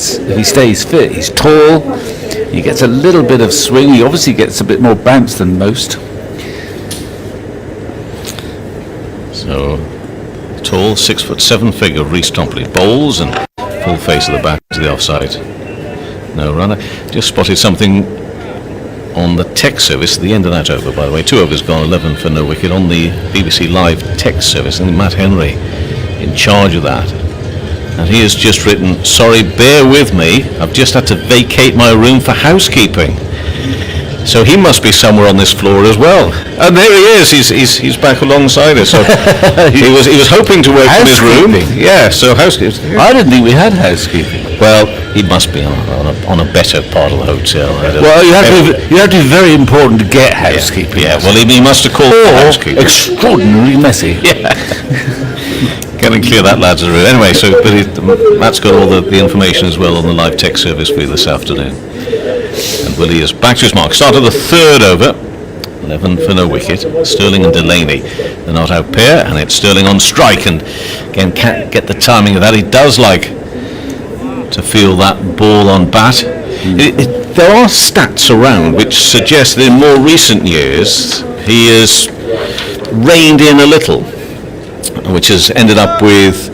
if he stays fit. He's tall, he gets a little bit of swing, he obviously gets a bit more bounce than most. So, tall, 6'7" figure, Rhys Topley bowls and full face of the bat to the offside. No runner. Just spotted something on the text service, the end of that over, by the way. 2 overs gone, 11 for no wicket on the BBC Live text service, and Matt Henry in charge of that. And he has just written, "Sorry, bear with me, I've just had to vacate my room for housekeeping." So he must be somewhere on this floor as well. And there he is. He's back alongside us. So he was hoping to work from his room. Yeah. So housekeeping. I didn't think we had housekeeping. Well, he must be on a better part of the hotel. Well, you have to be very important to get housekeeping. Yeah. Well, he must have called for housekeeping. Extraordinarily messy. Yeah. Can and clear that, lads. Anyway, so Matt's got all the information as well on the live text service for you this afternoon. And Willie is back to his mark. Start of the 3rd over, 11 for no wicket. Sterling and Delaney, the not out pair, and it's Sterling on strike. And again, can't get the timing of that. He does like to feel that ball on bat. There are stats around which suggest that in more recent years he has reined in a little, which has ended up with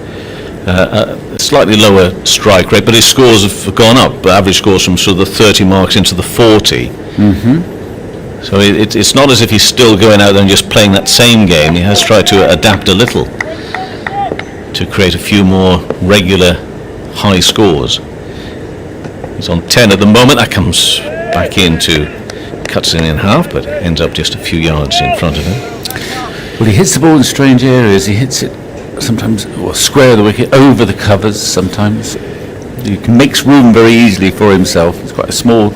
a slightly lower strike rate, but his scores have gone up. Average scores from sort of the 30 marks into the 40. Mm-hmm. So it's not as if he's still going out there and just playing that same game. He has tried to adapt a little to create a few more regular high scores. He's on 10 at the moment. That comes back into, cuts it in half, but ends up just a few yards in front of him. Well, he hits the ball in strange areas. He hits it sometimes square of the wicket, over the covers sometimes. He makes room very easily for himself. He's quite a small,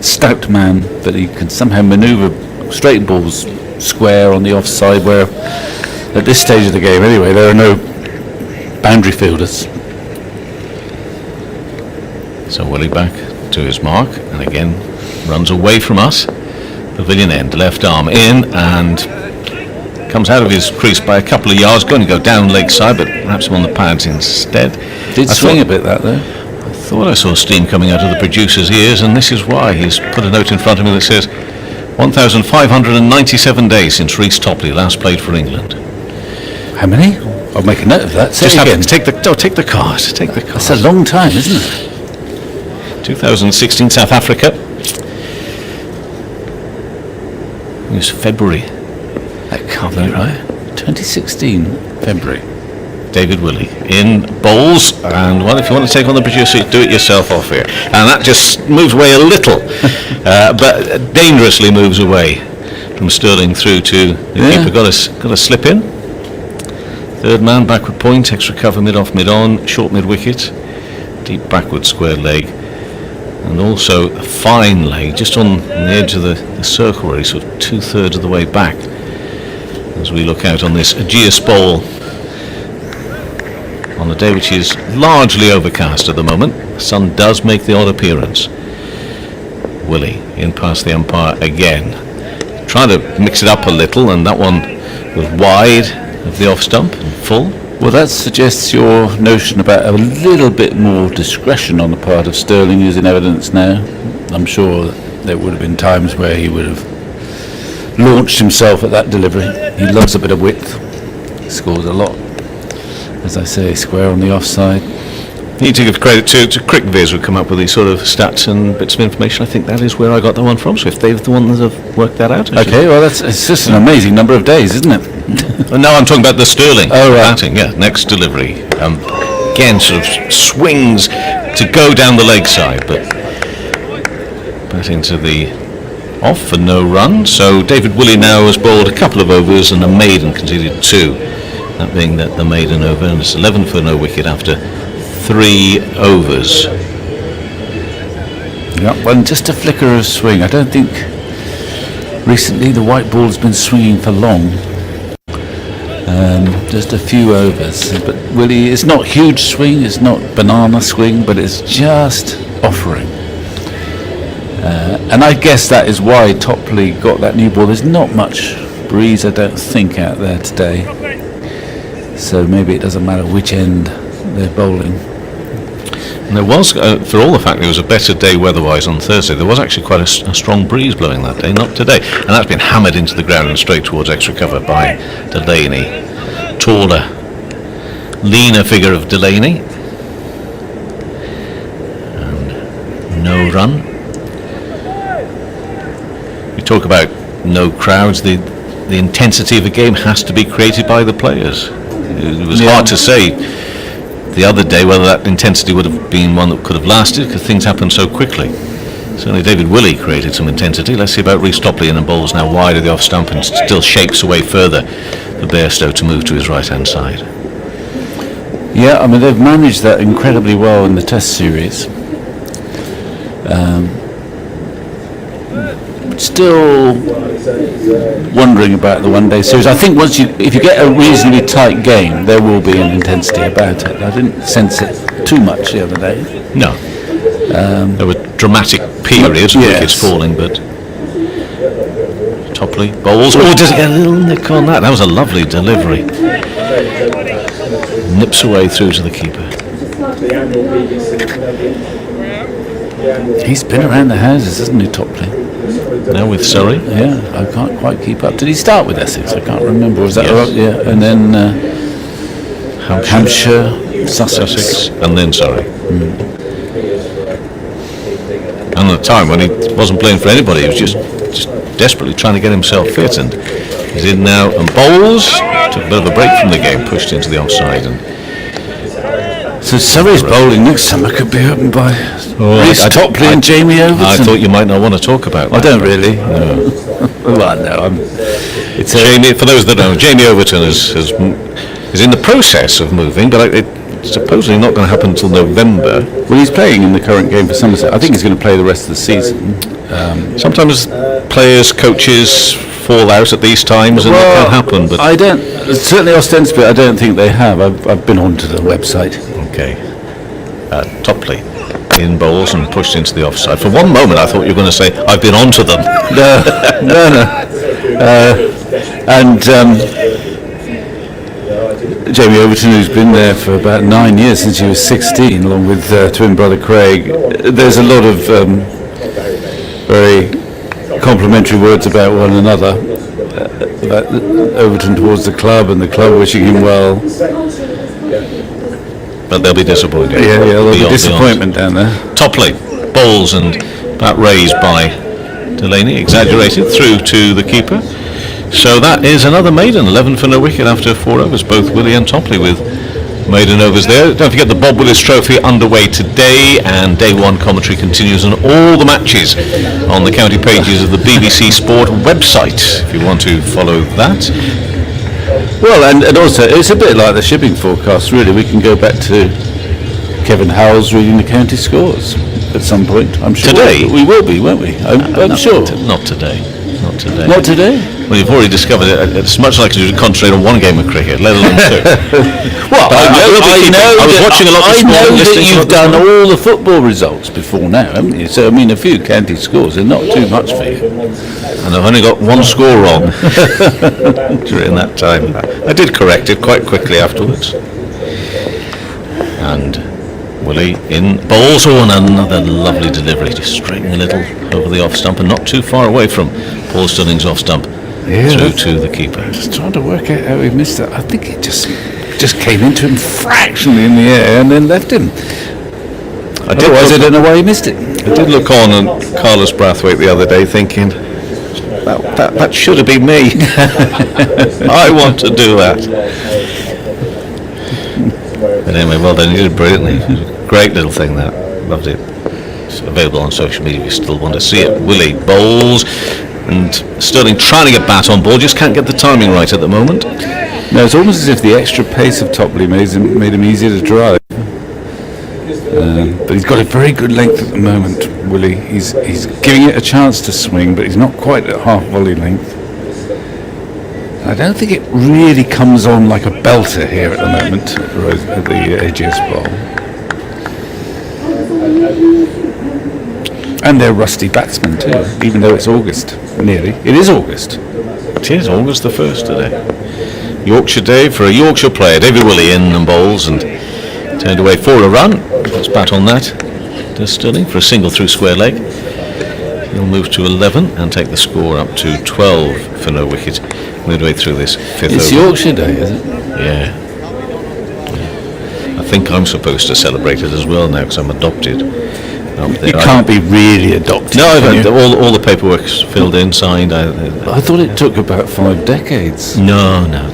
stout man, but he can somehow manoeuvre straight balls square on the offside, where at this stage of the game anyway there are no boundary fielders. So Willie back to his mark, and again runs away from us. Pavilion end, left arm in, and comes out of his crease by a couple of yards, going to go down leg side, but perhaps him on the pads instead. Did swing a bit that though. I thought I saw steam coming out of the producer's ears, and this is why. He's put a note in front of me that says 1,597 days since Rhys Topley last played for England. How many? I'll make a note of that. Just have to take the card. Take the card. That's a long time, isn't it? 2016 South Africa. It was February. That can't be right. 2016 February. David Willey in bowls, and well, if you want to take on the producer, do it yourself off here. And that just moves away a little, but dangerously moves away from Sterling through to the keeper. Got to slip in. Third man, backward point, extra cover, mid off, mid on, short mid wicket, deep backward square leg, and also a fine leg just on the edge of the circle, where he's sort of 2/3 of the way back. As we look out on this Ageas bowl on a day which is largely overcast at the moment. The sun does make the odd appearance. Willie in past the umpire again, trying to mix it up a little, and that one was wide of the off stump and full. Well, that suggests your notion about a little bit more discretion on the part of Sterling is in evidence now. I'm sure there would have been times where he would have launched himself at that delivery. He loves a bit of width. He scores a lot. As I say, square on the offside. Need to give credit to CricViz, who come up with these sort of stats and bits of information. I think that is where I got that one from. So if they're the ones that have worked that out. Okay, well it's just an amazing number of days, isn't it? No, I'm talking about the Sterling. Oh, right. Batting, yeah, next delivery. Again, sort of swings to go down the leg side, but batting to the off for no run. So David Willey now has bowled a couple of overs and a maiden, conceded 2. That being the maiden over, and it's 11 for no wicket after 3 overs. Yeah, well, just a flicker of swing. I don't think recently the white ball's been swinging for long. Just a few overs. But Willie, it's not huge swing, it's not banana swing, but it's just offering. And I guess that is why Topley got that new ball. There's not much breeze, I don't think, out there today. So maybe it doesn't matter which end they're bowling. And there was, for all the fact it was a better day weather-wise on Thursday, there was actually quite a strong breeze blowing that day, not today. And that's been hammered into the ground and straight towards extra cover by Delaney. Taller, leaner figure of Delaney. And no run. We talk about no crowds. The intensity of a game has to be created by the players. It was hard to say the other day whether that intensity would have been one that could have lasted, because things happen so quickly. Certainly David Willey created some intensity. Let's see about Rhys Topley in the balls now wide of the off stump, and still shapes away further for Bairstow to move to his right hand side. Yeah, I mean, they've managed that incredibly well in the Test series. Still wondering about the one-day series. I think if you get a reasonably tight game, there will be an intensity about it. I didn't sense it too much the other day. No. There were dramatic periods of wickets falling, but Topley bowls. Oh, does it get a little nick on that? That was a lovely delivery. Nips away through to the keeper. He's been around the houses, hasn't he, Topley? Now with Surrey. Yeah, I can't quite keep up. Did he start with Essex? I can't remember. Was that right? Yeah, and then Hampshire, Sussex, and then Surrey. And at the time when he wasn't playing for anybody, he was just desperately trying to get himself fit, and he's in now and bowls. Took a bit of a break from the game, pushed into the offside. And so Surrey's bowling next summer could be opened by Rhys Topley and Jamie Overton. I thought you might not want to talk about that. I don't really. No. Well, no. It's Jamie. For those that don't know, Jamie Overton is in the process of moving, but it's supposedly not going to happen until November. Well, he's playing in the current game for Somerset. I think he's going to play the rest of the season. Sometimes players, coaches fall out at these times, and that can happen. But I don't. Certainly, ostensibly, I don't think they have. I've been onto the website. Okay. Topley in bowls and pushed into the offside. For one moment, I thought you were going to say, "I've been onto them." No. And Jamie Overton, who's been there for about 9 years, since he was 16, along with twin brother Craig. There's a lot of very complimentary words about one another, about Overton towards the club and the club wishing him well. But they'll be disappointed. Yeah, there'll be disappointment down there. Topley bowls, and that raised by Delaney, exaggerated through to the keeper. So that is another maiden, 11 for no wicket after 4 overs, both Willey and Topley with maiden overs there. Don't forget the Bob Willis Trophy underway today, and day one commentary continues on all the matches on the county pages of the BBC Sport website, if you want to follow that. Well, and also it's a bit like the shipping forecast, really. We can go back to Kevin Howells reading the county scores at some point, I'm sure. Today? We will be, won't we? I'm sure. Not today. Not today? Well, you've already discovered it's much like to concentrate on one game of cricket, let alone two. Well, I was watching a lot this morning. I know that you've done all the football results before now, haven't you? So, I mean, a few county scores are not too much for you. And I've only got one score wrong during that time. I did correct it quite quickly afterwards. And Willey in bowls on, another lovely delivery, just straightening a little over the off stump and not too far away from Paul Stunning's off stump through to the keeper. I'm just trying to work out how he missed that. I think it just came into him fractionally in the air and then left him. I don't know why he missed it. I did look on Carlos Brathwaite the other day thinking, that should have been me. I want to do that. But anyway, well done, you did brilliantly. It was a great little thing, that. Loved it. It's available on social media if you still want to see it. Willey bowls, and Sterling trying to get bat on ball, just can't get the timing right at the moment. No, it's almost as if the extra pace of Topley made him easier to drive. But he's got a very good length at the moment, Willey. He's giving it a chance to swing, but he's not quite at half volley length. I don't think it really comes on like a belter here at the moment at the Ageas Bowl. And they're rusty batsmen too, even though it's August, nearly. It is August. It is August the 1st today. Yorkshire Day for a Yorkshire player. David Willey in and bowls, and Turned away for a run. Let's bat on that. Does Sterling for a single through square leg. He'll move to 11 and take the score up to 12 for no wicket midway through this fifth It's over. Yorkshire Day, is it? Yeah. I think I'm supposed to celebrate it as well now because I'm adopted. You can't be really adopted. No, can you? all the paperwork's filled in, signed. I thought it took about 5 decades. No. No?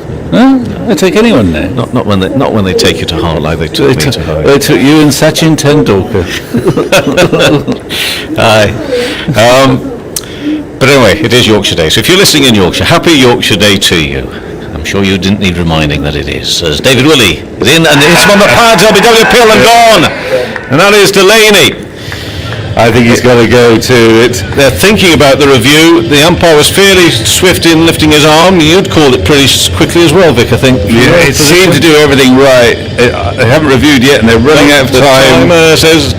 They take anyone there. Not when they take you to heart like they took me to heart. They took you and Sachin Tendulkar. Aye. But anyway, it is Yorkshire Day. So if you're listening in Yorkshire, happy Yorkshire Day to you. I'm sure you didn't need reminding that it is. As David Willey is in and hits him on the pads, LBW pill and gone. And that is Delaney. I think he's got to go to it. They're thinking about the review. The umpire was fairly swift in lifting his arm. You'd call it pretty quickly as well, Vic, I think. Yeah, it seemed to do everything right. They haven't reviewed yet, and they're running out of time. The timer says...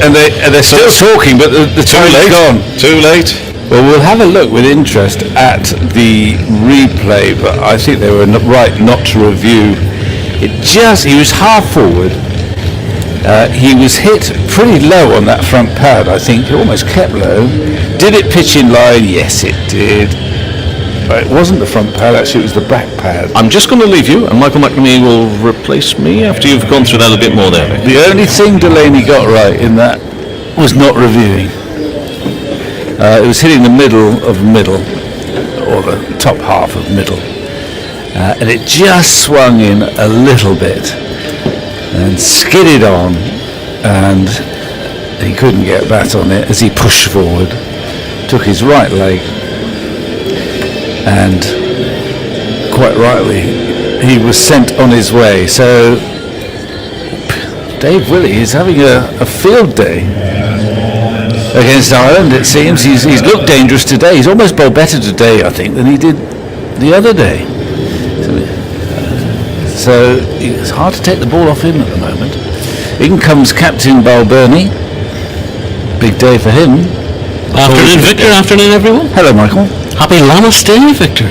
and they're still talking, but the time's gone. Too late. Well, we'll have a look with interest at the replay, but I think they were right not to review. He was half forward. He was hit pretty low on that front pad, I think. It almost kept low. Did it pitch in line? Yes, it did. But it wasn't the front pad, actually, it was the back pad. I'm just going to leave you, and Michael McNamee will replace me after you've gone through that a bit more there, Vic. The only thing Delaney got right in that was not reviewing. It was hitting the middle, or the top half of middle. And it just swung in a little bit and skidded on, and he couldn't get a bat on it as he pushed forward, took his right leg, and quite rightly he was sent on his way. So Dave Willey is having a field day against Ireland, it seems. He's looked dangerous today. He's almost bowled better today, I think, than he did the other day. So it's hard to take the ball off him at the moment. In comes Captain Balbirnie. Big day for him. Afternoon, Victor. Afternoon, everyone. Hello, Michael. Happy Lammas Day, Victor.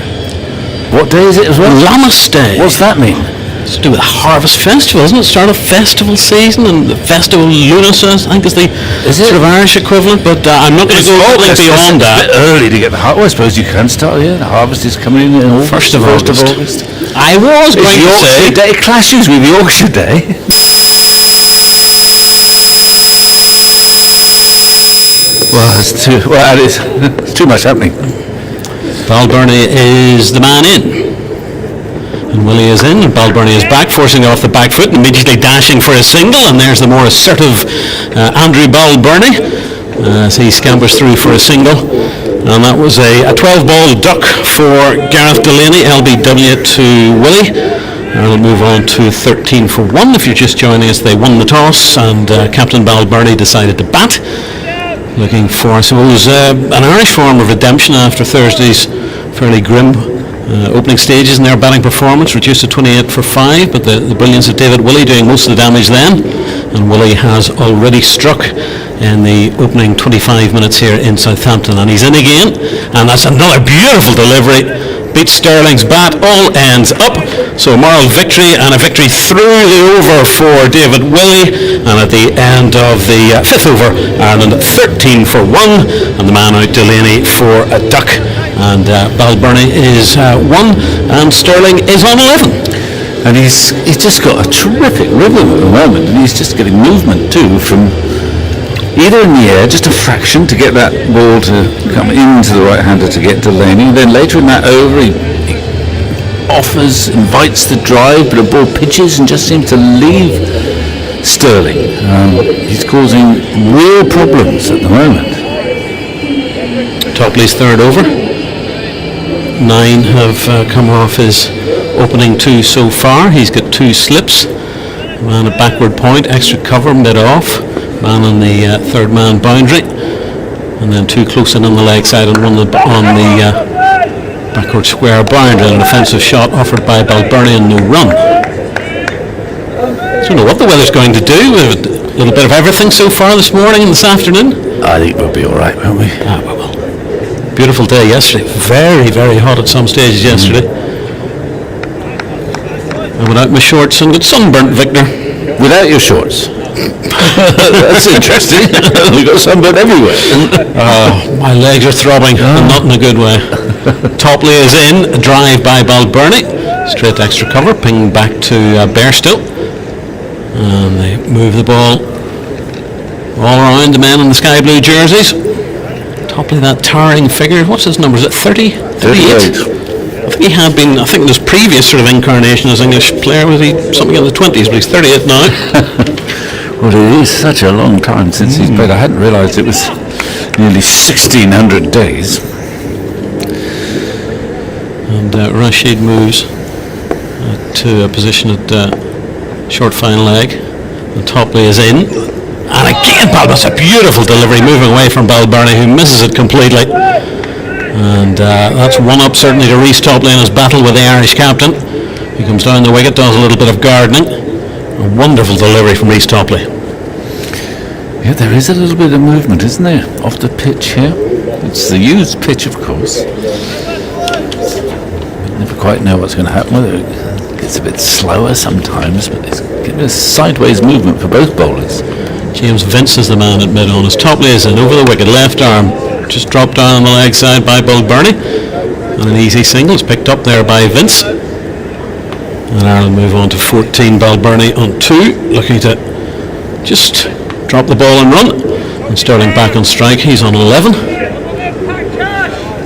What day is it as well? Lammas Day. What's that mean? It's to do with the Harvest Festival, isn't it? Start of festival season, and the Festival Lunas, I think, is the sort of Irish equivalent, but I'm not going to go beyond that. It's a bit early to get the harvest. Well, I suppose you can start here. The harvest is coming in August. 1st of August. I was going to Yorkshire say... Day clashes with Yorkshire Day. It's too much happening. Balbirnie is the man in. And Willie is in, and Balbirnie is back, forcing off the back foot and immediately dashing for a single, and there's the more assertive Andrew Balbirnie as he scampers through for a single. And that was a 12-ball duck for Gareth Delaney, LBW to Willie. And we'll move on to 13 for 1. If you're just joining us, they won the toss, and Captain Balbirnie decided to bat. Looking for, I suppose, an Irish form of redemption after Thursday's fairly grim opening stages in their batting performance, reduced to 28 for 5, but the brilliance of David Willey doing most of the damage then, and Willey has already struck in the opening 25 minutes here in Southampton, and he's in again, and that's another beautiful delivery. Beats Sterling's bat, all ends up, so a moral victory, and a victory through the over for David Willey, and at the end of the fifth over, Ireland 13 for 1, and the man out Delaney for a duck, and Balbirnie is 1, and Sterling is on 11. And he's just got a terrific rhythm at the moment, and he's just getting movement too from either in the air, just a fraction to get that ball to come into the right-hander to get Delaney. Then later in that over, he offers, invites the drive, but a ball pitches and just seems to leave Sterling. He's causing real problems at the moment. Topley's third over. 9 have come off his opening 2 so far. He's got 2 slips. Man at backward point, extra cover mid-off. Man on the third man boundary, and then 2 close in on the leg side and 1 on the backward square boundary. An offensive shot offered by Balbirnie and no run. I don't know what the weather's going to do. We've a little bit of everything so far this morning and this afternoon. I think we'll be all right, won't we? We will. Beautiful day yesterday. Very, very hot at some stages yesterday. I went out in my shorts and got sunburnt, Victor. Without your shorts. That's interesting. We've got sunburn everywhere. My legs are throbbing, and not in a good way. Topley is in, a drive by Balbirnie, straight to extra cover, pinged back to Bairstow, and they move the ball all around the men in the sky blue jerseys. Topley, that towering figure, what's his number, is it 30? 38? I think he had been, I think in his previous sort of incarnation as English player, was he something in the 20s, but he's 38 now. Well, it is such a long time since he's played. I hadn't realised it was nearly 1,600 days. And Rashid moves to a position at short fine leg. And Topley is in. And again, that's a beautiful delivery, moving away from Balbirnie, who misses it completely. And that's one up certainly to Rhys Topley in his battle with the Irish captain. He comes down the wicket, does a little bit of gardening. A wonderful delivery from Rhys Topley. Yeah, there is a little bit of movement, isn't there, off the pitch here? It's the used pitch, of course. Never quite know what's going to happen with it. It's a bit slower sometimes, but it's giving a sideways movement for both bowlers. James Vince is the man at mid-on as Topley is in over the wicket, left arm just dropped down on the leg side by Balbirnie, and an easy single is picked up there by Vince. And Ireland move on to 14, Balbirnie on 2, looking to just drop the ball and run. And Sterling back on strike, he's on 11.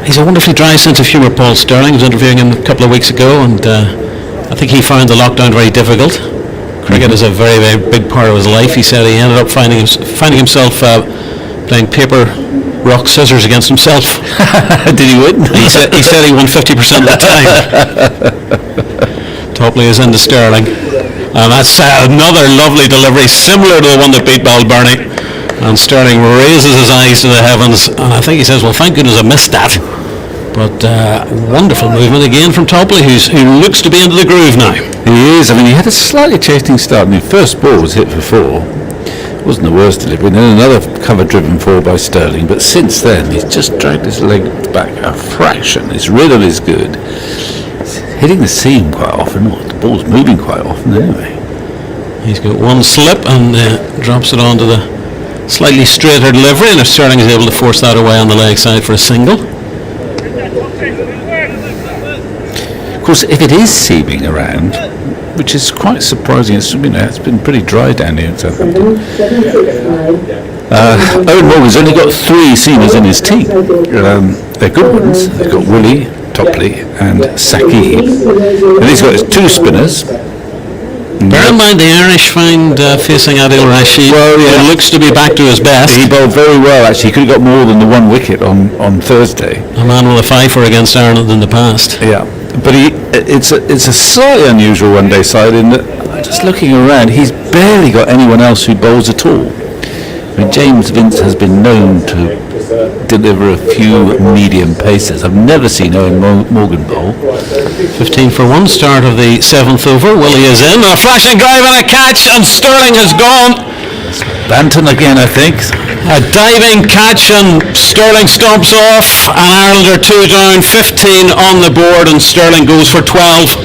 He's a wonderfully dry sense of humour, Paul Sterling. I was interviewing him a couple of weeks ago, and I think he found the lockdown very difficult. Cricket is a very, very big part of his life. He said he ended up finding himself playing paper, rock, scissors against himself. Did he win? He said he won 50% of the time. Topley is into Sterling, and that's another lovely delivery, similar to the one that beat Balbirnie. And Sterling raises his eyes to the heavens, and I think he says, well, thank goodness I missed that. But wonderful movement again from Topley, who looks to be into the groove now. He is. I mean, he had a slightly chasing start. I mean, first ball was hit for 4. Wasn't the worst delivery. And then another cover-driven 4 by Sterling. But since then, he's just dragged his leg back a fraction. His rhythm is good. He's hitting the seam quite often. The ball's moving quite often anyway. He's got one slip and drops it onto the slightly straighter delivery, and if Sterling is able to force that away on the leg side for a single. Of course, if it is seaming around, which is quite surprising, it's been pretty dry down here in Southampton. Owen Morgan's only got 3 seamers in his team. They're good ones. They've got Willie, Topley and Saki. And he's got his 2 spinners. Bear in mind the Irish find facing Adil Rashid, who looks to be back to his best. He bowled very well actually. He could have got more than the 1 wicket on Thursday. A man with a 5-for against Ireland in the past. Yeah, but it's a slightly unusual one-day side in that, just looking around, he's barely got anyone else who bowls at all. I mean, James Vince has been known to deliver a few medium paces. I've never seen Owen Morgan bowl. 15 for 1, start of the 7th over. Willie is in, a flashing drive and a catch, and Sterling has gone. Banton again, I think. A diving catch, and Sterling stomps off, and Ireland are 2 down, 15 on the board, and Sterling goes for 12.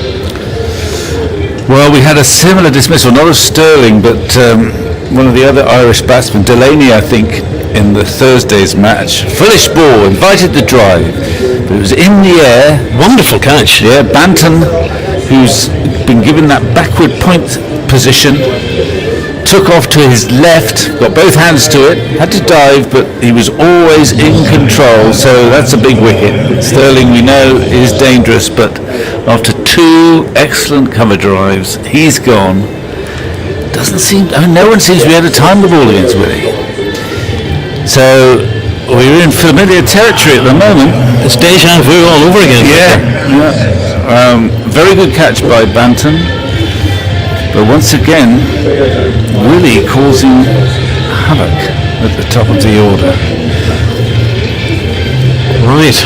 Well, we had a similar dismissal, not of Sterling, but one of the other Irish batsmen, Delaney, I think, in the Thursday's match. Foolish ball, invited the drive, but it was in the air. Wonderful catch. Yeah, Banton, who's been given that backward point position, took off to his left, got both hands to it, had to dive, but he was always in control, so that's a big wicket. Sterling, we know, is dangerous, but after 2 excellent cover drives, he's gone. No one seems to be able to time the ball against Willie. So we're in familiar territory at the moment. It's deja vu all over again. Yeah. Very good catch by Banton. But once again, Willie causing havoc at the top of the order. Right.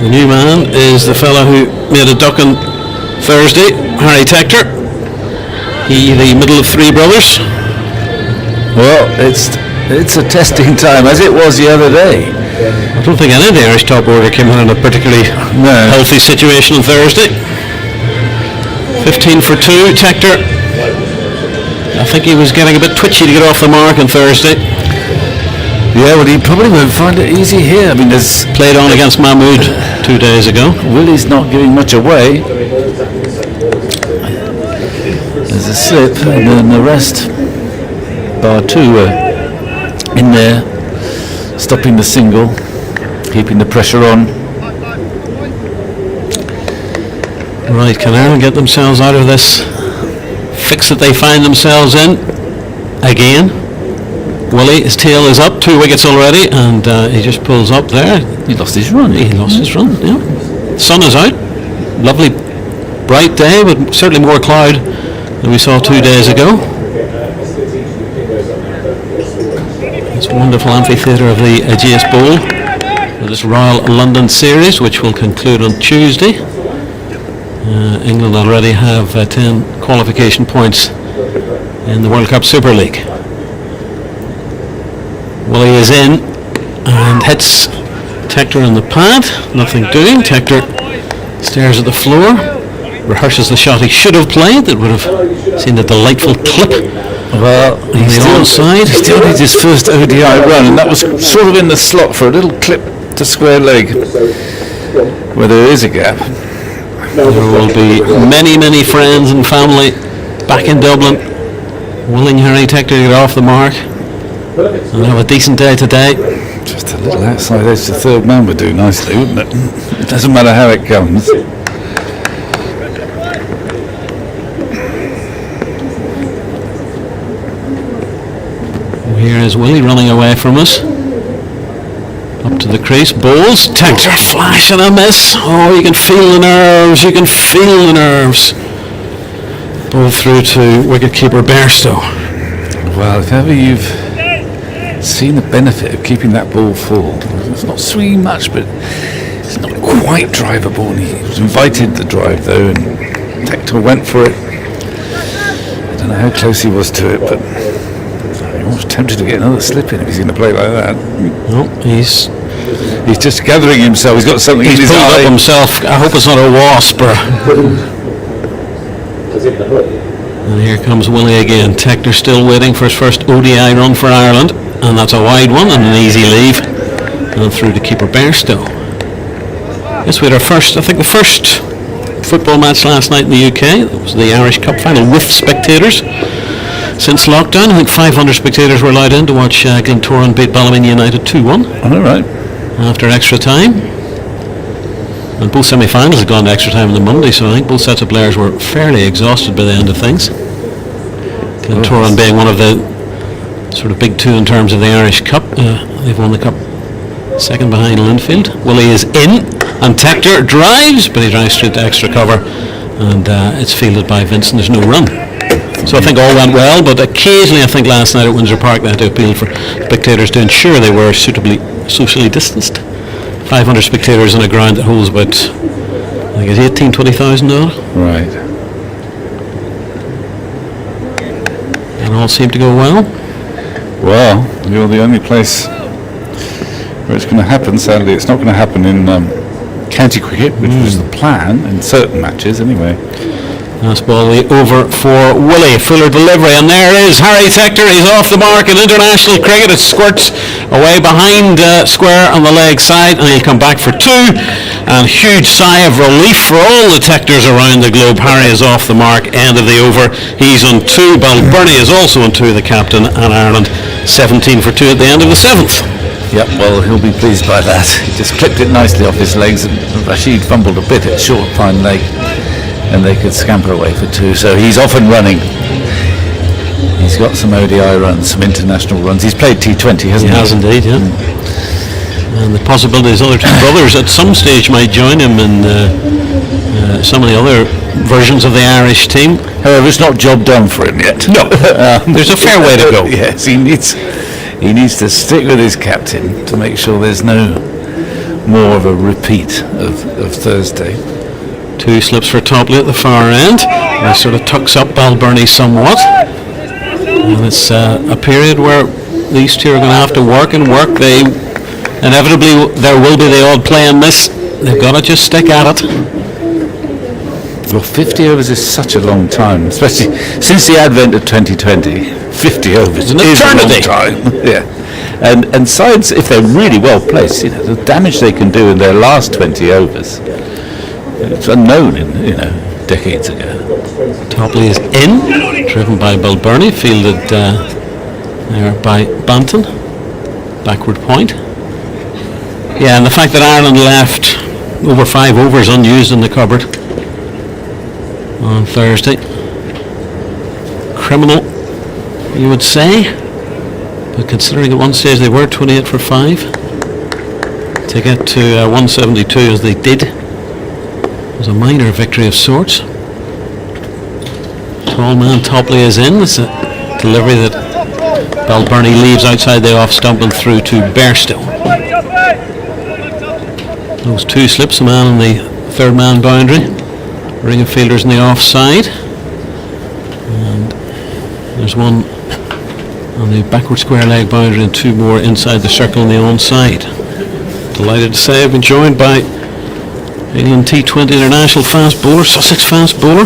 The new man is the fellow who made a duck on Thursday, Harry Tector. He, the middle of 3 brothers. Well, it's a testing time, as it was the other day. I don't think any of the Irish top order came in a particularly healthy situation on Thursday. 15 for 2, Tector. I think he was getting a bit twitchy to get off the mark on Thursday. Yeah, well, he probably won't find it easy here. I mean, there's Played on against Mahmood 2 days ago. Willie's not giving much away. There's a slip, and then the rest, bar 2, in there, stopping the single, keeping the pressure on. Right, can Ireland get themselves out of this fix that they find themselves in again? Willie, his tail is up, 2 wickets already, and he just pulls up there. He lost his run. He lost his run, yeah. Sun is out. Lovely, bright day, but certainly more cloud than we saw 2 days ago. It's a wonderful amphitheatre of the Ageas Bowl, for this Royal London Series, which will conclude on Tuesday. England already have 10 qualification points in the World Cup Super League. Willie is in and hits Tector on the pad. Nothing doing. Tector stares at the floor, rehearses the shot he should have played. That would have seen the delightful clip. Well, He's still onside. He still needs his first ODI run, and that was sort of in the slot for a little clip to square leg, where there is a gap. There will be many, many friends and family back in Dublin willing Harry Tector to get off the mark and have a decent day today. Just a little outside edge to third man would do nicely, wouldn't it? It doesn't matter how it comes. Here is Willie running away from us. Up to the crease, bowls, Tector, flash and a miss. Oh, you can feel the nerves, you can feel the nerves. Ball through to wicketkeeper Bairstow. Well, if ever you've seen the benefit of keeping that ball full, it's not swinging much, but it's not quite drivable, and he was invited the drive though, and Tector went for it. I don't know how close he was to it, but I'm almost tempted to get another slip in if he's going to play like that. No, he's just gathering himself. He's got something in his pulled eye. up himself. I hope it's not a wasp. And here comes Willie again. Tector still waiting for his first ODI run for Ireland, and that's a wide one and an easy leave. And through to keeper Bairstow. Yes, we had our first, I think the first football match last night in the UK. It was the Irish Cup final with spectators. Since lockdown, I think 500 spectators were allowed in to watch Glentoran beat Ballymena United 2-1 All right. after extra time. And both semi-finals had gone to extra time on the Monday, so I think both sets of players were fairly exhausted by the end of things. Glentoran being one of the sort of big two in terms of the Irish Cup. They've won the Cup second behind Linfield. Willie is in, and Tector drives, but he drives straight to extra cover, and it's fielded by Vincent. There's no run. So I think all went well, but occasionally I think last night at Windsor Park they had to appeal for spectators to ensure they were suitably socially distanced. 500 spectators on a ground that holds about, I think it's 20,000 now. Right. And all seemed to go well. Well, you're the only place where it's going to happen. Sadly, it's not going to happen in county cricket, which was the plan in certain matches anyway. Last ball over for Willie. Fuller delivery, and there is Harry Tector. He's off the mark in international cricket. It squirts away behind square on the leg side, and he'll come back for 2. And huge sigh of relief for all the Tectors around the globe. Harry is off the mark, end of the over. He's on 2. Balburney is also on 2, the captain, and Ireland 17 for 2 at the end of the 7th. Yep, well, he'll be pleased by that. He just clipped it nicely off his legs, and Rashid fumbled a bit at short fine leg, and they could scamper away for 2. So he's off and running. He's got some ODI runs, some international runs. He's played T20, hasn't he? He has indeed, yeah. And the possibility his other two brothers at some stage might join him in some of the other versions of the Irish team. However, it's not job done for him yet. No, there's a fair way to go. Yes, he needs to stick with his captain to make sure there's no more of a repeat of Thursday. 2 slips for Topley at the far end. That sort of tucks up Balburney somewhat. And it's a period where these two are going to have to work and work. They inevitably, there will be the odd play and miss. They've got to just stick at it. Well, 50 overs is such a long time, especially since the advent of 2020. 50 overs An is a long eternity. time. Yeah, and sides, if they're really well placed, the damage they can do in their last 20 overs, it's unknown in decades ago. Topley is in, driven by Balbirnie, fielded there by Banton. Backward point. Yeah, and the fact that Ireland left over 5 overs unused in the cupboard on Thursday. Criminal, you would say, but considering at one stage they were 28 for 5, to get to 172 as they did was a minor victory of sorts. Tall man Topley is in. It's a delivery that Balbirnie leaves outside the off stump and through to Bairstow. Those 2 slips, a man on the third man boundary, ring of fielders in the offside, and there's one on the backward square leg boundary and 2 more inside the circle on the onside. Delighted to say I've been joined by England T20 international fast bowler, Sussex fast bowler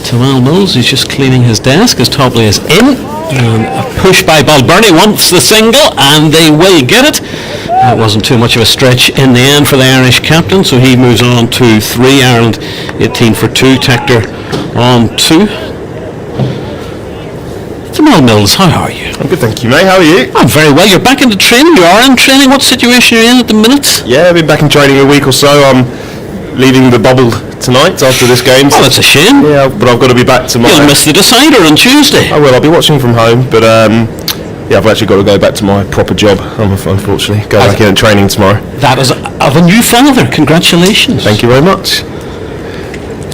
Tamal Mills. He's just cleaning his desk as Topley is in, and a push by Balbirnie wants the single, and they will get it. That wasn't too much of a stretch in the end for the Irish captain, so he moves on to 3. Ireland 18 for 2, Tector on 2. Tamal Mills, how are you? I'm good, thank you, mate. How are you? I'm very well. You're back into training. You are in training. What situation are you in at the minute? Yeah, I've been back in training a week or so. I'm leaving the bubble tonight after this game. Oh, that's a shame. Yeah, but I've got to be back tomorrow. You'll miss the decider on Tuesday. I will. I'll be watching from home, but yeah, I've actually got to go back to my proper job, unfortunately. Go back in and training tomorrow. That is of a new father. Congratulations. Thank you very much.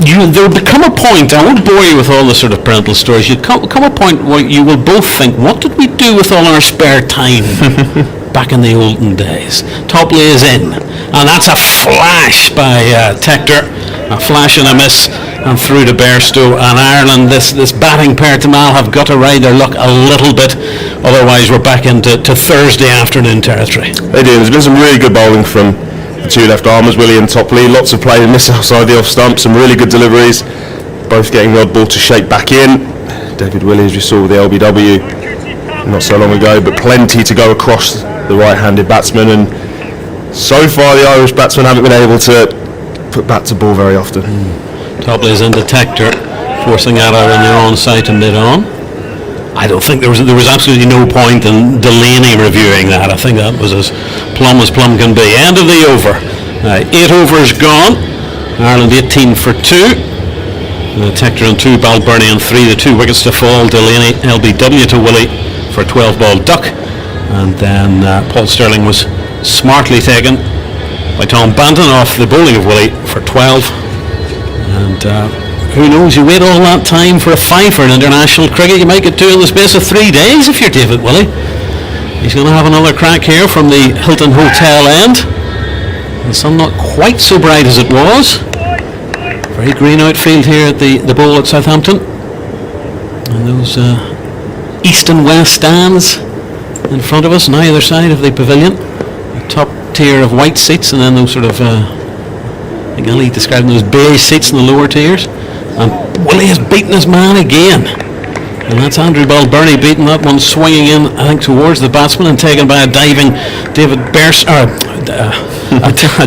There will become a point, I won't bore you with all the sort of parental stories, you'll come a point where you will both think, what did we do with all our spare time back in the olden days? Topley is in, and that's a flash by Tector, a flash and a miss, and through to Bairstow. And Ireland, this batting pair Tamal have got to ride their luck a little bit, otherwise we're back into Thursday afternoon territory. They do. There's been some really good bowling from the 2 left armers, Willie and Topley. Lots of play and miss outside the off stump, some really good deliveries, both getting the odd ball to shape back in. David Willey, as you saw with the LBW not so long ago, but plenty to go across the right-handed batsman, and so far the Irish batsmen haven't been able to put bat to ball very often. Topley is in Tector, forcing that out on the onside to mid-on. I don't think there was absolutely no point in Delaney reviewing that. I think that was as plumb can be. End of the over. 8 overs gone. Ireland 18 for 2. Tector on 2, Balbirnie on 3. The 2 wickets to fall. Delaney LBW to Willie for a 12-ball duck. And then Paul Stirling was smartly taken by Tom Banton off the bowling of Willie for 12. And who knows, you wait all that time for a 5 for an international cricket, you might get 2 in the space of 3 days if you're David Willey. He's going to have another crack here from the Hilton Hotel end. The sun not quite so bright as it was. Very green outfield here at the bowl at Southampton. And those east and west stands in front of us on either side of the pavilion. A top tier of white seats, and then those sort of, I think Ali described them as beige seats in the lower tiers. And Willie has beaten his man again, and that's Andrew Balbirnie beating that one, swinging in I think towards the batsman and taken by a diving David Bairstow,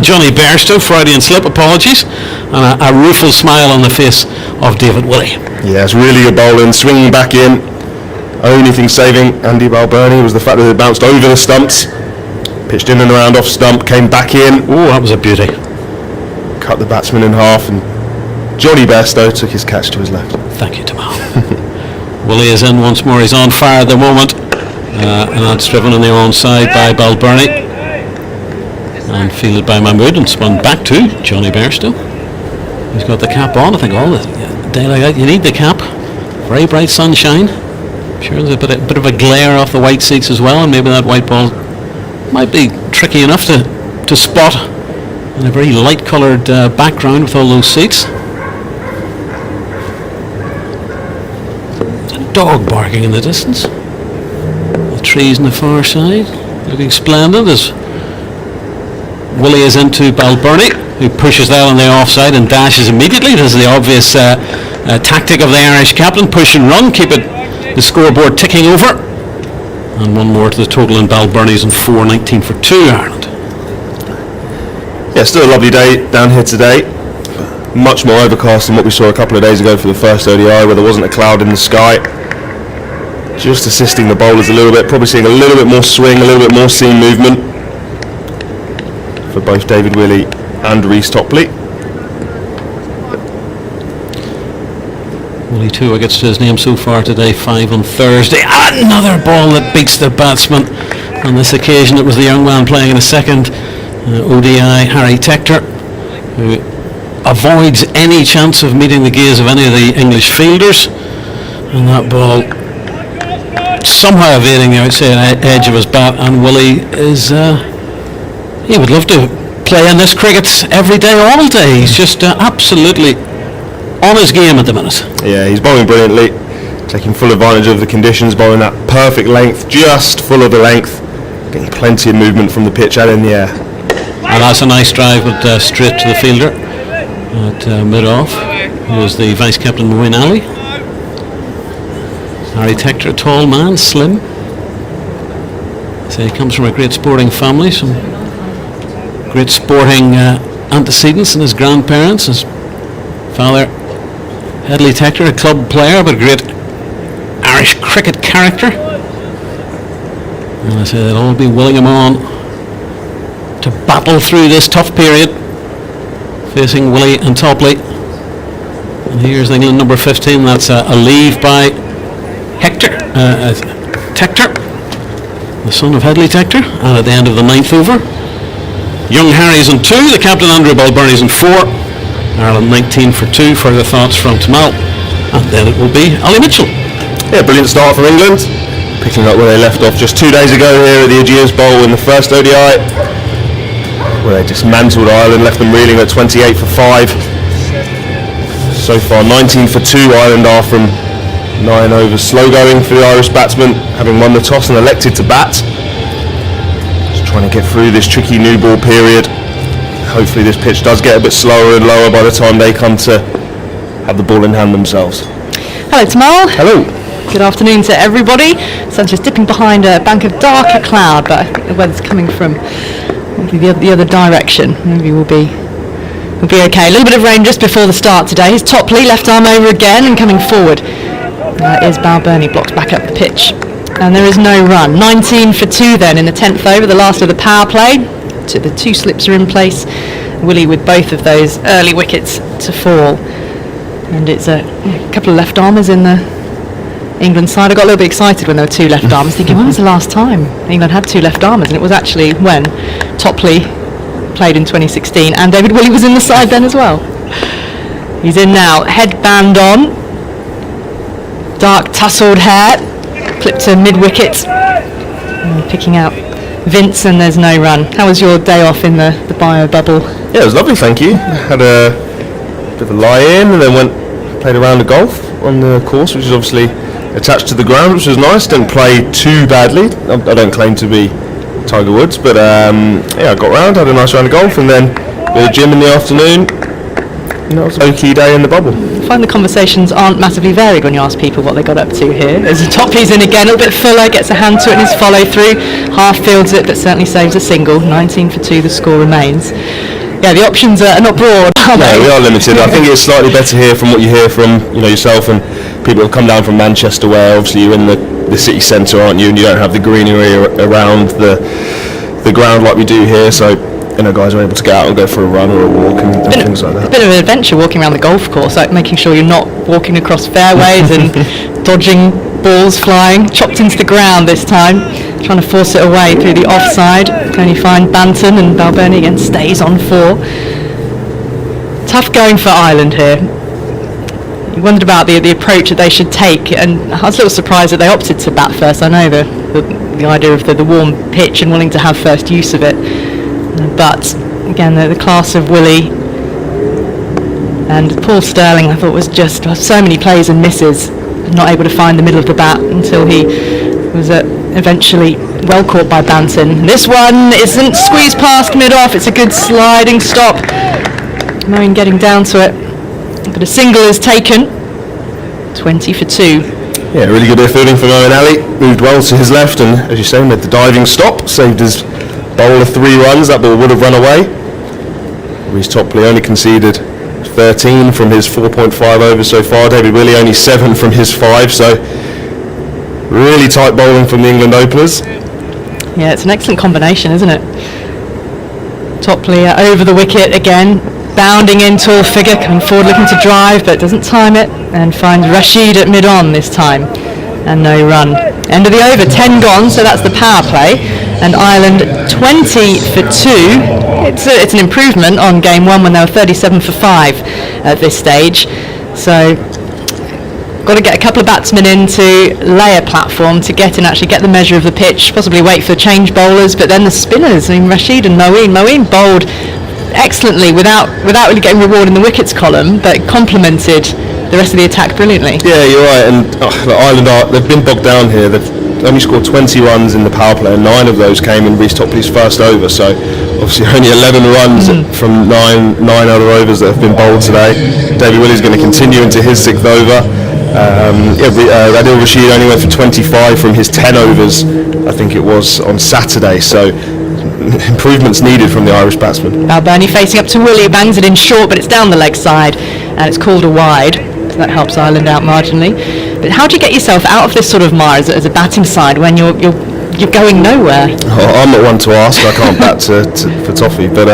Johnny Bairstow. Freudian slip, apologies, and a rueful smile on the face of David Willey. Yeah, it's really good bowling, swinging back in. Only thing saving Andy Balbirnie was the fact that it bounced over the stumps, pitched in and around off stump, came back in. Oh, that was a beauty. Cut the batsman in half, and Johnny Bairstow took his catch to his left. Thank you, Tamal. Willie is in once more. He's on fire at the moment, and that's driven on the onside by Balbirnie and fielded by Mahmood and spun back to Johnny Bairstow. He's got the cap on. I think all the day like that you need the cap. Very bright sunshine. I'm sure there's a bit of a glare off the white seats as well, and maybe that white ball might be tricky enough to spot in a very light coloured background with all those seats. Dog barking in the distance. The trees on the far side looking splendid as Willie is into Balbirnie. who pushes that on the offside and dashes immediately. This is the obvious tactic of the Irish captain: push and run, keep the scoreboard ticking over. And one more to the total in Balbirnie's and 4-19 for 2 Ireland. Yeah, still a lovely day down here today. Much more overcast than what we saw a couple of days ago for the first ODI, where there wasn't a cloud in the sky. Just assisting the bowlers a little bit, probably seeing a little bit more swing, a little bit more seam movement for both David Willey and Rhys Topley. Willie Tua gets to his name so far today, 5 on Thursday. Another ball that beats the batsman. On this occasion it was the young man playing in a second ODI, Harry Tector, who avoids any chance of meeting the gaze of any of the English fielders, and that ball somehow evading the outside edge of his bat. And Willie is he would love to play in this cricket every day, all day. He's just absolutely on his game at the minute. Yeah, he's bowling brilliantly, taking full advantage of the conditions, bowling that perfect length, just full of the length, getting plenty of movement from the pitch and in the air. And that's a nice drive, but straight to the fielder at mid-off, who is the vice-captain, Wayne Alley. Harry Tector, a tall man, slim. So he comes from a great sporting family, some great sporting antecedents in his grandparents. His father, Adil Rashid, a club player, but a great Irish cricket character. And I say they'll all be willing him on to battle through this tough period, facing Willie and Topley. And here's England number 15. That's a leave by Tector, the son of Headley Tector. And at the end of the 9th over, young Harry's on 2, the captain Andrew Balbirnie's on 4, Ireland 19 for 2. Further thoughts from Tamal, and then it will be Ali Mitchell. Yeah, brilliant start from England, picking up where they left off just 2 days ago here at the Ageas Bowl in the first ODI, where they dismantled Ireland, left them reeling at 28 for 5. So far 19 for 2 Ireland are from 9 overs. Slow going for the Irish batsmen, having won the toss and elected to bat. Just trying to get through this tricky new ball period. Hopefully this pitch does get a bit slower and lower by the time they come to have the ball in hand themselves. Hello Tamal. Hello. Good afternoon to everybody. Sun's just dipping behind a bank of darker cloud, but I think the weather's coming from the other direction. Maybe we'll be okay. A little bit of rain just before the start today. Here's Topley, left arm over again and coming forward. Is Balbirnie, blocked back up the pitch. And there is no run. 19 for 2 then in the 10th over, the last of the power play. The 2 slips are in place. Willie with both of those early wickets to fall. And it's a couple of left armers in the England side. I got a little bit excited when there were 2 left armers, thinking when was the last time England had 2 left armers? And it was actually when Topley played in 2016 and David Willey was in the side then as well. He's in now, headband on, dark tousled hair, clipped to mid-wicket, picking out Vince, and there's no run. How was your day off in the bio bubble? Yeah, it was lovely, thank you. Had a bit of a lie-in and then played a round of golf on the course, which is obviously attached to the ground, which was nice. Didn't play too badly. I don't claim to be Tiger Woods, but yeah, I got round, had a nice round of golf, and then a bit of gym in the afternoon. And that was a key day in the bubble. I find the conversations aren't massively varied when you ask people what they got up to here. As Topley's in again, a little bit fuller, gets a hand to it in his follow through, half fields it, but certainly saves a single. 19 for 2, the score remains. Yeah, the options are not broad, are they? No, we are limited. I think it's slightly better here from what you hear from yourself and people who have come down from Manchester, where obviously you're in the city centre, aren't you, and you don't have the greenery around the ground like we do here. So guys are able to get out and go for a run or a walk and things like that. A bit of an adventure walking around the golf course, like making sure you're not walking across fairways and dodging balls flying, chopped into the ground this time, trying to force it away through the offside. Can only find Banton, and Balbirnie again stays on 4. Tough going for Ireland here. You wondered about the approach that they should take, and I was a little surprised that they opted to bat first. I know the idea of the warm pitch and wanting to have first use of it, but again the class of Willie and Paul Sterling, I thought was just so many plays and misses, not able to find the middle of the bat until he was at eventually well caught by Banton. This one isn't squeezed past mid-off, it's a good sliding stop. Moeen getting down to it, but a single is taken. 20 for 2. Yeah, really good fielding from Owen Ali. Moved well to his left and, as you say, made the diving stop. Saved his bowler 3 runs. That ball would have run away. Reece Topley only conceded 13 from his 4.5 overs so far. David Willey only 7 from his 5. So really tight bowling from the England openers. Yeah, it's an excellent combination, isn't it? Topley over the wicket again. Bounding in, tall figure, coming forward looking to drive, but doesn't time it, and finds Rashid at mid-on this time, and no run. End of the over, 10 gone, so that's the power play, and Ireland 20 for 2. It's an improvement on game 1 when they were 37 for 5 at this stage, so got to get a couple of batsmen in to lay a platform to get in, actually get the measure of the pitch, possibly wait for change bowlers, but then the spinners, I mean Rashid and Moeen bowled excellently without really getting reward in the wickets column, but complemented the rest of the attack brilliantly. Yeah, you're right, and Ireland they've been bogged down here. They've only scored 20 runs in the power play, and 9 of those came in Reece Topley's first over, so obviously only 11 runs from nine other overs that have been bowled today. David Willey's going to continue into his 6th over. Adil Rashid only went for 25 from his 10 overs, I think it was, on Saturday, so improvements needed from the Irish batsman. Balbirnie facing up to Willey, bangs it in short, but it's down the leg side, and it's called a wide, so that helps Ireland out marginally. But how do you get yourself out of this sort of mire as a batting side when you're going nowhere? I'm not one to ask. I can't bat for toffee, but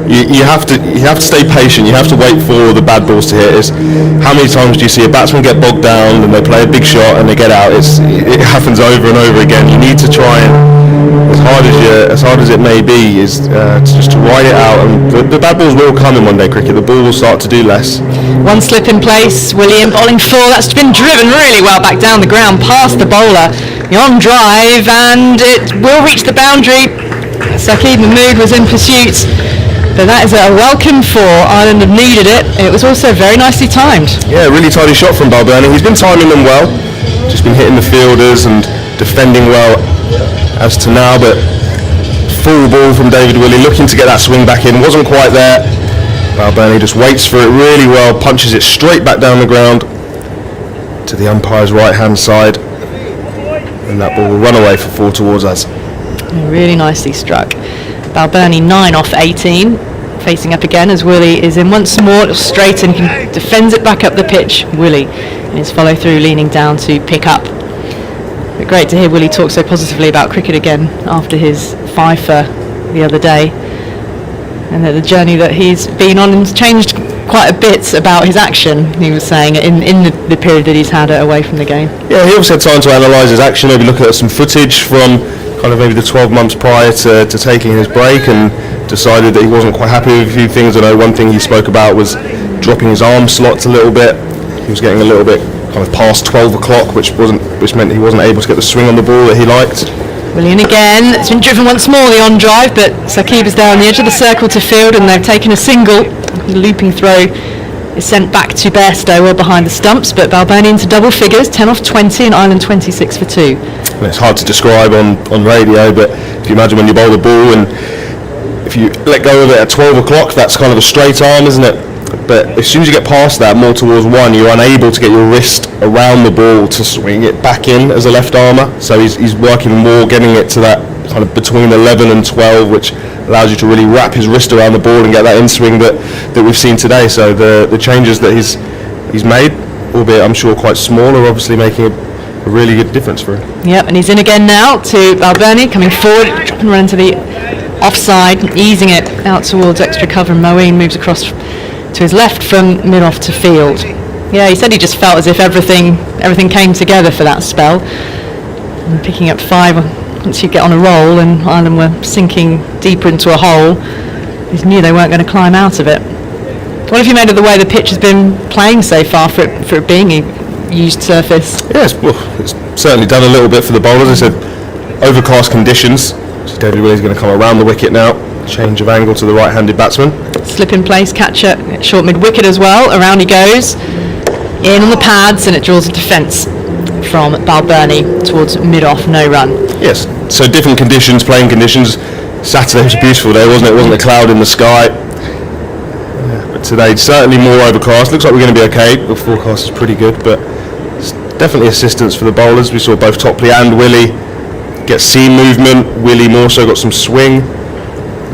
you have to stay patient. You have to wait for the bad balls to hit. How many times do you see a batsman get bogged down and they play a big shot and they get out? It happens over and over again. You need to try and, as hard as it may be, is just to ride it out. And the bad balls will come in one-day cricket. The ball will start to do less. One slip in place. William bowling 4. That's been driven really well back down the ground past the bowler. On drive, and it will reach the boundary. Saqib Mahmood was in pursuit, but that is a welcome for. Ireland have needed it. It was also very nicely timed. Yeah, really tidy shot from Balbirnie. He's been timing them well, just been hitting the fielders and defending well as to now, but full ball from David Willey, looking to get that swing back in, wasn't quite there. Balbirnie just waits for it really well, punches it straight back down the ground to the umpire's right hand side, and that ball will run away for 4 towards us. Really nicely struck. Balbirnie 9 off 18, facing up again as Willey is in once more, straight and defends it back up the pitch. Willey in his follow through, leaning down to pick up. But great to hear Willey talk so positively about cricket again after his fifer the other day, and that the journey that he's been on has changed quite a bit about his action, he was saying, in the period that he's had away from the game. Yeah, he also had time to analyse his action, maybe look at some footage from kind of maybe the 12 months prior to taking his break, and decided that he wasn't quite happy with a few things. I know one thing he spoke about was dropping his arm slots a little bit. He was getting a little bit kind of past 12 o'clock, which meant he wasn't able to get the swing on the ball that he liked. William again, it's been driven once more, the on drive, but Saqib is there on the edge of the circle to field, and they've taken a single. The looping throw is sent back to Bairstow, well behind the stumps, but Balbirnie into double figures, 10 off 20, and Ireland 26 for 2. And it's hard to describe on radio, but if you imagine when you bowl the ball and if you let go of it at 12 o'clock, that's kind of a straight arm, isn't it? But as soon as you get past that, more towards 1, you're unable to get your wrist around the ball to swing it back in as a left armer. So he's working more, getting it to that kind of between 11 and 12, which allows you to really wrap his wrist around the ball and get that in swing that we've seen today. So the changes that he's made, albeit I'm sure quite small, are obviously making a really good difference for him. Yep, and he's in again now to Balbirnie, coming forward, drop and run to the offside, easing it out towards extra cover, and Moeen moves across to his left from mid-off to field. Yeah, he said he just felt as if everything came together for that spell. And picking up 5 once you get on a roll, and Ireland were sinking deeper into a hole. He knew they weren't going to climb out of it. What have you made of the way the pitch has been playing so far for it being a used surface? Yes, well, it's certainly done a little bit for the bowlers. I said overcast conditions. So David Willey's going to come around the wicket now. Change of angle to the right-handed batsman. Slip in place, catcher, short mid-wicket as well. Around he goes, in on the pads, and it draws a defence from Balbirnie towards mid-off, no run. Yes, so different conditions, playing conditions. Saturday was a beautiful day, wasn't it? It wasn't a cloud in the sky. But today, certainly more overcast. Looks like we're going to be okay. The forecast is pretty good, but it's definitely assistance for the bowlers. We saw both Topley and Willie get seam movement. Willie more so got some swing.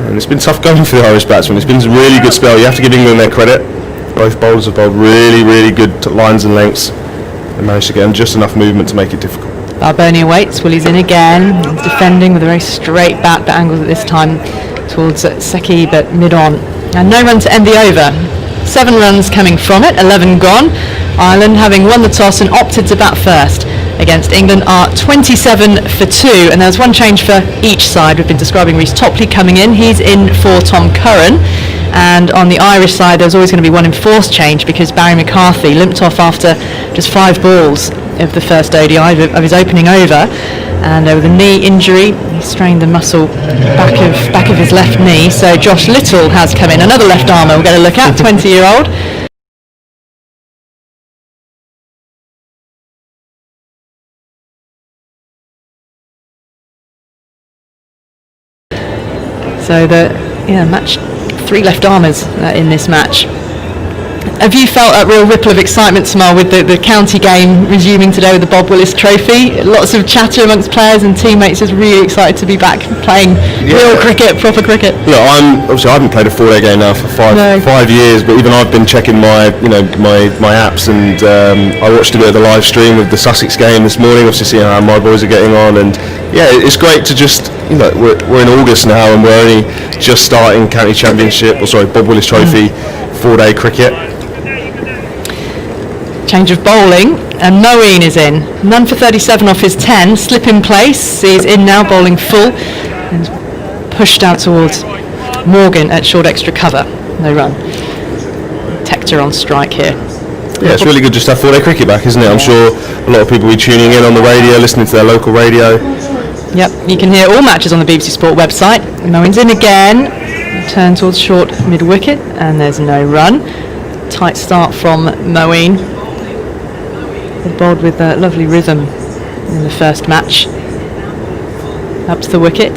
And it's been tough going for the Irish batsmen. It's been a really good spell. You have to give England their credit. Both bowlers have bowled really, really good lines and lengths. They managed to get just enough movement to make it difficult. Balbirnie awaits. Willie's in again. He's defending with a very straight bat, but angles at this time towards Seki, but mid-on. And no run to end the over. 7 runs coming from it, 11 gone. Ireland, having won the toss and opted to bat first against England, are 27 for 2. And there's one change for each side. We've been describing Rhys Topley coming in. He's in for Tom Curran. And on the Irish side, there's always going to be one enforced change because Barry McCarthy limped off after just 5 balls of the first ODI of his opening over, and with a knee injury, he strained the muscle back of his left knee. So Josh Little has come in, another left armer we're going to look at, 20-year-old. So match 3 left armers in this match. Have you felt a real ripple of excitement, Samal, with the county game resuming today with the Bob Willis Trophy? Lots of chatter amongst players and teammates, just really excited to be back playing real cricket, proper cricket. Look, I haven't played a 4-day game now for 5 years, but even I've been checking my apps, and I watched a bit of the live stream of the Sussex game this morning, obviously seeing how my boys are getting on, and yeah, it's great to just, we're in August now and we're only just starting county championship, Bob Willis Trophy 4-day cricket. Change of bowling, and Moeen is in. None for 37 off his 10. Slip in place. He's in now, bowling full, and pushed out towards Morgan at short extra cover. No run. Tector on strike here. Yeah, it's really good just to have 4-day cricket back, isn't it? I'm sure a lot of people will be tuning in on the radio, listening to their local radio. Yep, you can hear all matches on the BBC Sport website. Moeen's in again. Turn towards short mid-wicket, and there's no run. Tight start from Moeen. He bowled with a lovely rhythm in the first match. Up to the wicket.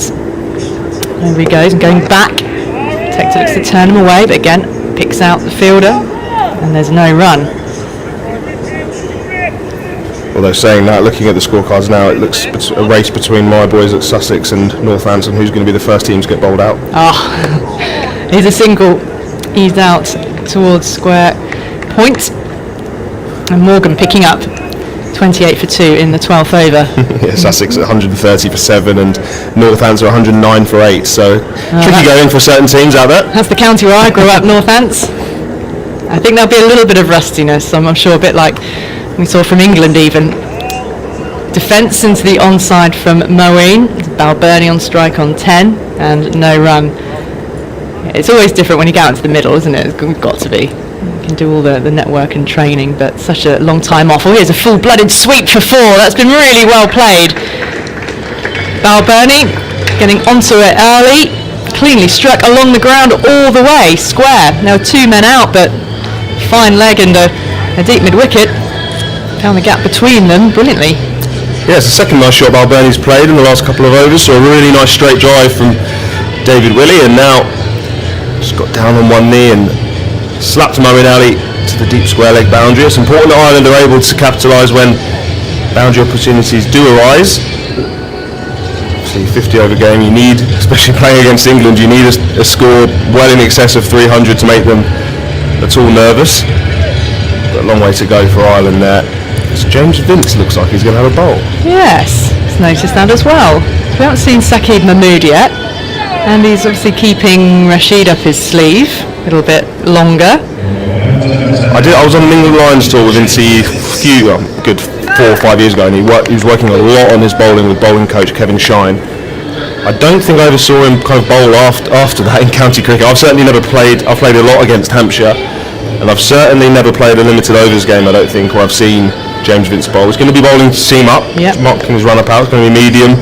There he goes, and going back. Tector looks to turn him away, but again picks out the fielder, and there's no run. Although saying that, looking at the scorecards now, it looks a race between my boys at Sussex and Northampton, who's going to be the first team to get bowled out. Here's a single. He's out towards square point. And Morgan picking up 28 for 2 in the 12th over. Yeah, Sussex at 130 for 7 and Northants are 109 for 8, so tricky going for certain teams out there. That's the county where I grew up, Northants. I think there'll be a little bit of rustiness, I'm sure, a bit like we saw from England even. Defence into the onside from Moeen. Balbirnie on strike on 10 and no run. It's always different when you go out into the middle, isn't it? It's got to be. You can do all the network and training, but such a long time off. Oh, here's a full-blooded sweep for 4. That's been really well played. Balbirnie getting onto it early, cleanly struck along the ground all the way, square. Now 2 men out, but fine leg and a deep mid-wicket. Found the gap between them brilliantly. Yeah, it's the second nice shot Balbirnie's played in the last couple of overs, so a really nice straight drive from David Willey, and now just got down on one knee and slapped Moeen Ali to the deep square leg boundary. It's important that Ireland are able to capitalise when boundary opportunities do arise. Obviously, 50 over game, you need, especially playing against England, you need a score well in excess of 300 to make them at all nervous. But a long way to go for Ireland there. So James Vince looks like he's going to have a bowl. Yes, I've noticed that as well. We haven't seen Saqib Mahmood yet, and he's obviously keeping Rashid up his sleeve a little bit longer. I was on the England Lions tour with Vinci good 4 or 5 years ago, and he was working a lot on his bowling with bowling coach Kevin Shine. I don't think I ever saw him kind of bowl after that in county cricket. I've certainly never played. I've played a lot against Hampshire, and I've certainly never played a limited overs game, I don't think, where I've seen James Vince bowl. He's going to be bowling seam up, marking his run up out. It's going to be medium,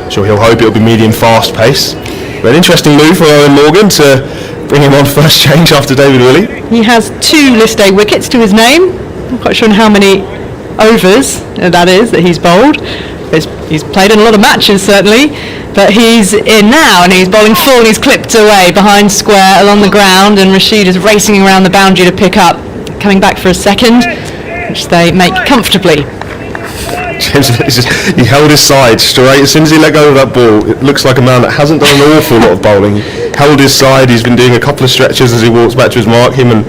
so he'll hope it'll be medium fast pace. But an interesting move for Owen Morgan to bring him on first change after David Willey. He has 2 list A wickets to his name. I'm quite sure on how many overs, that he's bowled. He's played in a lot of matches, certainly, but he's in now, and he's bowling full, and he's clipped away behind square along the ground, and Rashid is racing around the boundary to pick up, coming back for a second, which they make comfortably. He held his side straight. As soon as he let go of that ball, it looks like a man that hasn't done an awful lot of bowling. He held his side. He's been doing a couple of stretches as he walks back to his mark. Him and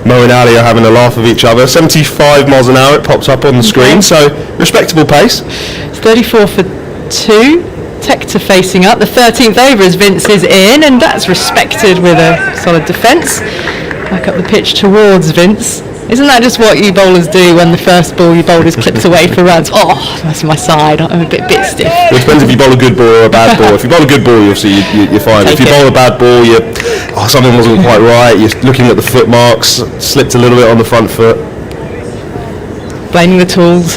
Mo and Ali are having a laugh with each other. 75 miles an hour, it pops up on the screen, so respectable pace. It's 34 for 2. Tector facing up. The 13th over as Vince is in, and that's respected with a solid defence. Back up the pitch towards Vince. Isn't that just what you bowlers do when the first ball you bowled is clipped away for runs? Oh, that's my side. I'm a bit stiff. Well, it depends if you bowl a good ball or a bad ball. If you bowl a good ball, obviously you're fine. If you bowl a bad ball, something wasn't quite right. You're looking at the foot marks, slipped a little bit on the front foot. Blaming the tools.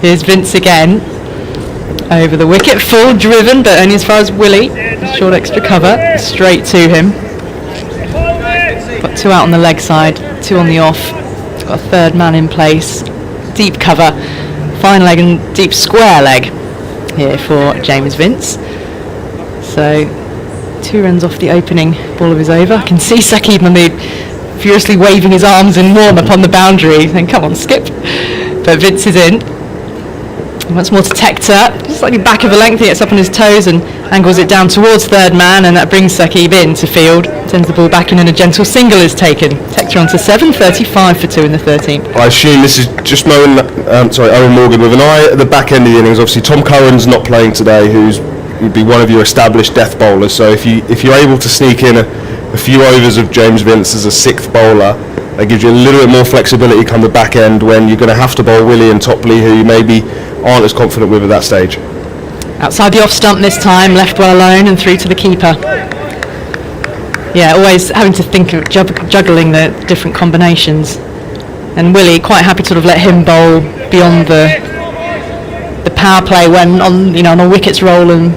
Here's Vince again. Over the wicket, full driven, but only as far as Willie. Short extra cover, straight to him. Got 2 out on the leg side, 2 on the off. Got a third man in place. Deep cover, fine leg and deep square leg here for James Vince. So 2 runs off the opening ball of his over. I can see Saqib Mahmood furiously waving his arms in warm up on the boundary, saying, "Come on, skip." But Vince is in. Once more to Tector, slightly back of a length, he gets up on his toes and angles it down towards third man, and that brings Saqib in to field, sends the ball back in, and a gentle single is taken. Tector on to 7, 35 for 2 in the 13th. I assume this is just Owen Morgan with an eye at the back end of the innings. Obviously Tom Curran's not playing today, who'd be one of your established death bowlers, so if you're able to sneak in a few overs of James Vince as a 6th bowler, that gives you a little bit more flexibility come the back end when you're going to have to bowl Willie and Topley, who you maybe aren't as confident with at that stage. Outside the off stump this time, left well alone and through to the keeper. Yeah, always having to think of juggling the different combinations. And Willie, quite happy to sort of let him bowl beyond the power play when on the wickets roll and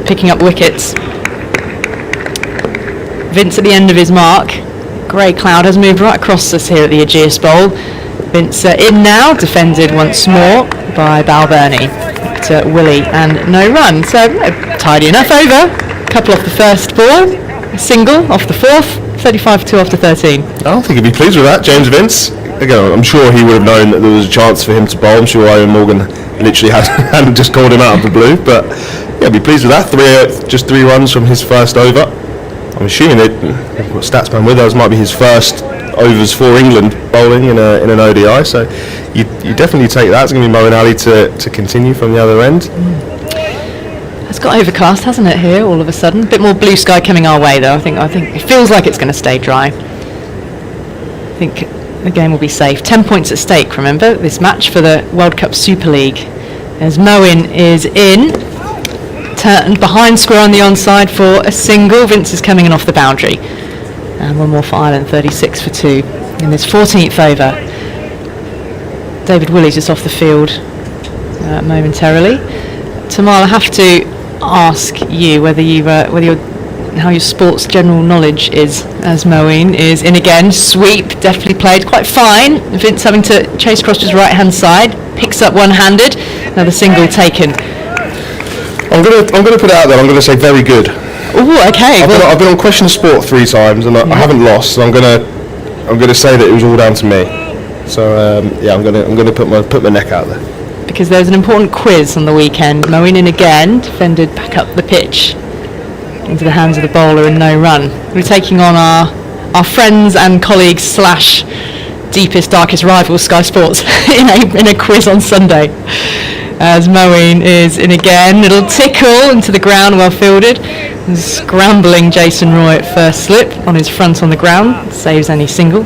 picking up wickets. Vince at the end of his mark. Grey cloud has moved right across us here at the Ageas Bowl. Vince in now, defended once more by Balbirnie to Willie, and no run. So tidy enough over. Couple off the first ball, a single off the 4th, 35 for 2 off the 13. I don't think he'd be pleased with that, James Vince. Again, I'm sure he would have known that there was a chance for him to bowl. I'm sure Owen Morgan literally hadn't just called him out of the blue, but yeah, I'd be pleased with that. Just 3 runs from his first over. I'm assuming they've got Statsman with us, might be his first overs for England bowling in an ODI, so you definitely take that. It's going to be Mo and Ali to continue from the other end. It's got overcast, hasn't it, here all of a sudden? A bit more blue sky coming our way though. I think it feels like it's going to stay dry. I think the game will be safe. 10 points at stake, remember, this match for the World Cup Super League. As Moen is in, turned behind square on the onside for a single. Vince is coming in off the boundary. And one more for Ireland, 36 for 2 in this 14th over. David Willey's just off the field momentarily. Tamal, I have to ask you how your sports general knowledge is, as Moeen is in again. Sweep, definitely played quite fine. Vince having to chase across his right hand side, picks up one-handed. Another single taken. I'm going to put it out there. I'm going to say very good. Oh, okay. I've been on Question of Sport 3 times and I haven't lost, so I'm going to say that it was all down to me. So I'm going to put my neck out there. Because there's an important quiz on the weekend. Moeen in again, defended back up the pitch into the hands of the bowler and no run. We're taking on our friends and colleagues / deepest, darkest rivals, Sky Sports, in a quiz on Sunday. As Moeen is in again, little tickle into the ground, well fielded. Scrambling Jason Roy at first slip on his front on the ground, saves any single.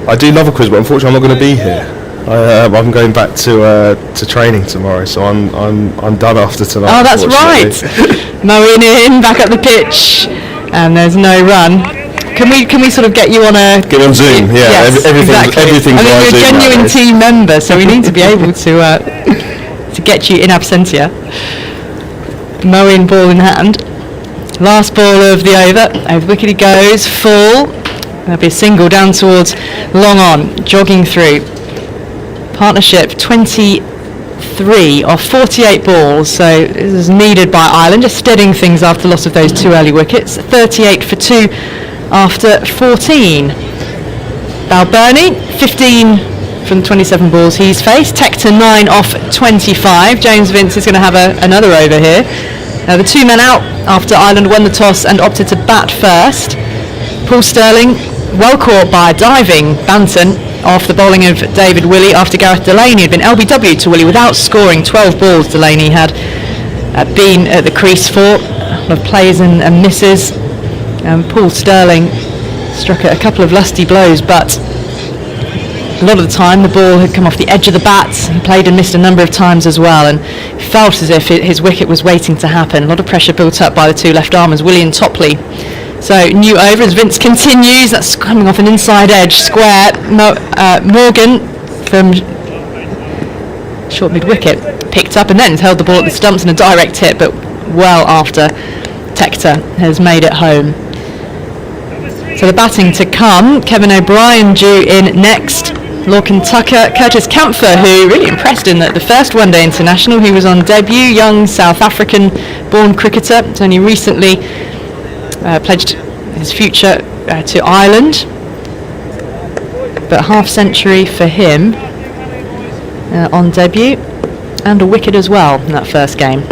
I do love a quiz, but unfortunately I'm not going to be here. I'm going back to training tomorrow, so I'm done after tonight. Oh, that's right. Moeen in, back up the pitch, and there's no run. Can we sort of get you on get on Zoom? Yeah, yes, everything's I mean, you're a genuine team member, so we need to be able to get you in absentia. Moeen ball in hand. Last ball of the over. Over the wicket he goes, full. There'll be a single down towards long on, jogging through. Partnership 23 of 48 balls, so this is needed by Ireland, just steadying things after loss of those 2 early wickets. 38 for 2 after 14. Balbirnie, 15 from 27 balls he's faced. Tector 9 off 25. James Vince is going to have another over here. The 2 men out after Ireland won the toss and opted to bat first. Paul Stirling, well caught by a diving Banton off the bowling of David Willey after Gareth Delaney had been LBW to Willey without scoring. 12 balls Delaney had been at the crease for. A lot of plays and misses. Paul Stirling struck a couple of lusty blows, but a lot of the time the ball had come off the edge of the bat. He played and missed a number of times as well, and felt as if his wicket was waiting to happen. A lot of pressure built up by the 2 left armers, Willey and Topley. So new over as Vince continues. That's coming off an inside edge square. Morgan from short mid wicket picked up and then held the ball at the stumps in a direct hit, but well after Tector has made it home. So the batting to come. Kevin O'Brien due in next. Lorcan Tucker, Curtis Campher, who really impressed in the first one-day international. He was on debut, young South African-born cricketer. He's only recently pledged his future to Ireland. But half-century for him on debut, and a wicket as well in that first game.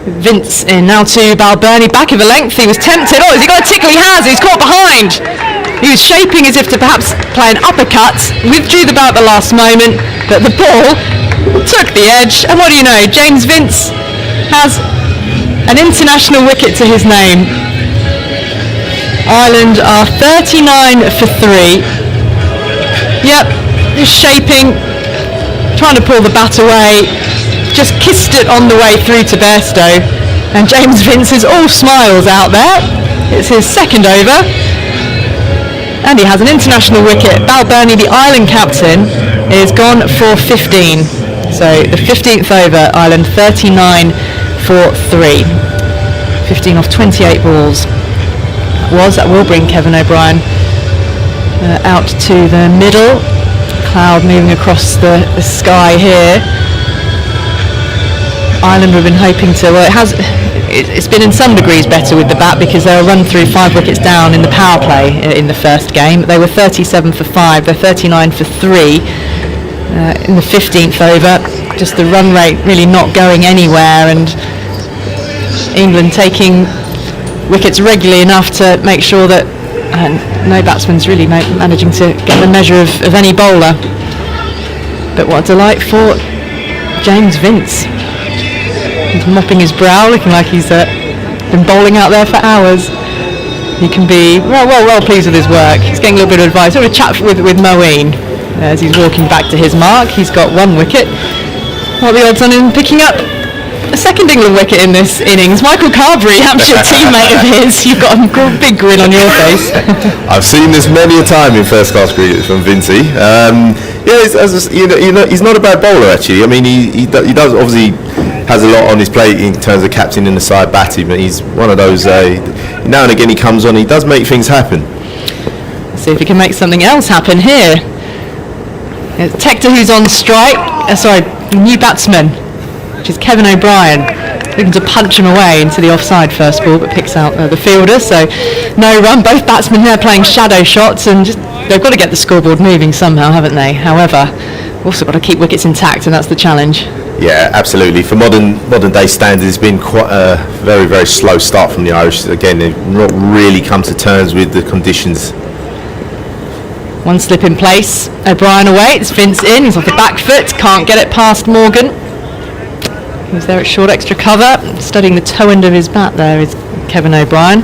Vince in now to Balbirnie, back of a length. He was tempted. Oh, has he got a tickle? He has. He's caught behind. He was shaping as if to perhaps play an uppercut. Withdrew the bat at the last moment, but the ball took the edge. And what do you know? James Vince has an international wicket to his name. Ireland are 39 for 3. Yep, just shaping, trying to pull the bat away. Just kissed it on the way through to Bairstow, and James Vince is all smiles out there. It's his second over, and he has an international wicket. Balbirnie, the Ireland captain, is gone for 15. So the 15th over, Ireland 39 for 3. 15 off 28 balls. That will bring Kevin O'Brien out to the middle. Cloud moving across the sky here. Ireland have been hoping to, well, it's been in some degrees better with the bat because they were run through 5 wickets down in the power play in the first game. They were 37 for 5, they're 39 for 3 in the 15th over. Just the run rate really not going anywhere, and England taking wickets regularly enough to make sure that no batsman's really managing to get the measure of any bowler. But what a delight for James Vince. He's mopping his brow, looking like he's been bowling out there for hours. He can be well pleased with his work. He's getting a little bit of advice. Sort of a chat with Moeen as he's walking back to his mark. He's got 1 wicket. What are the odds on him picking up a second England wicket in this innings? Michael Carberry, Hampshire teammate of his. You've got a big grin on your face. I've seen this many a time in first-class cricket from Vincey. He's not a bad bowler actually. I mean, he does obviously has a lot on his plate in terms of captain in the side batting, but he's one of those. Now and again he comes on. He does make things happen. Let's see if he can make something else happen here. It's Tector who's on strike. New batsman, which is Kevin O'Brien, looking to punch him away into the offside first ball, but picks out the fielder, so no run. Both batsmen there playing shadow shots, and they've got to get the scoreboard moving somehow, haven't they? However, also got to keep wickets intact, and that's the challenge. Yeah, absolutely. For modern day standards, it's been quite a very, very slow start from the Irish. Again, they've not really come to terms with the conditions. 1 slip in place. O'Brien awaits. Vince in. He's off the back foot. Can't get it past Morgan. He's there at short extra cover. Studying the toe end of his bat there is Kevin O'Brien.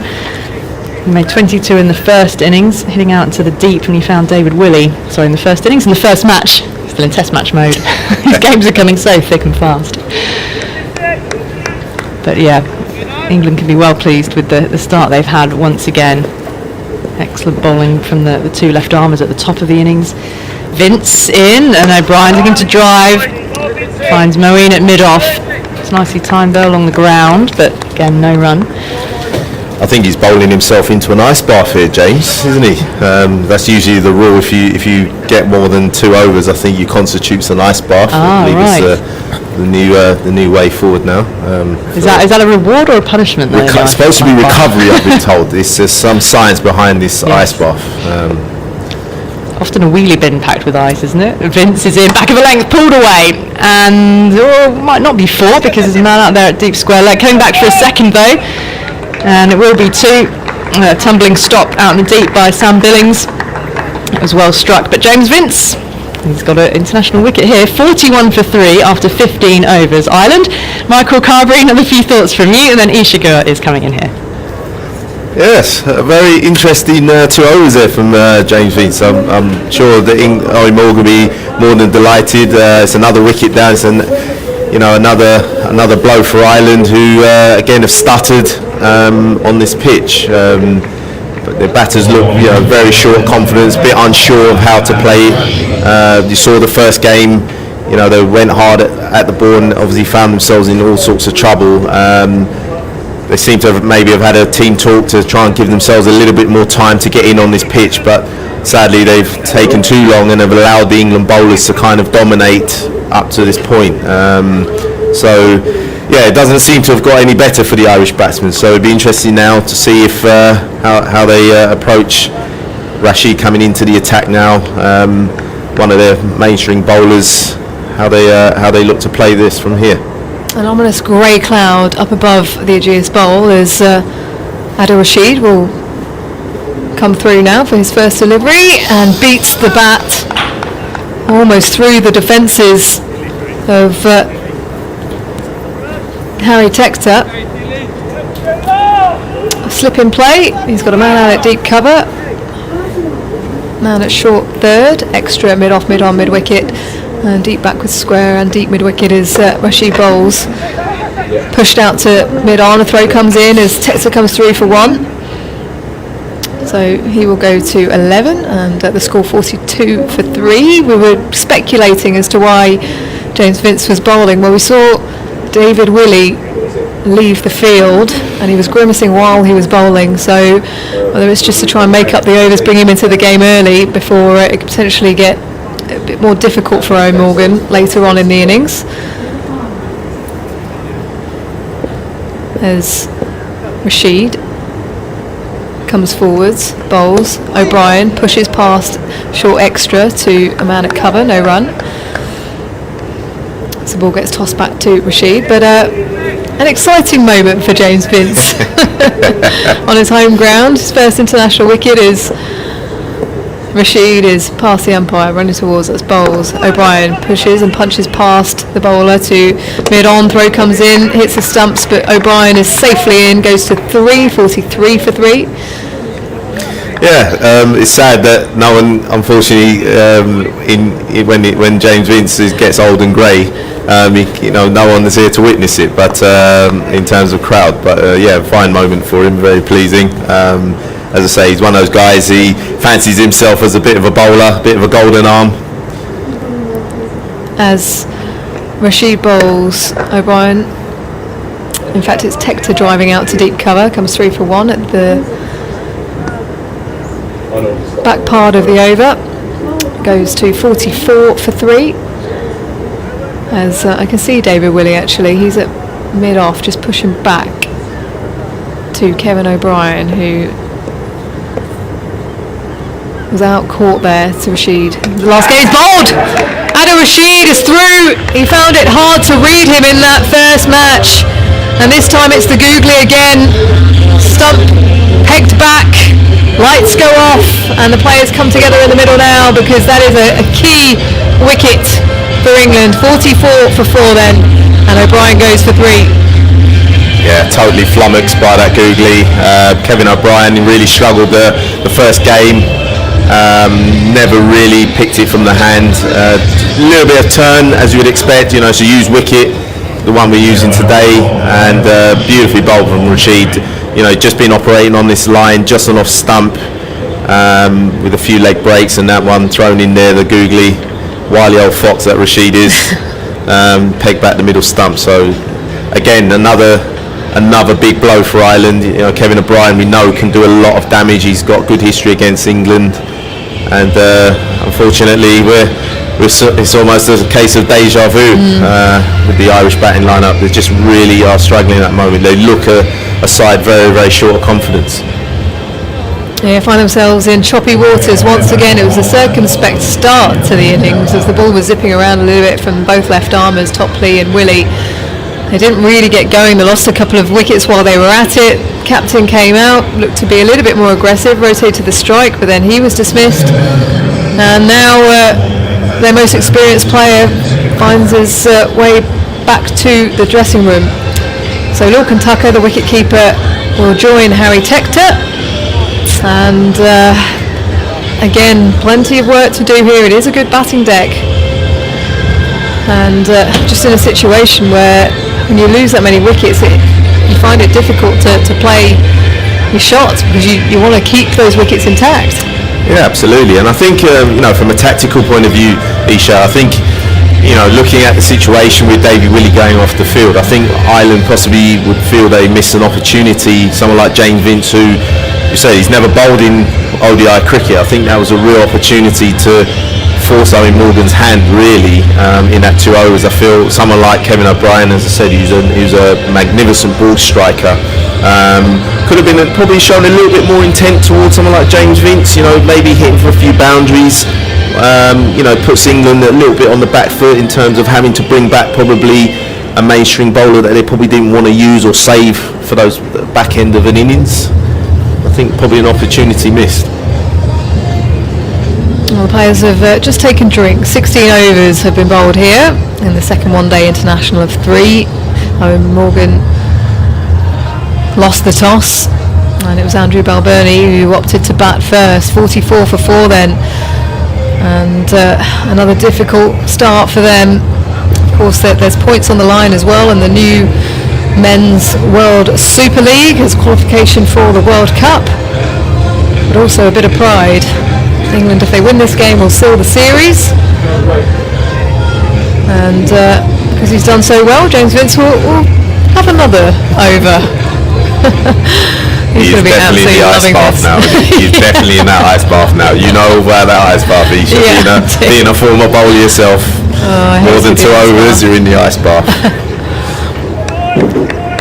He made 22 in the first innings, hitting out into the deep when he found David Willey. Sorry, in the first innings, in the first match. Still in test match mode. These games are coming so thick and fast. But yeah, England can be well pleased with the start they've had once again. Excellent bowling from the 2 left armers at the top of the innings. Vince in, and O'Brien looking to drive. Finds Moeen at mid-off. It's nicely timed though along the ground, but again, no run. I think he's bowling himself into an ice bath here, James, isn't he? That's usually the rule. If you get more than 2 overs, I think you constitutes an ice bath. I believe it's the new way forward now. Is that a reward or a punishment? It's supposed to be recovery, I've been told. There's some science behind this ice bath. Often a wheelie bin packed with ice, isn't it? Vince is in, back of a length, pulled away, and might not be 4 because there's a man out there at deep square leg. Coming back for a second though, and it will be 2. Tumbling stop out in the deep by Sam Billings. It was well struck, but James Vince, he's got an international wicket here, 41 for 3 after 15 overs. Ireland, Michael Carberry, another few thoughts from you, and then Isha Gua is coming in here. Yes, a very interesting 2 overs there from James Vince. I'm sure that Ollie Morgan will be more than delighted. It's another wicket down. It's another blow for Ireland, who again have stuttered on this pitch. But their batters look, very short confidence, a bit unsure of how to play it. You saw the first game, they went hard at the ball and obviously found themselves in all sorts of trouble. They seem to have had a team talk to try and give themselves a little bit more time to get in on this pitch, but sadly they've taken too long and have allowed the England bowlers to kind of dominate up to this point. It doesn't seem to have got any better for the Irish batsmen, so it'd be interesting now to see if how they approach Rashid coming into the attack now, one of their mainstream bowlers, how they look to play this from here. An ominous grey cloud up above the Ageas bowl as Adil Rashid will come through now for his first delivery and beats the bat almost through the defences of Harry Textor. A slip in play, he's got a man out at deep cover, man at short third, extra mid-off, mid-on, mid-wicket, and deep backward square and deep mid-wicket as Rashid bowls. Pushed out to mid-on, a throw comes in as Textor comes through for 1. So he will go to 11 and the score 42 for 3. We were speculating as to why James Vince was bowling. Well, we saw David Willey leave the field and he was grimacing while he was bowling, so whether it's just to try and make up the overs, bring him into the game early before it could potentially get a bit more difficult for Owen Morgan later on in the innings. As Rashid comes forwards, bowls, O'Brien pushes past short extra to a man at cover, no run. So the ball gets tossed back to Rashid, but an exciting moment for James Vince on his home ground. His first international wicket is Rashid is past the umpire, running towards us, bowls. O'Brien pushes and punches past the bowler to mid-on, throw comes in, hits the stumps, but O'Brien is safely in, goes to 3, 43 for 3. Yeah, it's sad that no one, unfortunately, when James Vince gets old and grey, no one is here to witness it. But in terms of crowd, fine moment for him, very pleasing. As I say, he's one of those guys. He fancies himself as a bit of a bowler, a bit of a golden arm. As Rashid bowls, O'Brien, in fact it's Textor driving out to deep cover, comes 3 for 1 at the back part of the over, goes to 44 for 3. As I can see David Willey actually, he's at mid-off, just pushing back to Kevin O'Brien, who was out caught there to Rashid. The last game is bowled! Adil Rashid is through. He found it hard to read him in that first match, and this time it's the googly again. Stump pegged back, lights go off, and the players come together in the middle now, because that is a key wicket for England. 44 for 4 then, and O'Brien goes for 3. Yeah, totally flummoxed by that googly. Kevin O'Brien really struggled the first game. Never really picked it from the hand. A little bit of turn, as you would expect, so use wicket, the one we're using today, and beautifully bowled from Rashid. Just been operating on this line, just on off stump, with a few leg breaks, and that one thrown in there, the googly, wily old fox that Rashid is, pegged back the middle stump. So again, another another big blow for Ireland. You know, Kevin O'Brien, we know, can do a lot of damage. He's got good history against England, and unfortunately, it's almost a case of deja vu with the Irish batting lineup. They just really are struggling at the moment. They look a side very, very short of confidence. Yeah, find themselves in choppy waters once again. It was a circumspect start to the innings as the ball was zipping around a little bit from both left armers, Topley and Willie. They didn't really get going. They lost a couple of wickets while they were at it. Captain came out, looked to be a little bit more aggressive, rotated the strike, but then he was dismissed. And now their most experienced player finds his way back to the dressing room. So Lorcan Tucker, the wicketkeeper, will join Harry Tector. And again, plenty of work to do here. It is a good batting deck, and just in a situation where when you lose that many wickets, you find it difficult to play your shots because you want to keep those wickets intact. Yeah, absolutely. And I think from a tactical point of view, Isha, I think looking at the situation with Davy Willey going off the field, I think Ireland possibly would feel they missed an opportunity. Someone like James Vince, who you say he's never bowled in ODI cricket, I think that was a real opportunity to force Owen Morgan's hand really in that 2 overs. I feel someone like Kevin O'Brien, as I said, who's a magnificent ball striker, could have been probably shown a little bit more intent towards someone like James Vince, maybe hitting for a few boundaries, puts England a little bit on the back foot in terms of having to bring back probably a mainstream bowler that they probably didn't want to use or save for those back end of an innings. I think probably an opportunity missed. Well, the players have just taken drink. 16 overs have been bowled here in the second one-day international of 3. Owen Morgan lost the toss, and it was Andrew Balbirnie who opted to bat first. 44 for 4 then, and another difficult start for them. Of course, there's points on the line as well, and the new Men's World Super League as qualification for the World Cup, but also a bit of pride. England, if they win this game, will seal the series, and because he's done so well, James Vince will have another over. He's going to be absolutely loving this. Now. He's definitely in that ice bath now. You know about that ice bath, Isha. Yeah, being a former bowler yourself, more than 2 overs, you're in the ice bath.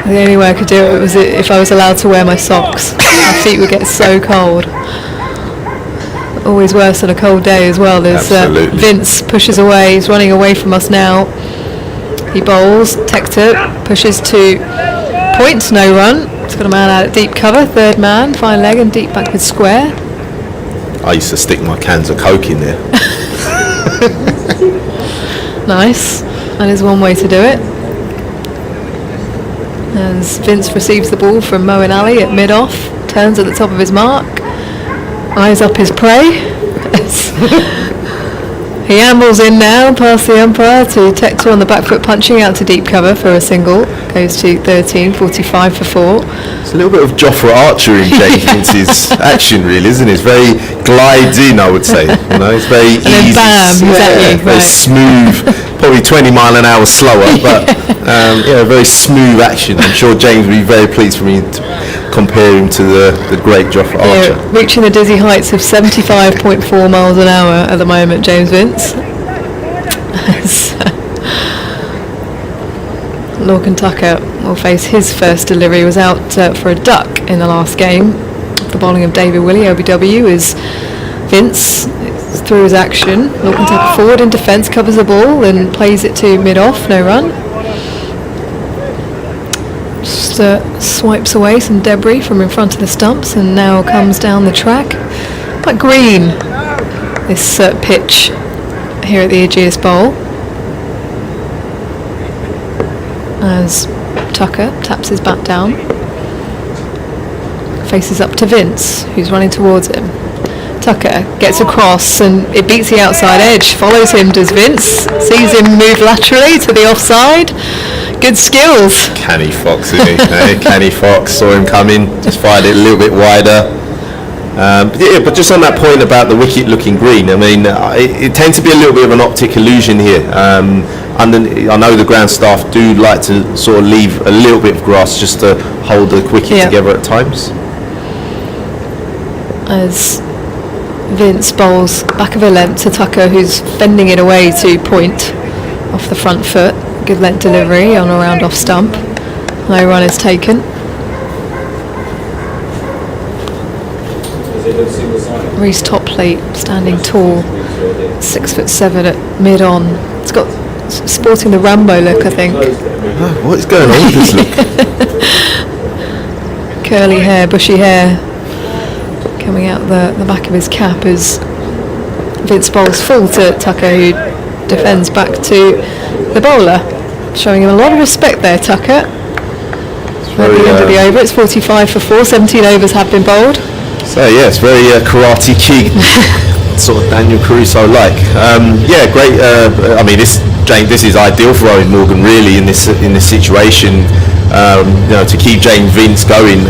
The only way I could do it was if I was allowed to wear my socks. My feet would get so cold. Always worse on a cold day as well. There's Vince pushes away. He's running away from us now. He bowls. Tector pushes to point, no run. He's got a man out at deep cover. Third man, fine leg and deep backward square. I used to stick my cans of Coke in there. Nice. That is one way to do it. As Vince receives the ball from Moeen Ali at mid-off, turns at the top of his mark, eyes up his prey. He ambles in now past the umpire to Tector on the back foot, punching out to deep cover for a single. Goes to 13, 45 for 4. It's a little bit of Jofra Archer in James Vince's action, really, isn't it? It's very glides in, I would say. It's very and easy. Then bam, exactly. Very smooth, probably 20 mile an hour slower, but very smooth action. I'm sure James will be very pleased for me to compare him to the great Jofra Archer. Reaching the dizzy heights of 75.4 miles an hour at the moment, James Vince. Lorcan Tucker will face his first delivery. Was out for a duck in the last game. The bowling of David Willey, OBW, is Vince. It's through his action. Lorcan Tucker forward in defence, covers the ball and plays it to mid-off, no run. Just swipes away some debris from in front of the stumps and now comes down the track. Quite green, this pitch here at the Ageas Bowl. As Tucker taps his bat down, faces up to Vince, who's running towards him. Tucker gets across and it beats the outside edge, follows him, does Vince, sees him move laterally to the offside. Good skills. Canny Fox, isn't he? Canny Fox, saw him coming, just fired it a little bit wider. But just on that point about the wicket looking green, I mean, it tends to be a little bit of an optic illusion here. I know the ground staff do like to sort of leave a little bit of grass just to hold the wicket together at times. As Vince bowls back of a length to Tucker, who's fending it away to point off the front foot. Good length delivery on a round off stump. No run is taken. Reece top plate standing tall, 6'7" at mid on. It's got sporting the Rambo look, I think. What is going on with this look? Curly hair, bushy hair coming out the back of his cap as Vince bowls full to Tucker, who defends back to the bowler, showing him a lot of respect there, Tucker. At the end of the over, it's 45 for 4, 17 overs have been bowled. So yeah, it's very Karate Kid, sort of Daniel Caruso-like. Great. I mean, this is ideal for Eoin Morgan, really, in this situation. To keep James Vince going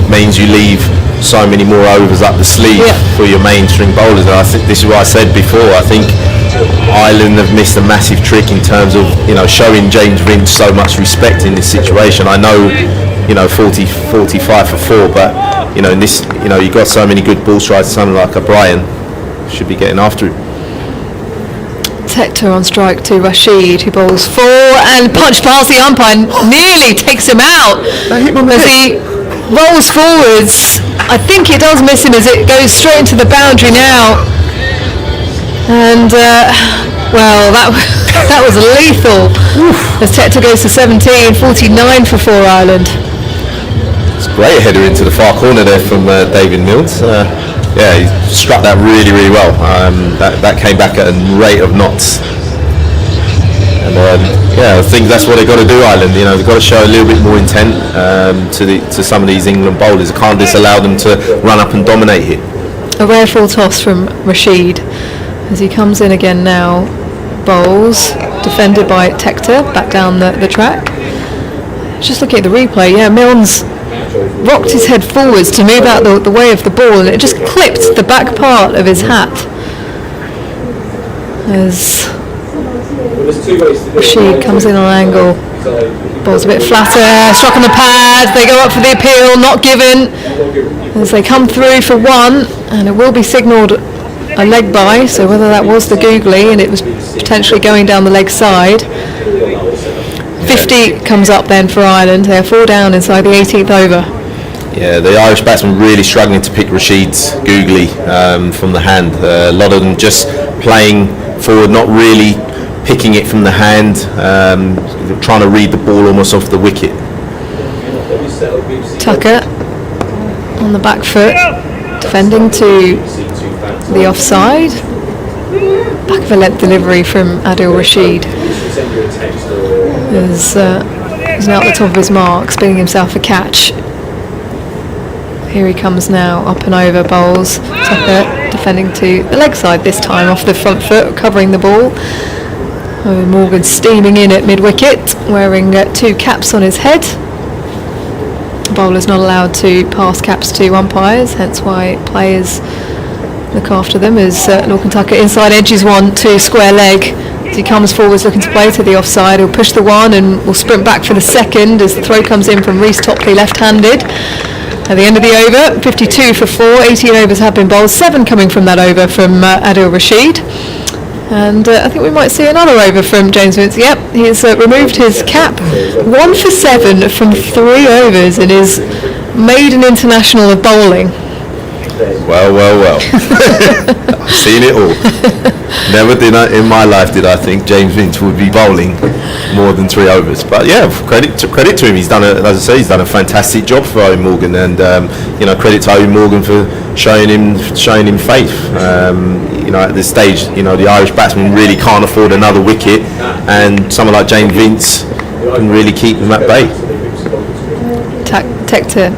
means you leave so many more overs up the sleeve for your mainstream bowlers. And I think this is what I said before. I think Ireland have missed a massive trick in terms of showing James Vince so much respect in this situation. I know 45 for 4, but in this you've got so many good ball strikers. Someone like O'Brien should be getting after him. Tector on strike to Rashid, who bowls 4 and punched past the umpire, nearly takes him out as he rolls forwards. I think it does miss him as it goes straight into the boundary now. And that was lethal. As Tector goes to 17, 49 for 4 Ireland. It's a great header into the far corner there from David Mills. He struck that really, really well. That came back at a rate of knots. And I think that's what they've got to do, Ireland. They've got to show a little bit more intent to some of these England bowlers. They can't just allow them to run up and dominate here. A rare full toss from Rashid as he comes in again now. Bowls, defended by Tector, back down the track. Just looking at the replay, Milnes rocked his head forwards to move out the way of the ball, and it just clipped the back part of his hat. As Rashid comes in on an angle, ball's a bit flatter, struck on the pad, they go up for the appeal, not given, as they come through for 1, and it will be signalled a leg by, so whether that was the googly and it was potentially going down the leg side. 50 comes up then for Ireland. They are 4 down inside the 18th over. Yeah, the Irish batsmen really struggling to pick Rashid's googly from the hand. A lot of them just playing forward, not really picking it from the hand, trying to read the ball almost off the wicket. Tucker on the back foot, defending to the offside. Back of a length delivery from Adil Rashid. He's now at the top of his mark, spinning himself a catch. Here he comes now, up and over bowls. Tucker defending to the leg side this time, off the front foot, covering the ball. Morgan steaming in at mid-wicket, wearing 2 caps on his head. The bowler's not allowed to pass caps to umpires, hence why players look after them, as Lorcan Tucker inside edges one to square leg. As he comes forwards looking to play to the offside, he'll push the 1 and will sprint back for the second as the throw comes in from Reece Topley left-handed. At the end of the over, 52 for 4, 18 overs have been bowled, 7 coming from that over from Adil Rashid. And I think we might see another over from James Vince. Yep, he's removed his cap. 1 for 7 from 3 overs in his maiden international of bowling. Well. I've seen it all. Never in my life did I think James Vince would be bowling more than 3 overs. But credit to him. He's done a fantastic job for Eoin Morgan, and credit to Eoin Morgan for showing him faith. At this stage, the Irish batsmen really can't afford another wicket, and someone like James Vince can really keep them at bay. Tector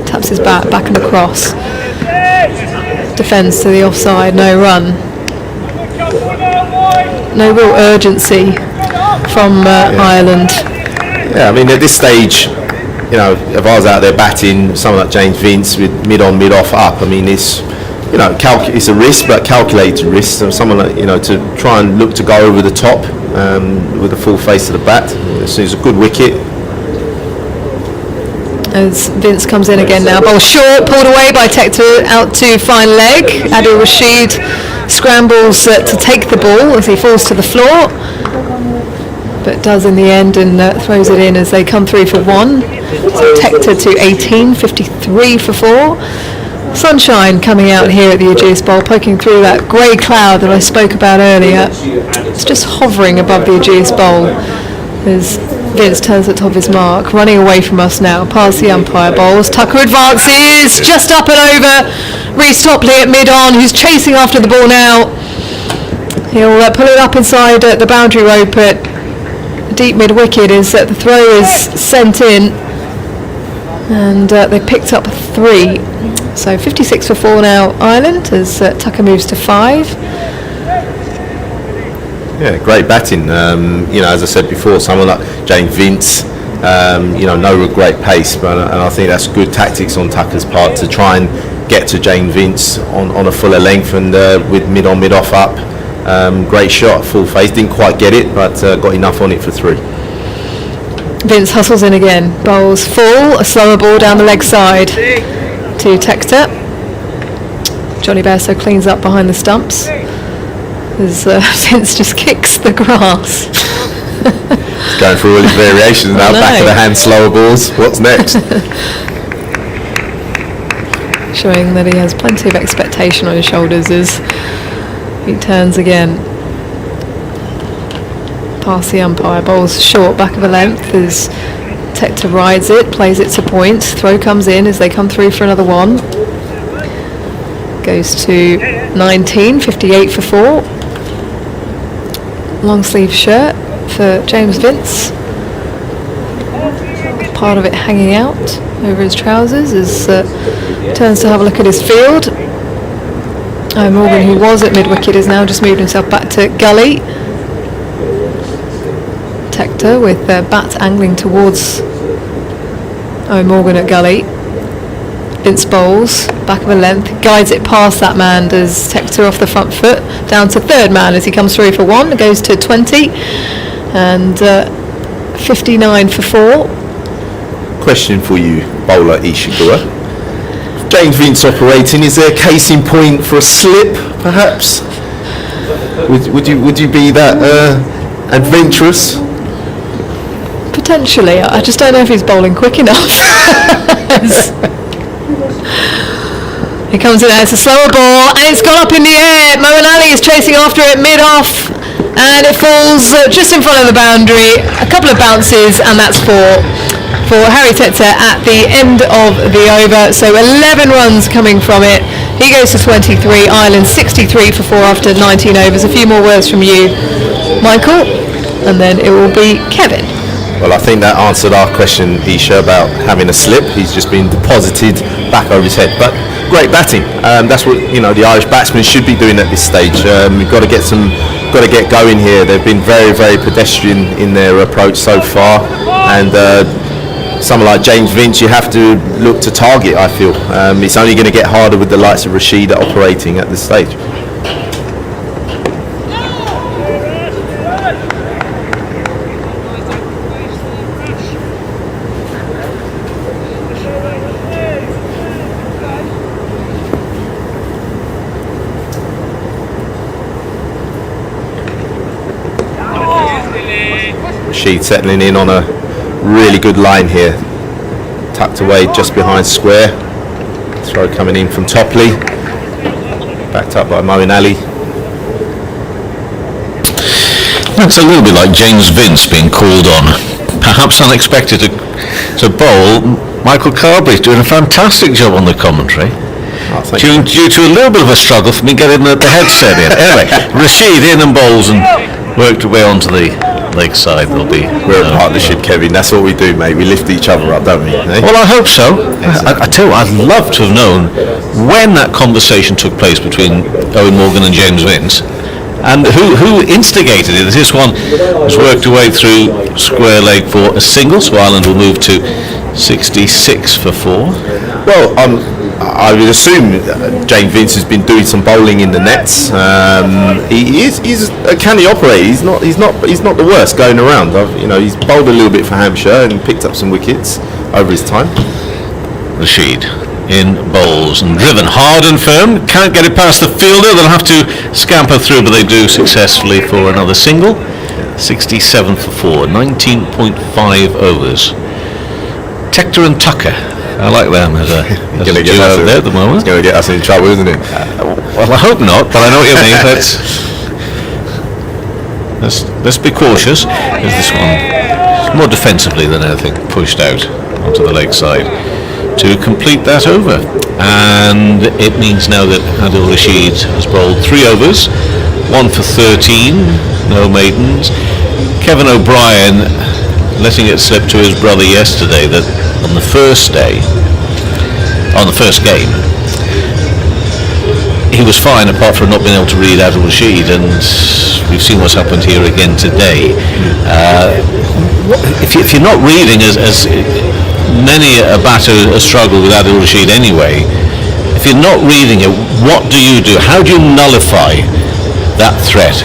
taps his bat back and across. Defends to the offside, no run. No real urgency from Ireland. Yeah, I mean, at this stage, you know, if I was out there batting someone like James Vince with mid-on, mid-off up, I mean, it's, you know, it's a risk, but calculated risk. So someone like, you know, to try and look to go over the top with the full face of the bat. So it's a good wicket. As Vince comes in again now, ball short, pulled away by Tector out to fine leg. Adil Rashid scrambles to take the ball as he falls to the floor, but does in the end and throws it in as they come through for 1. So Tector to 18, 53 for 4. Sunshine coming out here at the Ageas Bowl, poking through that grey cloud that I spoke about earlier. It's just hovering above the Ageas Bowl as Vince turns at top of his mark, running away from us now, past the umpire bowls. Tucker advances, just up and over. Reece Topley at mid-on, who's chasing after the ball now. He'll pull it up inside the boundary rope at deep mid-wicket as the throw is sent in. And they picked up 3. So 56 for 4 now, Ireland, as Tucker moves to 5. Yeah, great batting. You know, as I said before, someone like James Vince, you know, no real great pace, but and I think that's good tactics on Tucker's part to try and get to James Vince on a fuller length and with mid-on, mid-off up. Great shot, full face, didn't quite get it, but got enough on it for 3. Vince hustles in again, bowls full, a slower ball down the leg side to Tector. Johnny Bairstow cleans up behind the stumps as Vince just kicks the grass. He's going through all his variations now, back of the hand, slower balls. What's next? Showing that he has plenty of expectation on his shoulders as he turns again. Past the umpire, bowls short, back of a length as Tector rides it, plays it to point. Throw comes in as they come through for another 1. Goes to 19, 58 for 4. Long sleeve shirt for James Vince. Part of it hanging out over his trousers as turns to have a look at his field. Morgan, who was at mid-wicket, has now just moved himself back to gully. Tector with their bat angling towards Morgan at gully. Vince bowls, back of a length, guides it past that man, does Tector off the front foot, down to 3rd man as he comes through for 1, goes to 20, and 59 for 4. Question for you, bowler Ishiguro. James Vince operating, is there a case in point for a slip, perhaps? Would you be that adventurous? Potentially, I just don't know if he's bowling quick enough. He comes in, it's a slower ball, and it's gone up in the air. Moeen Ali is chasing after it mid-off, and it falls just in front of the boundary. A couple of bounces, and that's 4 for Harry Tector at the end of the over. So 11 runs coming from it. He goes to 23. Ireland 63 for 4 after 19 overs. A few more words from you, Michael, and then it will be Kevin. Well, I think that answered our question, Isha, about having a slip. He's just been deposited back over his head. But great batting. That's what, you know, the Irish batsmen should be doing at this stage. We've got to get going here. They've been very, very pedestrian in their approach so far, and someone like James Vince, you have to look to target. I feel it's only going to get harder with the likes of Rashid operating at this stage. Rashid settling in on a really good line here, tucked away just behind square. Throw coming in from Topley, backed up by Moeen Ali. That's a little bit like James Vince being called on, perhaps unexpected, to bowl. Michael Carberry's doing a fantastic job on the commentary. Due to a little bit of a struggle for me getting the headset in. Anyway, Rashid in and bowls and worked away onto the leg side. We're a partnership, Kevin. That's what we do, mate. We lift each other up, don't we? Eh? Well, I hope so. I tell you what, I'd love to have known when that conversation took place between Eoin Morgan and James Vince, and who instigated it. This one has worked away through square leg for a single, so Ireland will move to 66 for 4. Well, I would assume James Vince has been doing some bowling in the nets. He's a canny operator. He's not the worst going around. He's bowled a little bit for Hampshire and picked up some wickets over his time. Rashid in bowls and driven hard and firm. Can't get it past the fielder. They'll have to scamper through, but they do successfully for another single. 67 for 4. 19.5 overs. Tector and Tucker. I like them as a duo there at the moment. It's going to get us in trouble, isn't it? Well, I hope not, but I know what you mean. Let's be cautious, because this one more defensively than anything pushed out onto the leg side to complete that over. And it means now that Adil Rashid has bowled 3 overs, 1 for 13, no maidens. Kevin O'Brien letting it slip to his brother yesterday that on the first game, he was fine apart from not being able to read Adil Rashid, and we've seen what's happened here again today. If you're not reading, as many a batter has struggled with Adil Rashid anyway, if you're not reading it, what do you do? How do you nullify that threat?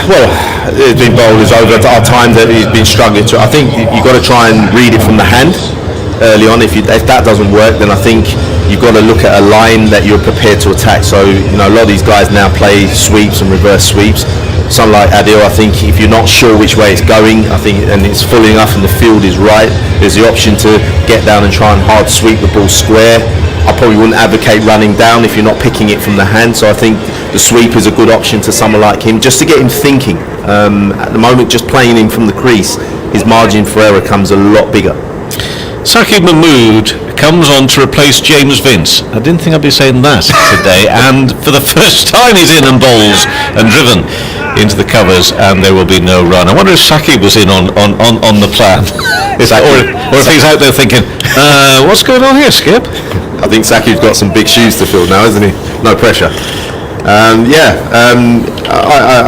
Well, there's been bowlers over at times that he's been struggling to. I think you've got to try and read it from the hand early on. If that doesn't work, then I think you've got to look at a line that you're prepared to attack. So, a lot of these guys now play sweeps and reverse sweeps. Some like Adil, I think if you're not sure which way it's going, and it's full enough and the field is right, there's the option to get down and try and hard sweep the ball square. I probably wouldn't advocate running down if you're not picking it from the hand. So I think the sweep is a good option to someone like him, just to get him thinking. At the moment, just playing him from the crease, his margin for error comes a lot bigger. Saqib Mahmood comes on to replace James Vince. I didn't think I'd be saying that today, and for the first time he's in and bowls and driven into the covers, and there will be no run. I wonder if Saqib was in on the plan. or if he's out there thinking, what's going on here, Skip? I think Saqib's got some big shoes to fill now, hasn't he? No pressure. I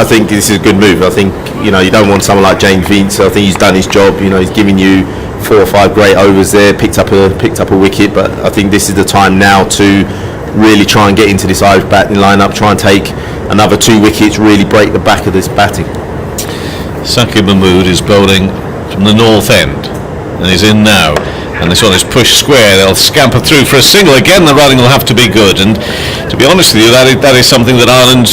think this is a good move. I think you don't want someone like James Vince. I think he's done his job. He's giving you 4 or 5 great overs there, picked up a wicket. But I think this is the time now to really try and get into this Irish batting lineup. Try and take another 2 wickets. Really break the back of this batting. Saqib Mahmood is bowling from the north end, and he's in now. And this one is pushed square. They'll scamper through for a single. Again, the running will have to be good. And to be honest with you, that is something that Ireland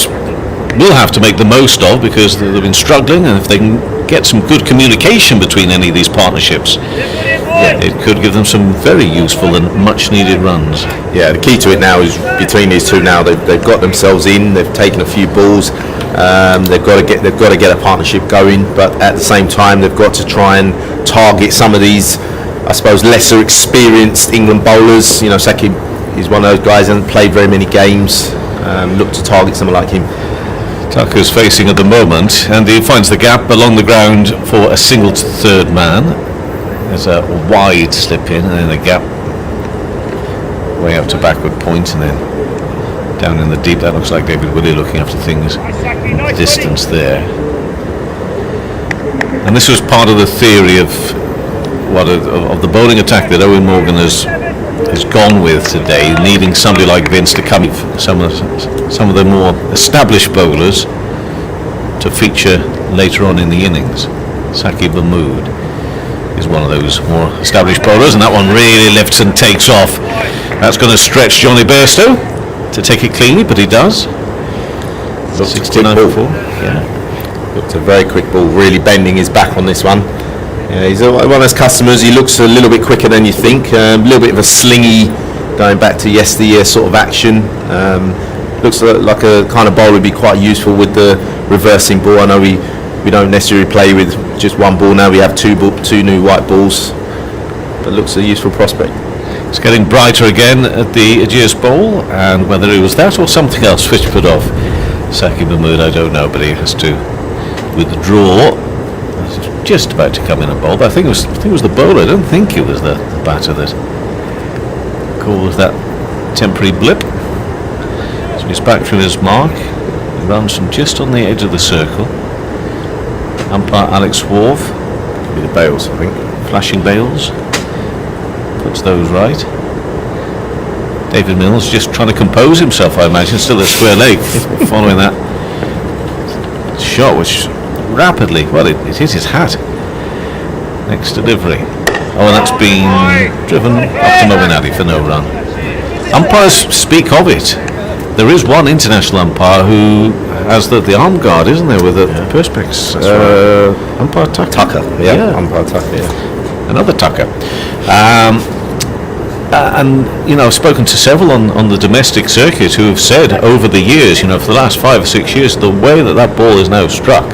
will have to make the most of, because they've been struggling. And if they can get some good communication between any of these partnerships, it could give them some very useful and much-needed runs. Yeah, the key to it now is between these two. Now they've got themselves in. They've taken a few balls. They've got to get a partnership going. But at the same time, they've got to try and target some of these, I suppose, lesser experienced England bowlers. Saqib is one of those guys who hasn't played very many games. Look to target someone like him. Tucker's facing at the moment, and he finds the gap along the ground for a single to third man. There's a wide slip in, and then a gap way out to backward point, and then down in the deep. That looks like David Willey looking after things in the distance there. And this was part of the theory of the bowling attack that Eoin Morgan has gone with today, needing somebody like Vince to come, some of the more established bowlers to feature later on in the innings. Saqib Mahmood is one of those more established bowlers, and that one really lifts and takes off. That's going to stretch Johnny Bairstow to take it cleanly, but he does. 69 for 4. Yeah. Looked a very quick ball, really bending his back on this one. Yeah, he's one of those customers. He looks a little bit quicker than you think. A little bit of a slingy, going back to yesteryear sort of action. Looks like a kind of bowler would be quite useful with the reversing ball. I know we don't necessarily play with just one ball now. We have two new white balls. But looks a useful prospect. It's getting brighter again at the Ageas Bowl, and whether it was that or something else which put off Saqib Mahmood, I don't know, but he has to withdraw. Just about to come in and bowl, but I think it was the bowler. I don't think it was the batter that caused that temporary blip. So he's back from his mark. He runs from just on the edge of the circle. Umpire Alex Wharf, the bails, I think. Flashing bails. gets those right. David Mills just trying to compose himself, I imagine, still a square leg, following that shot, which rapidly, well, it hit his hat. Next delivery. Oh, and that's been driven up to Molinari for no run. Umpires speak of it. There is one international umpire who has the arm guard, isn't there, with the perspex? Umpire Tucker. Umpire Tucker, yeah. Another Tucker. And, you know, I've spoken to several on the domestic circuit who have said over the years, you know, for the last 5 or 6 years, the way that ball is now struck,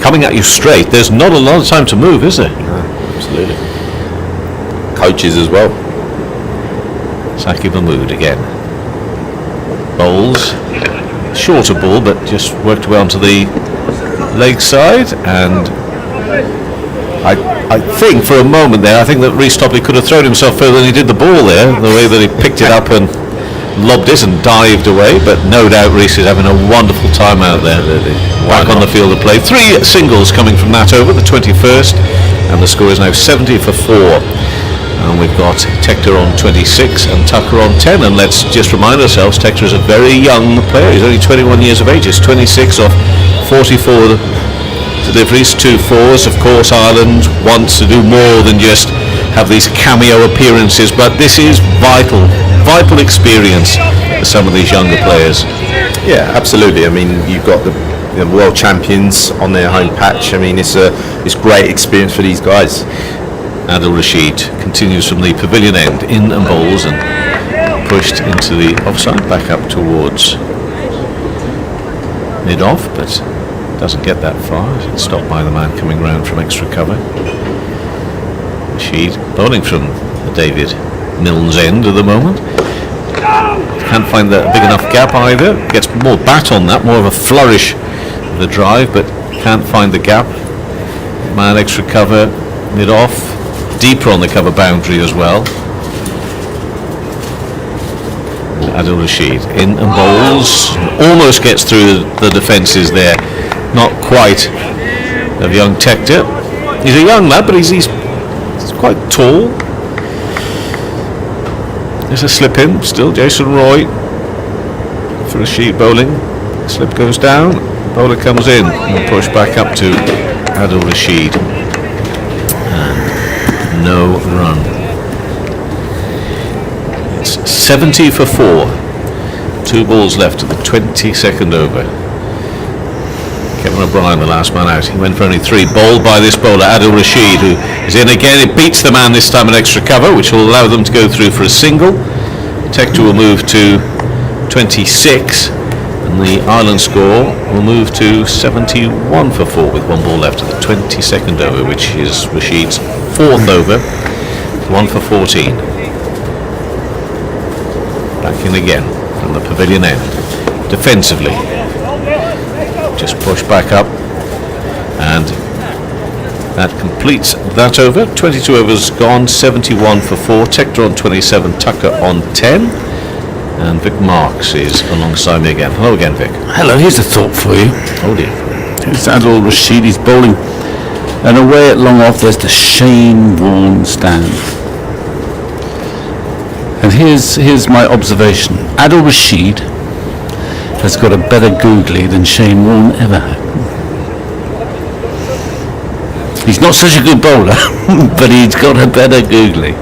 coming at you straight, there's not a lot of time to move, is there? No, absolutely. Coaches as well. Saki Mahmood again. Bowls. Shorter ball, but just worked well onto the leg side, and I think for a moment there, I think that Rhys Topley could have thrown himself further than he did the ball there, the way that he picked it up and lobbed it and dived away, but no doubt Rhys is having a wonderful time out there. Back on the field of play. 3 singles coming from that over, the 21st, and the score is now 70 for 4. And we've got Tector on 26 and Tucker on 10, and let's just remind ourselves, Tector is a very young player. He's only 21 years of age. He's 26 off 44 deliveries, 2 fours. Of course, Ireland wants to do more than just have these cameo appearances, but this is vital experience for some of these younger players. Yeah, absolutely. I mean, you've got the world champions on their home patch. I mean, it's great experience for these guys. Adil Rashid continues from the pavilion end, in and bowls, and pushed into the offside, back up towards mid-off, but doesn't get that far. It's stopped by the man coming round from extra cover. Rashid bowling from the David Mills end at the moment. Can't find the big enough gap either. Gets more bat on that, more of a flourish of the drive, but can't find the gap. Man extra cover, mid-off. Deeper on the cover boundary as well. Adil Rashid in and bowls, almost gets through the defences there, not quite of young Tector. He's a young lad, but he's quite tall. There's a slip in, still Jason Roy for Rashid bowling. Slip goes down, bowler comes in and push back up to Adil Rashid. No run. It's 70 for 4. 2 balls left at the 22nd over. Kevin O'Brien, the last man out. He went for only 3. Bowled by this bowler, Adil Rashid, who is in again. It beats the man this time at extra cover, which will allow them to go through for a single. Tector will move to 26, and the Ireland score will move to 71 for 4 with 1 ball left at the 22nd over, which is Rashid's 4th over, 1 for 14. Back in again from the pavilion end. Defensively, just push back up, and that completes that over. 22 overs gone, 71 for 4. Tector on 27, Tucker on 10, and Vic Marks is alongside me again. Hello again, Vic. Hello, here's a thought for you. Oh dear. It's Adil Rashid, he's bowling, and away at long off there's the Shane Warne stand. And here's my observation. Adil Rashid has got a better googly than Shane Warne ever had. He's not such a good bowler, but he's got a better googly.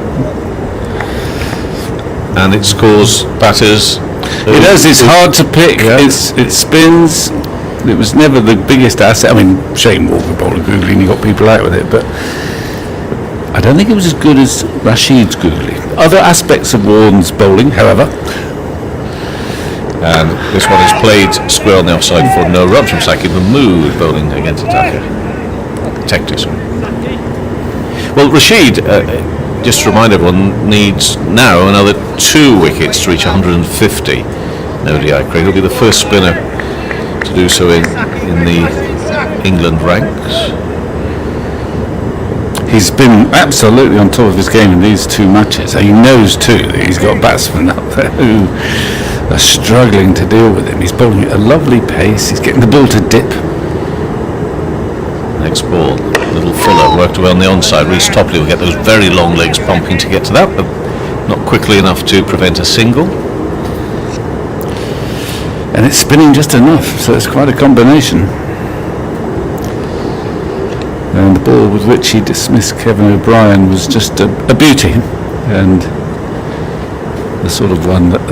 And it scores batters. It does, it's hard to pick. Yeah. It spins. It was never the biggest asset. I mean, Shane Warne could bowl a googly and he got people out with it, but I don't think it was as good as Rashid's googly. Other aspects of Warne's bowling, however. And this one is played square on the offside for no run from Saki Mahmood, bowling against Tector. Well, Rashid, just to remind everyone, needs now another 2 wickets to reach 150 in ODI cricket. He'll be the first spinner to do so in the England ranks. He's been absolutely on top of his game in these 2 matches. He knows too that he's got batsmen up there who are struggling to deal with him. He's bowling at a lovely pace. He's getting the ball to dip. Next ball, a little fuller, worked away on the onside. Reece Topley will get those very long legs pumping to get to that, but not quickly enough to prevent a single. And it's spinning just enough, so it's quite a combination. And the ball with which he dismissed Kevin O'Brien was just a beauty, and the sort of one that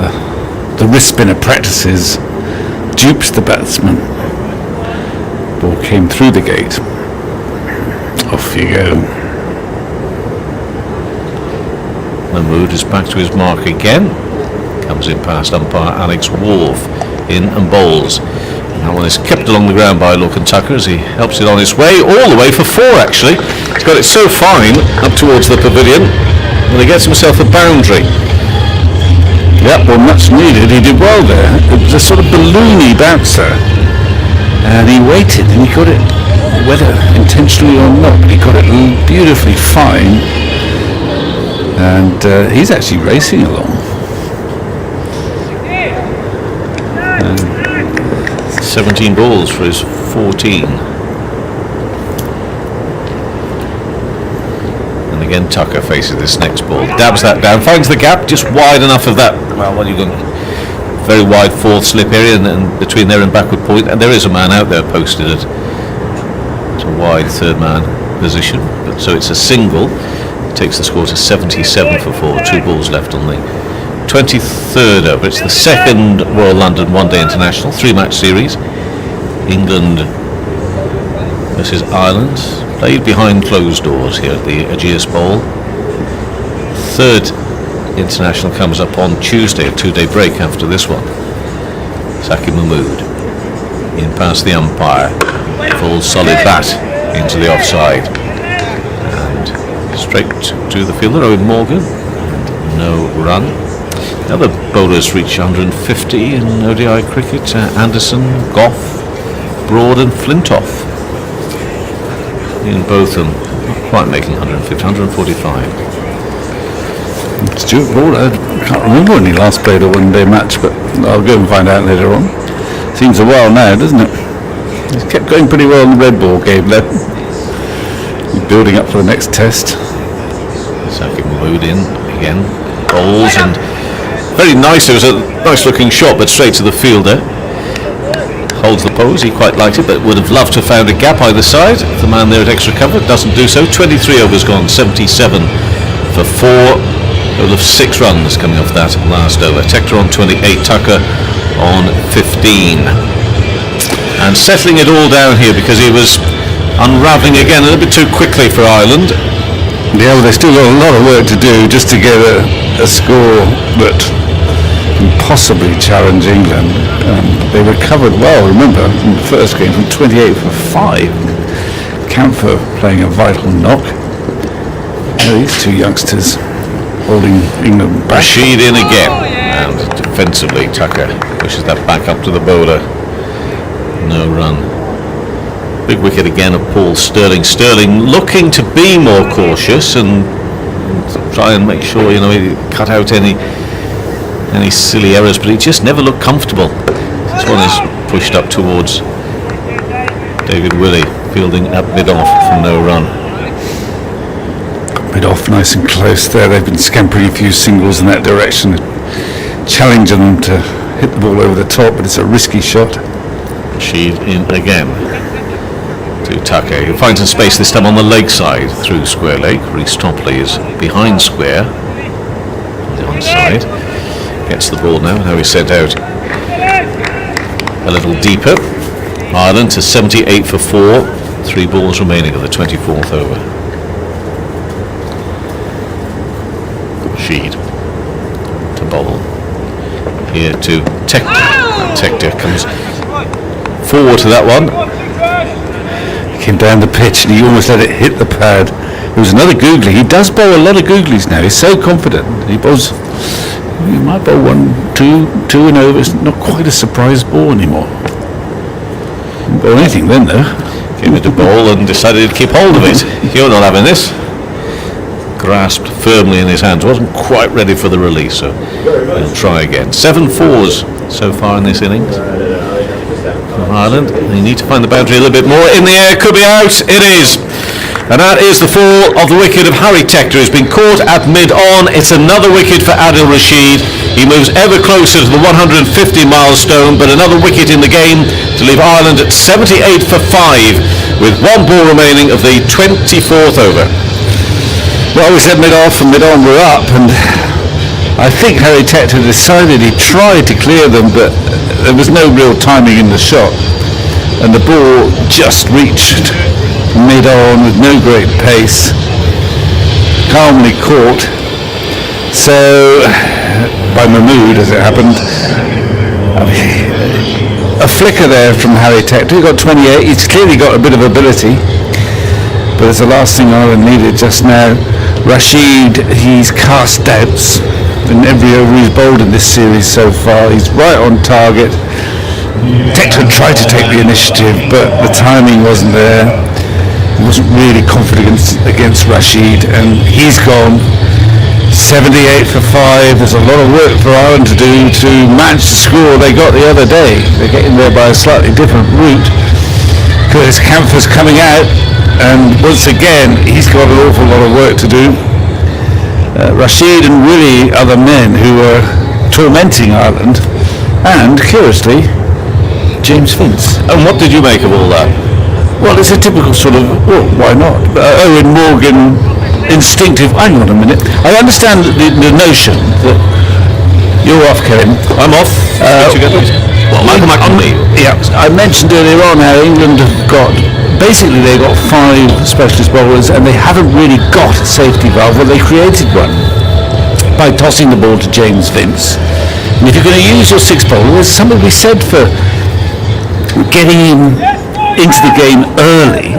the wrist spinner practices, dupes the batsman. Ball came through the gate. Off you go. Mahmood is back to his mark again. Comes in past umpire Alex Wharf, in and bowls. That one is kept along the ground by Lorcan Tucker as he helps it on its way, all the way for 4 actually. He's got it so fine up towards the pavilion that he gets himself a boundary. Yeah, well, much needed. He did well there. It was a sort of balloony bouncer, and he waited and he got it, whether intentionally or not, but he got it beautifully fine, and he's actually racing along. 17 balls for his 14. And again Tucker faces this next ball, dabs that down, finds the gap just wide enough of that, well, what are you going, very wide fourth slip area, and between there and backward point, and there is a man out there posted at a wide third man position, but so it's a single. Takes the score to 77 for 4, 2 balls left on the 23rd over. It's the second Royal London One-Day International 3-match series. England versus Ireland, played behind closed doors here at the Ageas Bowl. Third international comes up on Tuesday, a 2-day break after this one. Saki Mahmood in past the umpire, full solid bat into the offside, and straight to the fielder Owen Morgan, no run. The other bowlers reach 150 in ODI cricket, Anderson, Goff, Broad and Flintoff. In both of them, not quite making 150, 145. Stuart Broad, I can't remember when he last played a one-day match, but I'll go and find out later on. Seems a while now, doesn't it? He's kept going pretty well in the red ball game though. He's building up for the next test. Saki Mahmood in again, bowls, and very nice. It was a nice looking shot, but straight to the fielder. Holds the pose, he quite liked it, but would have loved to have found a gap either side. The man there at extra cover doesn't do so. 23 overs gone, 77 for 4. Total of 6 runs coming off that last over. Tector on 28, Tucker on 15. And settling it all down here because he was unravelling again a little bit too quickly for Ireland. Yeah, well, they've still got a lot of work to do just to get a score that can possibly challenge England. They recovered well, remember, in the first game from 28 for 5. Count for playing a vital knock. These two youngsters holding England back. Rashid in again, and defensively Tucker pushes that back up to the bowler. No run. Big wicket again of Paul Stirling. Stirling looking to be more cautious and try and make sure, you know, he cut out any silly errors, but he just never looked comfortable. This one is pushed up towards David Willey, fielding at mid-off for no run. Mid-off nice and close there. They've been scampering a few singles in that direction, challenging them to hit the ball over the top, but it's a risky shot. Rashid in again to Tucker, who finds a space this time on the leg side through square leg. Reece Topley is behind square on the onside. Gets the ball now he's sent out a little deeper. Ireland to 78 for 4, 3 balls remaining of the 24th over. Rashid to bowl here to Tector. Tector comes forward to that one. He came down the pitch and he almost let it hit the pad. There was another googly. He does bowl a lot of googlies now. He's so confident. He bowls. He might bowl 1, 2 and over. It's not quite a surprise ball anymore. Didn't bowl anything then though. Came into bowl and decided to keep hold of it. You're not having this. Grasped firmly in his hands. Wasn't quite ready for the release, so he'll try again. 7 4s so far in this innings. Ireland. They need to find the boundary a little bit more. In the air, could be out. It is. And that is the fall of the wicket of Harry Tector, who's been caught at mid-on. It's another wicket for Adil Rashid. He moves ever closer to the 150 milestone, but another wicket in the game to leave Ireland at 78 for 5, with one ball remaining of the 24th over. Well, we said mid-off and mid-on were up, and I think Harry Tector decided he tried to clear them, but there was no real timing in the shot, and the ball just reached mid-on with no great pace, calmly caught. So, by Mahmood as it happened, a flicker there from Harry Tector. He got 28, he's clearly got a bit of ability, but it's the last thing Ireland needed just now. Rashid, he's cast doubts in every over he's bowled in this series so far. He's right on target. Tector tried to take the initiative, but the timing wasn't there. He wasn't really confident against Rashid, and he's gone. 78 for 5. There's a lot of work for Ireland to do to match the score they got the other day. They're getting there by a slightly different route. Curtis Camphor's coming out, and once again he's got an awful lot of work to do. Rashid and Willie are the men who are tormenting Ireland, and curiously, James Vince. And what did you make of all that? Well, it's a typical sort of, well, why not? Owen Morgan, instinctive, hang on a minute. I understand the notion that you're off, Kevin. I'm off. Well, Michael McConnell. Yeah, I mentioned earlier on how England have got, basically they got 5 specialist bowlers and they haven't really got a safety valve. Well, they created one by tossing the ball to James Vince. And if you're going to use your 6 bowler, there's something to be said for getting him into the game early,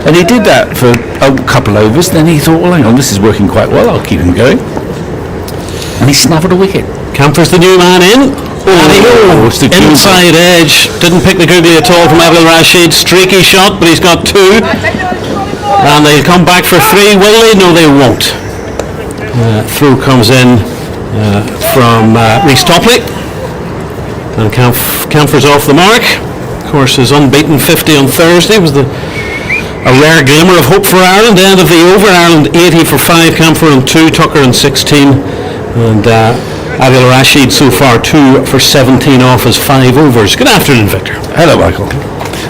and he did that for a couple overs. Then he thought, well, hang on, this is working quite well, I'll keep him going, and he snaffled a wicket. Camphor's the new man in. It's the Inside edge, didn't pick the googly at all from Adil Rashid. Streaky shot, but he's got 2, and they'll come back for 3. Will they? No, they won't. Through comes in from Rhys Topley, and Camphor's off the mark. Of course, his unbeaten 50 on Thursday was a rare glimmer of hope for Ireland. End of the over, Ireland 80 for 5, Camphor on 2, Tucker on 16, and Adil Rashid so far 2 for 17 off his 5 overs. Good afternoon, Victor. Hello, Michael.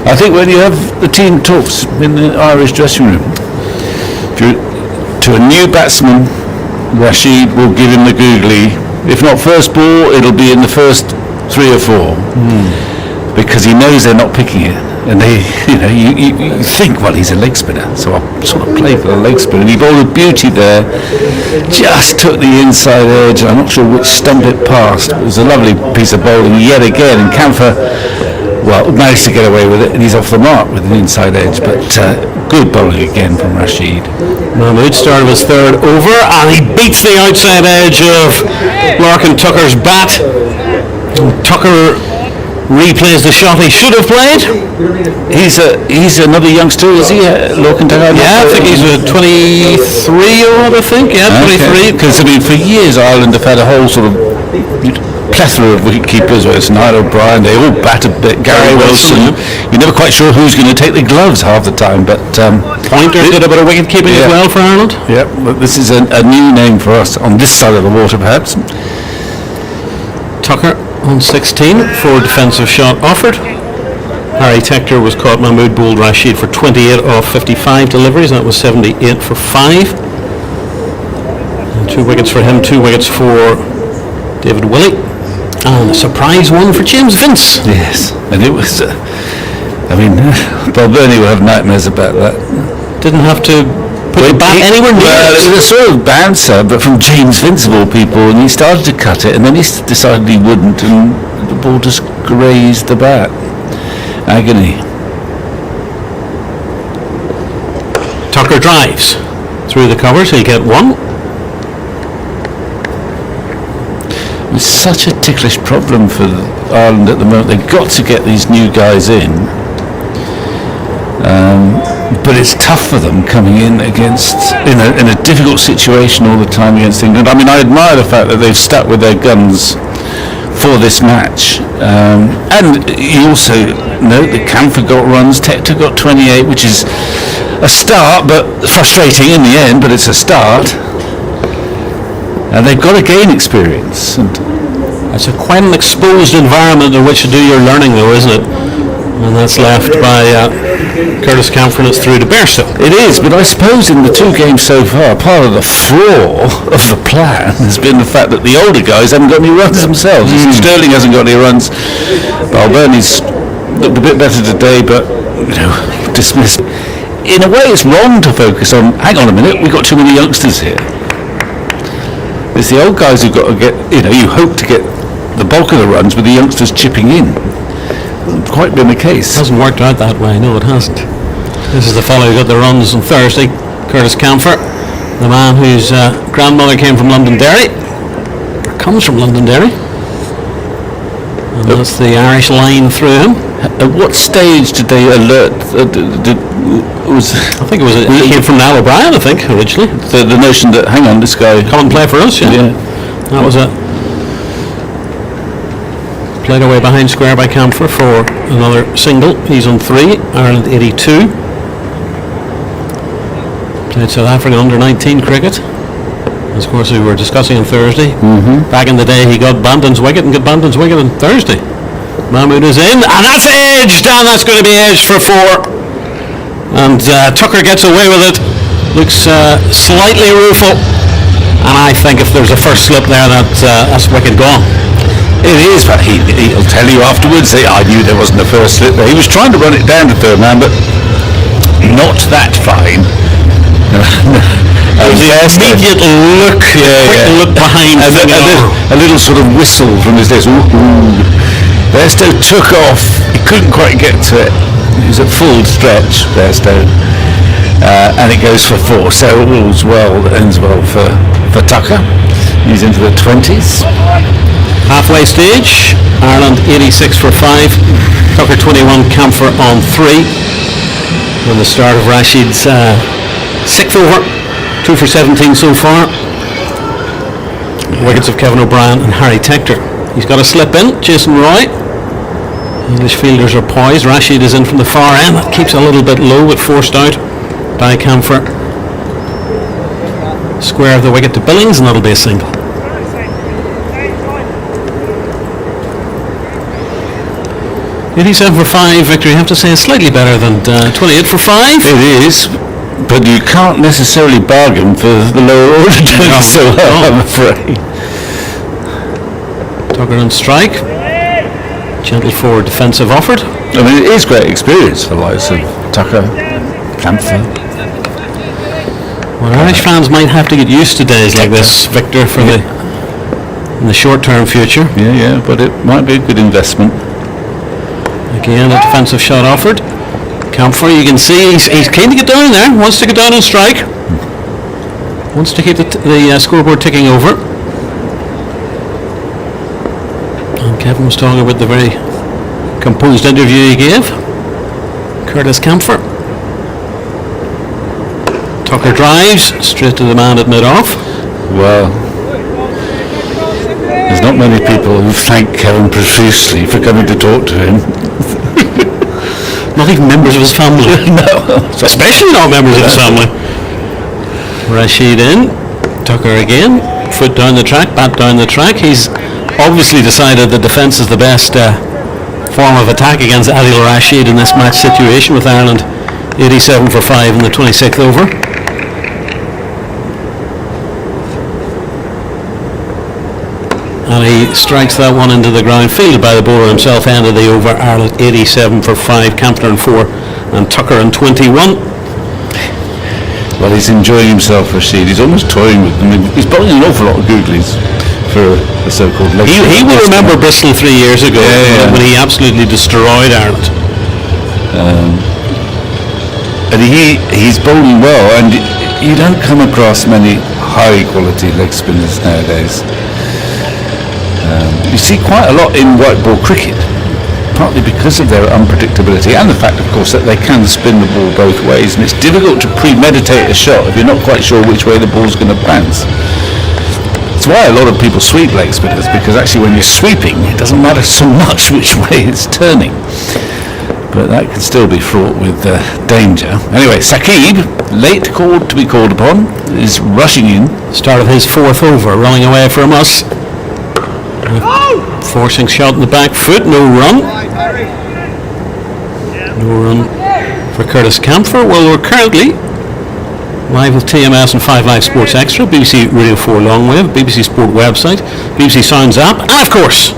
I think when you have the team talks in the Irish dressing room, to a new batsman, Rashid will give him the googly. If not first ball, it'll be in the first 3 or 4. Because he knows they're not picking it, and you think, well, he's a leg spinner, so I'll sort of play for the leg spinner. And he bowled a beauty there, just took the inside edge. I'm not sure which stump it past. It was a lovely piece of bowling yet again, and Camphor, well, managed to get away with it, and he's off the mark with an inside edge. But good bowling again from Rashid. Mahmood started his 3rd over, and he beats the outside edge of Larkin Tucker's bat. Tucker replays the shot he should have played. He's another youngster, is he? Larkin Tucker? Yeah, I think he's 23 or I think. Yeah, 23. Because I mean, for years Ireland have had a whole sort of plethora of wicket keepers, whether it's Niall O'Brien, they all bat a bit. Gary Wilson. You're never quite sure who's going to take the gloves half the time, but Pointer did a bit of wicket keeping as well for Ireland. Yeah, but this is a new name for us on this side of the water, perhaps. Tucker on 16 for defensive shot offered. Harry Tector was caught. Mahmood bowled Rashid for 28 off 55 deliveries. That was 78 for 5. And 2 wickets for him, 2 wickets for David Willey. And a surprise one for James Vince. Yes, and it was, Bob Burney will have nightmares about that. Didn't have to put the bat anywhere near it. It was a sort of bouncer, but from James Vince of all people, and he started to cut it, and then he decided he wouldn't, and the ball just grazed the bat. Agony. Tucker drives through the covers, he'll get 1. It's such a ticklish problem for Ireland at the moment. They've got to get these new guys in. But it's tough for them coming in against in a difficult situation all the time against England. I mean, I admire the fact that they've stuck with their guns for this match. And you also note that Camphor got runs, Tector got 28, which is a start, but frustrating in the end, but it's a start. And they've got to gain experience. And It's quite an exposed environment in which to do your learning, though, isn't it? And that's left by Curtis Camphor, and it's through to Bairstow. it is, but I suppose in the two games so far, part of the flaw of the plan has been the fact that the older guys haven't got any runs themselves. Sterling hasn't got any runs. Balburney's looked a bit better today, but dismissed. In a way, it's wrong to focus on, hang on a minute, we've got too many youngsters here. It's the old guys who've got to get, you hope to get the bulk of the runs with the youngsters chipping in. Hasn't quite been the case. Hasn't worked out that way, no, it hasn't. This is the fellow who got the runs on Thursday, Curtis Camphor, the man whose grandmother came from Londonderry, or comes from Londonderry. And that's the Irish line through him. At what stage did they alert? I think it was he came from Niall O'Brien, I think, originally. The notion that, hang on, this guy... Come and play for us, yeah. That was it. Played away behind square by Camphor for another single. He's on 3, Ireland 82. Played South African under-19 cricket. As of course we were discussing on Thursday. Back in the day he got Bandon's wicket and got Bandon's wicket on Thursday. Mahmood is in, and that's edged, and that's going to be edged for 4. And Tucker gets away with it. Looks slightly rueful, and I think if there's a first slip there, that's wicket gone. It is, but he'll tell you afterwards, I knew there wasn't a first slip there. He was trying to run it down to third man, but not that fine. The immediate look, quick look behind, a little sort of whistle from his lips. Bairstow took off. He couldn't quite get to it. He was at full stretch, Bairstow, and it goes for 4. So all's well that ends well for Tucker. He's into the 20s. Halfway stage, Ireland 86 for 5, Tucker 21, Camphor on 3. And the start of Rashid's 6th over, 2 for 17 so far. Wickets of Kevin O'Brien and Harry Tector. He's got a slip in, Jason Roy. English fielders are poised. Rashid is in from the far end. That keeps a little bit low, but forced out by Camphor. Square of the wicket to Billings, and that'll be a single. $87 for 5 victory, I have to say, is slightly better than 28 for 5. It is, but you can't necessarily bargain for the lower order doing so well, I'm afraid. Tucker on strike. Gentle forward defensive offered. I mean, it is great experience for the likes of Tucker, Camphor. Well, Irish fans might have to get used to days like this, Victor, in the short-term future. Yeah, but it might be a good investment. Again, a defensive shot offered. Camphor, you can see he's keen to get down there, wants to get down and strike. Wants to keep the scoreboard ticking over. And Kevin was talking about the very composed interview he gave. Curtis Camphor. Tucker drives straight to the man at mid-off. Well, there's not many people who thank Kevin profusely for coming to talk to him. Not even members of his family. No. Especially not members of his family. Rashid in. Tucker again. Foot down the track, bat down the track. He's obviously decided that defence is the best form of attack against Adil Rashid in this match situation with Ireland 87 for 5 in the 26th over. And he strikes that one into the ground, fielded by the bowler himself, end of the over. Ireland 87 for 5, Camphor on 4 and Tucker on 21. Well, he's enjoying himself, Rashid. He's almost toying with them. He's bowling an awful lot of googlies for the so-called leg. He will remember Bristol 3 years ago when he absolutely destroyed Ireland. And he's bowling well, and you don't come across many high-quality leg spinners nowadays. You see quite a lot in white ball cricket, partly because of their unpredictability and the fact, of course, that they can spin the ball both ways, and it's difficult to premeditate a shot if you're not quite sure which way the ball's going to bounce. It's why a lot of people sweep leg spinners, because actually when you're sweeping, it doesn't matter so much which way it's turning. But that can still be fraught with danger. Anyway, Saqib, late called to be called upon, is rushing in. Start of his fourth over, running away from us. Forcing shot in the back foot, no run. No run for Curtis Camphor. Well, we're currently live with TMS and 5 Live Sports Extra, BBC Radio 4 Longwave, BBC Sport website, BBC Sounds app, and of course,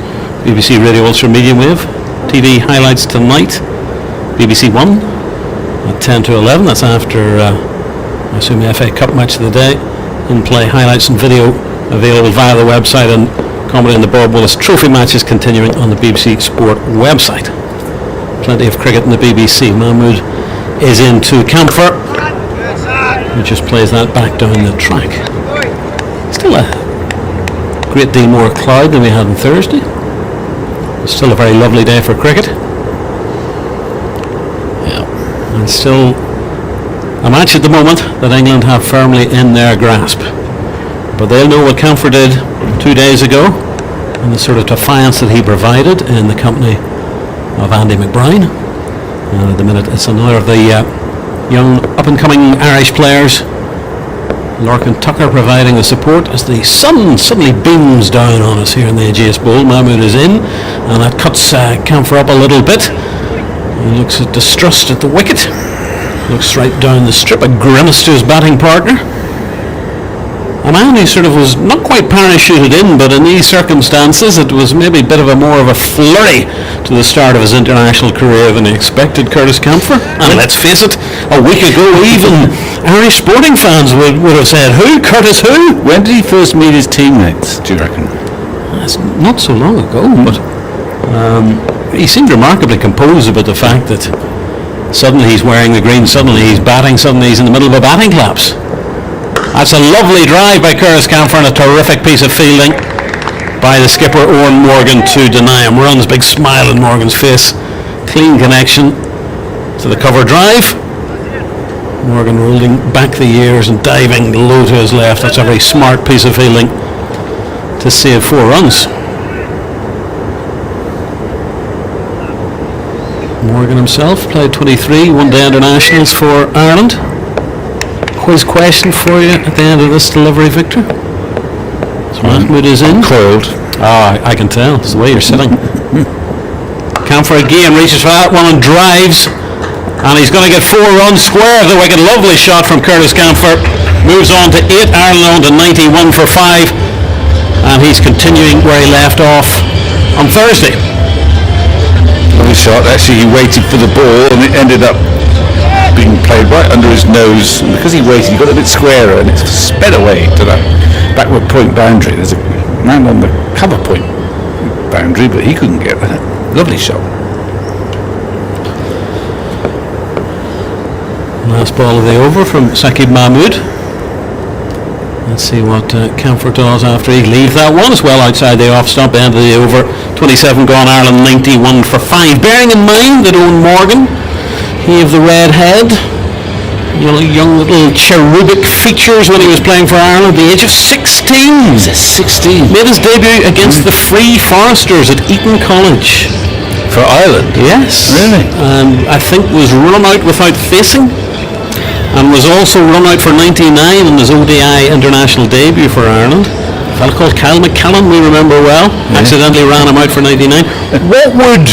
BBC Radio Ultra Medium Wave. TV highlights tonight, BBC One at 10 to 11. That's after, I assume, the FA Cup match of the day. In-play highlights and video available via the website, and comedy in the Bob Willis Trophy matches continuing on the BBC Sport website. Plenty of cricket in the BBC. Mahmood is into Camphor, who just plays that back down the track. Still a great deal more cloud than we had on Thursday. It's still a very lovely day for cricket. Yeah. And still a match at the moment that England have firmly in their grasp. But they'll know what Camphor did 2 days ago, and the sort of defiance that he provided in the company of Andy McBride. And at the minute it's another of the young up-and-coming Irish players, Larkin Tucker, providing the support as the sun suddenly beams down on us here in the Ageas Bowl. Mahmood is in, and that cuts Camphor up a little bit. He looks at distrust at the wicket, looks right down the strip, a grimace to his batting partner. A man who sort of was not quite parachuted in, but in these circumstances it was maybe a bit of a more of a flurry to the start of his international career than he expected, Curtis Camphor. And let's face it, a week ago even Irish sporting fans would have said, who? Curtis who? When did he first meet his teammates, do you reckon? It's not so long ago, but he seemed remarkably composed about the fact that suddenly he's wearing the green, suddenly he's batting, suddenly he's in the middle of a batting collapse. That's a lovely drive by Curtis Camphor and a terrific piece of fielding by the skipper Owen Morgan to deny him runs. Big smile on Morgan's face. Clean connection to the cover drive. Morgan rolling back the years and diving low to his left. That's a very smart piece of fielding to save 4 runs. Morgan himself played 23 one-day internationals for Ireland. Quiz question for you at the end of this delivery, Victor. So Mahmood is in. Coiled. I can tell. It's the way you're sitting. Camphor again reaches for that one and drives. And he's going to get 4 runs square of the wicket. Lovely shot from Curtis Camphor. Moves on to 8. Ireland on to 91 for 5. And he's continuing where he left off on Thursday. Lovely shot. Actually, he waited for the ball and it ended up being played right under his nose, and because he waited, he got a bit squarer and it sped away to that backward point boundary. There's a man on the cover point boundary, but he couldn't get that. Lovely shot. Last ball of the over from Saqib Mahmood. Let's see what Camphor does after he leaves that one. As well outside the off stump, end of the over. 27 gone, Ireland 91 for 5. Bearing in mind that Owen Morgan, he of the red head, young little cherubic features when he was playing for Ireland at the age of 16. He's 16. Made his debut against the Free Foresters at Eton College. For Ireland? Yes. Really? And I think was run out without facing, and was also run out for 99 in his ODI international debut for Ireland. A fellow called Kyle McCallum, we remember well, accidentally ran him out for 99. What would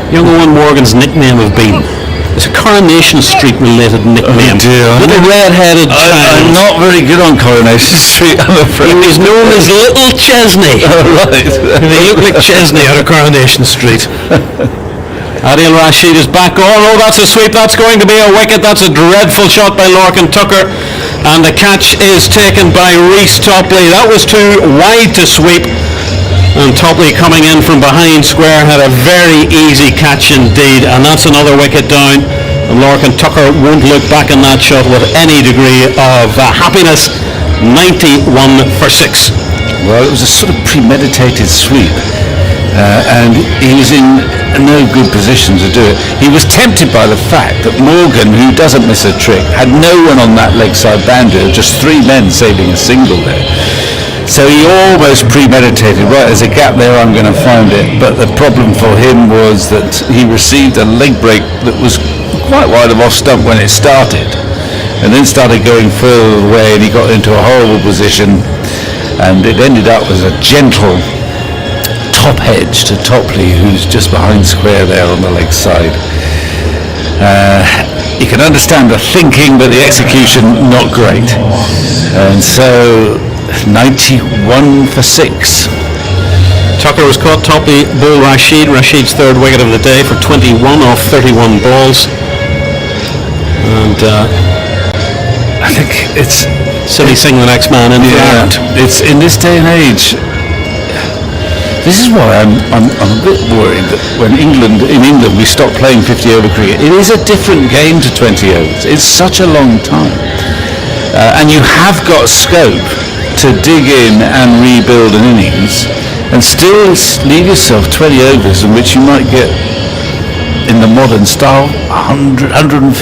young Owen Morgan's nickname have been? It's a Coronation Street related nickname. Oh dear. Little red-headed child. I'm not very good on Coronation Street, I'm afraid. He was known as Little Chesney. Oh, right. He looked like Chesney out of Coronation Street. Adil Rashid is back on. Oh, that's a sweep. That's going to be a wicket. That's a dreadful shot by Larkin Tucker. And the catch is taken by Rhys Topley. That was too wide to sweep. And Topley coming in from behind square had a very easy catch indeed. And that's another wicket down. And Larkin Tucker won't look back on that shot with any degree of happiness. 91 for 6. Well, it was a sort of premeditated sweep. And he was in no good position to do it. He was tempted by the fact that Morgan, who doesn't miss a trick, had no one on that leg side boundary, just 3 men saving a single there. So he almost premeditated, right, there's a gap there, I'm going to find it. But the problem for him was that he received a leg break that was quite wide of off stump when it started, and then started going further away, and he got into a horrible position, and it ended up as a gentle top hedge to Topley, who's just behind square there on the leg side. You can understand the thinking, but the execution not great. And so 91 for 6. Tucker was caught. Topley bowled Rashid. Rashid's third wicket of the day for 21 off 31 balls. And I think it's Simi Singh the next man in for Ireland. It's in this day and age. This is why I'm a bit worried that when in England we stop playing 50 over cricket. It is a different game to 20 overs. It's such a long time, and you have got scope to dig in and rebuild an innings, and still leave yourself 20 overs in which you might get, in the modern style, 100, 150,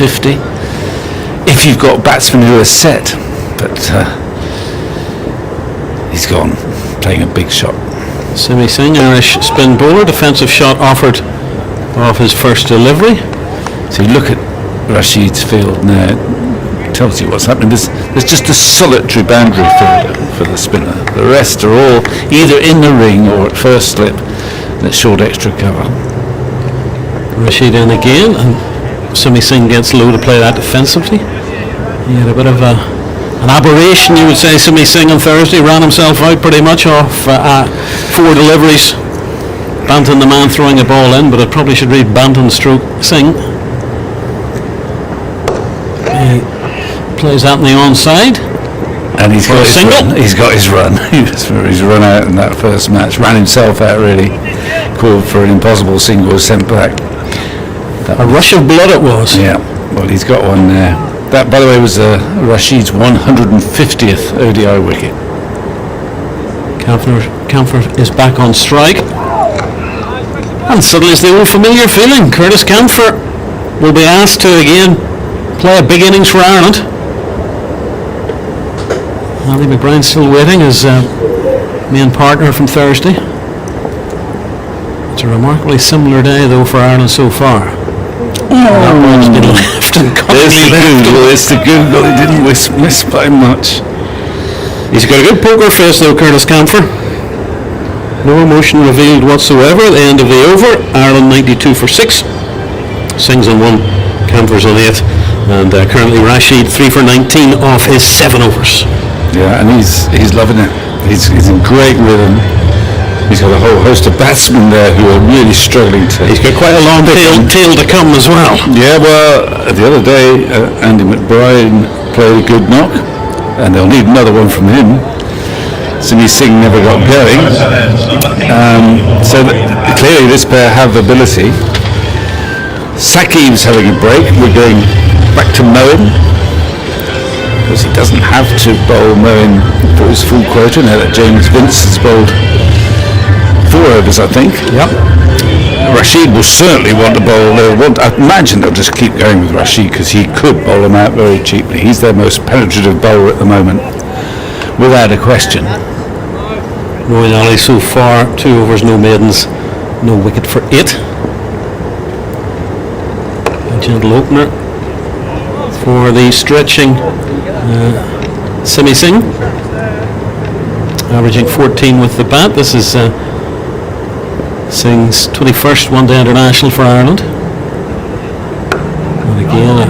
if you've got batsmen who are set. But he's gone, playing a big shot. Simi Singh, Irish spin bowler, defensive shot offered off his first delivery. So you look at Rashid's field now, it tells you what's happening. There's just a solitary boundary fielder for the spinner. The rest are all either in the ring or at first slip, and at short extra cover. Rashid in again, and Simi Singh gets low to play that defensively. He had a bit of an aberration, you would say. Simi Singh on Thursday ran himself out pretty much off 4 deliveries. Banton, the man throwing a ball in, but it probably should read Banton stroke Singh. He plays that on the onside. And he's got a single. He's got his run. He's run out in that first match. Ran himself out really. Called for an impossible single, sent back. A rush of blood it was. Yeah. Well, he's got one there. That, by the way, was Rashid's 150th ODI wicket. Camphor is back on strike. And suddenly it's the old familiar feeling. Curtis Camphor will be asked to again play a big innings for Ireland. Andy McBride's still waiting, his main partner from Thursday. It's a remarkably similar day though for Ireland so far. That one's been left and It's the Google. He didn't miss by much. He's got a good poker face though, Curtis Camphor. No emotion revealed whatsoever at the end of the over. Ireland 92 for 6. Sings on 1, Camphor's on 8. And currently Rashid 3 for 19 off his 7 overs. Yeah, and he's loving it. He's in great rhythm. He's got a whole host of batsmen there who are really struggling to... He's got quite a long tail to come as well. Yeah, well, the other day, Andy McBride played a good knock, and they'll need another one from him. Simi Singh never got going. So clearly this pair have ability. Sakib's having a break. We're going back to Moen, because he doesn't have to bowl Moen for his full quota now that James Vince has bowled 4 overs, I think. Yep. Rashid will certainly want to bowl. I imagine they'll just keep going with Rashid because he could bowl them out very cheaply. He's their most penetrative bowler at the moment, without a question. Moeen Ali so far, 2 overs, no maidens, no wicket for 8. A gentle opener for the stretching Simi Singh, averaging 14 with the bat. This is Singh's 21st one-day international for Ireland. And again,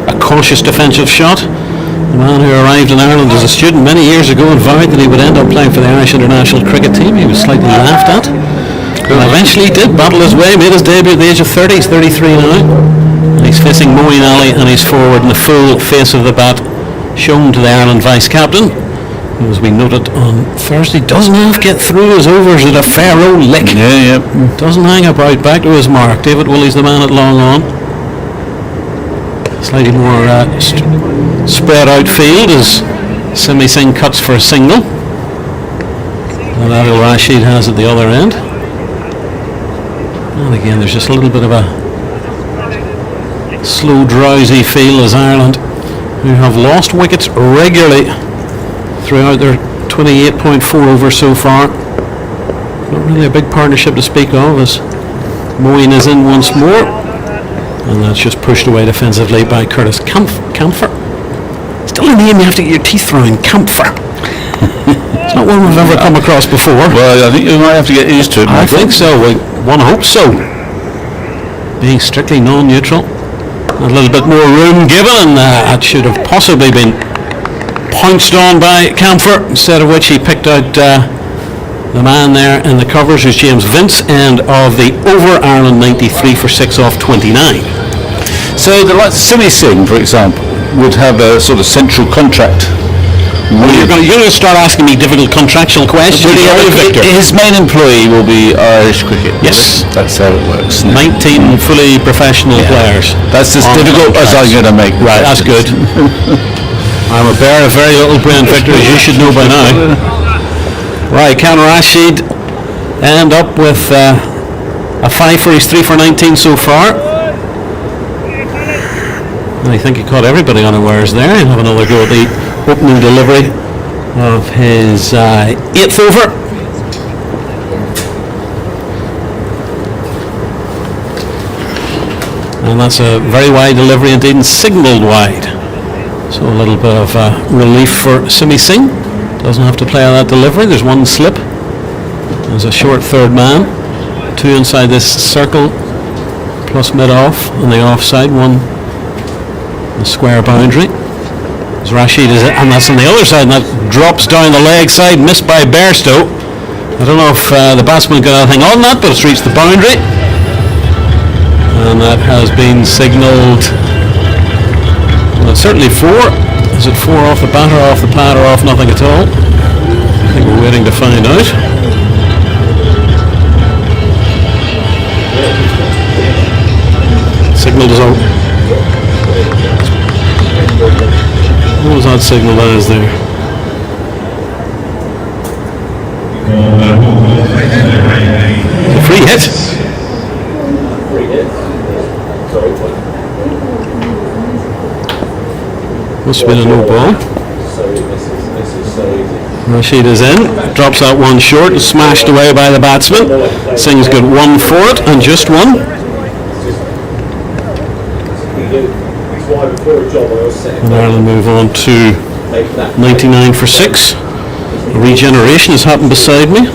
a cautious defensive shot. The man who arrived in Ireland as a student many years ago and vowed that he would end up playing for the Irish international cricket team. He was slightly laughed at. And eventually he did battle his way, made his debut at the age of 30. He's 33 now. And he's facing Moeen Ali, and he's forward in the full face of the bat, shown to the Ireland vice-captain, who, as we noted on Thursday, doesn't half get through his overs at a fair old lick. Yeah. Doesn't hang about back to his mark. David Willey's the man at long on. Slightly more spread out field as Simi Singh cuts for a single. And Adil Rashid has at the other end. And again, there's just a little bit of a slow, drowsy feel as Ireland, who have lost wickets regularly throughout their 28.4 over so far. Not really a big partnership to speak of, as Moeen is in once more. And that's just pushed away defensively by Curtis Camphor. Still a name you have to get your teeth through in, Camphor. It's not one we've ever come across before. Well, I think you might have to get used to it, I Michael. think so. One hopes so. Being strictly non-neutral. A little bit more room given, and that should have possibly been pounced on by Camphor, instead of which he picked out the man there in the covers, who's James Vince, and of the over Ireland 93 for 6 off 29. So the likes of Simi Singh, for example, would have a sort of central contract. You're going to start asking me difficult contractual questions. His main employee will be Irish cricket. Yes. That's how it works. 19 fully professional players. That's as difficult as I'm going to make. Right, that's good. I'm a bear of very little brain, Victor, as you should know by now. Right, Conor Rashid end up with a 5 for his 3 for 19 so far. And I think he caught everybody unawares there. He'll have another go at the opening delivery of his 8th over. And that's a very wide delivery indeed, and signalled wide. So a little bit of relief for Simi Singh. Doesn't have to play on that delivery. There's one slip. There's a short third man. 2 inside this circle, plus mid-off on the offside. 1 the square boundary. As Rashid is, and that's on the other side, and that drops down the leg side, missed by Bairstow. I don't know if the batsman got anything on that, but it's reached the boundary. And that has been signalled. Well, it's certainly 4. Is it 4 off the bat or off the pad or off nothing at all? I think we're waiting to find out. Signalled as out. What was that signal as there? It's a free hit. Must have been a no ball. Rashid is in, drops out one short and smashed away by the batsman. Singh's got 1 for it, and just 1. And Ireland move on to 99 for 6. A regeneration has happened beside me.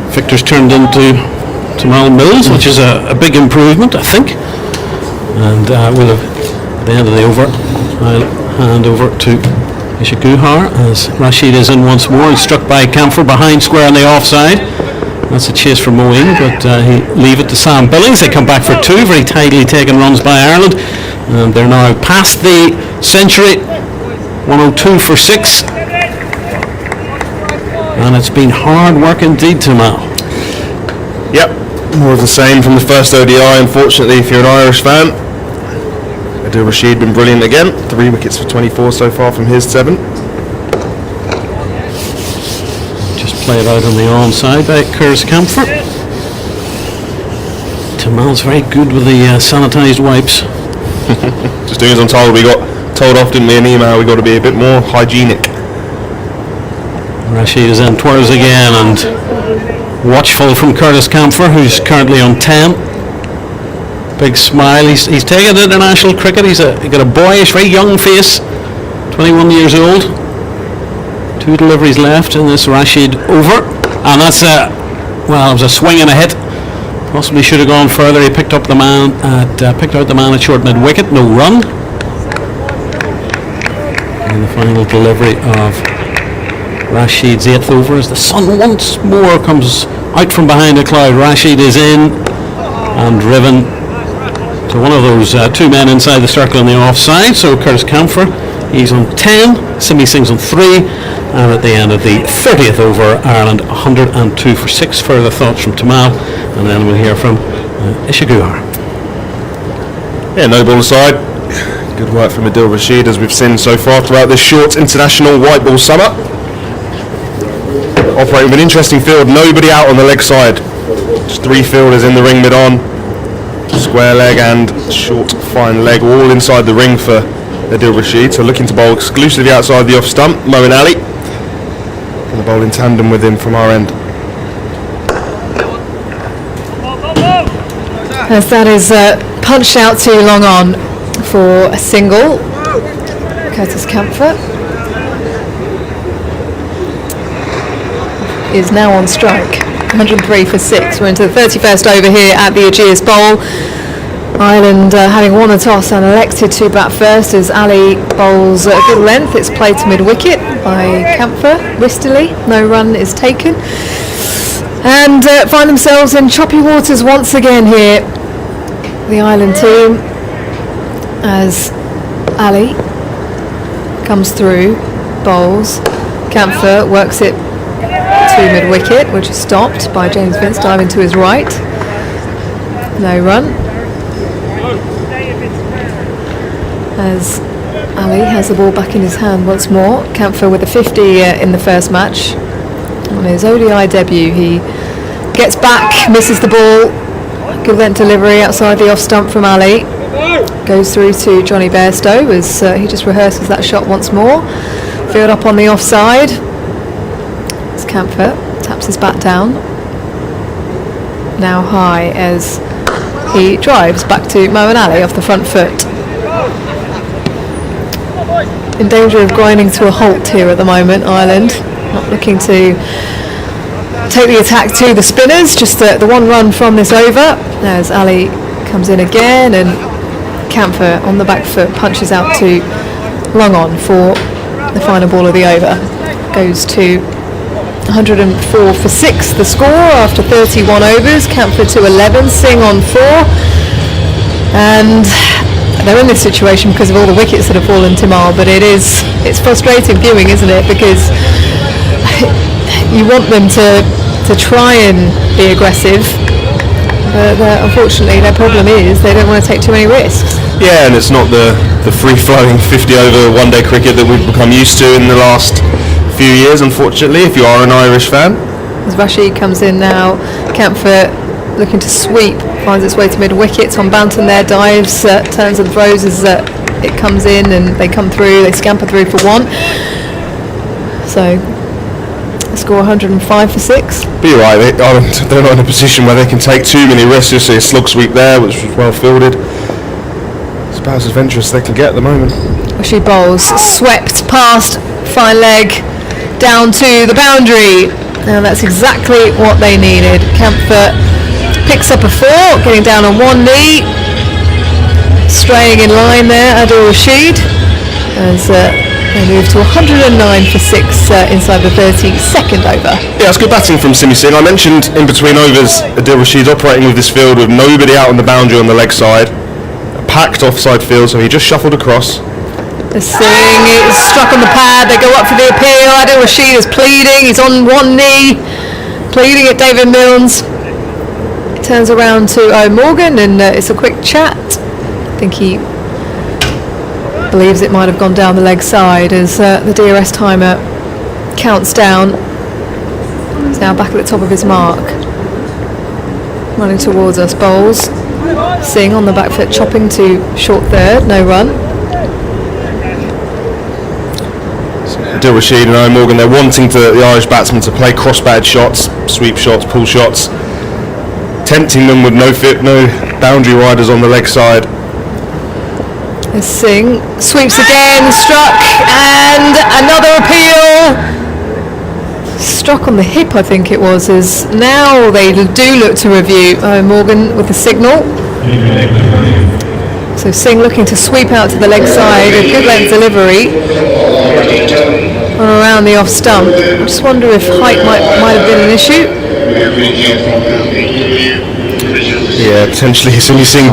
Victor's turned into Tamal Mills, which is a big improvement, I think. And we'll have, at the end of the over, I'll hand over to Ishaguhar as Rashid is in once more. He's struck by Camphor behind square on the offside. That's a chase for Moeen, but he leave it to Sam Billings. They come back for 2 very tidily taken runs by Ireland. And they're now past the century, 102 for 6. And it's been hard work indeed, Tamal. Yep, more of the same from the first ODI, unfortunately, if you're an Irish fan. Adil Rashid been brilliant again. 3 wickets for 24 so far from his 7. Just played out on the onside by Curtis Camphor. Tamal's very good with the sanitised wipes. Just doing as I'm told. We got told off, didn't we, in email, we got to be a bit more hygienic. Rashid is in twirls again, and watchful from Curtis Camphor, who's currently on 10. Big smile. He's taken international cricket. He's got a boyish, very young face. 21 years old. 2 deliveries left in this Rashid over, and that's it was a swing and a hit. Possibly should have gone further. He picked out the man at short mid wicket. No run. And the final delivery of Rashid's 8th over as the sun once more comes out from behind a cloud. Rashid is in and driven to one of those 2 men inside the circle on the offside. So Curtis Camphor, he's on 10. Simi Singh's on 3. And at the end of the 30th over, Ireland 102 for 6. Further thoughts from Tamal, and then we'll hear from Ishaguhar. Yeah, no ball aside. Good work from Adil Rashid, as we've seen so far throughout this short international white ball summer. Operating with an interesting field, nobody out on the leg side. Just 3 fielders in the ring mid-on. Square leg and short fine leg, all inside the ring for Adil Rashid. So looking to bowl exclusively outside the off stump. Moeen Ali going to bowl in tandem with him from our end. As that is punched out to long on for a single. Curtis Camphor is now on strike. 103 for 6. We're into the 31st over here at the Ageas Bowl. Ireland having won the toss and elected to bat first as Ali bowls at good length. It's played to mid-wicket by Camphor, wristily. No run is taken. And find themselves in choppy waters once again here. The Ireland team, as Ali comes through, bowls. Camphor works it to mid-wicket, which is stopped by James Vince diving to his right. No run. As Ali has the ball back in his hand once more. Camphor with a 50 in the first match. On his ODI debut, he gets back, misses the ball. Good length delivery outside the off stump from Ali. Goes through to Johnny Bairstow as he just rehearses that shot once more. Field up on the offside. As Camphor taps his bat down. Now high as he drives back to Moeen Ali off the front foot. In danger of grinding to a halt here at the moment, Ireland. Not looking to take the attack to the spinners, just the one run from this over as Ali comes in again and Camphor on the back foot punches out to long on for the final ball of the over. Goes to 104 for 6 the score after 31 overs. Camphor to 11, Singh on 4, and they're in this situation because of all the wickets that have fallen to Mal, but it's frustrating viewing, isn't it, because you want them to try and be aggressive, but unfortunately their problem is they don't want to take too many risks. Yeah, and it's not the free-flowing 50-over one-day cricket that we've become used to in the last few years, unfortunately, if you are an Irish fan. As Rashid comes in now, Camphor looking to sweep, finds its way to mid-wicket. Tom Banton there dives, turns and throws as it comes in, and they come through, they scamper through for 1. So score 105 for 6. But you're right, they're not in a position where they can take too many risks. You see a slug sweep there, which was well fielded. It's about as adventurous as they can get at the moment. She bowls, swept past, fine leg, down to the boundary. And that's exactly what they needed. Camphor picks up a 4, getting down on one knee. Straying in line there, Adil Rashid. As they move to 109 for 6 inside the 32nd over. Yeah, it's good batting from Simi Singh. I mentioned in between overs, Adil Rashid operating with this field with nobody out on the boundary on the leg side. A packed offside field, so he just shuffled across. The Singh is struck on the pad, they go up for the appeal. Adil Rashid is pleading, he's on one knee, pleading at David Milnes. It turns around to Morgan and it's a quick chat. I think he believes it might have gone down the leg side as the DRS timer counts down. He's now back at the top of his mark. Running towards us, bowls. Singh on the back foot, chopping to short third, no run. Adil Rashid and Morgan, they're wanting the Irish batsmen to play cross-batted shots, sweep shots, pull shots, tempting them with no boundary riders on the leg side. Singh sweeps again, struck, and another appeal. Struck on the hip, I think it was, as now they do look to review. Morgan with the signal. So Singh looking to sweep out to the leg side, a good length delivery on around the off stump. I just wonder if height might have been an issue. Yeah, potentially Simi Singh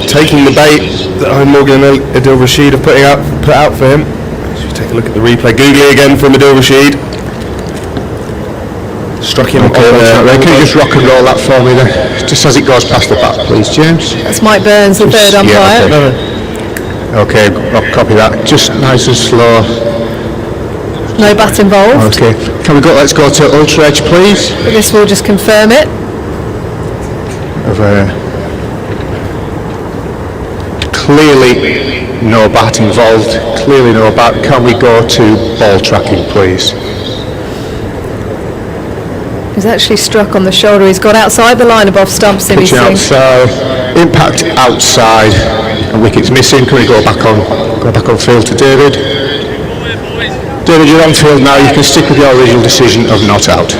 taking the bait that Morgan and Adil Rashid have put out for him. Should we take a look at the replay? Googly again from Adil Rashid. Struck him. Okay, can you just rock and roll that for me then? Just as it goes past the bat, please, James. That's Mike Burns, the third umpire. Yeah, okay, I'll copy that. Just nice and slow. No bat involved. Okay, let's go to Ultra Edge, please. But this will just confirm it. Clearly No bat involved. Clearly no bat. Can we go to ball tracking, please? He's actually struck on the shoulder. He's got outside the line of off stump. Simi Pitching Singh. outside. Impact outside. And wicket's missing. Can we go back on field to David? David, you're on field now. You can stick with your original decision of not out.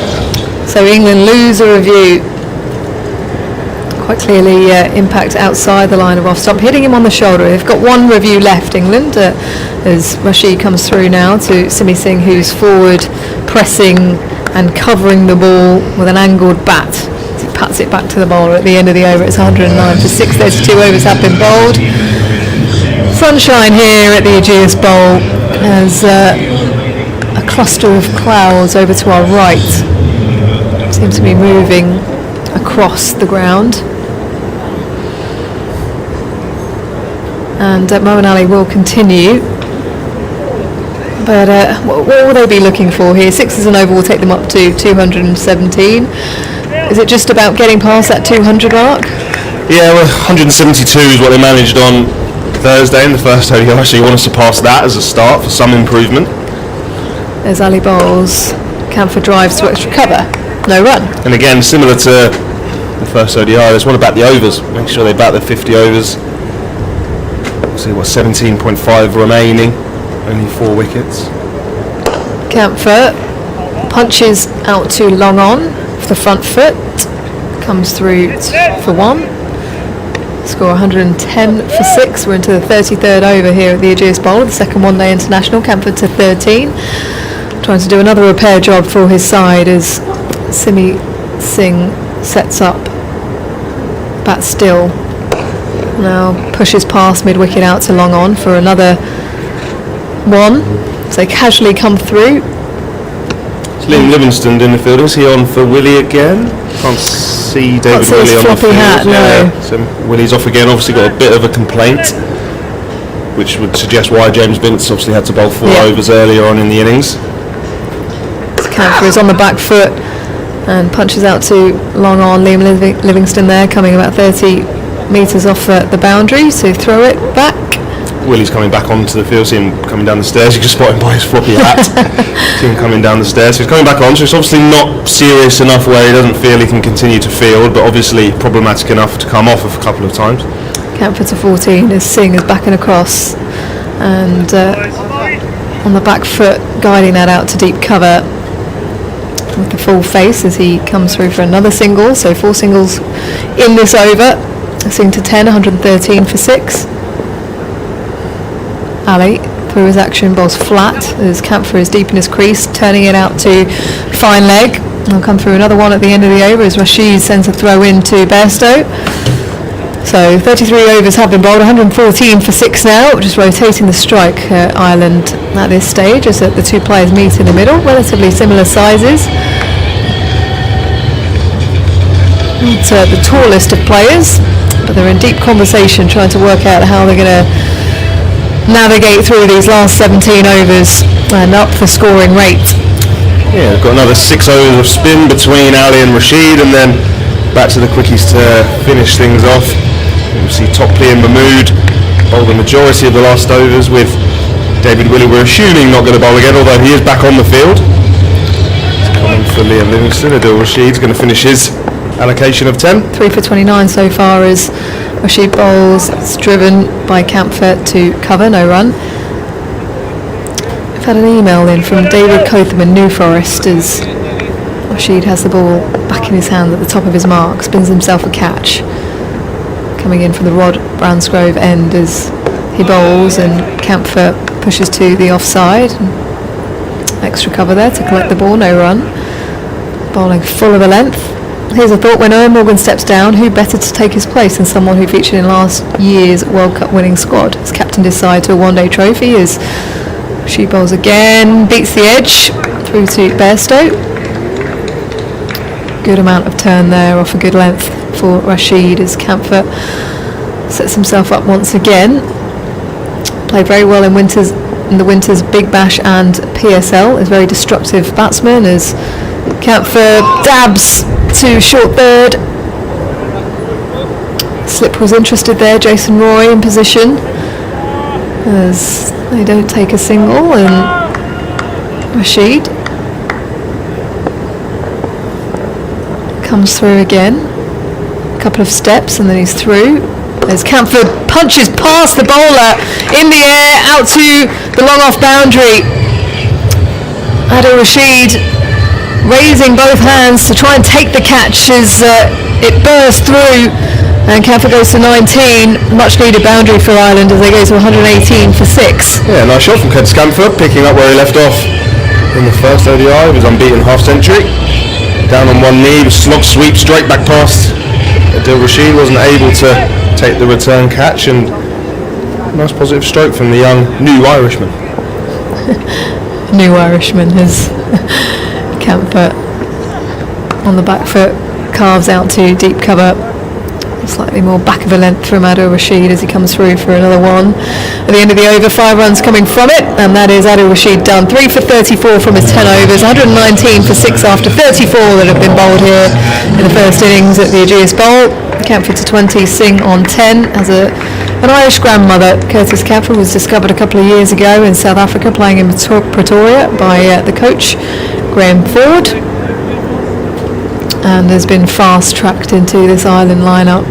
So England lose a review. Quite clearly impact outside the line of off stump, hitting him on the shoulder. They've got one review left, England, as Rashid comes through now to Simi Singh, who's forward, pressing and covering the ball with an angled bat. He pats it back to the bowler at the end of the over. It's 109 for 6. 32 overs have been bowled. Sunshine here at the Ageas Bowl as a cluster of clouds over to our right seems to be moving across the ground. And Moeen Ali will continue. But what will they be looking for here? 6 as an over will take them up to 217. Is it just about getting past that 200 mark? Yeah, well, 172 is what they managed on Thursday in the first ODI, so you want to surpass that as a start for some improvement. There's Ali bowls. Camphor drives to extra cover. No run. And again, similar to the first ODI, they just want to bat the overs. Make sure they bat the 50 overs. See what, 17.5 remaining. Only 4 wickets. Camphor punches out to long on for the front foot. Comes through for 1. Score 110 for 6. We're into the 33rd over here at the Ageas Bowl, the second one-day international. Camphor to 13. Trying to do another repair job for his side as Simi Singh sets up. Bat still. Now pushes past mid-wicket out to long on for another 1. So they casually come through. Liam Livingston in the field. Is he on for Willie again? Can't see David see his Willie on the floppy field. hat, no. Yeah, so Willie's off again. Obviously got a bit of a complaint, which would suggest why James Vince obviously had to bowl 4 overs earlier on in the innings. Camphor is on the back foot and punches out to long on. Liam Livingston there, coming about 30 metres off the boundary, so throw it back. Willie's coming back onto the field, see him coming down the stairs. You can spot him by his floppy hat. See him coming down the stairs. So he's coming back on, so it's obviously not serious enough where he doesn't feel he can continue to field, but obviously problematic enough to come off a couple of times. Camphor to 14 as Singh is backing across and on the back foot, guiding that out to deep cover with the full face as he comes through for another single. So 4 singles in this over. Singh to 10, 113 for 6. Ali through his action bowls flat as Camphor is deep in his crease, turning it out to fine leg. I'll come through another one at the end of the over as Rashid sends a throw into Bairstow. So 33 overs have been bowled, 114 for 6 now, just rotating the strike island at this stage as the 2 players meet in the middle, relatively similar sizes. Not the tallest of players, but they're in deep conversation trying to work out how they're going to navigate through these last 17 overs and up the scoring rate. Yeah, we've got another 6 overs of spin between Ali and Rashid, and then back to the quickies to finish things off. You see Topley and Mahmood bowl the majority of the last overs, with David Willey, we're assuming, not going to bowl again, although he is back on the field. It's coming for Liam Livingston. Adil Rashid's going to finish his allocation of 10. 3 for 29 so far as Rashid bowls. It's driven by Camphor to cover, no run. I've had an email in from David Cotham in New Forest as Rashid has the ball back in his hand at the top of his mark, spins himself a catch. Coming in from the Rod Bransgrove end as he bowls, and Camphor pushes to the offside. Extra cover there to collect the ball, no run. Bowling full of a length. Here's a thought: when Eoin Morgan steps down, who better to take his place than someone who featured in last year's World Cup winning squad? He's captained his side to a one-day trophy as she bowls again, beats the edge through to Bairstow. Good amount of turn there off a good length for Rashid as Camphor sets himself up once again. Played very well in the winter's Big Bash and PSL. Is very destructive batsman as Camphor dabs to short third. Slip was interested there. Jason Roy in position. as they don't take a single, and Rashid comes through again, a couple of steps and then he's through. As Camford punches past the bowler in the air out to the long off boundary. Adil Rashid raising both hands to try and take the catch as it bursts through, and Camford goes to 19, much needed boundary for Ireland as they go to 118 for 6. Yeah, nice shot from Curtis Camford, picking up where he left off in the first ODI of his unbeaten half-century. Down on one knee, slog sweep straight back past. Adil Rashid wasn't able to take the return catch, and nice positive stroke from the young new Irishman. New Irishman has Camford on the back foot, carves out to deep cover. Slightly more back of a length from Adil Rashid as he comes through for another one. At the end of the over, 5 runs coming from it, and that is Adil Rashid done. 3 for 34 from his 10 overs, 119 for 6 after 34 that have been bowled here in the first innings at the Ageas Bowl. Camford to 20, Singh on 10. As an Irish grandmother, Curtis Camford was discovered a couple of years ago in South Africa playing in Pretoria by the coach, Graham Ford, and has been fast-tracked into this Ireland lineup.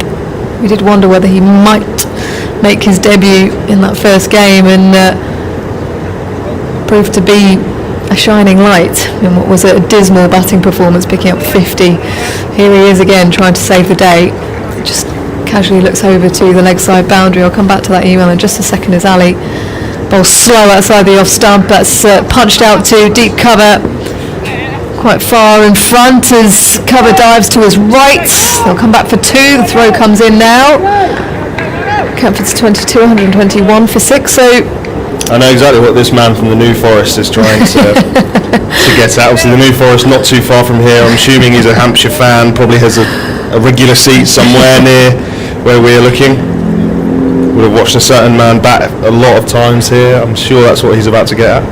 We did wonder whether he might make his debut in that first game, and proved to be a shining light in what was a dismal batting performance, picking up 50. Here he is again trying to save the day. Just casually looks over to the leg side boundary. I'll come back to that email in just a second as Ali bowls slow outside the off stump. That's punched out to deep cover, quite far in front as cover dives to his right. They'll come back for 2. The throw comes in now. Camford's 22, 121 for 6. So I know exactly what this man from the New Forest is trying to get at. Obviously the New Forest not too far from here. I'm assuming he's a Hampshire fan, probably has a regular seat somewhere near where we're looking. Would have watched a certain man bat a lot of times here. I'm sure that's what he's about to get at.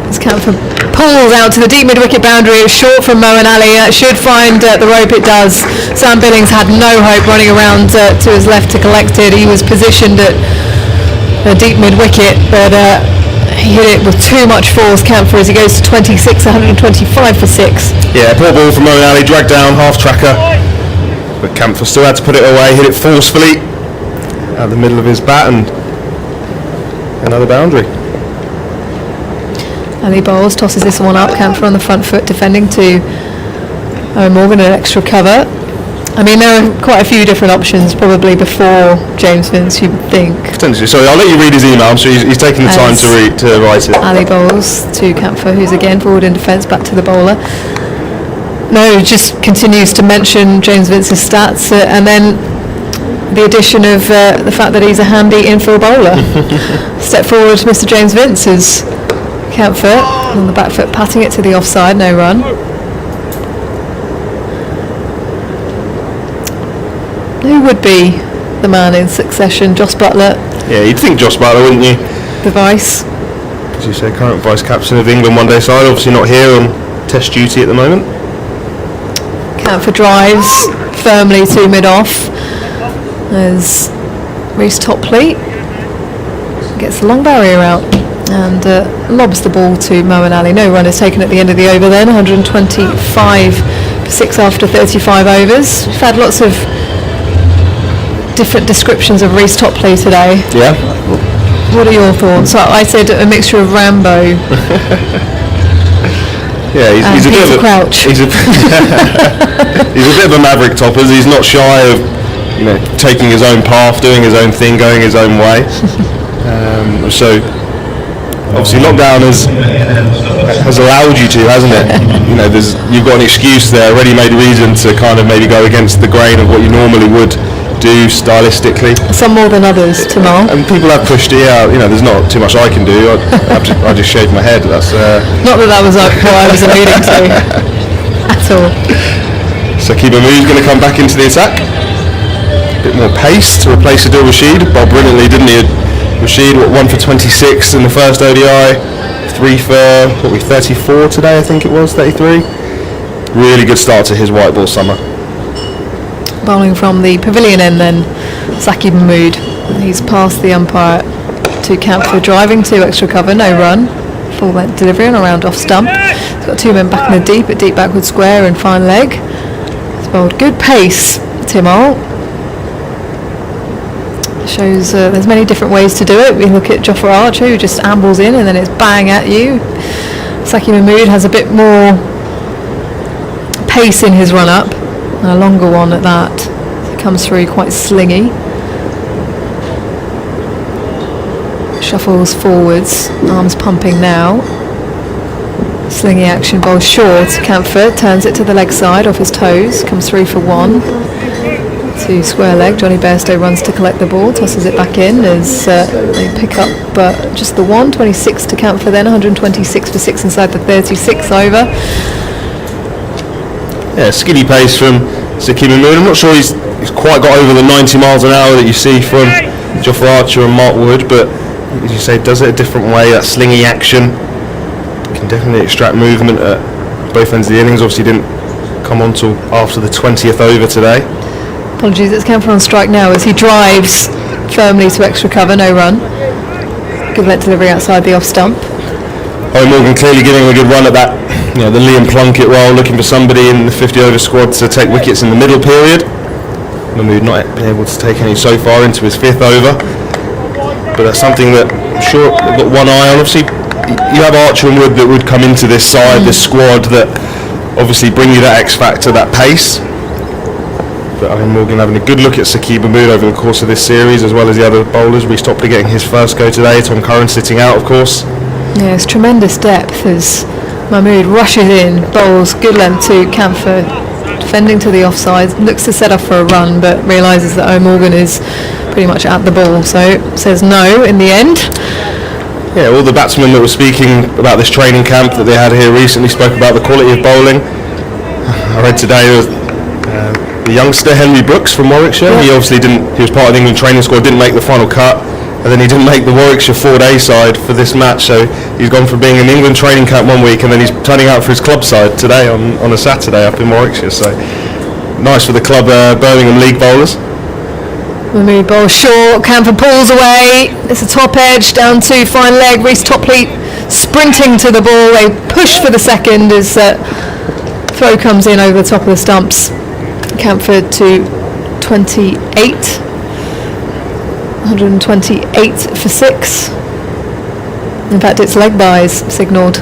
As Camford pulls out to the deep mid-wicket boundary, it's short from Moeen Ali. It should find the rope, it does. Sam Billings had no hope running around to his left to collect it. He was positioned at the deep mid-wicket, but he hit it with too much force, Camford, as he goes to 26, 125 for 6. Yeah, poor ball from Moeen Ali, dragged down, half-tracker. But Camford still had to put it away, hit it forcefully at the middle of his bat, and another boundary. Ali bowls, tosses this one up. Camford on the front foot, defending to Owen Morgan, an extra cover. I mean, there are quite a few different options probably before James Vince, you would think. Potentially. Sorry, I'll let you read his email. I'm sure he's taken the time to write it. Ali bowls to Camford, who's again forward in defence, back to the bowler. No, just continues to mention James Vince's stats, and then the addition of the fact that he's a handy infield bowler. Step forward, Mr. James Vince is Camford on the back foot, patting it to the offside, no run. Who would be the man in succession? Joss Butler? Yeah, you'd think Joss Butler, wouldn't you? The vice? As you say, current vice captain of the England one-day side, obviously not here on test duty at the moment. Camford drives firmly to mid-off as Reece Topley gets the long barrier out and lobs the ball to Moeen Ali. No run is taken at the end of the over then, 125 for 6 after 35 overs. We've had lots of different descriptions of Reece Topley today. Yeah. What are your thoughts? I said a mixture of Rambo. Yeah, he's a bit of a Crouch. He's a bit of a maverick, Toppers. He's not shy of, taking his own path, doing his own thing, going his own way. So obviously lockdown has allowed you to, hasn't it? You've got an excuse there, a ready-made reason to kind of maybe go against the grain of what you normally would do stylistically. Some more than others, Tamal. And people have pushed it out. There's not too much I can do. I just shave my head. That's not that was what I was alluding to at all. So Keeper Moo's going to come back into the attack. A bit more pace to replace Adil Rashid. Bowled brilliantly, didn't he? Rashid 1 for 26 in the first ODI. 3 for 34 today, I think it was, 33. Really good start to his white ball summer. Bowling from the pavilion end then, Zaki Mahmood. He's past the umpire to Camphor, driving 2 extra cover, no run. Full length delivery on a round off stump. He's got 2 men back in the deep at deep backward square and fine leg. He's bowled good pace, Tim Ol. Shows there's many different ways to do it. We look at Jofra Archer, who just ambles in and then it's bang at you. Saki Mahmood has a bit more pace in his run up, and a longer one at that. He comes through quite slingy. Shuffles forwards, arms pumping now. Slingy action, ball short. Camphor turns it to the leg side off his toes, comes through for 1. To square leg, Johnny Bairstow runs to collect the ball, tosses it back in as they pick up just the 1. 26 to Camphor then, 126 for 6 inside the 36 over. Yeah, skinny pace from Saki Mahmood. I'm not sure he's quite got over the 90 miles an hour that you see from Jofra Archer and Mark Wood, but as you say, does it a different way. That slingy action can definitely extract movement at both ends of the innings. Obviously didn't come on till after the 20th over today. Apologies, it's Camphor on strike now as he drives firmly to extra cover, no run. Good length delivery outside the off stump. Owen Morgan clearly giving him a good run at that, the Liam Plunkett role, looking for somebody in the 50 over squad to take wickets in the middle period. Mahmood not been able to take any so far into his 5th over, but that's something that I'm sure they've got one eye on. Obviously you have Archer and Wood that would come into this side, this squad, that obviously bring you that X factor, that pace. But Owen Morgan having a good look at Saki Mahmood over the course of this series, as well as the other bowlers. Reece Topley getting his first go today, Tom Curran sitting out of course. Yeah, it's tremendous depth as Mahmood rushes in, bowls good length to Camphor, defending to the offside, looks to set up for a run but realises that Owen Morgan is pretty much at the ball, so says no in the end. Yeah, all the batsmen that were speaking about this training camp that they had here recently spoke about the quality of bowling. I read today there was the youngster Henry Brooks from Warwickshire. He obviously he was part of the England training squad, didn't make the final cut, and then he didn't make the Warwickshire 4-day side for this match, so he's gone from being in England training camp one week and then he's turning out for his club side today on a Saturday up in Warwickshire, so nice for the club Birmingham League bowlers. Mahmood bowls short, Camphor pulls away, it's a top edge down to fine leg, Reece Topley sprinting to the ball, they push for the second as throw comes in over the top of the stumps. Camphor to 28, 128 for 6. In fact, it's leg byes signalled,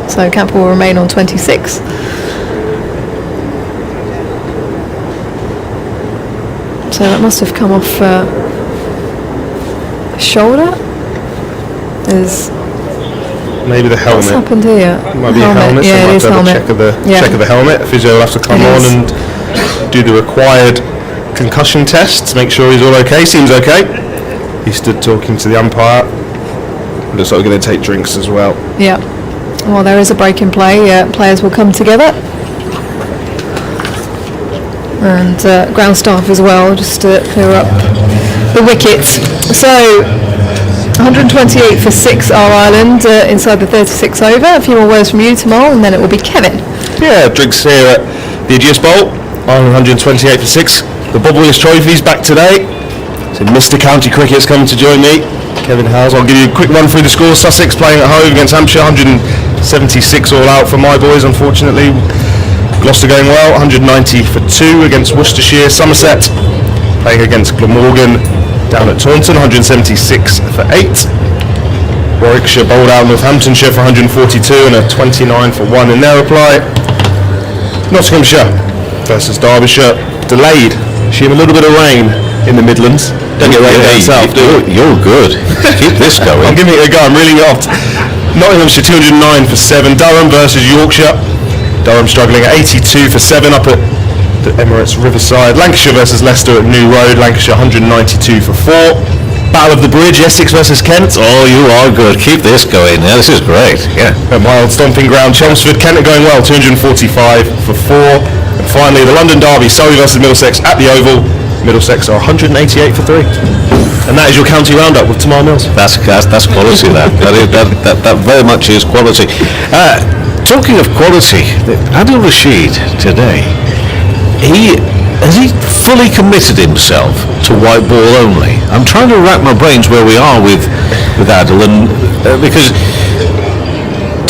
so Camphor will remain on 26. So that must have come off shoulder. Maybe the helmet. What's happened here? Might be a helmet. Yeah, it is helmet. Check of the helmet. Physio will have to come on and do the required concussion tests. Make sure he's all okay. Seems okay. He stood talking to the umpire. Looks like we're going to take drinks as well. Yeah. Well, there is a break in play. Players will come together. And ground staff as well, just to clear up the wickets. So 128 for 6 are Ireland inside the 36 over. A few more words from you tomorrow and then it will be Kevin. Yeah, drinks here at the Ageas Bowl. 128 for 6. The Bob Willis Trophy's back today. So Mr County Cricket's coming to join me. Kevin Howes. I'll give you a quick run through the scores. Sussex playing at home against Hampshire. 176 all out for my boys, unfortunately. Gloucester going well. 190 for 2 against Worcestershire. Somerset playing against Glamorgan down at Taunton. 176 for 8. Warwickshire bowled out Northamptonshire for 142 and a 29 for 1 in their reply. Nottinghamshire versus Derbyshire, delayed. She had a little bit of rain in the Midlands. Don't get rain down south. You're good. Keep this going. I'm giving it a go. I'm really off. Nottinghamshire 209 for 7. Durham versus Yorkshire. Durham struggling at 82 for 7 up at the Emirates Riverside. Lancashire versus Leicester at New Road. Lancashire 192 for 4. Battle of the Bridge, Essex versus Kent. Oh, you are good. Keep this going. Yeah, this is great. Yeah. At my old stomping ground, Chelmsford. Kent are going well, 245 for 4. And finally, the London Derby, Surrey versus Middlesex at the Oval. Middlesex are 188 for 3. And that is your county roundup with Tamar Mills. That's quality. That very much is quality. Talking of quality, Adil Rashid today, has he fully committed himself to white ball only? I'm trying to rack my brains where we are with Adil, and because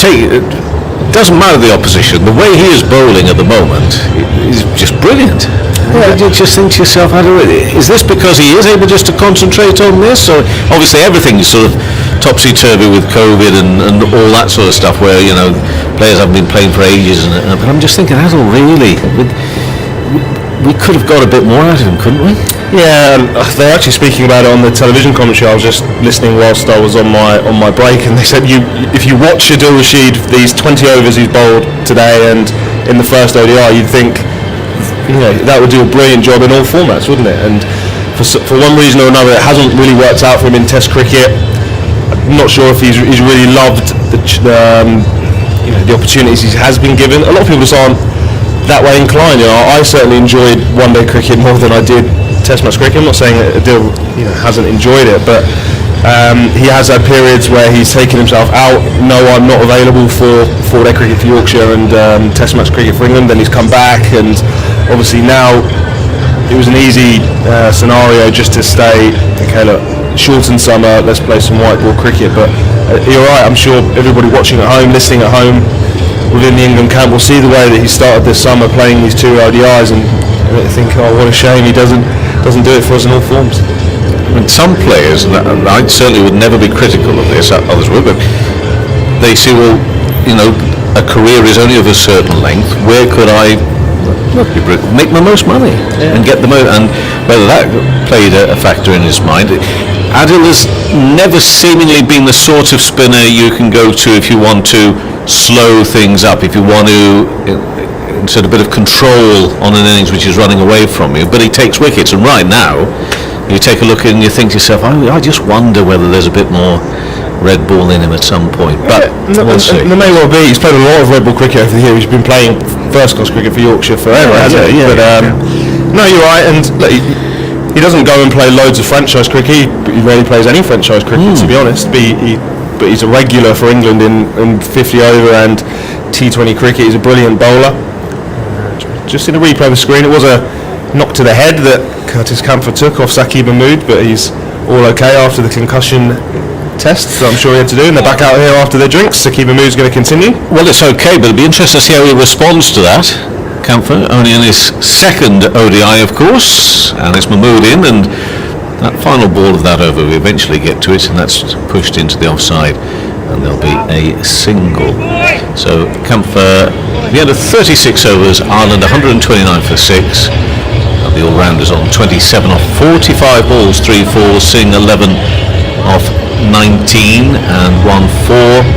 it doesn't matter the opposition, the way he is bowling at the moment is just brilliant. You just think to yourself, is this because he is able just to concentrate on this? Or obviously everything is sort of topsy-turvy with COVID and all that sort of stuff, where players haven't been playing for ages, but I'm just thinking, Adil, really, we could have got a bit more out of him, couldn't we? Yeah, they're actually speaking about it on the television commentary. I was just listening whilst I was on my break, and they said if you watch Adil Rashid, these 20 overs he's bowled today and in the first ODI, you'd think that would do a brilliant job in all formats, wouldn't it? And for one reason or another, it hasn't really worked out for him in Test cricket. I'm not sure if he's really loved the opportunities he has been given. A lot of people just aren't that way inclined. I certainly enjoyed one-day cricket more than I did Test match cricket. I'm not saying that Adil hasn't enjoyed it, but he has had periods where he's taken himself out. No, I'm not available for four-day cricket for Yorkshire and Test match cricket for England. Then he's come back, and obviously now it was an easy scenario just to stay. Okay, look, shortened summer, let's play some white ball cricket. But you're right. I'm sure everybody watching at home, listening at home within the England camp will see the way that he started this summer playing these two ODIs and think, oh, what a shame he doesn't do it for us in all forms. And some players, and I certainly would never be critical of this, others would, but they see, well, a career is only of a certain length. Where could I make the most money and get the most? And whether that played a factor in his mind. Adil has never seemingly been the sort of spinner you can go to if you want to slow things up, if you want to insert a bit of control on an innings which is running away from you, but he takes wickets, and right now you take a look and you think to yourself, I just wonder whether there's a bit more red ball in him at some point, but we'll see. There may well be. He's played a lot of red ball cricket over the year. He's been playing first class cricket for Yorkshire forever, hasn't he? No, you're right, and look, he doesn't go and play loads of franchise cricket. He rarely plays any franchise cricket, to be honest. But he's a regular for England in 50 over and T20 cricket. He's a brilliant bowler. Just in a replay of the screen, it was a knock to the head that Curtis Camphor took off Saqib Mahmood, but he's all okay after the concussion test that I'm sure he had to do, and they're back out here after their drinks. Saqib Mahmood's going to continue. Well, it's okay, but it'll be interesting to see how he responds to that. Camphor only in his second ODI, of course, and it's Mahmood in, and that final ball of that over, we eventually get to it, and that's pushed into the offside, and there'll be a single. So Camphor, the end of 36 overs, Ireland 129 for 6. The all-rounders on 27 off 45 balls, 3-4, Singh 11 off 19 and 1-4.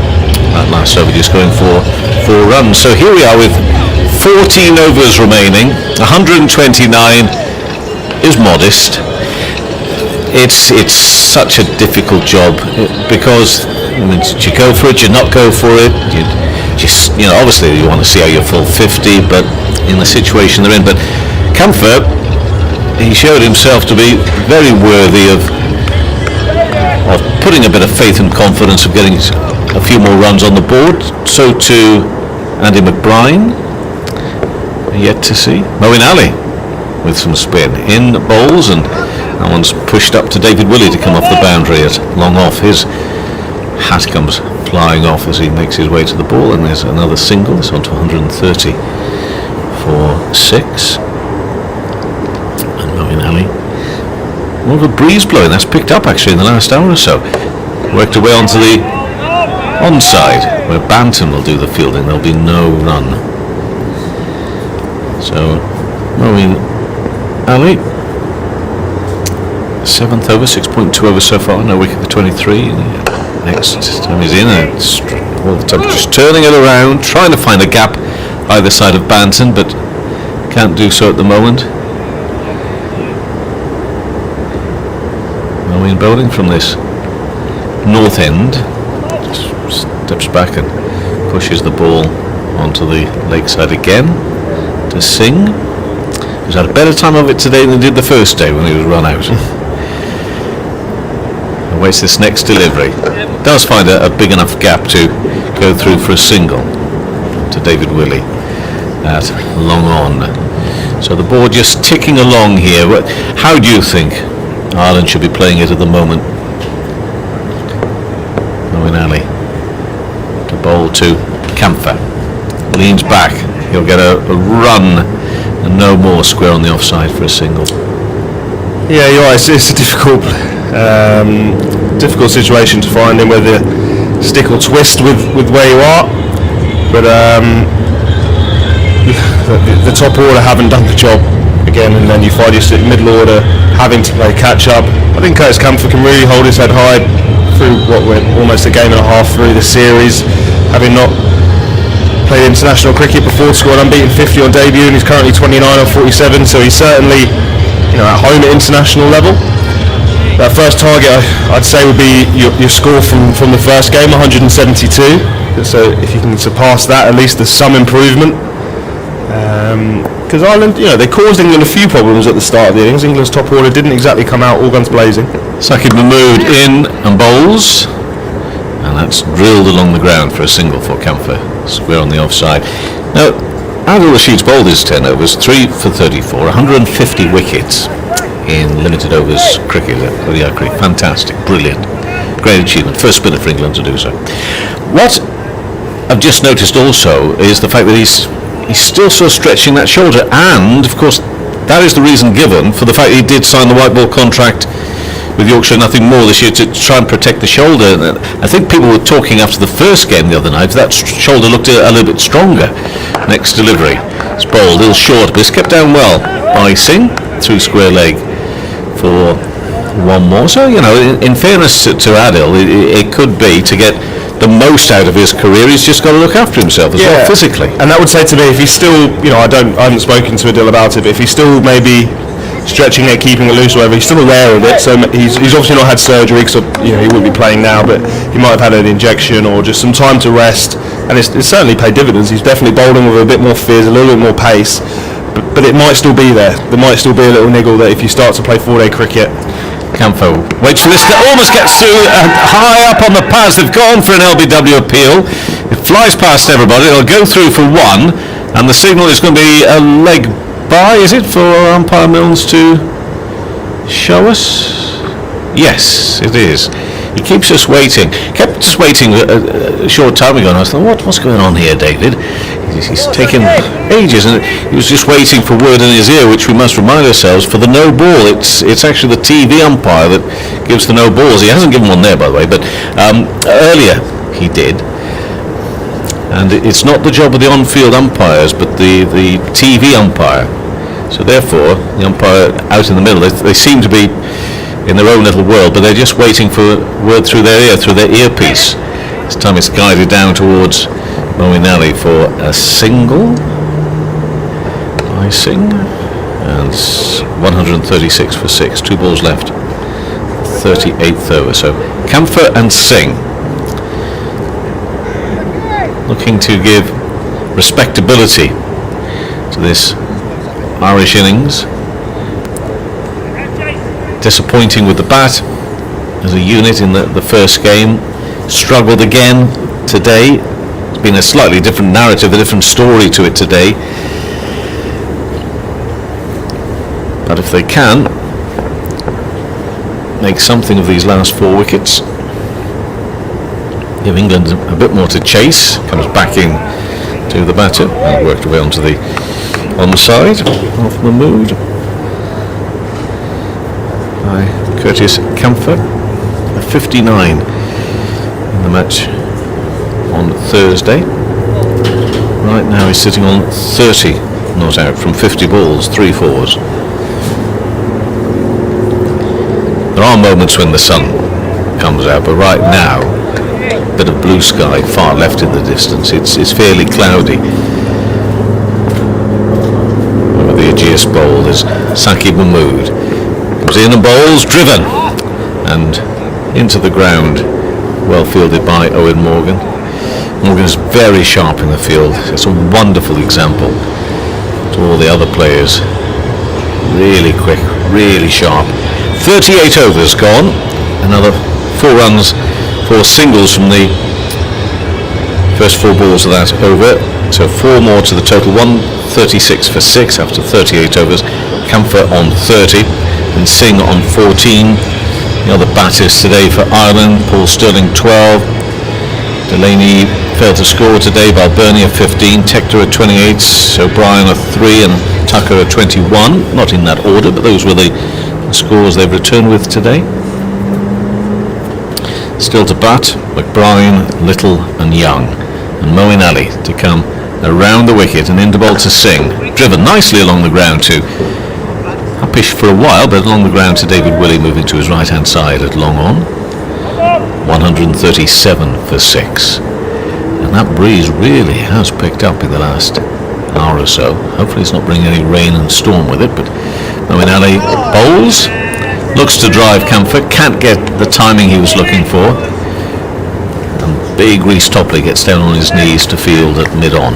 That last over just going for 4 runs. So here we are with 14 overs remaining. 129 is modest. It's such a difficult job because do you go for it, do you not go for it? Obviously you want to see how you full 50, but in the situation they're in. But Camphor, he showed himself to be very worthy of putting a bit of faith and confidence of getting a few more runs on the board. So too Andy McBride, yet to see. Moeen Ali with some spin in bowls, and that one's pushed up to David Willey to come off the boundary at long off. His hat comes flying off as he makes his way to the ball, and there's another single. It's on to 130 for 6. Ali. More of a breeze blowing. That's picked up actually in the last hour or so. Worked away onto the onside where Banton will do the fielding. There'll be no run. So Moeen Ali, 7th over, 6.2 overs so far. No wicket for 23. Next time he's in, all the time just turning it around, trying to find a gap either side of Banton, but can't do so at the moment. Moeen bowling from this north end, just steps back and pushes the ball onto the lakeside again to Singh, who's had a better time of it today than he did the first day when he was run out. Awaits this next delivery. Does find a big enough gap to go through for a single to David Willey at long on. So the board just ticking along here. How do you think Ireland should be playing it at the moment? Owen Ali to bowl to Camphor. Leans back. He'll get a run and no more, square on the offside for a single. Yeah, you're right. It's a difficult situation to find in, whether stick or twist with where you are. But the top order haven't done the job again, and then you find your middle order having to play catch up. I think Curtis Camphor can really hold his head high through what went almost a game and a half through the series, having not played international cricket before, scored unbeaten 50 on debut, and he's currently 29 on 47, so he's certainly, at home at international level. That first target, I'd say, would be your score from the first game, 172. So if you can surpass that, at least there's some improvement. Because Ireland, they caused England a few problems at the start of the innings. England's top order didn't exactly come out all guns blazing. Sakib Mahmood in and bowls, and that's drilled along the ground for a single for Camphor, square on the offside. Now, Adil Rashid's bowled his 10 overs, 3 for 34, 150 wickets in limited overs cricket, ODI cricket. Fantastic, brilliant, great achievement, first spinner for England to do so. What I've just noticed also is the fact that he's still sort of stretching that shoulder, and of course that is the reason given for the fact that he did sign the white ball contract with Yorkshire, nothing more this year, to try and protect the shoulder. I think people were talking after the first game the other night, that shoulder looked a little bit stronger. Next delivery, it's bowled, a little short, but it's kept down well by Singh, through square leg for one more. So, in fairness to Adil, it could be, to get the most out of his career, he's just got to look after himself as well, physically. And that would say to me, if he's still, I haven't spoken to Adil about it, but if he's still maybe stretching it, keeping it loose, or whatever, he's still aware of it. So he's obviously not had surgery, because he wouldn't be playing now, but he might have had an injection or just some time to rest, and it's certainly paid dividends. He's definitely bowling with a bit more fizz, a little bit more pace, but it might still be there. There might still be a little niggle that if you start to play 4-day cricket. Camphor waits for this, almost gets through, high up on the pads. They've gone for an LBW appeal. It flies past everybody. It'll go through for one, and the signal is going to be a leg by, is it, for umpire Milnes to show us? Yes, it is. He keeps us waiting. Kept us waiting a short time ago, and I thought, what's going on here, David? He's taken ages, and he was just waiting for word in his ear, which we must remind ourselves, for the no ball. It's actually the TV umpire that gives the no balls. He hasn't given one there, by the way, but earlier he did. And it's not the job of the on-field umpires, but the TV umpire. So therefore, the umpire out in the middle, they seem to be in their own little world, but they're just waiting for word through their ear, through their earpiece. This time it's guided down towards Moeen Ali for a single by Singh, and 136 for 6, 2 balls left, 38th over. So Camphor and Singh looking to give respectability to this Irish innings. Disappointing with the bat as a unit in the first game, struggled again today. It's been a slightly different narrative, a different story to it today, but if they can make something of these last 4 wickets, give England a bit more to chase. Comes back in to the batter and worked away onto the onside of Mahmood by Curtis Camphor. 59 in the match on Thursday. Right now he's sitting on 30 not out from 50 balls, 3 fours. There are moments when the sun comes out, but right now, a bit of blue sky far left in the distance. It's fairly cloudy. Over the Ageas bowl is Sakib Mahmood. Comes in and bowls, driven, and into the ground, well fielded by Owen Morgan. Morgan is very sharp in the field. It's a wonderful example to all the other players. Really quick, really sharp. 38 overs gone. Another 4 runs, 4 singles from the first 4 balls of that over. So 4 more to the total. 136 36 for 6 after 38 overs. Camphor on 30 and Singh on 14. The other batters today for Ireland, Paul Stirling 12. Delaney failed to score today, Balbirnie at 15, Tector at 28, O'Brien at 3 and Tucker at 21. Not in that order, but those were the scores they've returned with today. Still to bat, McBride, Little and Young. And Moeen Ali to come around the wicket and into bowl to Singh. Driven nicely along the ground to Uppish for a while, but along the ground to David Willey, moving to his right hand side at long on. 137 for 6. And that breeze really has picked up in the last hour or so. Hopefully it's not bringing any rain and storm with it, but Moeen Ali bowls, looks to drive Camphor, can't get the timing he was looking for. And big Reece Topley gets down on his knees to field at mid-on.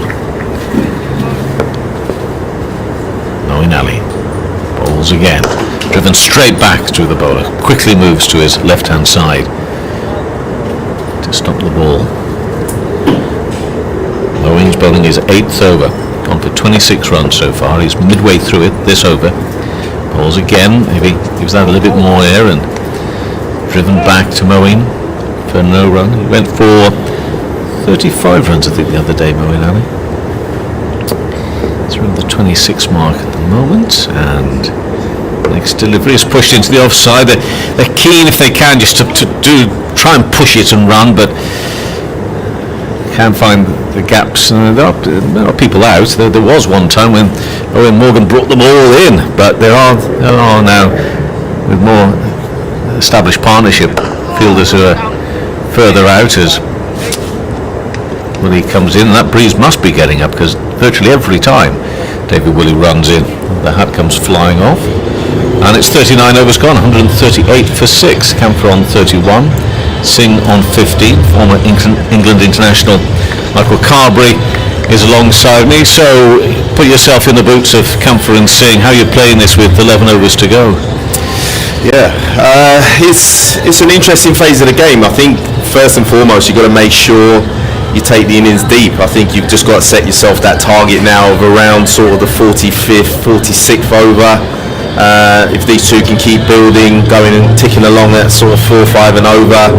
Moeen Ali bowls again, driven straight back to the bowler, quickly moves to his left-hand side to stop the ball. Moeen's bowling his 8th over, gone for 26 runs so far. He's midway through it this over. Bowls again, maybe gives that a little bit more air and driven back to Moeen for no run. He went for 35 runs I think the other day, Moeen Ali. It's around the 26 mark at the moment, and next delivery is pushed into the offside. They're keen if they can just to try and push it and run, but can't find the gaps. There are people out. There was one time when Owen Morgan brought them all in, but there are now, with more established partnership, fielders who are further out as Willey comes in. And that breeze must be getting up, because virtually every time David Willey runs in, the hat comes flying off. And it's 39 overs gone, 138 for 6. Camphor on 31. Singh on 15, former England international Michael Carberry is alongside me. So put yourself in the boots of Camphor and Singh. How are you playing this with 11 overs to go? Yeah, it's an interesting phase of the game. I think first and foremost you've got to make sure you take the innings deep. I think you've just got to set yourself that target now of around sort of the 45th, 46th over. If these two can keep building, going and ticking along at sort of 4, 5 and over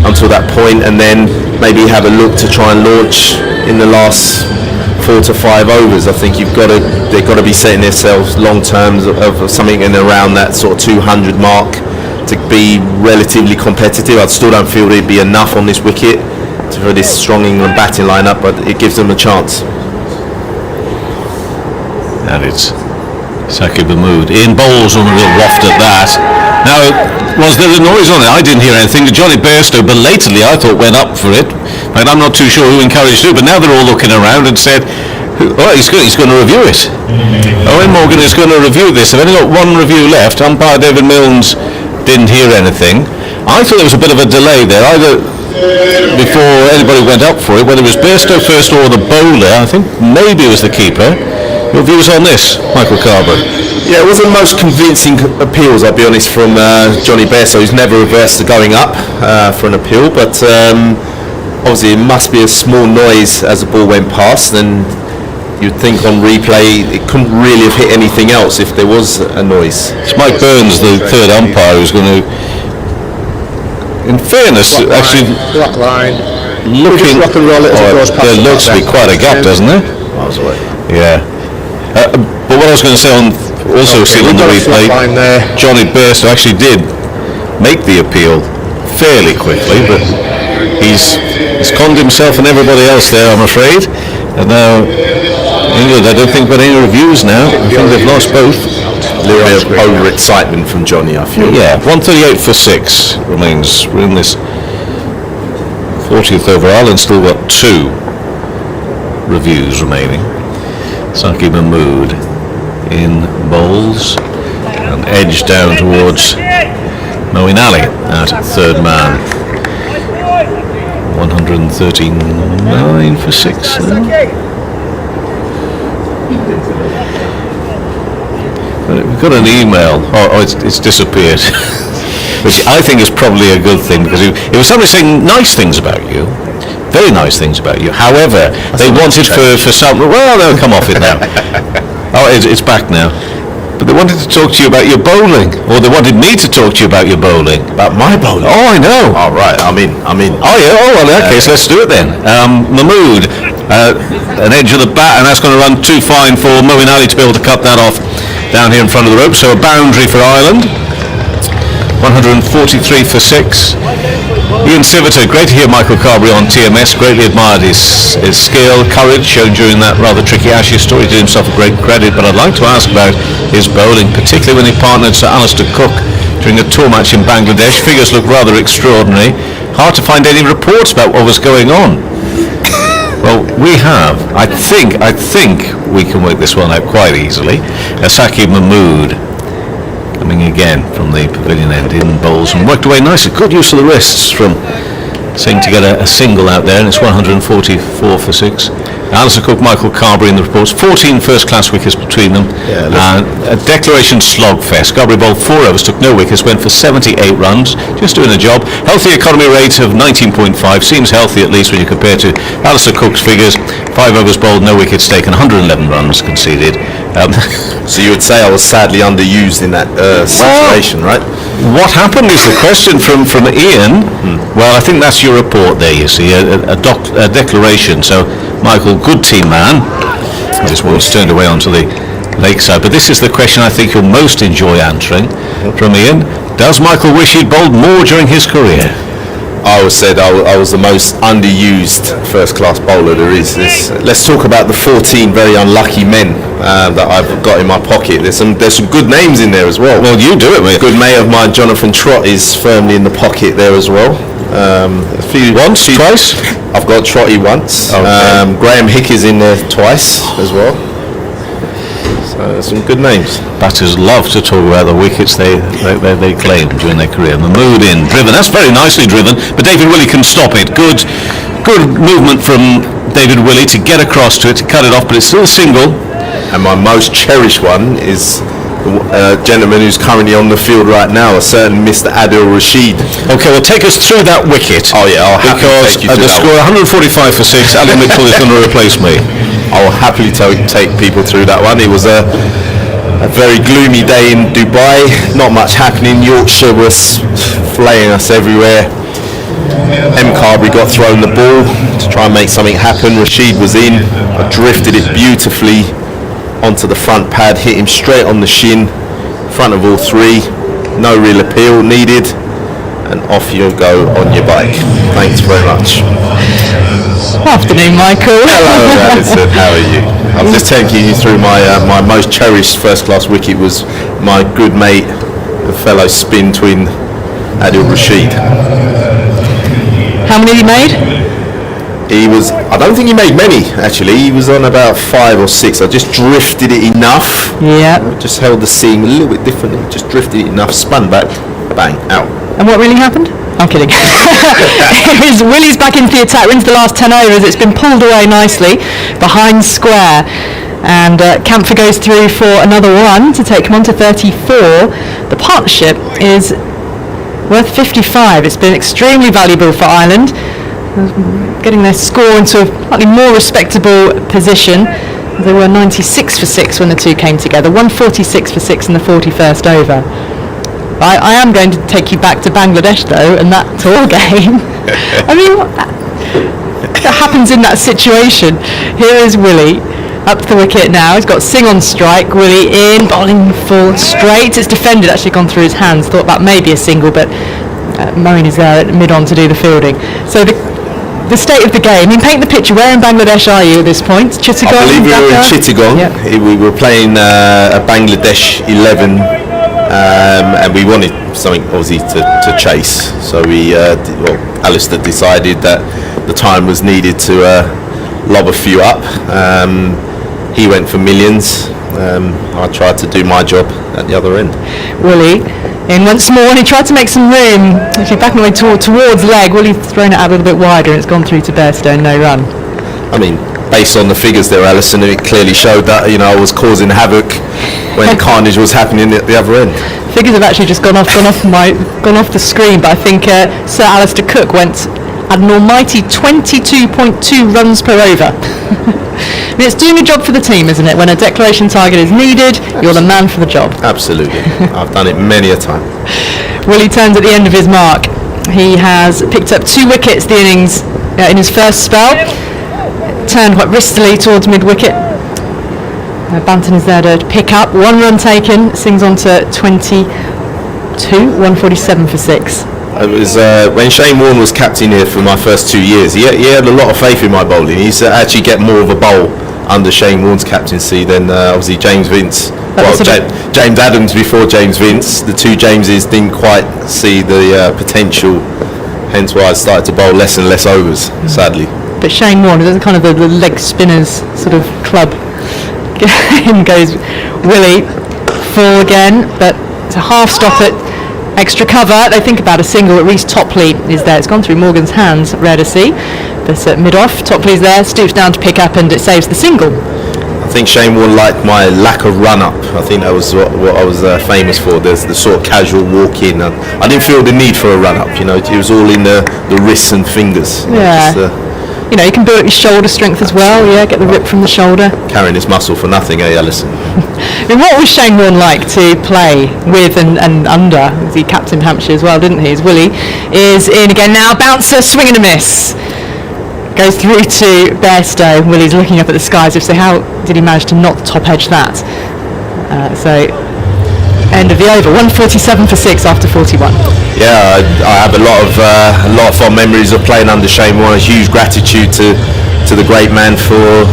until that point, and then maybe have a look to try and launch in the last 4 to 5 overs. I think they've got to be setting themselves long terms of something in around that sort of 200 mark to be relatively competitive. I still don't feel there'd be enough on this wicket for this strong England batting lineup, but it gives them a chance. And it's Saqib Mahmood in bowls on a real waft at that. Now, was there a noise on it? I didn't hear anything. Johnny Bairstow belatedly, I thought, went up for it. And I'm not too sure who encouraged who, but now they're all looking around and said, oh, he's going to review it. Owen Morgan is going to review this. They've only got one review left. Umpire David Milnes didn't hear anything. I thought there was a bit of a delay there, either before anybody went up for it, whether it was Bairstow first or the bowler. I think maybe it was the keeper. Your views on this, Michael Carver? Yeah, it wasn't the most convincing appeals, I'll be honest, from Johnny Bairstow, who's never reversed to going up for an appeal, but obviously it must be a small noise as the ball went past, and you'd think on replay it couldn't really have hit anything else if there was a noise. It's Mike Burns, the third umpire, who's going to, in fairness, actually black line. Looking, rock and roll it as it goes past. There looks to be quite a gap, doesn't there? Miles away. Yeah. But what I was going to say on seen on the replay, Johnny Bairstow actually did make the appeal fairly quickly, but he's conned himself and everybody else there, I'm afraid. And now England, I don't think got any reviews now. I think they've lost both. A little bit of over-excitement from Johnny, I feel. Yeah, 138 for 6 remains. We're in this 40th over. Ireland still got 2 reviews remaining. Saqib Mahmood in bowls and edge down towards Moeen Ali at third man. 139 for 6 now. We've got an email. Oh, it's disappeared. Which I think is probably a good thing, because it was somebody saying nice things about you, very nice things about you. However, they wanted for some. Well, they'll come off it now. Oh, it's back now. But they wanted to talk to you about your bowling, or they wanted me to talk to you about your bowling. About my bowling? Oh, I know. Oh, right, I'm in. Oh, yeah. Oh, well, in that case, let's do it then. Mahmood, an edge of the bat, and that's going to run too fine for Moeen Ali to be able to cut that off down here in front of the rope. So a boundary for Ireland. 143 for 6. Ian Civitar, great to hear Michael Carberry on TMS, greatly admired his skill, courage shown during that rather tricky Ashes story, did himself a great credit, but I'd like to ask about his bowling, particularly when he partnered Sir Alistair Cook during a tour match in Bangladesh. Figures look rather extraordinary. Hard to find any reports about what was going on. Well, we have. I think we can work this one out quite easily. Asaki Mahmood coming again from the pavilion end in bowls and worked away nicely. Good use of the wrists from Singh to get a single out there, and it's 144 for 6. Alistair Cook, Michael Carberry in the reports. 14 first-class wickets between them. And a declaration slogfest. Carberry bowled 4 overs, took no wickets, went for 78 runs, just doing a job. Healthy economy rate of 19.5, seems healthy at least when you compare to Alistair Cook's figures. 5 overs bowled, no wickets taken, 111 runs conceded. So you would say I was sadly underused in that situation, right? What happened is the question from Ian. Well, I think that's your report there, you see, a declaration. So, Michael, good team man. This one's turned away onto the lakeside. But this is the question I think you'll most enjoy answering from Ian. Does Michael wish he'd bowled more during his career? I always said I was the most underused first-class bowler there is. Let's talk about the 14 very unlucky men that I've got in my pocket. There's some good names in there as well. Well, you do it, mate. Good mate of mine, Jonathan Trott, is firmly in the pocket there as well. Twice? I've got Trotty once. Okay. Graham Hick is in there twice as well. So some good names. Batters love to talk about the wickets they claimed during their career. Mahmood in, driven. That's very nicely driven, but David Willey can stop it. Good movement from David Willey to get across to it, to cut it off, but it's still a single. And my most cherished one is a gentleman who's currently on the field right now, a certain Mr. Adil Rashid. Okay, well, take us through that wicket. Oh yeah, I'll happily take you Because through the that score 145 for 6, Ali Mitchell is going to replace me. I'll happily take people through that one. It was a very gloomy day in Dubai, not much happening. Yorkshire was flaying us everywhere. Carberry got thrown the ball to try and make something happen. Rashid was in. I drifted it beautifully onto the front pad, hit him straight on the shin, front of all 3. No real appeal needed, and off you go on your bike. Thanks very much. Afternoon, Michael. Hello, Alison. How are you? I'm just taking you through my most cherished first-class wicket was my good mate, the fellow spin twin, Adil Rashid. How many have you made? I don't think he made many, actually. He was on about 5 or 6. I just drifted it enough. Yeah. Just held the seam a little bit differently. Just drifted it enough, spun back, bang, out. And what really happened? I'm kidding. Willie's back into the attack. We're into the last 10 overs. It's been pulled away nicely behind square. And Camphor goes through for another one to take him on to 34. The partnership is worth 55. It's been extremely valuable for Ireland, getting their score into a slightly more respectable position. They were 96 for 6 when the two came together, 146 for 6 in the 41st over. I am going to take you back to Bangladesh though, and that tour game. I mean, what happens in that situation? Here is Willie up the wicket now. He's got Singh on strike. Willie in, bowling full straight. It's defended, actually gone through his hands. Thought that may be a single, but Moeen is there at mid-on to do the fielding. So the state of the game. I mean, paint the picture. Where in Bangladesh are you at this point? Chittagong? I believe we were in Chittagong. Yep. We were playing a Bangladesh 11, and we wanted something obviously to chase. So Alistair decided that the time was needed to lob a few up. He went for millions. I tried to do my job at the other end. Willie in once more, and he tried to make some room, actually backing away towards leg. Willie's thrown it out a little bit wider, and it's gone through to Bairstow, no run. I mean, based on the figures there, Alison, it clearly showed that I was causing havoc when carnage was happening at the other end. Figures have actually just gone off the screen, but I think Sir Alistair Cook went at an almighty 22.2 runs per over. I mean, it's doing a job for the team, isn't it? When a declaration target is needed, you're the man for the job. Absolutely. I've done it many a time. Willie turns at the end of his mark. He has picked up 2 wickets the innings in his first spell. Turned quite ristily towards mid-wicket. Banton is there to pick up. 1 run taken. Sings on to 22. 147 for 6. It was when Shane Warne was captain here for my first 2 years. He had a lot of faith in my bowling. He used to actually get more of a bowl under Shane Warne's captaincy than obviously James Vince. James Adams before James Vince. The 2 Jameses didn't quite see the potential, hence why I started to bowl less and less overs, sadly. But Shane Warne, that's kind of the leg spinners sort of club. In goes Willie, full again, but it's a half stop at extra cover. They think about a single, but Reece Topley is there. It's gone through Morgan's hands, rare to see. But at mid-off, Topley's there, stoops down to pick up, and it saves the single. I think Shane Warne liked my lack of run-up. I think that was what I was famous for. There's the sort of casual walk-in. I didn't feel the need for a run-up. It was all in the wrists and fingers. Yeah. You can build up your shoulder strength as well. Yeah, get the rip from the shoulder. Carrying this muscle for nothing, Alison? I mean, what was Shane Warne like to play with and under? He captained Hampshire as well, didn't he? As Willie is in again now. Bouncer, swing and a miss. Goes through to Bairstow. Willie's looking up at the skies to say, how did he manage to not top edge that? So, end of the over. 147 for 6 after 41. Yeah, I have a lot of fond memories of playing under Shane Warne. A huge gratitude to the great man for,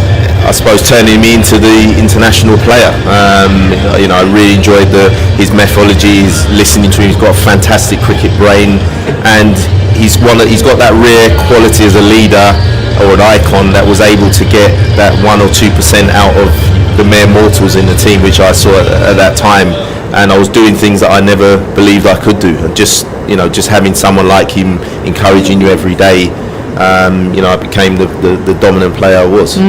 I suppose, turning me into the international player. I really enjoyed his methodology, listening to him. He's got a fantastic cricket brain, and he's got that rare quality as a leader or an icon that was able to get that 1 or 2% out of the mere mortals in the team, which I saw at that time. And I was doing things that I never believed I could do. And just having someone like him encouraging you every day, I became the dominant player I was.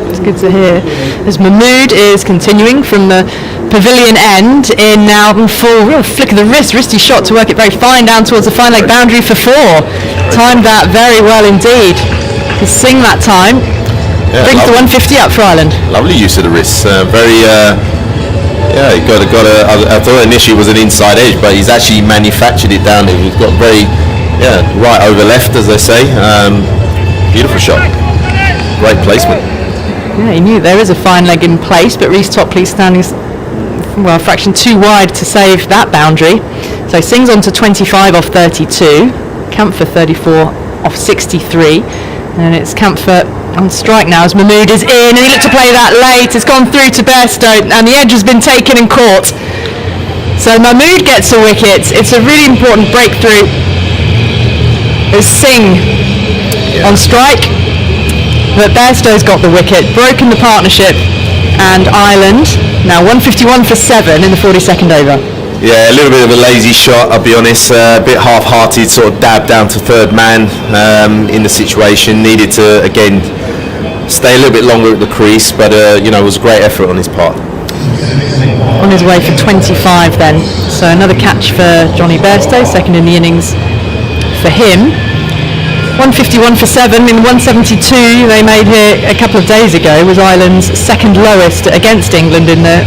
It's good to hear. As Mahmood is continuing from the pavilion end in now full real flick of the wristy shot to work it very fine down towards the fine leg boundary for 4. Timed that very well indeed. To sing that time. Yeah, brings the 150 up for Ireland. Lovely use of the wrists. He got I thought initially it was an inside edge, but he's actually manufactured it down there. He's got very, right over left, as they say. Beautiful shot. Great placement. Yeah, he knew there is a fine leg in place, but Reece Topley standing, a fraction too wide to save that boundary. So Sings on to 25 off 32, Camphor 34 off 63, and it's Camphor on strike now as Mahmood is in, and he looked to play that late. It's gone through to Bairstow, and the edge has been taken and caught. So Mahmood gets a wicket. It's a really important breakthrough. There's Singh on strike, but Bairstow's got the wicket, broken the partnership, and Ireland now 151 for 7 in the 42nd over. Yeah, a little bit of a lazy shot, I'll be honest, a bit half-hearted, sort of dab down to third man in the situation. Needed to, again, stay a little bit longer at the crease, but it was a great effort on his part. On his way for 25 then, so another catch for Johnny Bairstow, second in the innings for him. 151 for 7 in 172 they made here a couple of days ago was Ireland's second lowest against England in the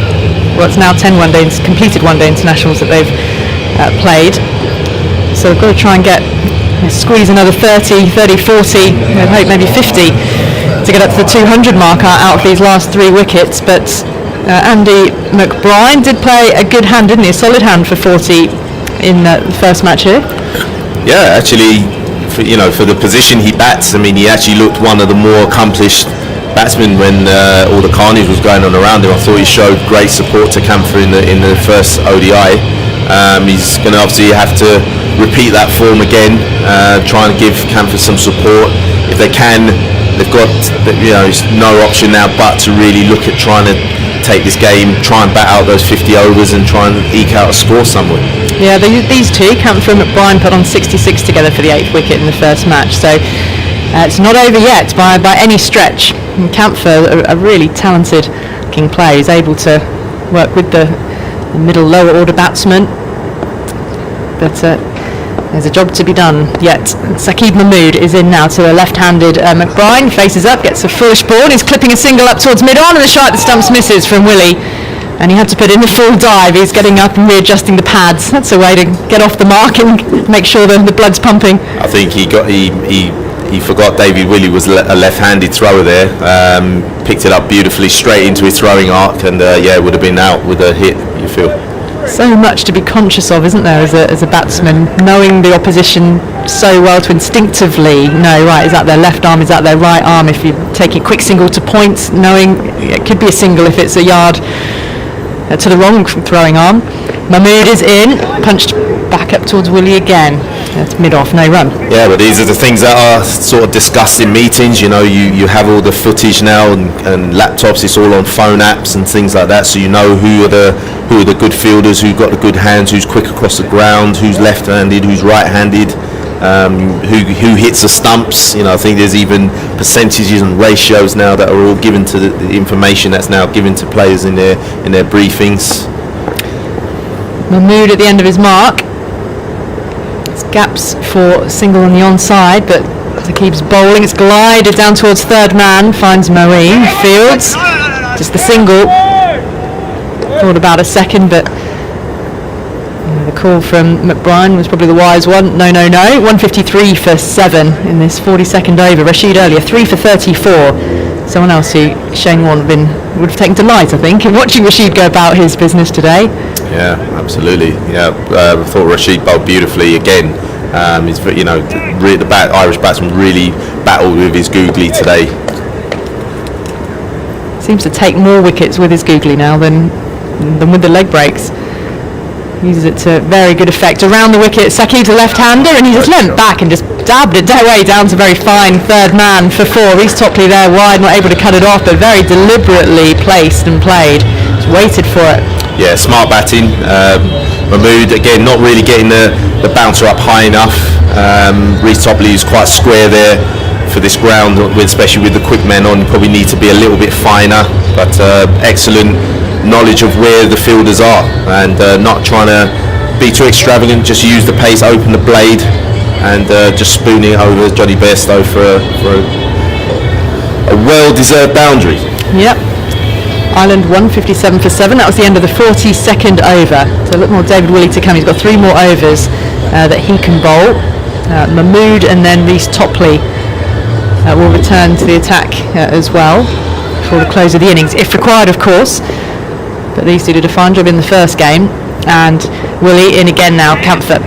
it's now 10 completed one-day internationals that they've played. So they've got to try and squeeze another 30, 40, I hope maybe 50 to get up to the 200 mark out of these last 3 wickets. But Andy McBride did play a good hand, didn't he? A solid hand for 40 in the first match here. Yeah, actually, for the position he bats, he actually looked one of the more accomplished batsman when all the carnage was going on around him. I thought he showed great support to Camphor in the first ODI. He's going to obviously have to repeat that form again, try and give Camphor some support if they can. They've got no option now but to really look at trying to take this game, try and bat out those 50 overs and try and eke out a score somewhere. Yeah, these two, Camphor and McBride, put on 66 together for the 8th wicket in the first match. So it's not over yet by any stretch. And Camphor, a really talented looking player, is able to work with the middle lower order batsmen. But There's a job to be done yet. Saqib Mahmood is in now to a left-handed McBride, faces up, gets a foolish ball, he's clipping a single up towards mid-on, and the shot at the stumps misses from Willie. And he had to put in the full dive. He's getting up and readjusting the pads. That's a way to get off the mark and make sure the blood's pumping. I think he forgot David Willey was a left-handed thrower there. Picked it up beautifully straight into his throwing arc, and would have been out with a hit, you feel. So much to be conscious of, isn't there, as a batsman, knowing the opposition so well to instinctively know, right, is that their left arm, is that their right arm? If you take a quick single to points, knowing it could be a single if it's a yard to the wrong throwing arm. Mahmood is in, punched back up towards Willie again. That's mid-off, no run. Yeah, but these are the things that are sort of discussed in meetings. You know, you have all the footage now and laptops. It's all on phone apps and things like that. So you know who are the good fielders, who've got the good hands, who's quick across the ground, who's left-handed, who's right-handed, who hits the stumps. You know, I think there's even percentages and ratios now that are all given to the information that's now given to players in their briefings. Mahmood at the end of his mark. It's gaps for single on the onside, but as it keeps bowling, it's glided down towards third man, finds Moeen, fields, just the single. Thought about a second, but the call from McBride was probably the wise one. No. 153 for 7 in this 42nd over. Rashid earlier, 3 for 34. Someone else who Shane Warne would have taken delight, I think, in watching Rashid go about his business today. Yeah, absolutely. Yeah, I thought Rashid bowled beautifully again. He's, the Irish batsman really battled with his googly today. Seems to take more wickets with his googly now than with the leg breaks. Uses it to very good effect around the wicket. Saqib's a left-hander, and he just leant back and just dabbed it away down to very fine third man for 4. Reece Topley there wide, not able to cut it off, but very deliberately placed and played. Just waited for it. Yeah, smart batting. Mahmood again not really getting the bouncer up high enough. Reece Topley is quite square there for this ground, especially with the quick men on. You probably need to be a little bit finer, but excellent knowledge of where the fielders are and not trying to be too extravagant. Just use the pace, open the blade, and just spooning it over Johnny Bairstow for a well-deserved boundary. Yep. Ireland 157 for 7. That was the end of the 42nd over. So a little more David Willey to come. He's got 3 more overs that he can bowl. Mahmood and then Reece Topley will return to the attack as well for the close of the innings, if required, of course. But these two did a fine job in the first game. And Willie in again now. Camphor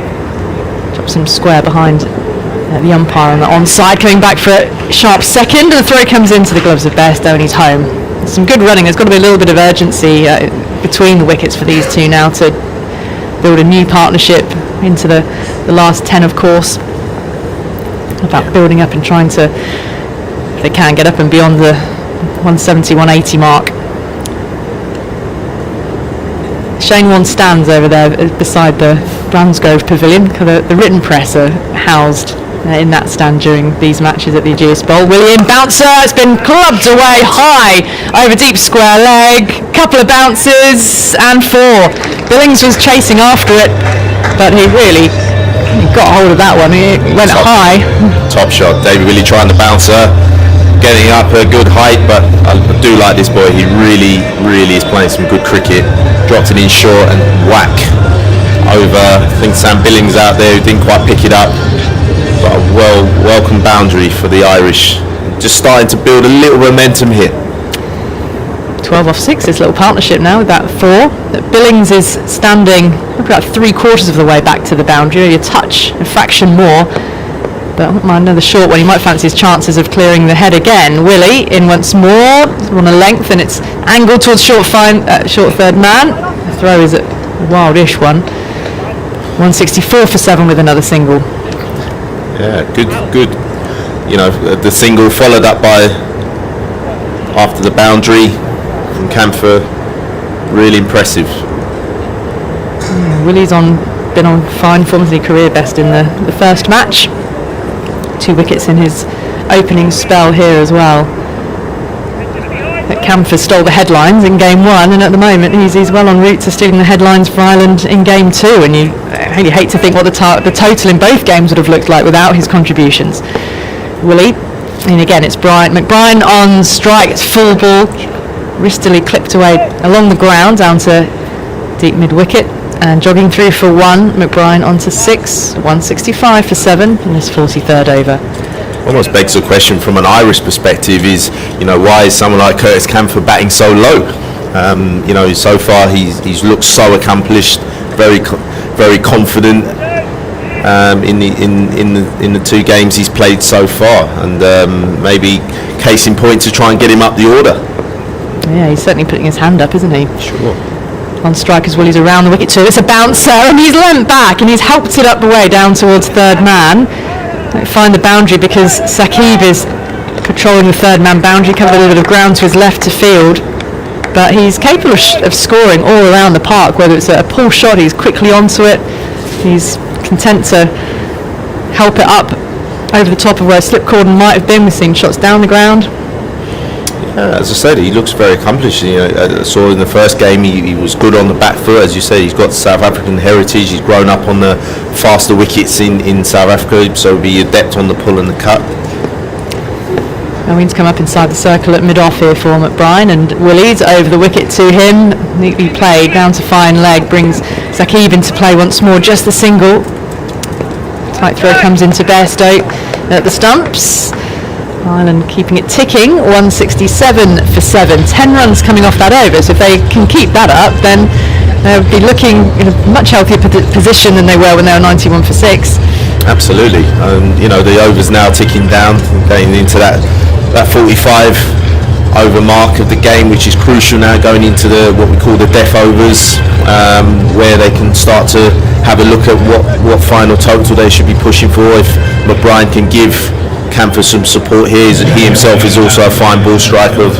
drops him square behind the umpire on the onside, coming back for a sharp second, and the throw comes into the gloves of Bairstow and he's home. Some good running. There's got to be a little bit of urgency between the wickets for these two now to build a new partnership into the last 10, of course. About building up and trying to, if they can, get up and beyond the 170, 180 mark. Shane Warne stands over there beside the Bransgrove Pavilion. The written press are housed in that stand during these matches at the Ageas Bowl. William bouncer, it's been clubbed away high over deep square leg, couple of bounces and 4. Billings was chasing after it, but he got hold of that one. He went high. Top shot. David Willey trying the bouncer, getting up a good height, but I do like this boy. He really is playing some good cricket. Dropped it in short and whack over. I think Sam Billings out there who didn't quite pick it up. But a welcome boundary for the Irish. Just starting to build a little momentum here. 12 off 6, this little partnership now with that 4. Billings is standing about 3/4 of the way back to the boundary, a touch, a fraction more. But I wouldn't mind another short one. He might fancy his chances of clearing the head again. Willie in once more, on a length, and it's angled towards short third man. The throw is a wildish one. 164 for 7 with another single. Yeah, good. You know, the single followed up by after the boundary from Camphor. Really impressive. Yeah, Willie's been on fine form, as his career best in the first match. 2 wickets in his opening spell here as well. that Camphor stole the headlines in game 1, and at the moment he's well en route to stealing the headlines for Ireland in game 2, and you really hate to think what the total in both games would have looked like without his contributions. Willie, and again it's McBrien on strike, it's full ball, wristily clipped away along the ground down to deep mid-wicket, and jogging through for 1, McBrien onto 6, 165 for 7 in this 43rd over. Almost begs the question from an Irish perspective is, why is someone like Curtis Camphor batting so low? So far he's looked so accomplished, very confident in the 2 games he's played so far, and maybe case in point to try and get him up the order. Yeah, he's certainly putting his hand up, isn't he? Sure. On strike as well, he's around the wicket too. It's a bouncer, and he's leant back, and he's helped it up the way down towards third man. Don't find the boundary because Saqib is patrolling the third man boundary, covered a little bit of ground to his left to field. But he's capable of scoring all around the park, whether it's a pull shot, he's quickly onto it. He's content to help it up over the top of where a slip cordon might have been. We've seen shots down the ground. As I said, he looks very accomplished. I saw in the first game he was good on the back foot. As you said, he's got South African heritage. He's grown up on the faster wickets in South Africa, so he'll be adept on the pull and the cut. Owen's come up inside the circle at mid-off here for McBrien, and Willie's over the wicket to him. Neatly played, down to fine leg, brings Saqib into play once more, just the single. Tight throw comes into Bairstow at the stumps. Ireland keeping it ticking, 167 for 7, 10 runs coming off that over, so if they can keep that up then they'll be looking in a much healthier position than they were when they were 91 for 6. Absolutely, the overs now ticking down, getting into that 45 over mark of the game, which is crucial now going into what we call the death overs, where they can start to have a look at what final total they should be pushing for. If McBrien can give Camphor some support here, he himself is also a fine ball striker,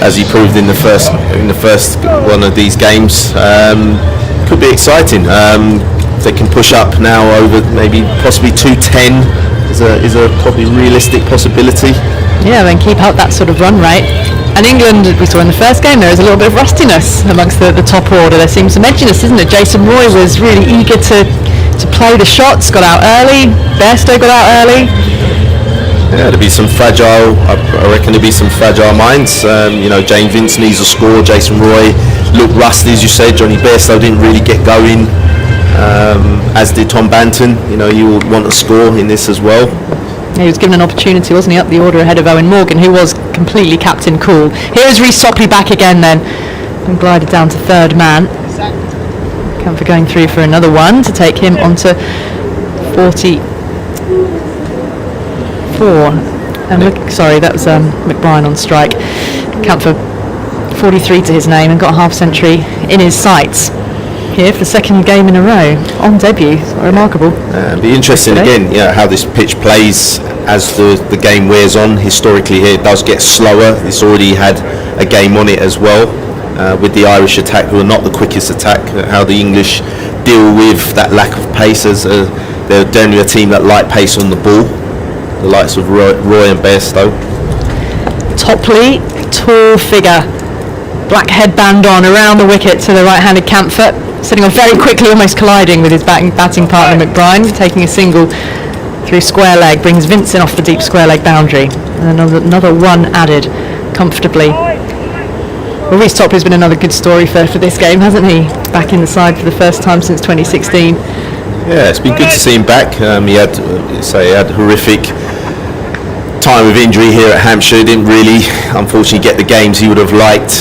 as he proved in the first one of these games. Could be exciting. If they can push up now over maybe possibly 210 is a probably realistic possibility. Yeah, then keep up that sort of run rate. And England, we saw in the first game, there is a little bit of rustiness amongst the top order. There seems some edginess, isn't it? Jason Roy was really eager to play the shots, got out early. Bairstow got out early. Yeah, there'll be some fragile. I reckon there'll be some fragile minds. Jane Vince needs a score. Jason Roy looked rusty, as you said. Johnny Bairstow didn't really get going, as did Tom Banton. You would want a score in this as well. He was given an opportunity, wasn't he, up the order ahead of Owen Morgan, who was completely captain cool. Here is Rhys Sopley back again then, and glided down to third man. Camphor going through for another one to take him onto 44. Sorry, that was McBrien on strike. Camphor 43 to his name and got a half century in his sights here for the second game in a row on debut. Remarkable. It'll be interesting again, how this pitch plays as the game wears on. Historically here it does get slower. It's already had a game on it as well, with the Irish attack, who are not the quickest attack. How the English deal with that lack of pace, as they're generally a team that like pace on the ball, the likes of Roy and Bairstow. Topley, tall figure, black headband on, around the wicket to the right-handed Camphor, sitting on very quickly, almost colliding with his batting partner McBrien, taking a single through square leg, brings Vincent off the deep square leg boundary, and another one added comfortably. Well, Rhys Topley's been another good story for this game, hasn't he? Back in the side for the first time since 2016. Yeah, it's been good to see him back. He had horrific time of injury here at Hampshire. Didn't really, unfortunately, get the games he would have liked.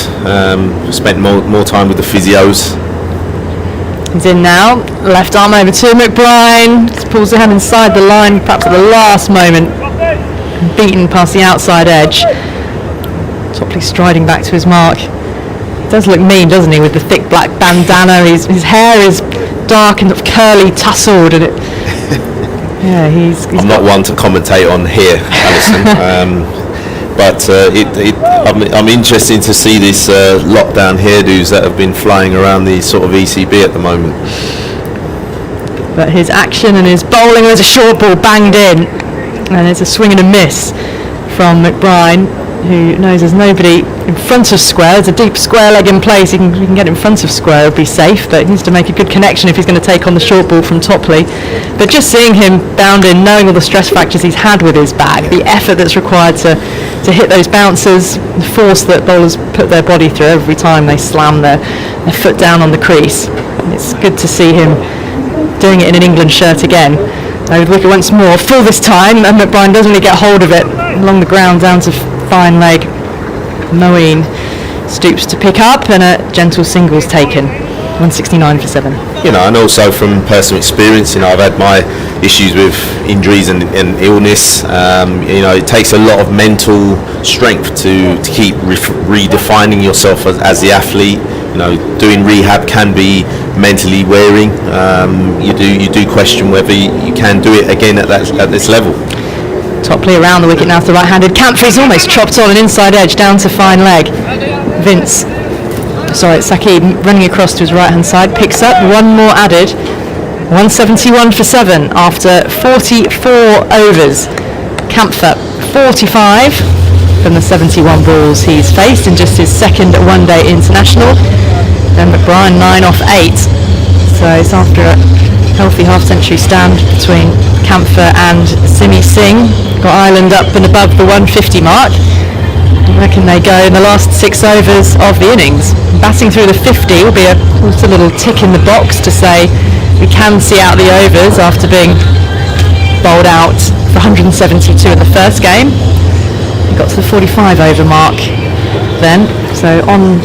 Spent more time with the physios. He's in now, left arm over to McBrien, just pulls the hand inside the line, perhaps at the last moment, beaten past the outside edge. Topley striding back to his mark. He does look mean, doesn't he, with the thick black bandana. His hair is dark and sort of curly, tousled, and he's I'm not one to commentate on here, Alison. But I'm interested to see this lockdown hairdos that have been flying around the sort of ECB at the moment. But his action and his bowling, there's a short ball banged in, and it's a swing and a miss from McBrien. who knows there's nobody in front of square. There's a deep square leg in place. He can get in front of square, it'll be safe, but he needs to make a good connection if he's going to take on the short ball from Topley. But just seeing him bound in, knowing all the stress factors he's had with his back, the effort that's required to hit those bouncers, the force that bowlers put their body through every time they slam their foot down on the crease. It's good to see him doing it in an England shirt again. Over the wicket once more, full this time, and McBride doesn't really get hold of it along the ground down to fine leg. Moeen stoops to pick up, and a gentle singles taken. 169 for 7. And also from personal experience, I've had my issues with injuries and illness. It takes a lot of mental strength to keep redefining yourself as the athlete. Doing rehab can be mentally wearing. You do question whether you can do it again at this level. Topley around the wicket now to the right-handed. Camphrey's almost chopped on an inside edge down to fine leg. Sakib running across to his right-hand side, picks up one more added. 171 for 7 after 44 overs. Camphor 45 from the 71 balls he's faced in just his second one-day international. Then McBride 9 off 8. So it's after a healthy half-century stand between Camphor and Simi Singh. Got Ireland up and above the 150 mark. I reckon they go in the last 6 overs of the innings. Batting through the 50 will be a little tick in the box to say we can see out the overs after being bowled out for 172 in the first game. We got to the 45 over mark then, so on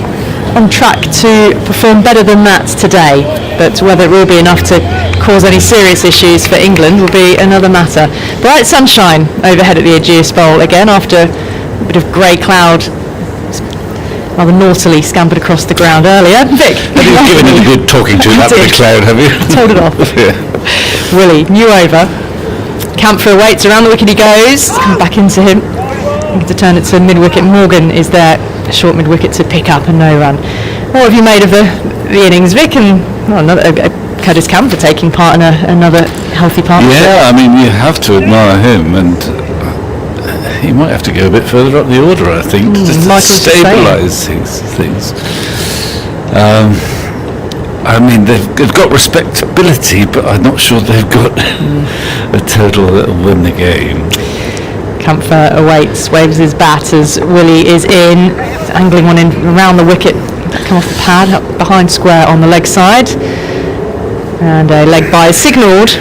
track to perform better than that today, but whether it will be enough to cause any serious issues for England will be another matter. Bright sunshine overhead at the Ageas Bowl again after a bit of grey cloud rather naughtily scampered across the ground earlier. Vic, you've given it a good talking to that big cloud, have you? Told it off. Yeah. Willie, new over. Camphor waits, around the wicket he goes. Come back into him. To turn it to mid-wicket. Morgan is there, short mid-wicket to pick up and no run. What have you made of the innings, Vic? And Curtis Camphor taking part in another healthy part. Yeah, you have to admire him, and he might have to go a bit further up the order, I think, just to stabilise things. They've got respectability, but I'm not sure they've got a total that will win the game. Camphor awaits, waves his bat as Willie is in, angling one in around the wicket, come off the pad, up behind square on the leg side, and a leg by signalled,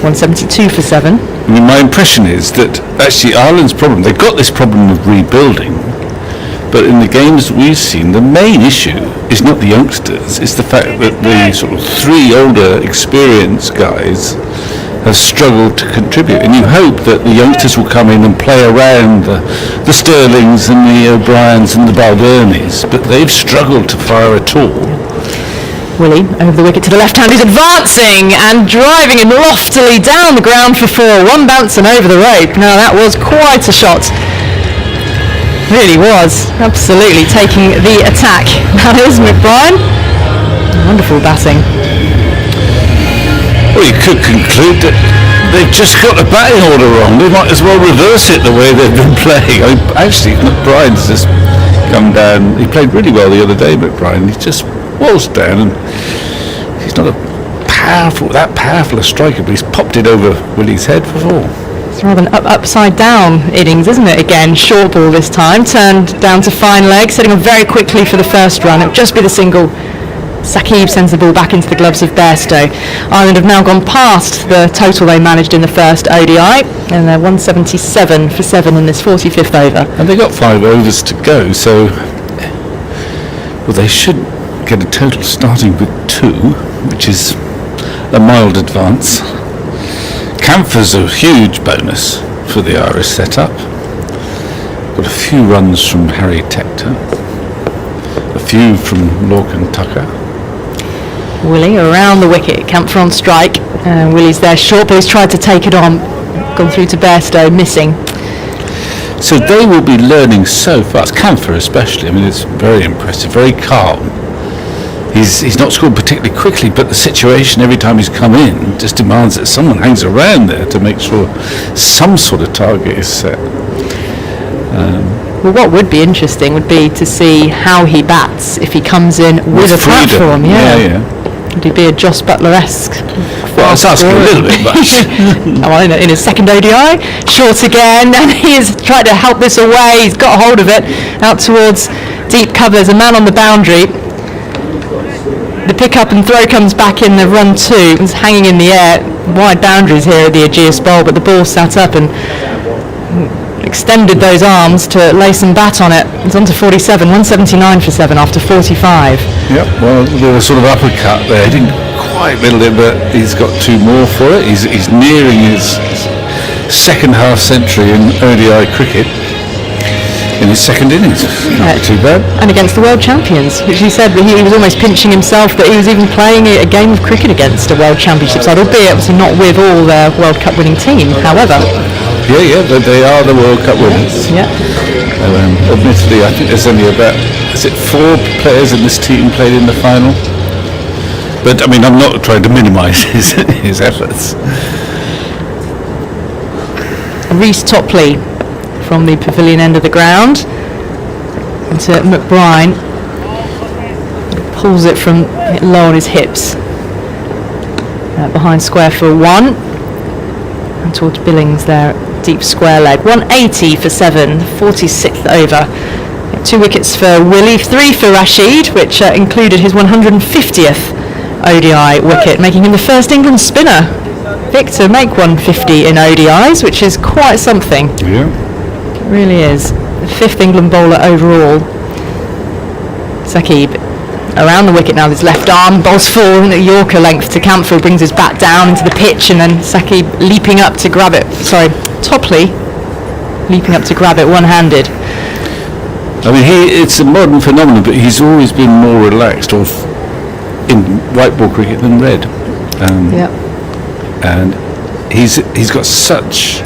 172 for 7. My impression is that actually Ireland's problem, they've got this problem of rebuilding, but in the games we've seen, the main issue is not the youngsters, it's the fact that the sort of 3 older experienced guys have struggled to contribute, and you hope that the youngsters will come in and play around the Sterlings and the O'Briens and the Baldernis, but they've struggled to fire at all. Willie over the wicket to the left hand, he's advancing and driving him loftily down the ground for 4, one bounce and over the rope. Now that was quite a shot, really was, absolutely taking the attack. That is McBride, wonderful batting. Well, you could conclude that they've just got the batting order wrong. They might as well reverse it the way they've been playing. Actually, McBride's just come down. He played really well the other day, McBride. He just waltzed down, and he's not that powerful a striker, but he's popped it over Willie's head for 4. It's rather an upside down innings, isn't it? Again, short ball this time, turned down to fine leg, setting on very quickly for the first run. It'll just be the single. Sakib sends the ball back into the gloves of Bairstow. Ireland have now gone past the total they managed in the first ODI, and they're 177 for 7 in this 45th over. And they've got 5 overs to go, so they should get a total starting with 2, which is a mild advance. Camphor's a huge bonus for the Irish setup. Got a few runs from Harry Tector, a few from Lorcan Tucker. Willie around the wicket, Camphor on strike. Willie's there short, but he's tried to take it on. Gone through to Bairstow, missing. So they will be learning so fast, Camphor especially. It's very impressive, very calm. He's not scored particularly quickly, but the situation every time he's come in just demands that someone hangs around there to make sure some sort of target is set. Well, what would be interesting would be to see how he bats if he comes in with a freedom. platform. Yeah. Would he be a Joss Butler-esque? Well, it's asking a little bit much. In his second ODI, short again, and he has tried to help this away. He's got a hold of it out towards deep cover. There's a man on the boundary. The pick up and throw comes back in the run two. It's hanging in the air. Wide boundaries here at the Ageas Bowl, but the ball sat up and extended those arms to lay some bat on it. It's on to 47, 179 for 7 after 45. Yep, well, there was sort of uppercut there. He didn't quite middle it, but he's got 2 more for it. He's nearing his second half century in ODI cricket in his second innings. Not too bad. And against the world champions, which he said that he was almost pinching himself that he was even playing a game of cricket against a world championship side, albeit obviously not with all their World Cup winning team. However, they are the World Cup winners. yeah. Admittedly, I think there's only about 4 players in this team played in the final. But I mean, I'm not trying to minimise his efforts. Reece Topley from the pavilion end of the ground into McBride, pulls it from low on his hips, behind square for 1, and towards Billings there, deep square leg. 180 for 7, 46th over. 2 wickets for Willie, 3 for Rashid, which included his 150th ODI wicket, making him the first England spinner, Vic, to make 150 in ODIs, which is quite something. Yeah. It really is. The 5th England bowler overall. Saqib around the wicket now with his left arm, bowls forward at Yorker length to Campfield, brings his bat down into the pitch, and then Saqib leaping up to grab it. Topley leaping up to grab it one-handed. I mean, it's a modern phenomenon, but he's always been more relaxed in white ball cricket than red. And he's got such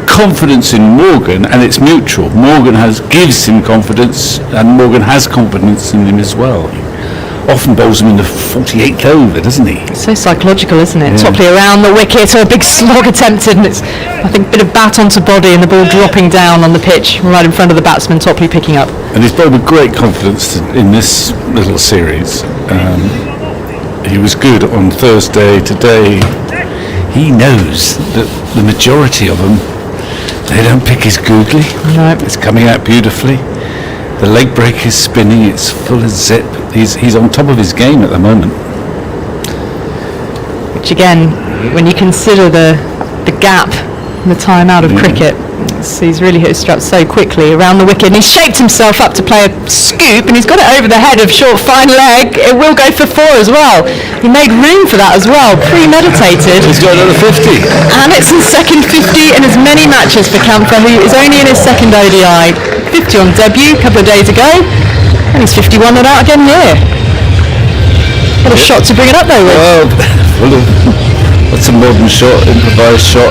confidence in Morgan, and it's mutual. Morgan gives him confidence, and Morgan has confidence in him as well. Often bowls him in the 48th over, doesn't he? It's so psychological, isn't it? Yeah. Topley around the wicket, a big slog attempted, and it's, I think, a bit of bat onto body and the ball dropping down on the pitch right in front of the batsman. Topley picking up. And he's bowled with great confidence in this little series. He was good on Thursday. Today, he knows that the majority of them, they don't pick his googly. No. It's coming out beautifully. The leg break is spinning. It's full of zip. He's on top of his game at the moment. Which again, when you consider the gap, the time out of cricket, he's really hit his straps so quickly around the wicket, and he's shaped himself up to play a scoop, and he's got it over the head of short fine leg. It will go for 4 as well. He made room for that as well, premeditated. He's got another 50. And it's his second 50 in as many matches for Camphor, who is only in his second ODI. 50 on debut a couple of days ago, and he's 51 and out again here. What a shot to bring it up though with. Well, that's a modern shot, improvised shot.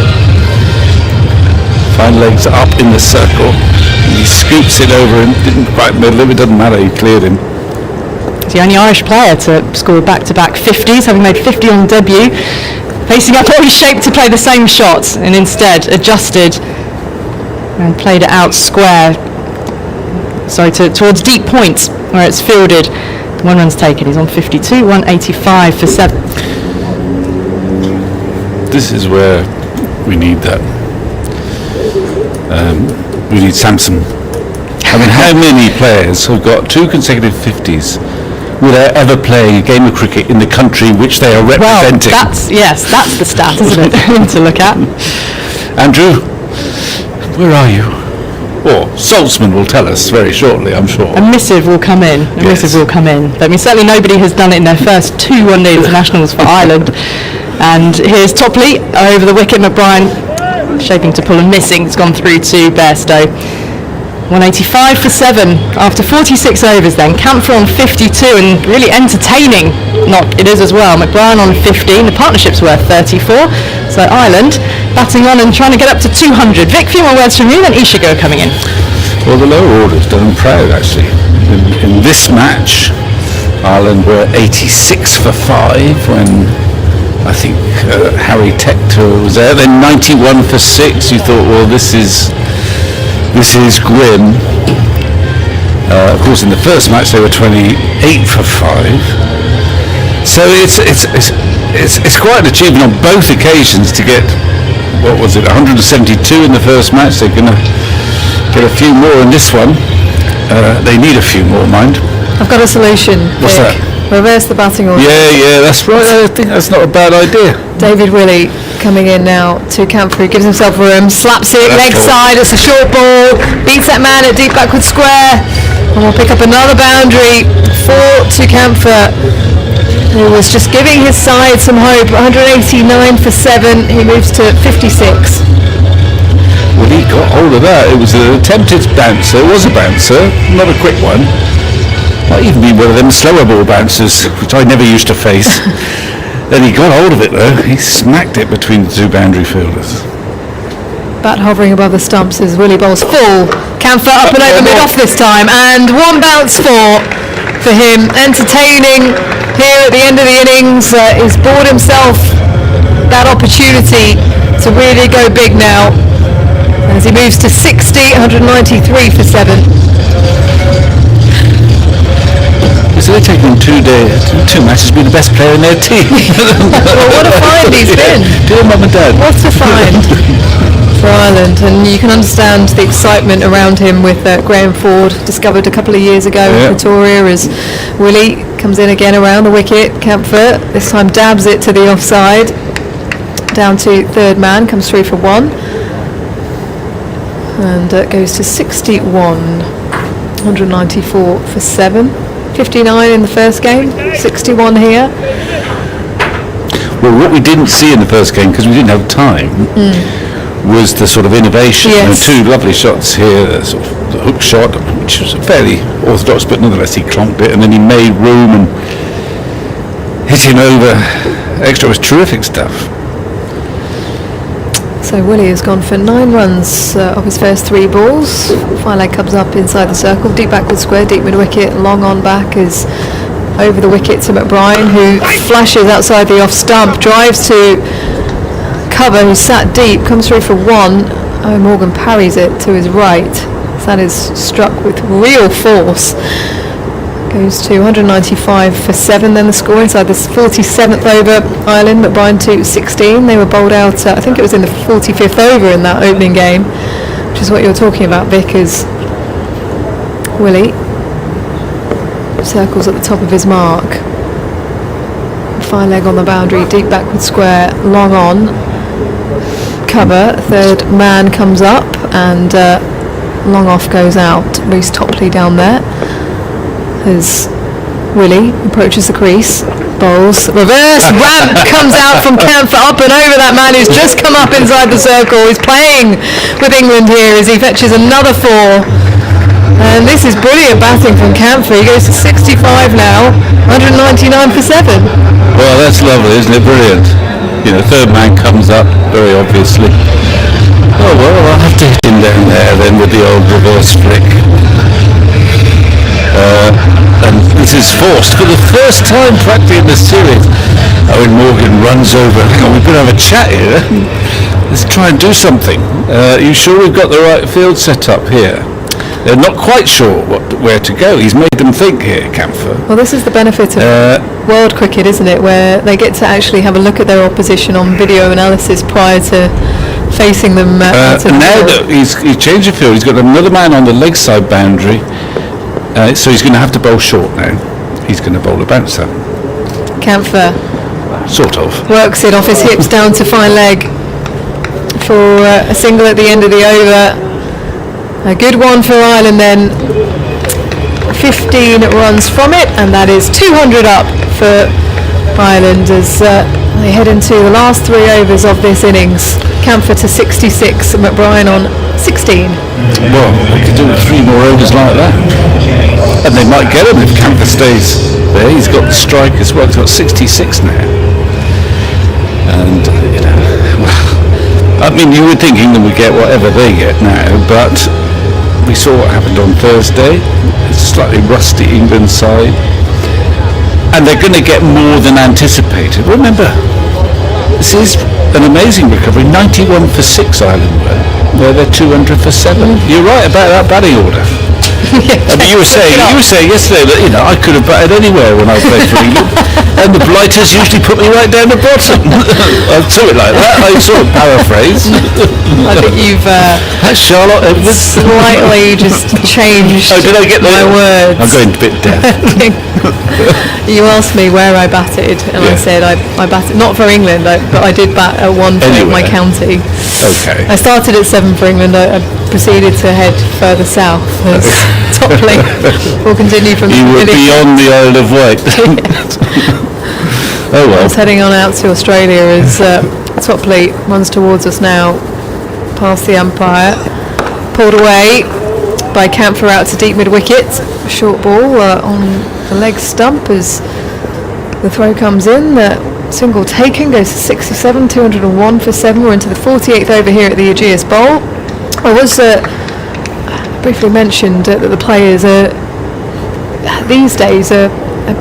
Fine legs up in the circle. And he scoops it over and didn't quite middle him. It doesn't matter, he cleared him. He's the only Irish player to score back-to-back 50s, having made 50 on debut. Facing up, always shaped to play the same shot, and instead adjusted and played it out square. Towards deep point, where it's fielded. 1 run's taken. He's on 52, 185 for 7. This is where we need that. We need Samson. I mean, how many players have got 2 consecutive 50s without ever playing a game of cricket in the country which they are representing? Well, that's the stat, isn't it, to look at. Andrew, where are you? Or Saltzman will tell us very shortly, I'm sure. A missive will come in. But I mean, certainly nobody has done it in their first 2 one-day internationals for Ireland. And here's Topley over the wicket. McBride shaping to pull and missing. It's gone through to Bairstow. 185 for 7 after 46 overs then. Campher on 52 and really entertaining. It is as well. McBride on 15. The partnership's worth 34. So Ireland batting on and trying to get up to 200. Vic, few more words from you, then Ishigo coming in. Well, the lower order's done them proud, actually. In this match, Ireland were 86 for 5 when I think Harry Tector was there. Then 91 for 6. You thought, well, this is grim. Of course, in the first match they were 28 for 5. So it's quite an achievement on both occasions to get, 172 in the first match. They're going to get a few more in this one. They need a few more, mind. I've got a solution. What's Vic. that? Reverse the batting order. Yeah, that's right. I think that's not a bad idea. David Willey coming in now to Camphor, gives himself room, slaps it, leg side, it's a short ball, beats that man at deep backward square, and we'll pick up another boundary to Camphor, who was just giving his side some hope. 189 for 7, he moves to 56. Well, he got hold of that. It was an attempted bouncer. It was a bouncer, not a quick one. Might even be one of them slower ball bouncers, which I never used to face. Then he got hold of it though. He smacked it between the two boundary fielders. Bat hovering above the stumps as Willie bowls full. Camphor up and over mid-off this time, and one bounce for him. Entertaining here at the end of the innings. He's bought himself that opportunity to really go big now as he moves to 60, 193 for 7. So they're taking 2 matches to be the best player in their team. Well, what a find he's been. Dear Mum and Dad. What a find for Ireland, and you can understand the excitement around him with Graham Ford, discovered a couple of years ago in Pretoria, as Willie comes in again around the wicket. Camphor this time dabs it to the offside, down to third man, comes through for 1, and goes to 61, 194 for 7. 59 in the first game, 61 here. Well, what we didn't see in the first game, because we didn't have time, was the sort of innovation. Yes. Two lovely shots here, sort of the hook shot, which was fairly orthodox, but nonetheless he clonked it, and then he made room and hitting over extra. It was terrific stuff. So Willie has gone for 9 runs off his first 3 balls. Fine leg comes up inside the circle, deep backward square, deep mid wicket, long on back is over the wicket to McBride, who flashes outside the off stump, drives to cover, who's sat deep, comes through for 1. Morgan parries it to his right. So that is struck with real force. Goes to 195 for 7, then the score inside the 47th over. Ireland, McBride to 16. They were bowled out, I think it was in the 45th over in that opening game, which is what you're talking about, Vic, as Willie circles at the top of his mark. Fine leg on the boundary, deep backward square, long on. Cover, third man comes up, and long off goes out. Reece Topley down there as Willie approaches the crease, bowls, reverse ramp comes out from Camphor, up and over that man who's just come up inside the circle. He's playing with England here as he fetches another 4, and this is brilliant batting from Camphor. He goes to 65 now, 199 for 7. Well, that's lovely, isn't it? Brilliant. You know, third man comes up very obviously. Oh well, I'll have to hit him down there then with the old reverse flick. And this is forced for the first time practically in the series. Owen Morgan runs over. We're going to have a chat here. Let's try and do something. Are you sure we've got the right field set up here? They're not quite sure where to go. He's made them think here, Camphor. Well, this is the benefit of world cricket, isn't it, where they get to actually have a look at their opposition on video analysis prior to facing them out of the now field. that he's changed the field, he's got another man on the leg side boundary. So he's going to have to bowl short now. He's going to bowl a bouncer. Camphor Sort of. works it off his hips down to fine leg for a single at the end of the over. A good one for Ireland then. 15 runs from it, and that is 200 up for Ireland as they head into the last 3 overs of this innings. Camphor to 66, McBride on 16. Well, they could do 3 more overs like that. And they might get him if Camphor stays there. He's got the strike as well. He's got 66 now. And, you know, well, I mean, you were thinking that we get whatever they get now, but we saw what happened on Thursday. It's a slightly rusty England side. And they're going to get more than anticipated. Remember, this is an amazing recovery. 91 for 6 Ireland were. They're 200 for 7. You're right about that batting order. I mean, you were saying yesterday that I could have batted anywhere when I played for England, and the blighters usually put me right down the bottom. I saw it like that. I sort of paraphrase. I think you've That's Charlotte Edwards. slightly just changed Oh, did I get my words. I'm going a bit deaf. You asked me where I batted, and I Yeah. said I batted, not for England, but I did bat at one for my Anywhere. county. Okay. I started at 7 for England. I proceeded to head further south as Topley. We'll continue from You were Billy. beyond the Isle of Wight. Oh I well. was heading on out to Australia as Topley runs towards us now, past the umpire, pulled away by Camphor out to deep mid-wicket. Short ball on the leg stump as the throw comes in. Single taken, goes to 67, 201 for 7. We're into the 48th over here at the Ageas Bowl. I was briefly mentioned that the players these days are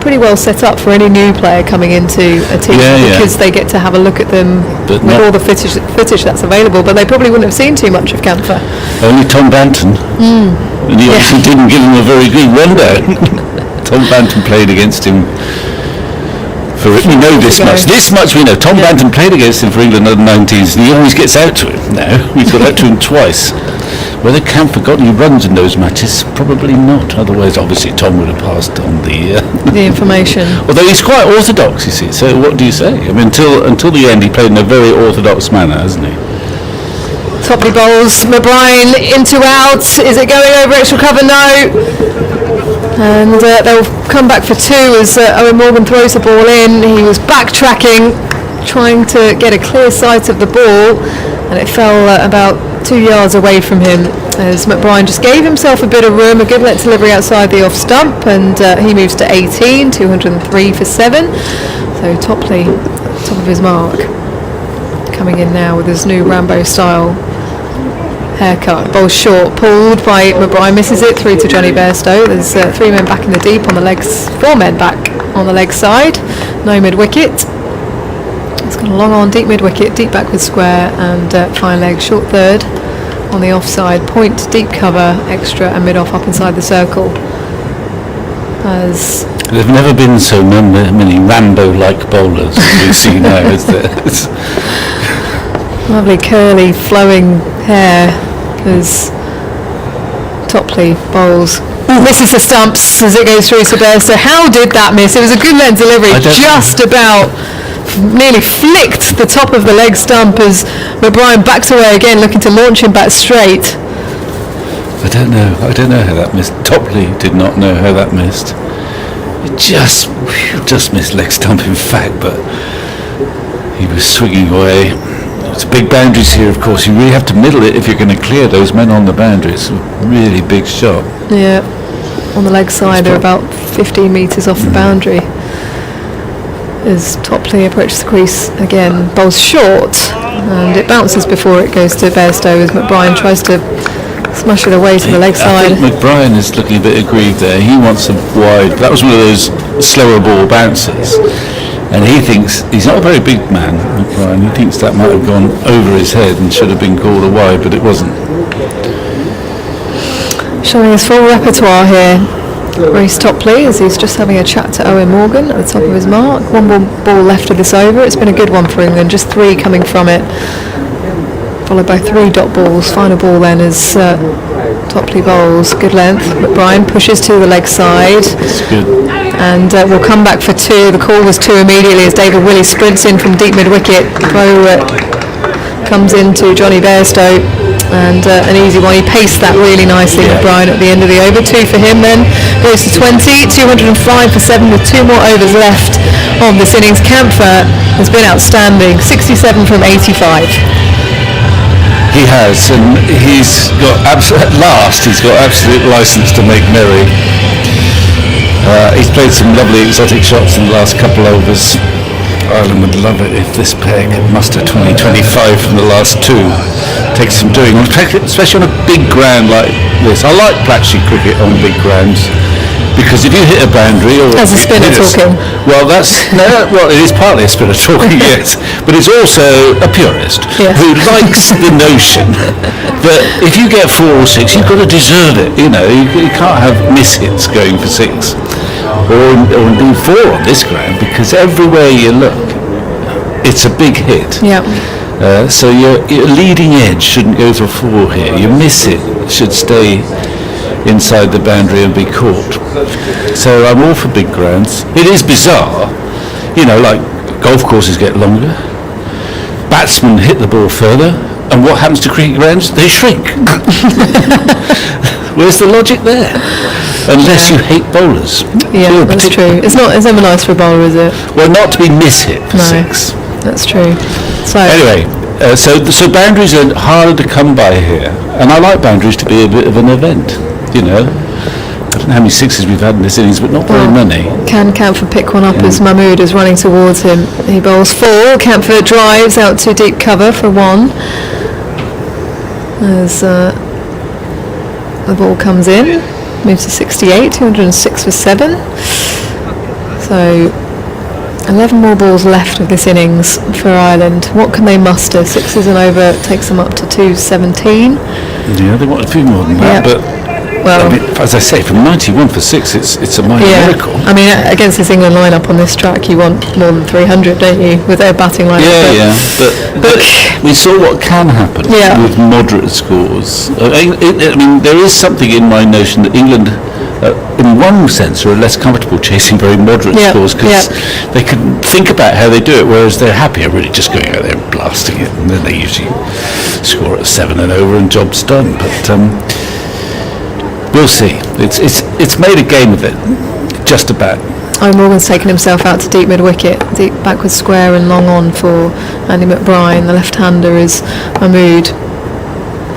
pretty well set up for any new player coming into a team because they get to have a look at them But with not- all the footage that's available, but they probably wouldn't have seen too much of Camphor. Only Tom Banton. And he obviously didn't give him a very good rundown. Tom Banton played against him. We know this much. This much we know. Tom Banton played against him for England under 19s, and he always gets out to him now. He's got out to him twice. Whether Camphor got any runs in those matches, probably not. Otherwise, obviously, Tom would have passed on the information. Although he's quite orthodox, you see. So what do you say? I mean, until the end, he played in a very orthodox manner, hasn't he? Topley bowls McBride into out. Is it going over extra cover? No. And they'll come back for 2 as Owen Morgan throws the ball in. He was backtracking, trying to get a clear sight of the ball, and it fell about 2 yards away from him as McBride just gave himself a bit of room, a good let delivery outside the off stump, and he moves to 18, 203 for 7. So Topley, top of his mark, coming in now with his new Rambo style haircut. Ball short, pulled by McBride, misses it through to Johnny Bairstow. There's 3 men back in the deep on the legs, 4 men back on the leg side, no mid-wicket. It's got a long on, deep mid-wicket, deep backward square, and fine leg, short third on the offside, point, deep cover, extra and mid-off up inside the circle. As There've never been so many Rambo-like bowlers as we see now, is there? lovely curly flowing hair as Topley bowls. Misses the stumps as it goes through to Bairstow. How did that miss? It was a good length delivery, just about nearly flicked the top of the leg stump as McBride backs away again, looking to launch him back straight. I don't know how that missed. Topley did not know how that missed. It just missed leg stump, in fact, but he was swinging away. It's big boundaries here, of course. You really have to middle it if you're going to clear those men on the boundaries. Really big shot. Yeah, on the leg side, they're about 15 metres off the boundary. As Topley approaches the crease again, bowls short, and it bounces before it goes to Bairstow as McBride tries to smash it away to the leg side. I think McBride is looking a bit aggrieved there. He wants a wide. That was one of those slower ball bounces. And he thinks, he's not a very big man, McBride, he thinks that might have gone over his head and should have been called a wide, but it wasn't. Showing his full repertoire here, Reece Topley, as he's just having a chat to Owen Morgan at the top of his mark. One ball left of this over. It's been a good one for England, just 3 coming from it, followed by 3 dot balls. Final ball then as Topley bowls, good length. McBride pushes to the leg side. It's good. And we'll come back for 2. The call was 2 immediately as David Willey sprints in from deep mid-wicket. Throw comes into Johnny Bairstow, and an easy one. He paced that really nicely, McBride, at the end of the over. 2 for him then. Goes to 20, 205 for 7 with 2 more overs left on this innings. Camphor has been outstanding, 67 from 85. He has, and he's got at last he's got absolute licence to make merry. He's played some lovely exotic shots in the last couple overs. Ireland would love it if this pair could muster 20-25 from the last 2. Takes some doing, especially on a big ground like this. I like flat sheet cricket on big grounds. Because if you hit a boundary, or As a spinner talking. well, well, it is partly a spinner talking, yes, but it's also a purist Yes. who likes the notion that if you get 4 or 6, you've got to deserve it. You know, you can't have miss hits going for 6 or indeed 4 on this ground, because everywhere you look, it's a big hit. Yeah. So your leading edge shouldn't go for 4 here. You miss it should stay inside the boundary and be caught. So I'm all for big grounds. It is bizarre, you know, like golf courses get longer, batsmen hit the ball further, and what happens to cricket grounds? They shrink. Where's the logic there? Unless you hate bowlers. Yeah, that's true. It's never nice for a bowler, is it? Well, not to be mishit for 6. That's true. So Anyway, so boundaries are harder to come by here, and I like boundaries to be a bit of an event, you know. I don't know how many 6s we've had in this innings, but not very many. can Camphor pick one up as Mahmood is running towards him? He bowls 4. Camphor drives out to deep cover for 1. As the ball comes in, moves to 68, 206 for 7. So 11 more balls left of this innings for Ireland. What can they muster? 6s and over takes them up to 217. Yeah, they want a few more than that, Yeah. but Well, I mean, as I say, from 91 for 6, it's a minor miracle. I mean, against this England lineup on this track, you want more than 300, don't you, with their batting lineup? Yeah, but we saw what can happen Yeah. with moderate scores. I mean, there is something in my notion that England, in one sense, are less comfortable chasing very moderate Yeah, scores because yeah. they can think about how they do it, whereas they're happier really just going out there and blasting it, and then they usually score at 7 and over and job's done. But we'll see. It's made a game of it, just about. Morgan's taken himself out to deep mid-wicket, deep backward square and long on for Andy McBride. The left-hander is Mahmood.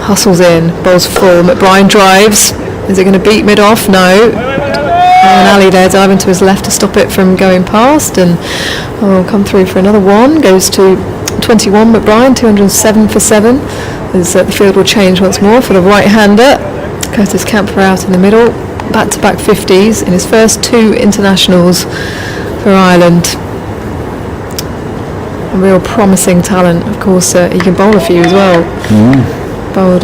Hustles in, bowls 4. McBride drives. Is it going to beat mid-off? No. And Ali there diving to his left to stop it from going past, and will come through for another 1. Goes to 21. McBride, 207 for 7. As the field will change once more for the right-hander. Curtis Camphor out in the middle, back-to-back 50s in his first 2 internationals for Ireland. A real promising talent. Of course, he can bowl a few as well. Bowled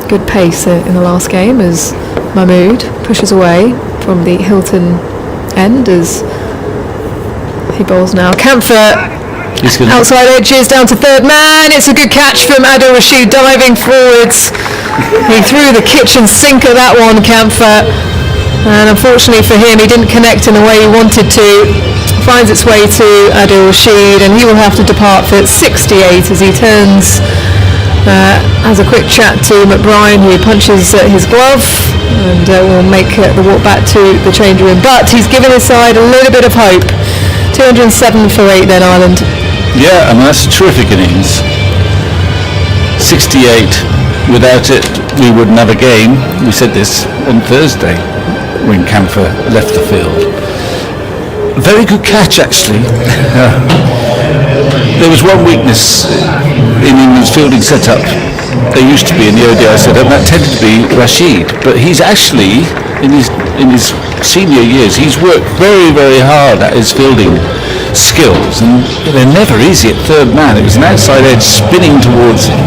good pace in the last game as Mahmood pushes away from the Hilton end as he bowls now. Camphor outside edges down to third man. It's a good catch from Adil Rashid diving forwards. He threw the kitchen sink at that one, Camphor, and unfortunately for him he didn't connect in the way he wanted to. Finds its way to Adil Rashid, and he will have to depart for 68 as he turns, has a quick chat to McBride, who punches his glove and will make the walk back to the change room, but he's given his side a little bit of hope. 207 for 8 then, Ireland. Yeah, I mean, that's a terrific innings. 68. Without it, we wouldn't have a game. We said this on Thursday when Camphor left the field. Very good catch, actually. There was one weakness in England's fielding setup. There used to be in the ODI setup, and that tended to be Rashid. But he's actually, in his senior years, he's worked very, very hard at his fielding skills, and they're never easy at third man. It was an outside edge spinning towards him.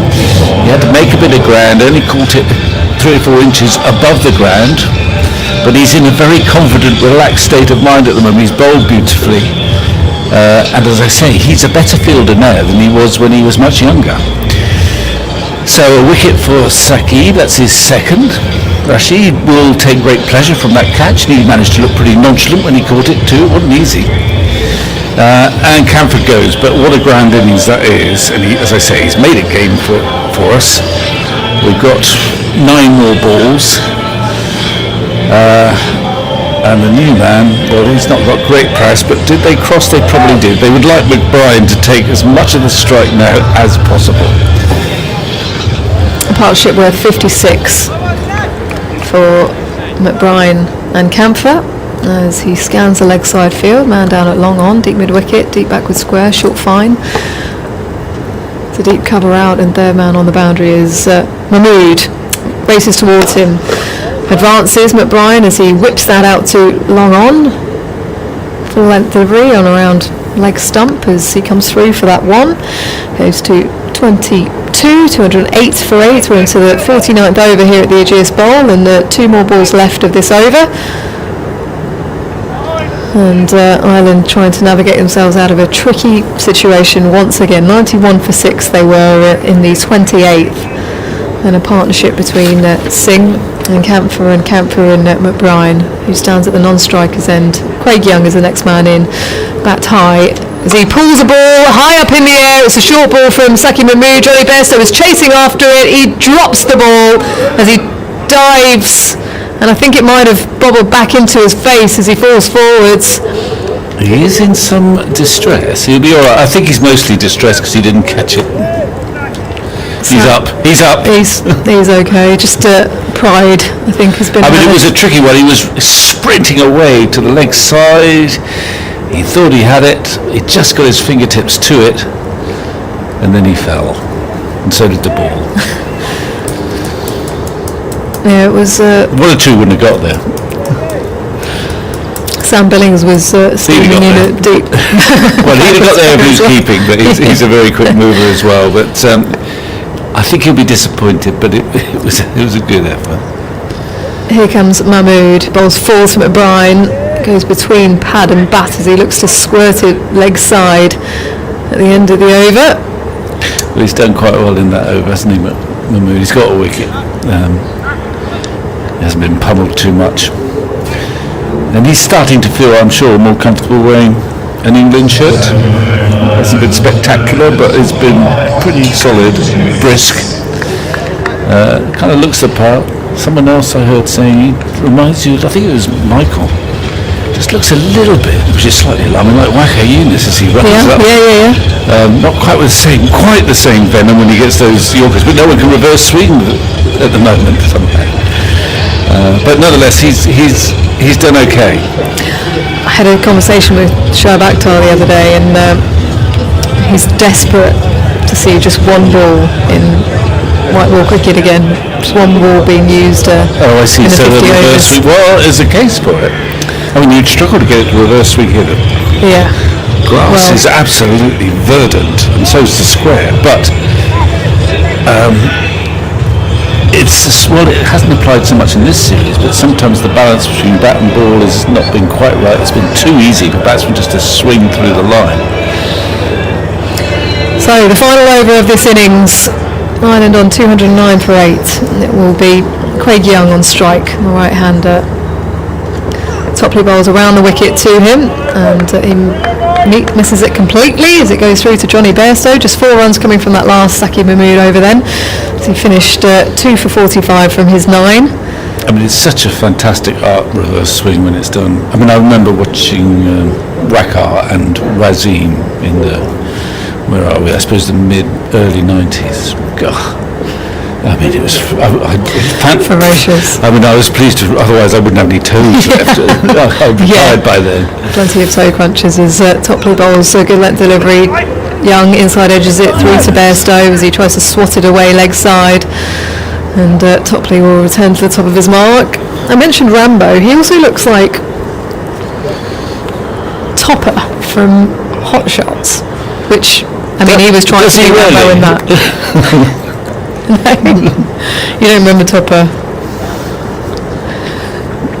He had to make a bit of ground, only caught it 3 or 4 inches above the ground, but he's in a very confident, relaxed state of mind at the moment. He's bowled beautifully, and as I say, he's a better fielder now than he was when he was much younger. So a wicket for Saqib, that's his second. Rashid will take great pleasure from that catch, and he managed to look pretty nonchalant when he caught it too. It wasn't easy. And Camphor goes, but what a grand innings that is, and as I say, he's made a game for us. We've got 9 more balls, and the new man, well, he's not got great press, but did they cross? They probably did. They would like McBride to take as much of the strike now as possible. A partnership worth 56 for McBride and Camphor as he scans the leg side field. Man down at long on, deep mid wicket, deep backward square, short fine. The deep cover out, and third man on the boundary is Mahmood. Races towards him. advances McBride as he whips that out to long on. Full length delivery on around leg stump as he comes through for that one. Goes to 208 for 8. We're into the 49th over here at the Ageas Bowl, and 2 more balls left of this over. And Ireland trying to navigate themselves out of a tricky situation once again. 91 for 6 they were in the 28th. And a partnership between Singh and Camphor and McBride, who stands at the non-striker's end. Craig Young is the next man in, backed high as he pulls the ball high up in the air. It's a short ball from Saki Mahmood. Johnny Bairstow is chasing after it. He drops the ball as he dives, and I think it might have bobbled back into his face as he falls forwards. He is in some distress. He'll be all right. I think he's mostly distressed because he didn't catch it. He's up. He's up. He's okay. Just pride, I think, has been. I mean, it was a tricky one. He was sprinting away to the leg side. He thought he had it. He just got his fingertips to it, and then he fell, and so did the ball. Yeah, it was. One or two wouldn't have got there. Sam Billings was steaming in it deep. Well, he'd have got there if he was keeping, but he's a very quick mover as well. But I think he'll be disappointed, but it was a good effort. Here comes Mahmood, bowls full to McBride, goes between pad and bat as he looks to squirt it leg side at the end of the over. Well, he's done quite well in that over, hasn't he, Mahmood? He's got a wicket. He hasn't been pummeled too much. And he's starting to feel, I'm sure, more comfortable wearing an England shirt. Hasn't been spectacular, but it's been pretty solid, brisk. Kind of looks the part. Someone else I heard saying he reminds you, I think it was Michael, just looks a little bit, which is slightly alarming, like Waka Yunus as he runs up. Not quite the same venom when he gets those Yorkers, but no one can reverse swing at the moment somehow. But nonetheless, he's done okay. I had a conversation with Shoaib Akhtar the other day, and he's desperate to see just one ball in white ball cricket again. Just one ball being used. I see. In the So 50 the reverse overs. sweep. Well, there's a case for it. I mean, you'd struggle to get it to reverse sweep here. Yeah. Grass Well- is absolutely verdant, and so is the square. But it hasn't applied so much in this series. But sometimes the balance between bat and ball has not been quite right. It's been too easy for batsmen just to swing through the line. So the final over of this innings, Ireland on 209 for 8. And it will be Craig Young on strike, the right-hander. Topley bowls around the wicket to him, and he misses it completely as it goes through to Johnny Bairstow. Just 4 runs coming from that last Saki Mahmood over then. So he finished 2 for 45 from his 9. I mean, it's such a fantastic art reverse swing when it's done. I mean, I remember watching Waqar and Wasim in the, where are we? I suppose the early 90s. God. I mean, it was ferocious. I mean, I was pleased to, otherwise I wouldn't have any toes left. I'd be tired by then. Plenty of toe crunches as Topley bowls a good length delivery. Young inside edges it through to Bairstow as he tries to swat it away leg side, and Topley will return to the top of his mark. I mentioned Rambo. He also looks like Topper from Hot Shots, which, I mean, he was trying to do Rambo in that. No, you don't remember Topper.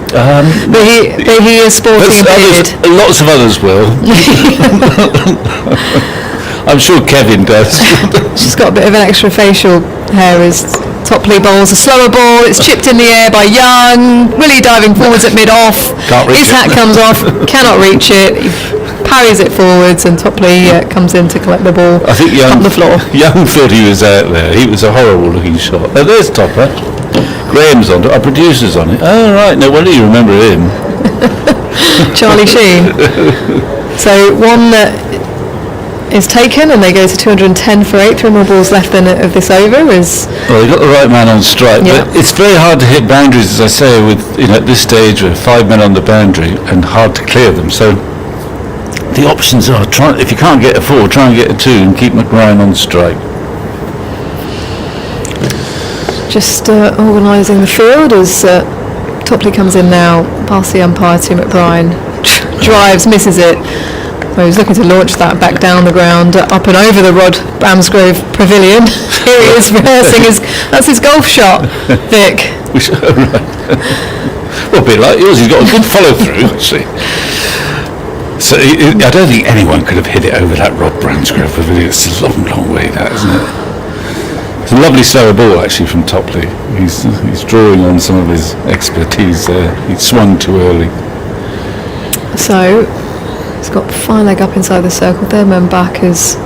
But he is sporting a beard. Lots of others will. I'm sure Kevin does. She's got a bit of an extra facial hair as Topley bowls a slower ball. It's chipped in the air by Young. Willie diving forwards at mid-off. His hat comes off, cannot reach it. He parries it forwards, and Topley comes in to collect the ball. I think on the floor. Young thought he was out there. He was a horrible looking shot. Oh, there's Topper. Graham's on it. Our producer's on it. Oh, right. No wonder you remember him. Charlie Sheen. So one is taken, and they go to 210 for 8. 3 more balls left then of this over. Well, they got the right man on strike, Yeah. but it's very hard to hit boundaries, as I say, with at this stage with 5 men on the boundary, and hard to clear them. So the options are if you can't get a 4, try and get a 2 and keep McRyan on strike. Just organising the field as Topley comes in now, past the umpire to McBride, drives, misses it. So he's looking to launch that back down the ground, up and over the Rod Bramsgrove Pavilion. Here he is rehearsing that's his golf shot, Vic. Well, a bit like yours, he's got a good follow through, actually. So I don't think anyone could have hit it over that Rod Bramsgrove Pavilion. It's a long, long way, that, isn't it? It's a lovely slower ball, actually, from Topley. He's drawing on some of his expertise there. He swung too early. So he's got fine leg up inside the circle. Their man back as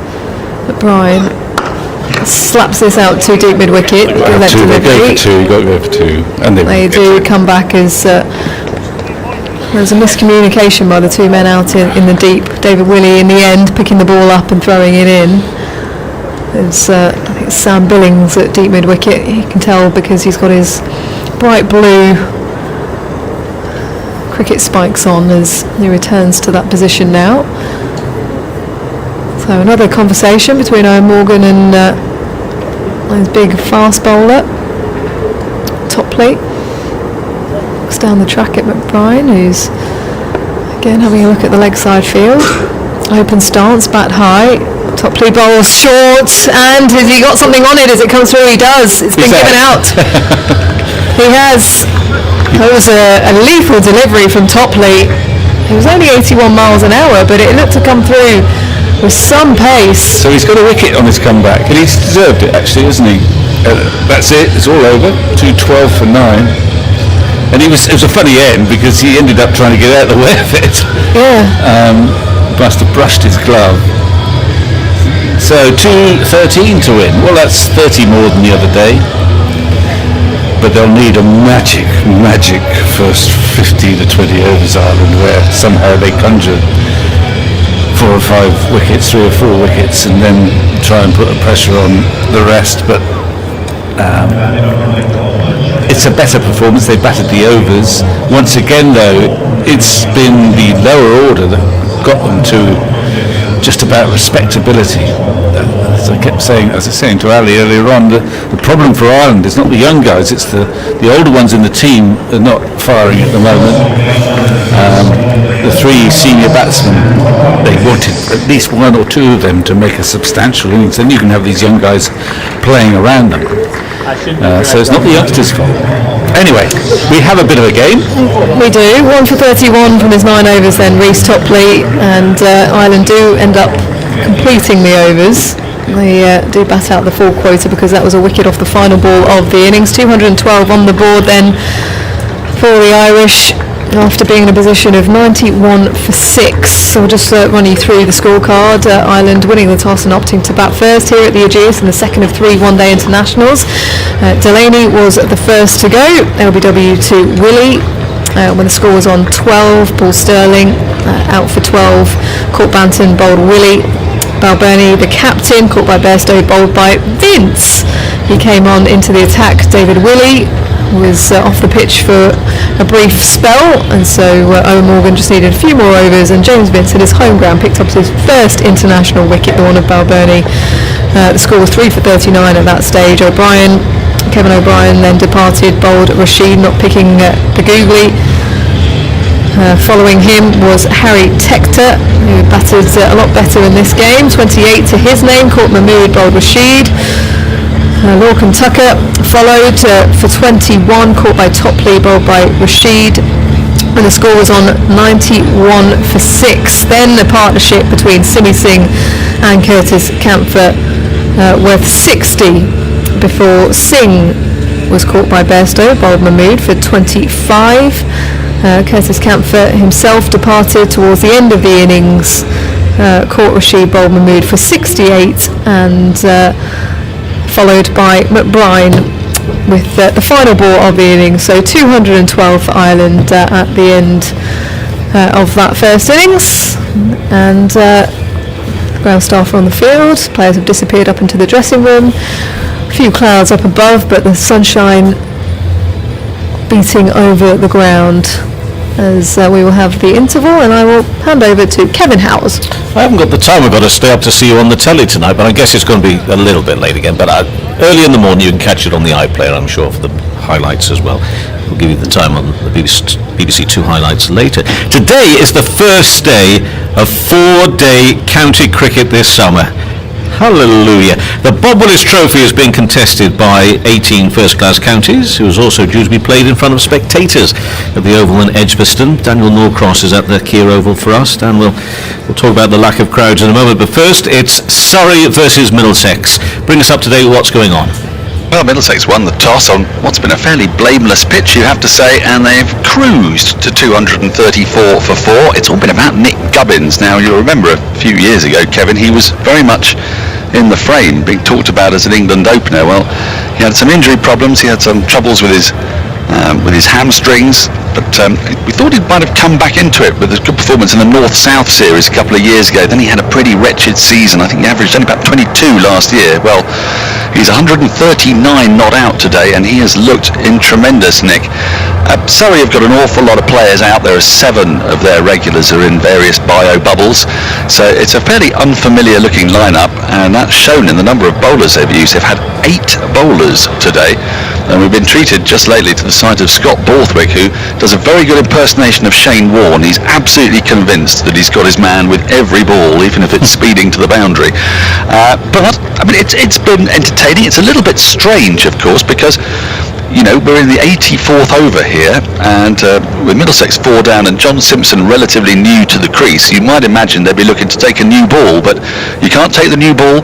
McBride slaps this out too deep mid wicket. They go for two. You got to go for two, and they do come back as there's a miscommunication by the two men out in the deep. David Willey in the end picking the ball up and throwing it in. It's I think it's Sam Billings at deep mid wicket. You can tell because he's got his bright blue cricket spikes on as he returns to that position now. So another conversation between Owen Morgan and his big fast bowler Topley. Looks down the track at McBride, who's again having a look at the leg side field. Open stance, bat high. Topley bowls short, and has he got something on it as it comes through? He does. It's been given out. He has. That was a lethal delivery from Topley. It was only 81 miles an hour, but it looked to come through with some pace. So he's got a wicket on his comeback, and he's deserved it, actually, hasn't he? That's it. It's all over. 2-12 for 9. And it was a funny end because he ended up trying to get out of the way of it. Yeah. Must have brushed his glove. So 2-13 to win. Well, that's 30 more than the other day. But they'll need a magic first 15 to 20 overs, Ireland, where somehow they conjure 4 or 5 wickets, 3 or 4 wickets, and then try and put the pressure on the rest. But it's a better performance. They batted the overs. Once again, though, it's been the lower order that got them to just about respectability. As I kept saying, as I was saying to Ali earlier on, the problem for Ireland is not the young guys, it's the older ones in the team are not firing at the moment. The 3 senior batsmen, they wanted at least 1 or 2 of them to make a substantial innings, then you can have these young guys playing around them. So it's not the youngsters' fault. Anyway, we have a bit of a game. We do. 1 for 31 from his 9 overs then, Rhys Topley, and Ireland do end up completing the overs. They do bat out the full quota because that was a wicket off the final ball of the innings. 212 on the board then for the Irish after being in a position of 91 for 6. So we'll just run you through the scorecard. Ireland winning the toss and opting to bat first here at the Ageas in the second of 3 one-day internationals. Delaney was the first to go. LBW to Willey. When the score was on 12, Paul Sterling out for 12. Court Banton bowled Willey. Balbirnie, the captain, caught by Bairstow, bowled by Vince. He came on into the attack. David Willey was off the pitch for a brief spell, and so Owen Morgan just needed a few more overs, and James Vince at his home ground picked up his first international wicket, the one of Balbirnie. The score was 3 for 39 at that stage. Kevin O'Brien then departed, bowled Rashid, not picking the googly. Following him was Harry Tector, who batted a lot better in this game. 28 to his name. Court Mahmood bowled Rashid. Lorcan Tucker followed for 21, caught by Topley, bowled by Rashid. And the score was on 91 for 6. Then the partnership between Simi Singh and Curtis Camphor worth 60 before Singh was caught by Bairstow, bowled Mahmood for 25. Curtis Camphor himself departed towards the end of the innings. Caught Rashid, bowled Mahmood for 68, and followed by McBride with the final ball of the innings. So 212 for Ireland at the end of that first innings, and ground staff are on the field. Players have disappeared up into the dressing room. A few clouds up above, but the sunshine beating over the ground as we will have the interval, and I will hand over to Kevin Howes. I haven't got the time. I've got to stay up to see you on the telly tonight, but I guess it's going to be a little bit late again, but early in the morning. You can catch it on the iPlayer, I'm sure, for the highlights as well. We'll give you the time on the BBC Two highlights later. Today is the first day of 4-day county cricket this summer. Hallelujah. The Bob Willis Trophy is being contested by 18 first-class counties. It was also due to be played in front of spectators at the Oval in Edgbaston. Daniel Norcross is at the Keir Oval for us. Dan, we'll talk about the lack of crowds in a moment. But first, it's Surrey versus Middlesex. Bring us up to date with what's going on. Well, Middlesex won the toss on what's been a fairly blameless pitch, you have to say, and they've cruised to 234 for 4. It's all been about Nick Gubbins. Now, you'll remember a few years ago, Kevin, he was very much in the frame, being talked about as an England opener. Well, he had some injury problems, he had some troubles with his hamstrings, but we thought he might have come back into it with a good performance in the North-South series a couple of years ago. Then he had a pretty wretched season. I think he averaged only about 22 last year. Well, he's 139 not out today, and he has looked in tremendous nick. Surrey have got an awful lot of players out there, as 7 of their regulars are in various bio bubbles, so it's a fairly unfamiliar looking lineup, and that's shown in the number of bowlers they've used. They've had 8 bowlers today, and we've been treated just lately to the sight of Scott Borthwick, who does a very good impersonation of Shane Warne. He's absolutely convinced that he's got his man with every ball, even if it's speeding to the boundary. But I mean, it's been entertaining. It's a little bit strange, of course, because we're in the 84th over here, and with Middlesex 4 down and John Simpson relatively new to the crease, you might imagine they'd be looking to take a new ball, but you can't take the new ball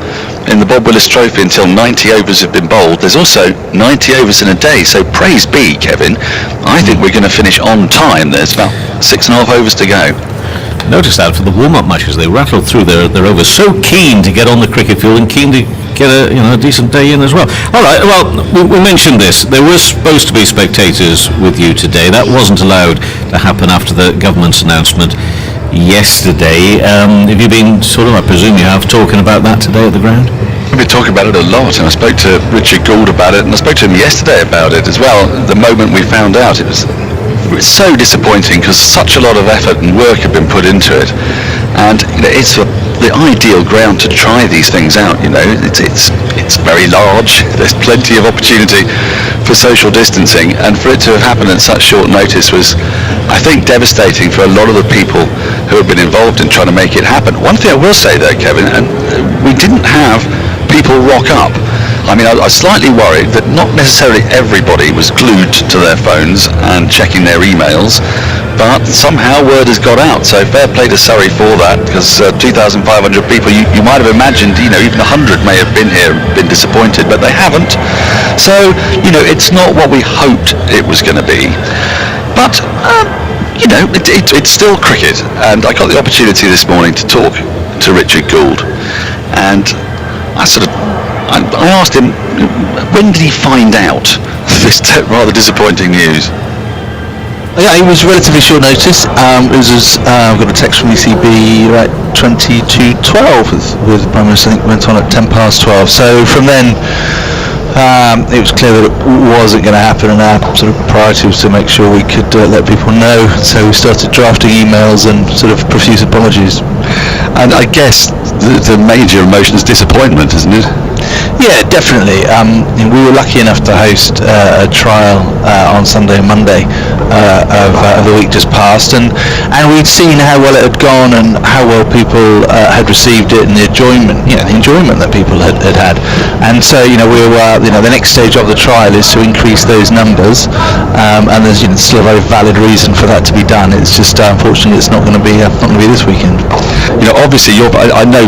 in the Bob Willis Trophy until 90 overs have been bowled. There's also 90 overs in a day, so praise be, Kevin. I think we're going to finish on time. There's about 6.5 overs to go. Notice that for the warm-up matches, they rattled through their overs, so keen to get on the cricket field and keen to get a decent day in as well. All right, well, we mentioned this. There were supposed to be spectators with you today. That wasn't allowed to happen after the government's announcement yesterday. Have you been I presume you have, talking about that today at the ground? We've been talking about it a lot, and I spoke to Richard Gould about it, and I spoke to him yesterday about it as well. The moment we found out, it was so disappointing, because such a lot of effort and work had been put into it, and it's the ideal ground to try these things out. It's very large, there's plenty of opportunity for social distancing, and for it to have happened at such short notice was, I think, devastating for a lot of the people who have been involved in trying to make it happen. One thing I will say though, Kevin, and we didn't have people rock up. I mean, I was slightly worried that not necessarily everybody was glued to their phones and checking their emails, but somehow word has got out. So fair play to Surrey for that, because 2,500 people, you might have imagined, even 100 may have been here, been disappointed, but they haven't. So, it's not what we hoped it was going to be. But, it's still cricket, and I got the opportunity this morning to talk to Richard Gould, and I asked him, when did he find out this rather disappointing news? Yeah, it was relatively short notice. I've got a text from ECB at 22:12 with the Prime Minister. I think went on at 12:10. So from then, it was clear that it wasn't going to happen, and our priority was to make sure we could let people know. So we started drafting emails and profuse apologies. And I guess the major emotion is disappointment, isn't it? Yeah, definitely. We were lucky enough to host a trial on Sunday and Monday of the week just past, and we'd seen how well it had gone and how well people had received it, and the enjoyment that people had had. And so, we were, the next stage of the trial is to increase those numbers, and there's still a very valid reason for that to be done. It's just unfortunately it's not going to be this weekend. Obviously I know,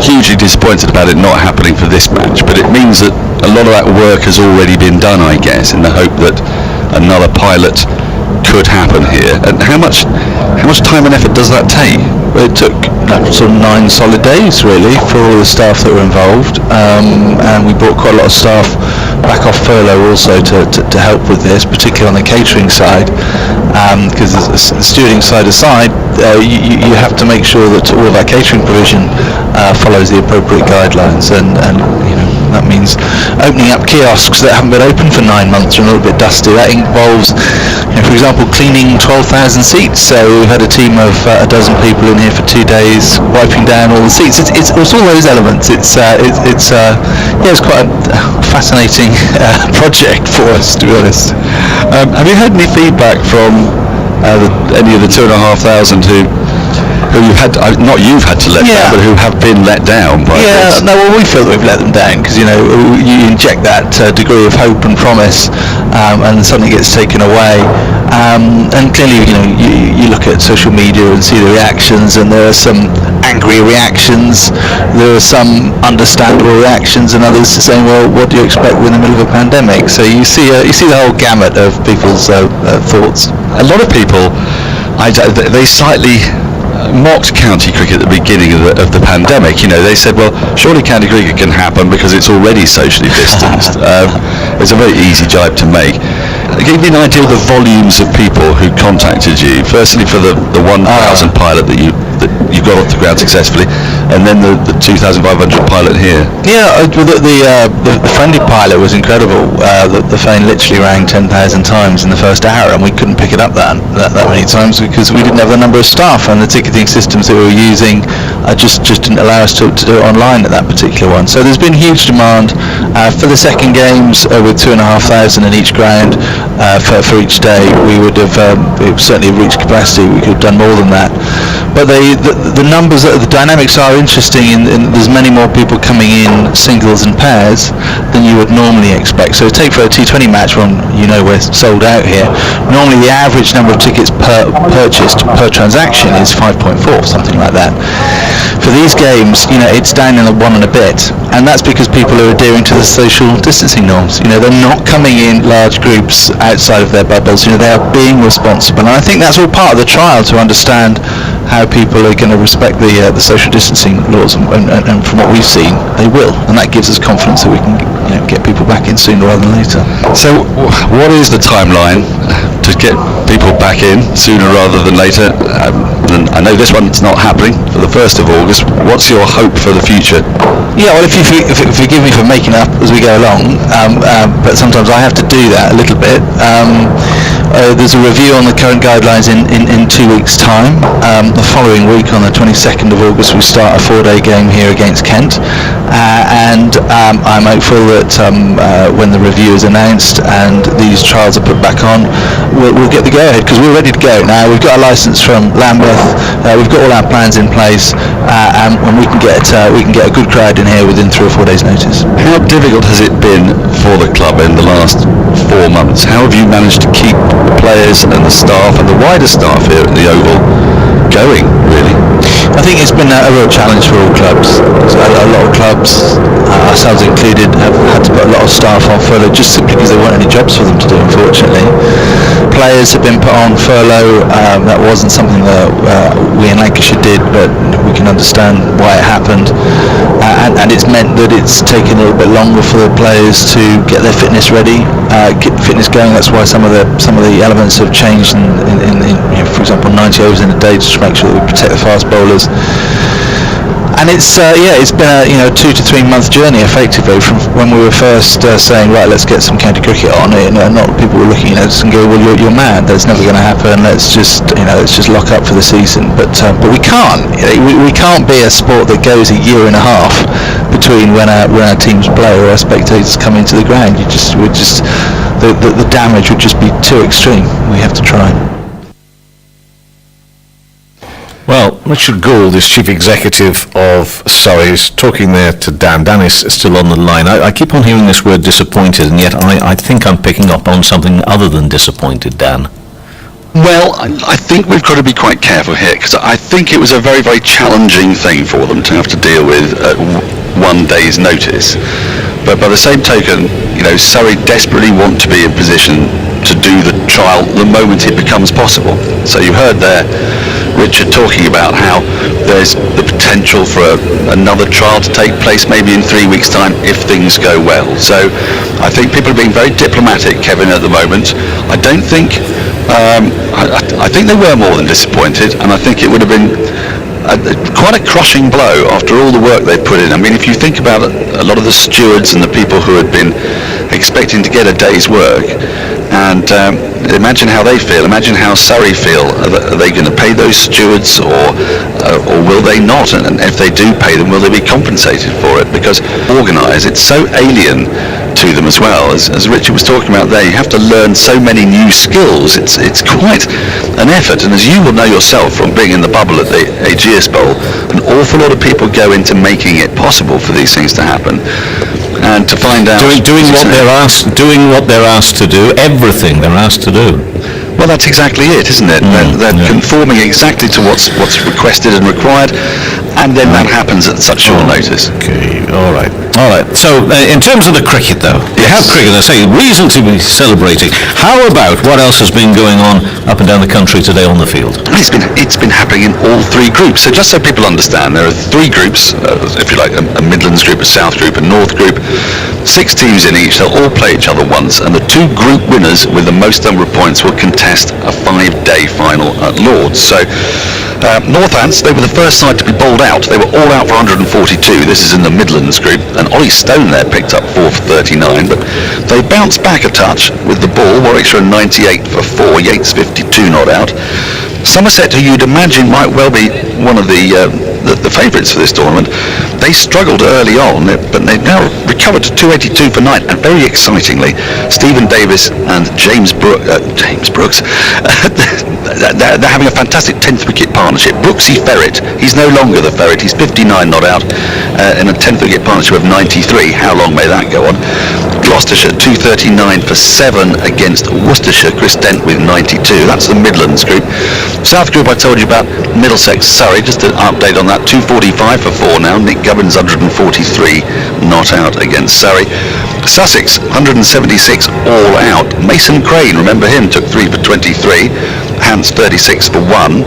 hugely disappointed about it not happening for this match, but it means that a lot of that work has already been done, I guess, in the hope that another pilot could happen here. And how much time and effort does that take? It took 9 solid days really for all the staff that were involved, and we brought quite a lot of staff back off furlough also to help with this, particularly on the catering side, because the stewarding side aside, you have to make sure that all of our catering provision follows the appropriate guidelines, and that means opening up kiosks that haven't been open for 9 months and a little bit dusty. That involves, for example, cleaning 12,000 seats. So we've had a team of a dozen people in here for 2 days, wiping down all the seats. It's all those elements. It's quite a fascinating project for us, to be honest. Have you had any feedback from any of the 2,500 who you've had, not you've had to let down, but who have been let down by this? No, well, we feel that we've let them down because, you inject that degree of hope and promise, and something gets taken away. And clearly, you look at social media and see the reactions, and there are some angry reactions, there are some understandable reactions, and others saying, well, what do you expect in the middle of a pandemic? So you see the whole gamut of people's thoughts. A lot of people, they slightly mocked county cricket at the beginning of the pandemic. They said, well, surely county cricket can happen because it's already socially distanced. It's a very easy jibe to make. Give me an idea of the volumes of people who contacted you. Firstly, for the 1,000 pilot that you got off the ground successfully, and then the 2,500 pilot here. Yeah, the friendly pilot was incredible. The phone literally rang 10,000 times in the first hour, and we couldn't pick it up that many times because we didn't have the number of staff, and the ticketing systems that we were using just didn't allow us to do it online at that particular one. So there's been huge demand for the second games with 2,500 in each ground for each day. We would have certainly reached capacity. We could have done more than that. But the numbers, the dynamics are interesting. In there's many more people coming in singles and pairs than you would normally expect. So take for a T20 match when we're sold out here. Normally the average number of tickets purchased per transaction is 5.4, something like that. For these games, it's down in the 1 and a bit, and that's because people are adhering to the social distancing norms. They're not coming in large groups outside of their bubbles. They are being responsible, and I think that's all part of the trial to understand how people are going to respect the social distancing laws, and from what we've seen, they will, and that gives us confidence that we can get people back in sooner rather than later. So what is the timeline to get people back in sooner rather than later? I know this one's not happening for the 1st of August. What's your hope for the future? Yeah, well, if you forgive me for making up as we go along, but sometimes I have to do that a little bit. There's a review on the current guidelines in 2 weeks' time. The following week, on the 22nd of August, we start a 4-day game here against Kent, and I'm hopeful that when the review is announced and these trials are put back on, we'll get the go-ahead, because we're ready to go now. We've got a licence from Lambeth, we've got all our plans in place, and we can get a good crowd in here within 3 or 4 days' notice. How difficult has it been for the club in the last 4 months? How have you managed to keep the players and the staff and the wider staff here at the Oval going, really? I think it's been a real challenge for all clubs. So a lot of clubs, ourselves included, have had to put a lot of staff on furlough just simply because there weren't any jobs for them to do, unfortunately. Players have been put on furlough. That wasn't something that we in Lancashire did, but we can understand why it happened. And it's meant that it's taken a little bit longer for the players to get their fitness ready, get fitness going. That's why some of the elements have changed in for example, 90 overs in a day, just to make sure that we protect the fast bowlers. And it's been a 2 to 3 month journey effectively from when we were first saying, right, let's get some county cricket on. A lot of people were looking at us and go, well, you're mad. That's never going to happen. Let's just lock up for the season. But we can't. We can't be a sport that goes a year and a half between when our teams play or our spectators come into the ground. The damage would just be too extreme. We have to try. Well, Richard Gould is Chief Executive of Surrey, is talking there to Dan. Dan is still on the line. I keep on hearing this word disappointed, and yet I think I'm picking up on something other than disappointed, Dan. Well, I think we've got to be quite careful here, because I think it was a very, very challenging thing for them to have to deal with at 1 day's notice. But by the same token, Surrey desperately want to be in position to do the trial the moment it becomes possible. So you heard there Richard talking about how there's the potential potential for another trial to take place maybe in 3 weeks' time if things go well. So I think people are being very diplomatic, Kevin, at the moment. I don't think, I think they were more than disappointed, and I think it would have been quite a crushing blow after all the work they put in. I mean, if you think about it, a lot of the stewards and the people who had been expecting to get a day's work, and imagine how they feel, imagine how Surrey feel. Are they going to pay those stewards, or will they not? And if they do pay them, will they be compensated for it? Because organised, it's so alien to them as well. As Richard was talking about there, you have to learn so many new skills. It's quite an effort, and as you will know yourself from being in the bubble at the Ageas Bowl, an awful lot of people go into making it possible for these things to happen. And to find out doing what they're asked to do, everything they're asked to do. Well, that's exactly it, isn't it? They're conforming exactly to what's requested and required, and then that happens at such short notice. Okay, all right. So, in terms of the cricket, though, you have cricket, I say, reason to be celebrating. How about what else has been going on up and down the country today on the field? It's been happening in all three groups. So just so people understand, there are three groups, if you like, a Midlands group, a South group, a North group. 6 teams in each. They'll all play each other once, and the 2 group winners with the most number of points will contest a 5-day final at Lords. So Northants, they were the first side to be bowled out. They were all out for 142. This is in the Midlands group, and Ollie Stone there picked up 4 for 39, but they bounced back a touch with the ball. Warwickshire 98 for 4, Yates 52 not out. Somerset, who you'd imagine might well be one of the favourites for this tournament, they struggled early on, but they've now recovered to 282 for 9, and very excitingly, Stephen Davis and James Brooks, they're having a fantastic 10th wicket partnership. Brooksy Ferret, he's no longer the Ferret, he's 59 not out in a 10th wicket partnership of 93. How long may that go on? Gloucestershire 239 for 7 against Worcestershire, Chris Dent with 92. That's the Midlands group. South group I told you about, Middlesex, Surrey, just an update on that, 245 for 4 now. Nick Gubbins 143 not out against Surrey. Sussex 176 all out. Mason Crane, remember him, took 3 for 23. Hants 36 for 1.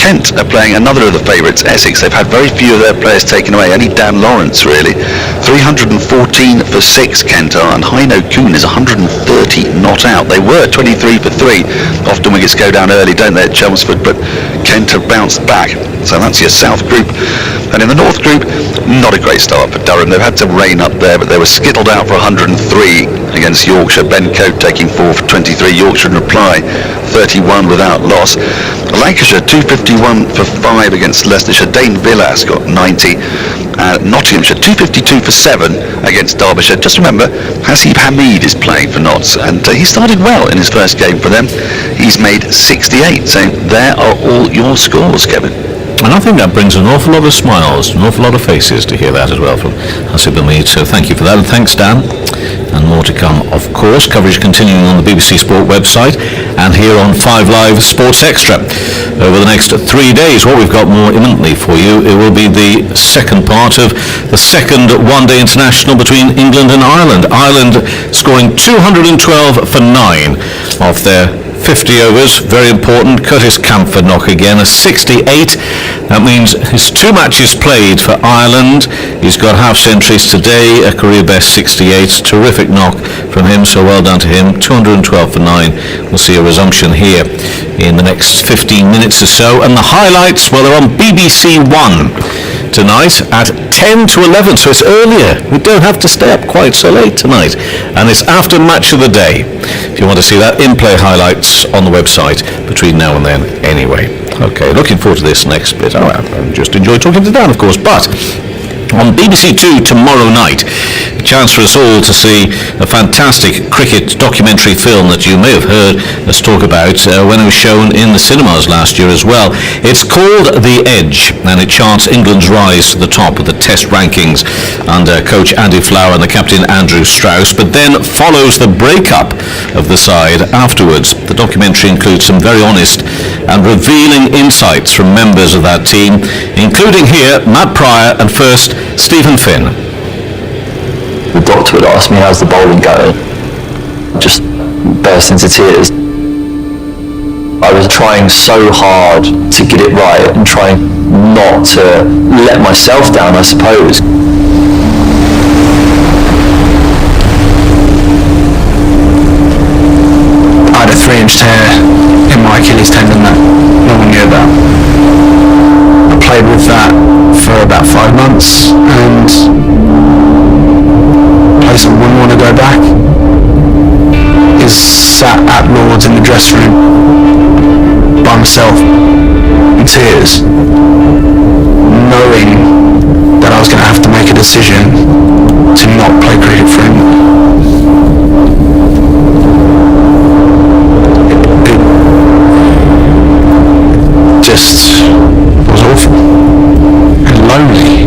Kent are playing another of the favourites, Essex. They've had very few of their players taken away, only Dan Lawrence really. 314 for 6 Kent are, and Heino Kuhn is 130 not out. They were 23 for 3. Often wickets go down early, don't they, at Chelmsford, but Kent have bounced back. So that's your South group. And in the North group, not a great start for Durham. They've had to rein up there, but they were skittled out for 103 against Yorkshire. Ben Coate taking 4 for 23. Yorkshire in reply 31 without loss. Lancashire 251 for 5 against Leicestershire. Dane Villas got 90. Nottinghamshire 252 for 7 against Derbyshire. Just remember, Hasib Hamid is playing for Notts, and he started well in his first game for them. He's made 68. So there are all your scores, Kevin. And I think that brings an awful lot of smiles, an awful lot of faces to hear that as well from Hasib Hamid. So thank you for that, and thanks, Dan. And more to come, of course. Coverage continuing on the BBC Sport website and here on 5 Live Sports Extra. Over the next 3 days, what we've got more imminently for you, it will be the second part of the second one-day international between England and Ireland. Ireland scoring 212 for 9 off their 50 overs, very important. Curtis Camphor knock again, a 68. That means his 2 matches played for Ireland. He's got half centuries today, a career best 68. Terrific knock from him, so well done to him. 212 for 9. We'll see a resumption here in the next 15 minutes or so. And the highlights, well, they're on BBC One tonight at 10 to 11, so it's earlier. We don't have to stay up quite so late tonight, and it's after match of the day. If you want to see that, in-play highlights on the website between now and then anyway. Okay, looking forward to this next bit. I just enjoy talking to Dan, of course, but on BBC Two tomorrow night, a chance for us all to see a fantastic cricket documentary film that you may have heard us talk about when it was shown in the cinemas last year as well. It's called The Edge, and it charts England's rise to the top of the Test rankings under coach Andy Flower and the captain Andrew Strauss, but then follows the breakup of the side afterwards. The documentary includes some very honest and revealing insights from members of that team, including here Matt Pryor and first Stephen Finn. The doctor would ask me, how's the bowling going? I just burst into tears. I was trying so hard to get it right and trying not to let myself down, I suppose. I had a 3-inch tear in my Achilles tendon that no one knew about. I played with that for about 5 months, and a place I wouldn't want to go back is sat at Lord's in the dressing room by myself in tears, knowing that I was going to have to make a decision to not play cricket for England. Just was awful and lonely.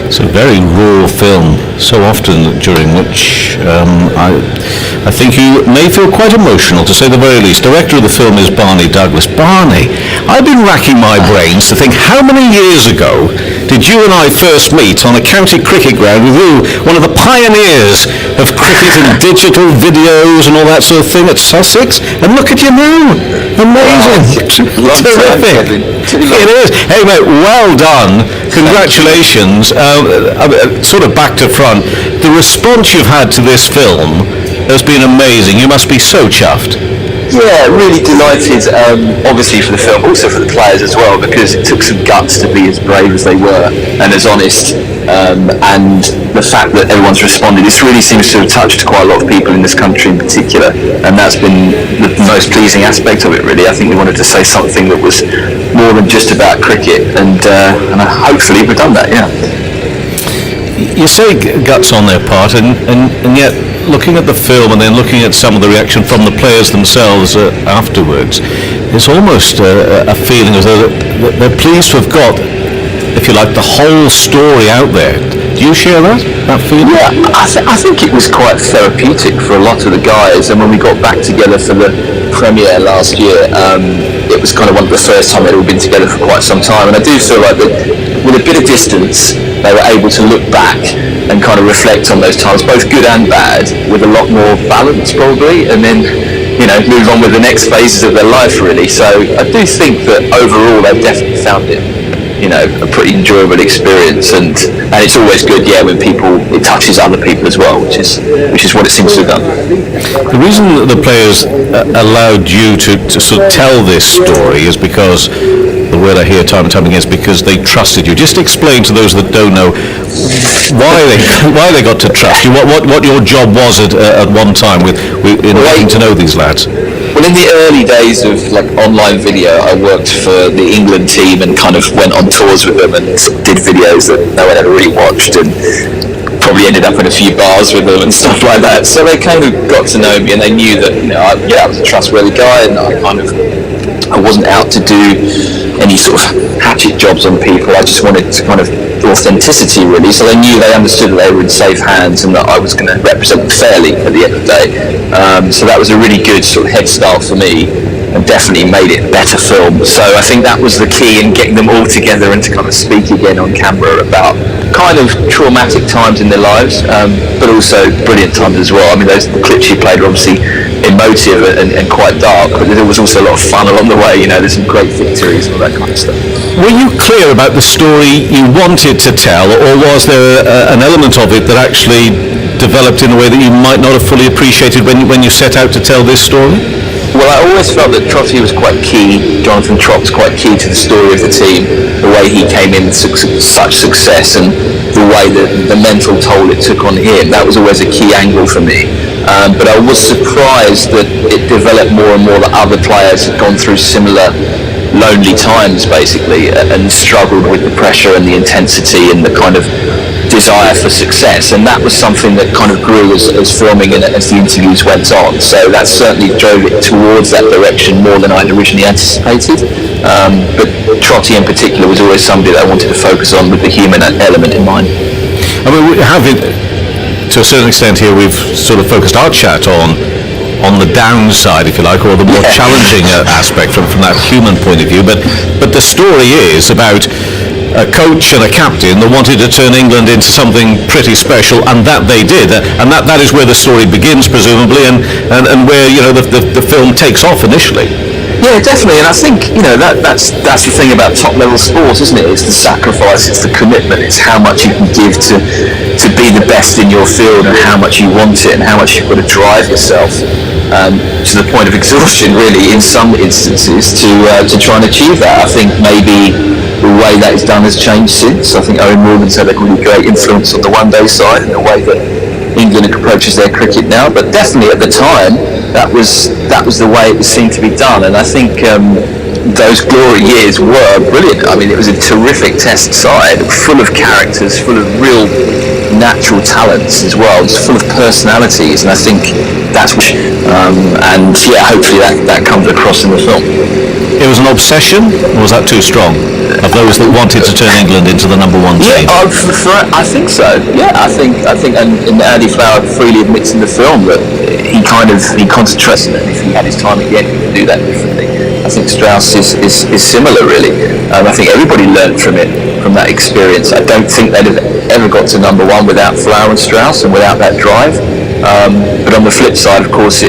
It's a very raw film, so often during which I think you may feel quite emotional, to say the very least. Director of the film is Barney Douglas. Barney, I've been racking my brains to think how many years ago did you and I first meet on a county cricket ground with you, one of the pioneers of cricket and digital videos and all that sort of thing at Sussex, and look at you now. Amazing. Terrific. It is. Hey mate, well done. Congratulations. Sort of back to front, the response you've had to this film has been amazing. You must be so chuffed. Yeah, really delighted, obviously for the film, also for the players as well, because it took some guts to be as brave as they were and as honest. And the fact that everyone's responded, this really seems to have touched quite a lot of people in this country in particular, and that's been the most pleasing aspect of it, really. I think we wanted to say something that was more than just about cricket, and hopefully we've done that, yeah. You say guts on their part, and yet looking at the film and then looking at some of the reaction from the players themselves afterwards, it's almost a feeling as though they're pleased to have got, if you like, the whole story out there. Do you share that feeling? Yeah, I think it was quite therapeutic for a lot of the guys, and when we got back together for the premiere last year, it was kind of one of the first time they'd all been together for quite some time, and I do feel like that with a bit of distance they were able to look back and kind of reflect on those times, both good and bad, with a lot more balance probably, and then move on with the next phases of their life really. So I do think that overall they've definitely found it a pretty enjoyable experience, and it's always good when it touches other people as well, which is what it seems to have done. The reason that the players allowed you to sort of tell this story is because, the word I hear time and time again, is because they trusted you. Just explain to those that don't know why they got to trust you, what your job was at one time in getting to know these lads. Well, in the early days of online video, I worked for the England team and kind of went on tours with them and did videos that no one ever really watched, and probably ended up in a few bars with them and stuff like that. So they kind of got to know me, and they knew that I was a trustworthy guy, and I wasn't out to do any sort of hatchet jobs on people. I just wanted to kind of authenticity really, so they understood that they were in safe hands and that I was going to represent them fairly at the end of the day. So that was a really good sort of head start for me, and definitely made it a better film. So I think that was the key in getting them all together and to kind of speak again on camera about kind of traumatic times in their lives, but also brilliant times as well. I mean, the clips you played are obviously emotive and quite dark, but there was also a lot of fun along the way. There's some great victories and all that kind of stuff. Were you clear about the story you wanted to tell, or was there an element of it that actually developed in a way that you might not have fully appreciated when you set out to tell this story? Well, I always felt that Trotty was quite key, Jonathan Trott was quite key to the story of the team, the way he came in with such success and the way that the mental toll it took on him. That was always a key angle for me. But I was surprised that it developed more and more that other players had gone through similar lonely times basically, and struggled with the pressure and the intensity and the kind of desire for success, and that was something that kind of grew as filming and as the interviews went on. So that certainly drove it towards that direction more than I'd originally anticipated. But Trotty in particular was always somebody that I wanted to focus on with the human element in mind. I mean, we have it to a certain extent here. We've sort of focused our chat on the downside, if you like, or the more challenging aspect from that human point of view. But the story is about a coach and a captain that wanted to turn England into something pretty special, and that they did, and that is where the story begins, presumably, and where the film takes off initially. Yeah, definitely, and I think that's the thing about top level sports, isn't it? It's the sacrifice, it's the commitment, it's how much you can give to be the best in your field, and how much you want it, and how much you've got to drive yourself to the point of exhaustion, really, in some instances, to try and achieve that. I think maybe the way that is done has changed since. I think Owen Morgan's had a really great influence on the one-day side and the way that England approaches their cricket now, but definitely at the time that was the way it seemed to be done, and I think those glory years were brilliant. I mean, it was a terrific test side, full of characters, full of real natural talents as well, just full of personalities, and I think that's and yeah, hopefully that comes across in the film. It was an obsession, or was that too strong, of those that wanted to turn England into the number one team? Yeah, I think so. Yeah, I think, and Andy Flower freely admits in the film that he concentrates on it. If he had his time again, he would do that differently. I think Strauss is similar, really. I think everybody learned from that experience. I don't think they'd have ever got to number one without Flower and Strauss and without that drive. But on the flip side, of course,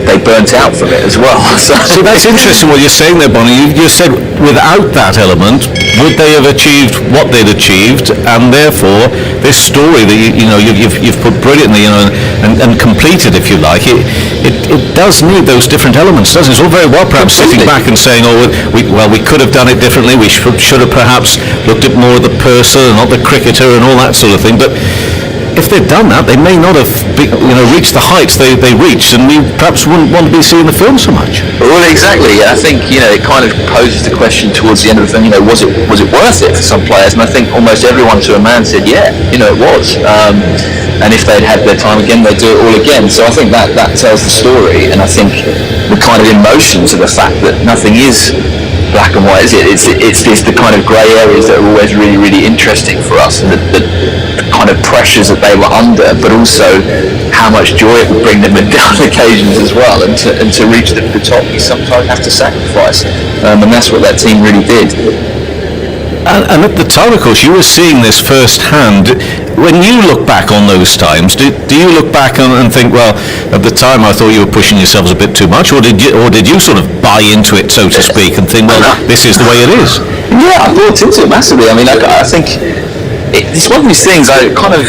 they burnt out from it as well. So that's interesting what you're saying there, Bonnie. You said without that element, would they have achieved what they'd achieved? And therefore, this story that you've put brilliantly, and completed, if you like, it does need those different elements, doesn't it? It's all very well perhaps sitting back and saying, we could have done it differently. We should have perhaps looked at more of the person and not the cricketer and all that sort of thing. But if they'd done that, they may not have reached the heights they reached, and we perhaps wouldn't want to be seeing the film so much. Well, exactly. I think it kind of poses the question towards the end of the film. Was it worth it for some players? And I think almost everyone to a man said, yeah, it was. And if they'd had their time again, they'd do it all again. So I think that tells the story, and I think the kind of emotions of the fact that nothing is black and white, is it? It's the kind of grey areas that are always really, really interesting for us, and the kind of pressures that they were under, but also how much joy it would bring them in down occasions as well, and to reach the top you sometimes have to sacrifice, and that's what that team really did. And at the time, of course, you were seeing this firsthand. When you look back on those times, do you look back and think, well, at the time I thought you were pushing yourselves a bit too much, or did you sort of buy into it, so to speak, and think, well, this is the way it is? Yeah, I bought into it massively. I mean, I think it's one of these things. I kind of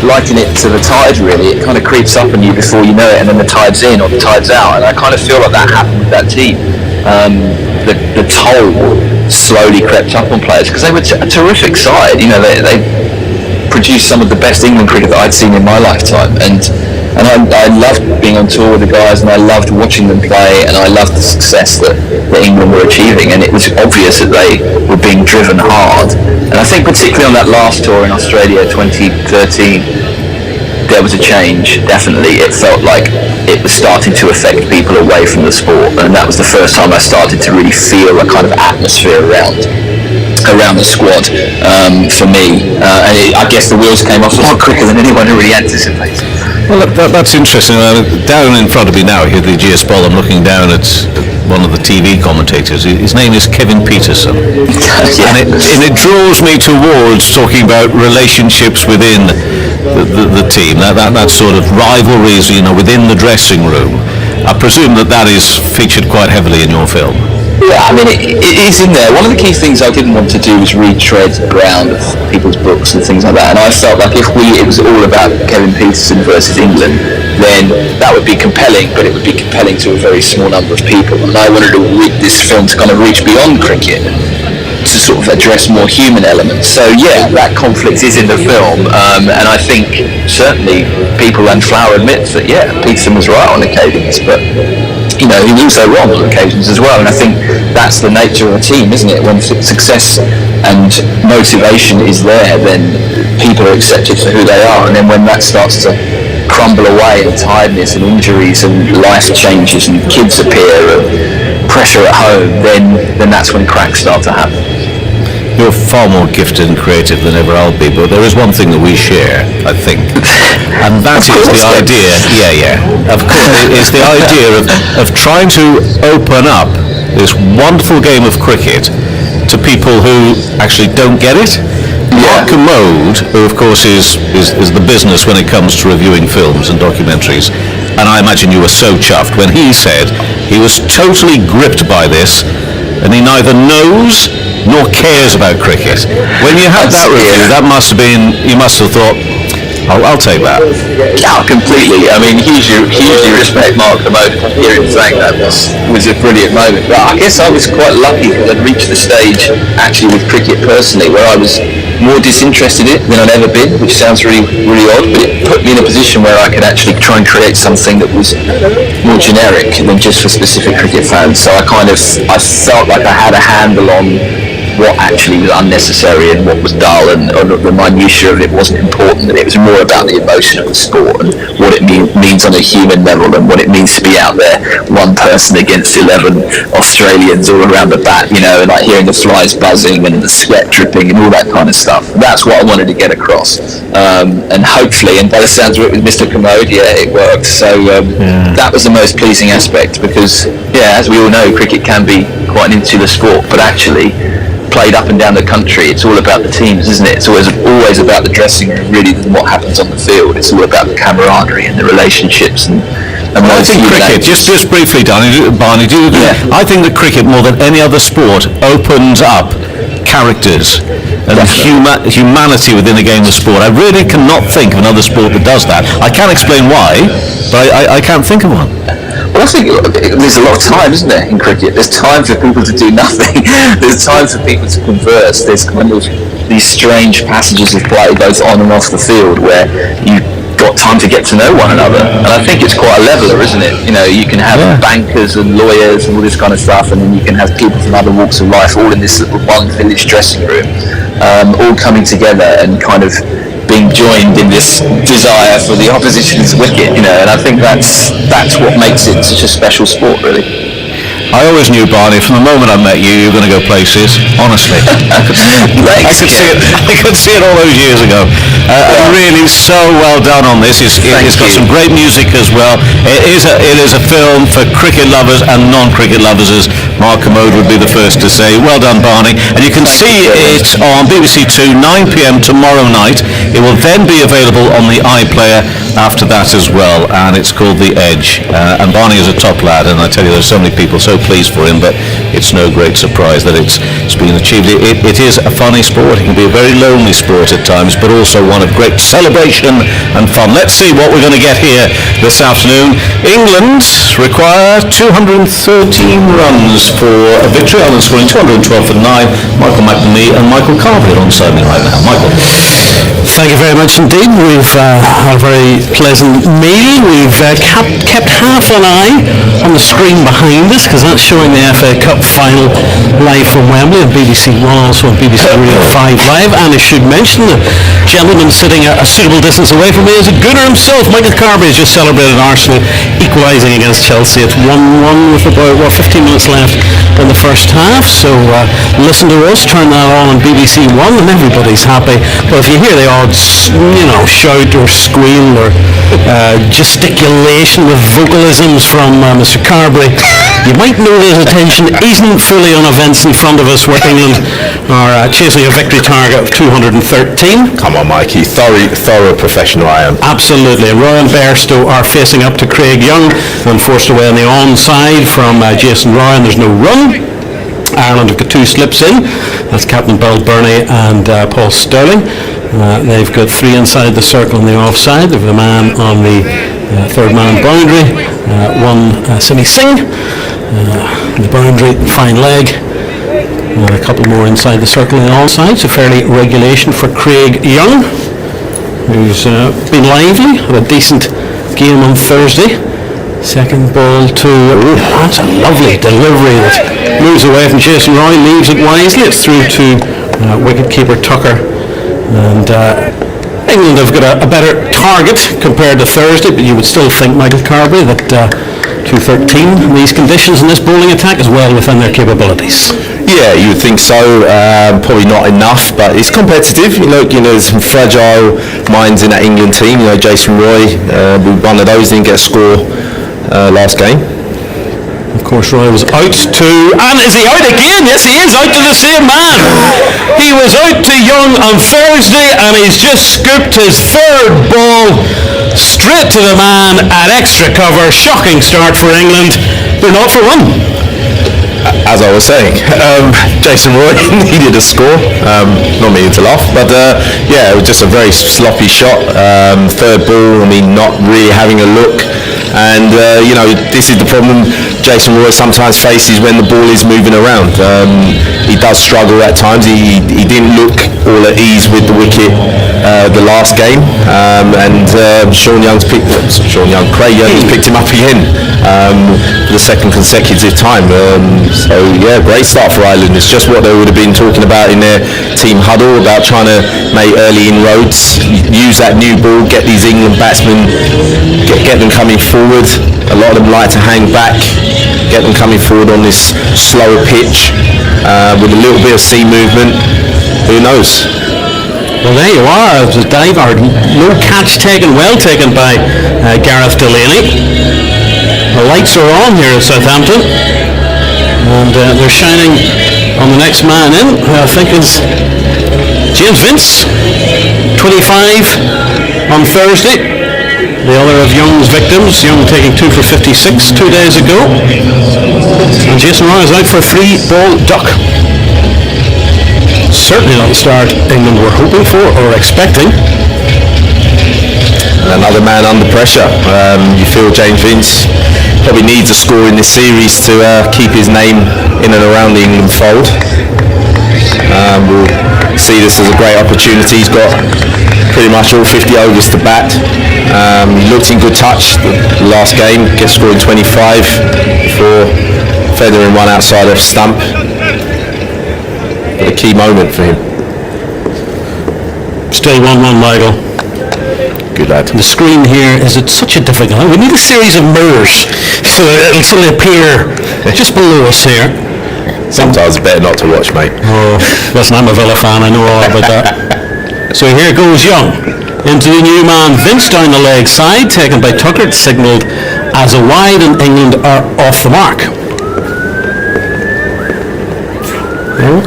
liken it to the tide, really. It kind of creeps up on you before you know it, and then the tide's in or the tide's out, and I kind of feel like that happened with that team. The toll slowly crept up on players, because they were a terrific side. They produced some of the best England cricket that I'd seen in my lifetime, and I loved being on tour with the guys, and I loved watching them play, and I loved the success that England were achieving, and it was obvious that they were being driven hard. And I think particularly on that last tour in Australia 2013, there was a change, definitely. It felt like it was starting to affect people away from the sport, and that was the first time I started to really feel a kind of atmosphere around the squad for me, and I guess the wheels came off a lot quicker than anyone really anticipated. Well, that's interesting. Down in front of me now, here at the Ageas Bowl, I'm looking down at one of the TV commentators. His name is Kevin Peterson. And it draws me towards talking about relationships within the team, that sort of rivalries, within the dressing room. I presume that is featured quite heavily in your film. Yeah, I mean, it is in there. One of the key things I didn't want to do was retread the ground of people's books and things like that, and I felt like if it was all about Kevin Peterson versus England, then that would be compelling, but it would be compelling to a very small number of people, and I wanted this film to kind of reach beyond cricket, to sort of address more human elements. So yeah, that conflict is in the film, and I think certainly people and Flower admit that, yeah, Peterson was right on occasions, but he was also wrong on occasions as well, and I think that's the nature of a team, isn't it? When success and motivation is there, then people are accepted for who they are, and then when that starts to crumble away, and tiredness and injuries and life changes and kids appear and pressure at home, then that's when cracks start to happen. You're far more gifted and creative than ever I'll be, but there is one thing that we share, I think, and that is the idea, of course, it's the idea of trying to open up this wonderful game of cricket to people who actually don't get it. Mark Commode, who of course is the business when it comes to reviewing films and documentaries, and I imagine you were so chuffed when he said He was totally gripped by this, and he neither knows nor cares about cricket. When you had that review, that must have been, you must have thought, I'll take that. Yeah, completely. I mean, hugely respect Mark the moment. Hearing him saying that was a brilliant moment. But I guess I was quite lucky because I'd reached the stage, actually with cricket personally, where I was more disinterested in it than I'd ever been, which sounds really, really odd, but it put me in a position where I could actually try and create something that was more generic than just for specific cricket fans. So I felt like I had a handle on what actually was unnecessary and what was dull, and the minutiae of it wasn't important, and it was more about the emotion of the sport and what it means on a human level and what it means to be out there, one person against 11 Australians all around the bat, you know, and like hearing the flies buzzing and the sweat dripping and all that kind of stuff. That's what I wanted to get across, and hopefully, and by the sounds of it with Mr. Commode, it worked. So that was the most pleasing aspect, because as we all know, cricket can be quite an insular sport, but actually played up and down the country, it's all about the teams, isn't it? It's always about the dressing room, really, than what happens on the field. It's all about the camaraderie and the relationships and I think cricket, just briefly, Barney, do you agree? Yeah. I think that cricket, more than any other sport, opens up characters and humanity within the game of sport. I really cannot think of another sport that does that. I can't explain why, but I can't think of one. Well, I think there's a lot of time, isn't there, in cricket? There's time for people to do nothing. There's time for people to converse. There's kind of these strange passages of play, both on and off the field, where you've got time to get to know one another. And I think it's quite a leveler, isn't it? You know, you can have bankers and lawyers and all this kind of stuff, and then you can have people from other walks of life all in this little one village dressing room, all coming together and kind of being joined in this desire for the opposition's wicket, you know, and I think that's what makes it such a special sport, really. I always knew, Barney, from the moment I met you, you were going to go places. Honestly, I could see it all those years ago. Really, so well done on this. It's got some great music as well. It is a film for cricket lovers and non-cricket lovers, as Mark Commode would be the first to say. Well done, Barney. And you can see it on BBC 2, 9 p.m. tomorrow night. It will then be available on the iPlayer after that as well, and it's called The Edge. And Barney is a top lad, and I tell you, there's so many people so pleased for him, but it's no great surprise that it's been achieved. It is a funny sport. It can be a very lonely sport at times, but also one of great celebration and fun. Let's see what we're going to get here this afternoon. England require 213 runs for a victory. Ireland scoring 212 for 9. Michael McNamee and Michael Carberry alongside me right now. Michael. Thank you very much indeed. We've had a very pleasant meal. We've kept half an eye on the screen behind us, because that's showing the FA Cup final live from Wembley on BBC One, also on BBC Radio 5 Live. And I should mention the gentleman sitting a suitable distance away from me is a gooner himself. Michael Carberry has just celebrated Arsenal equalising against Chelsea. It's 1-1 with about 15 minutes left in the first half. So listen to us, turn that on BBC One, and everybody's happy. But if you hear the odds, shout or squeal or gesticulation with vocalisms from Mr. Carberry, you might know his attention isn't fully on events in front of us where England are chasing a victory target of 213. Come on, Mikey, thorough professional I am. Absolutely. Roy and Bairstow are facing up to Craig Young and forced away on the onside from Jason Ryan. There's no run. Ireland have got 2 slips in. That's Captain Burney and Paul Sterling. They've got 3 inside the circle on the offside. They've a man on the third man boundary. 1 Simi Singh. The boundary, fine leg. A couple more inside the circle on all sides. So fairly regulation for Craig Young, who's been lively, had a decent game on Thursday. Second ball to, that's a lovely delivery that moves away from Jason Roy, leaves it wisely. It's through to wicket-keeper Tucker. And England have got a better target compared to Thursday, but you would still think, Michael Carberry, that 213 in these conditions in this bowling attack is well within their capabilities. Yeah, you would think so. Probably not enough, but it's competitive. There's some fragile minds in that England team. Jason Roy, one of those, didn't get a score last game. Of course, Roy was out to, and is he out again? Yes, he is out to the same man. He was out to Young on Thursday, and he's just scooped his third ball straight to the man at extra cover. Shocking start for England. They're not for one. As I was saying, Jason Roy needed a score. Not meaning to laugh, but yeah, it was just a very sloppy shot. Third ball, I mean, not really having a look. And this is the problem Jason Roy sometimes faces when the ball is moving around. He does struggle at times. He didn't look all at ease with the wicket the last game, and Craig Young's picked him up again for the second consecutive time. So yeah, great start for Ireland. It's just what they would have been talking about in their team huddle, about trying to make early inroads, use that new ball, get these England batsmen, get them coming forward. A lot of them like to hang back, get them coming forward on this slower pitch with a little bit of seam movement. Who knows? Well, there you are. It was a dive, or no catch taken, well taken by Gareth Delaney. The lights are on here at Southampton, and they're shining on the next man in, who I think is James Vince, 25 on Thursday. The other of Young's victims, Young taking 2 for 56 2 days ago. And Jason Roy is out for a 3-ball duck. Certainly not the start England were hoping for or expecting. And another man under pressure. You feel James Vince probably needs a score in this series to keep his name in and around the England fold. We'll see this as a great opportunity. He's got pretty much all 50 overs to bat. He looked in good touch the last game, gets scoring 25 before feathering one outside off stump. But a key moment for him. Still 1-1, Michael. Good lad. The screen here is at such a difficult. We need a series of mirrors so it'll suddenly appear just below us here. Sometimes it's better not to watch, mate. Oh, listen, I'm a Villa fan, I know all about that. So here goes Young into the new man Vince down the leg side, taken by Tucker, signalled as a wide, and England are off the mark. Oh,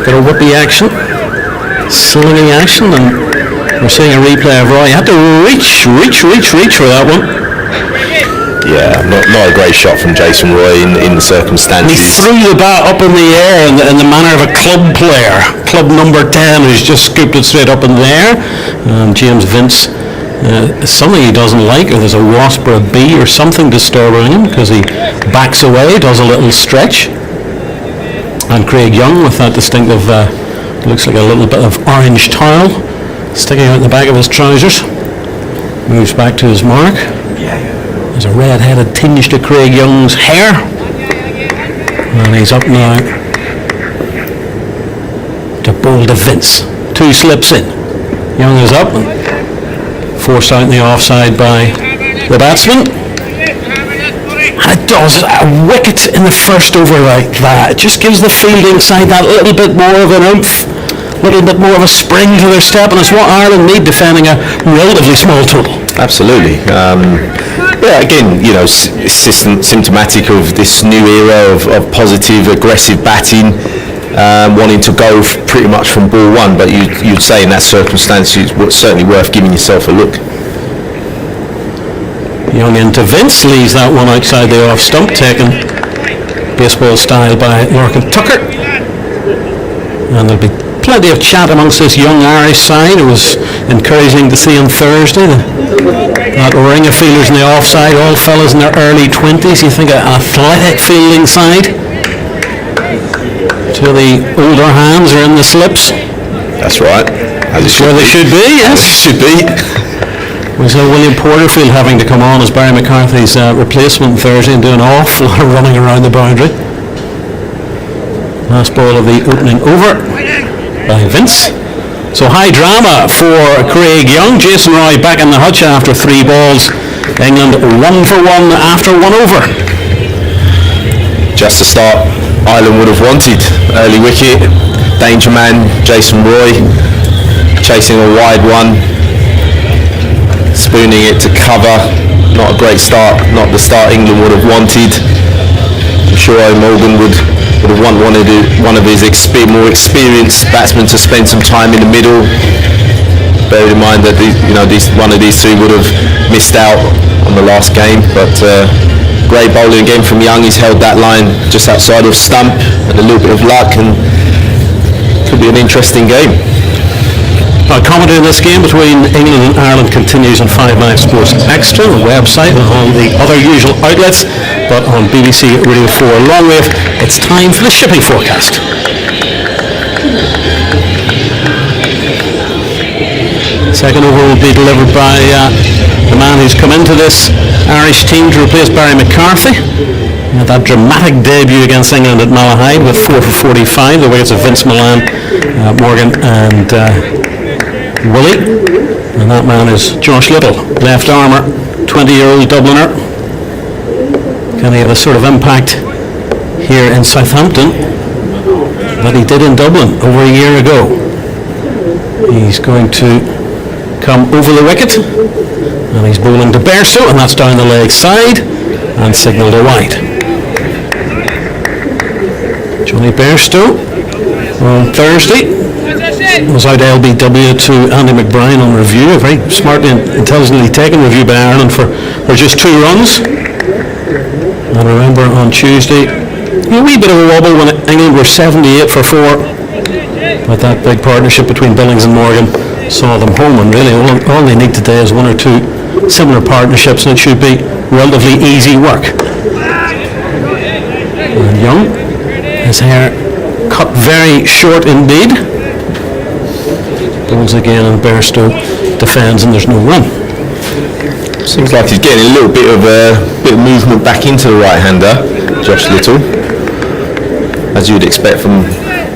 got a whippy action, slinging action, and we're seeing a replay of Roy. You had to reach for that one. Yeah, not a great shot from Jason Roy in the circumstances. He threw the bat up in the air in the manner of a club player, club number 10, who's just scooped it straight up in the air. James Vince, something he doesn't like, or there's a wasp or a bee or something disturbing him, because he backs away, does a little stretch. And Craig Young with that distinctive, looks like a little bit of orange towel sticking out the back of his trousers, moves back to his mark. There's a red-headed tinge to Craig Young's hair, and he's up now to bowl to Vince. 2 slips in. Young is up and forced out in the offside by the batsman. And it does a wicket in the first over like that. It just gives the fielding side that little bit more of an oomph, a little bit more of a spring to their step, and it's what Ireland need defending a relatively small total. Absolutely. Yeah, again, symptomatic of this new era of positive, aggressive batting, wanting to go pretty much from ball one, but you'd say in that circumstance it's certainly worth giving yourself a look. Young into Vince, leaves that one outside the off stump, taken baseball style by Larkin Tucker. And there'll be plenty of chat amongst this young Irish side. It was encouraging to see on Thursday that ring of fielders in the offside, all fellas in their early 20s. You think an athletic fielding side. Two of the older hands are in the slips. That's right. That's where they should be, yes. As it should be. We saw William Porterfield having to come on as Barry McCarthy's replacement Thursday and do an awful lot of running around the boundary. Last ball of the opening over by Vince. So high drama for Craig Young. Jason Roy back in the hutch after 3 balls. England 1 for 1 after 1 over. Just the start Ireland would have wanted. Early wicket, danger man Jason Roy chasing a wide one, spooning it to cover. Not a great start, not the start England would have wanted. I'm sure Morgan would have wanted one of his more experienced batsmen to spend some time in the middle. Bear in mind that one of these two would have missed out on the last game, but great bowling again from Young. He's held that line just outside of stump and a little bit of luck, and could be an interesting game. Commentary in this game between England and Ireland continues on 5 Live Sports Extra, the website, and on the other usual outlets, but on BBC Radio 4 Longwave, it's time for the shipping forecast. Second over will be delivered by the man who's come into this Irish team to replace Barry McCarthy. Had that dramatic debut against England at Malahide with 4 for 45, the wickets of Vince Milan, Morgan and Willie. And that man is Josh Little, left armour, 20-year-old Dubliner. Can he have the sort of impact here in Southampton that he did in Dublin over a year ago? He's going to come over the wicket, and he's bowling to Bairstow, and that's down the leg side and signalled a wide. Johnny Bairstow on Thursday was out LBW to Andy McBride on review, a very smartly and intelligently taken review by Ireland for just 2 runs. And remember on Tuesday, a wee bit of a wobble when England were 78 for 4, but that big partnership between Billings and Morgan saw them home, and really all they need today is 1 or 2 similar partnerships, and it should be relatively easy work. And Young, his hair cut very short indeed, bowls again, and Bairstow defends, and there's no run. Seems like he's getting a little bit of movement back into the right-hander, Josh Little, as you'd expect from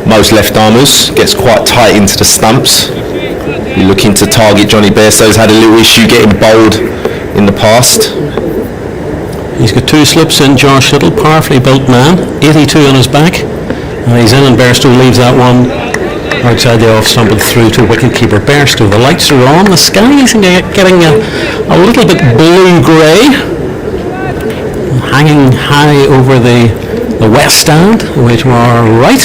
most left-armers. Gets quite tight into the stumps. You're looking to target Johnny Bairstow. He's had a little issue getting bowled in the past. He's got 2 slips in, Josh Little, powerfully built man, 82 on his back, and he's in, and Bairstow leaves that one outside the off stump and through to wicket-keeper Bairstow. The lights are on, the sky is getting a little bit blue-grey, hanging high over the west stand, away to our right.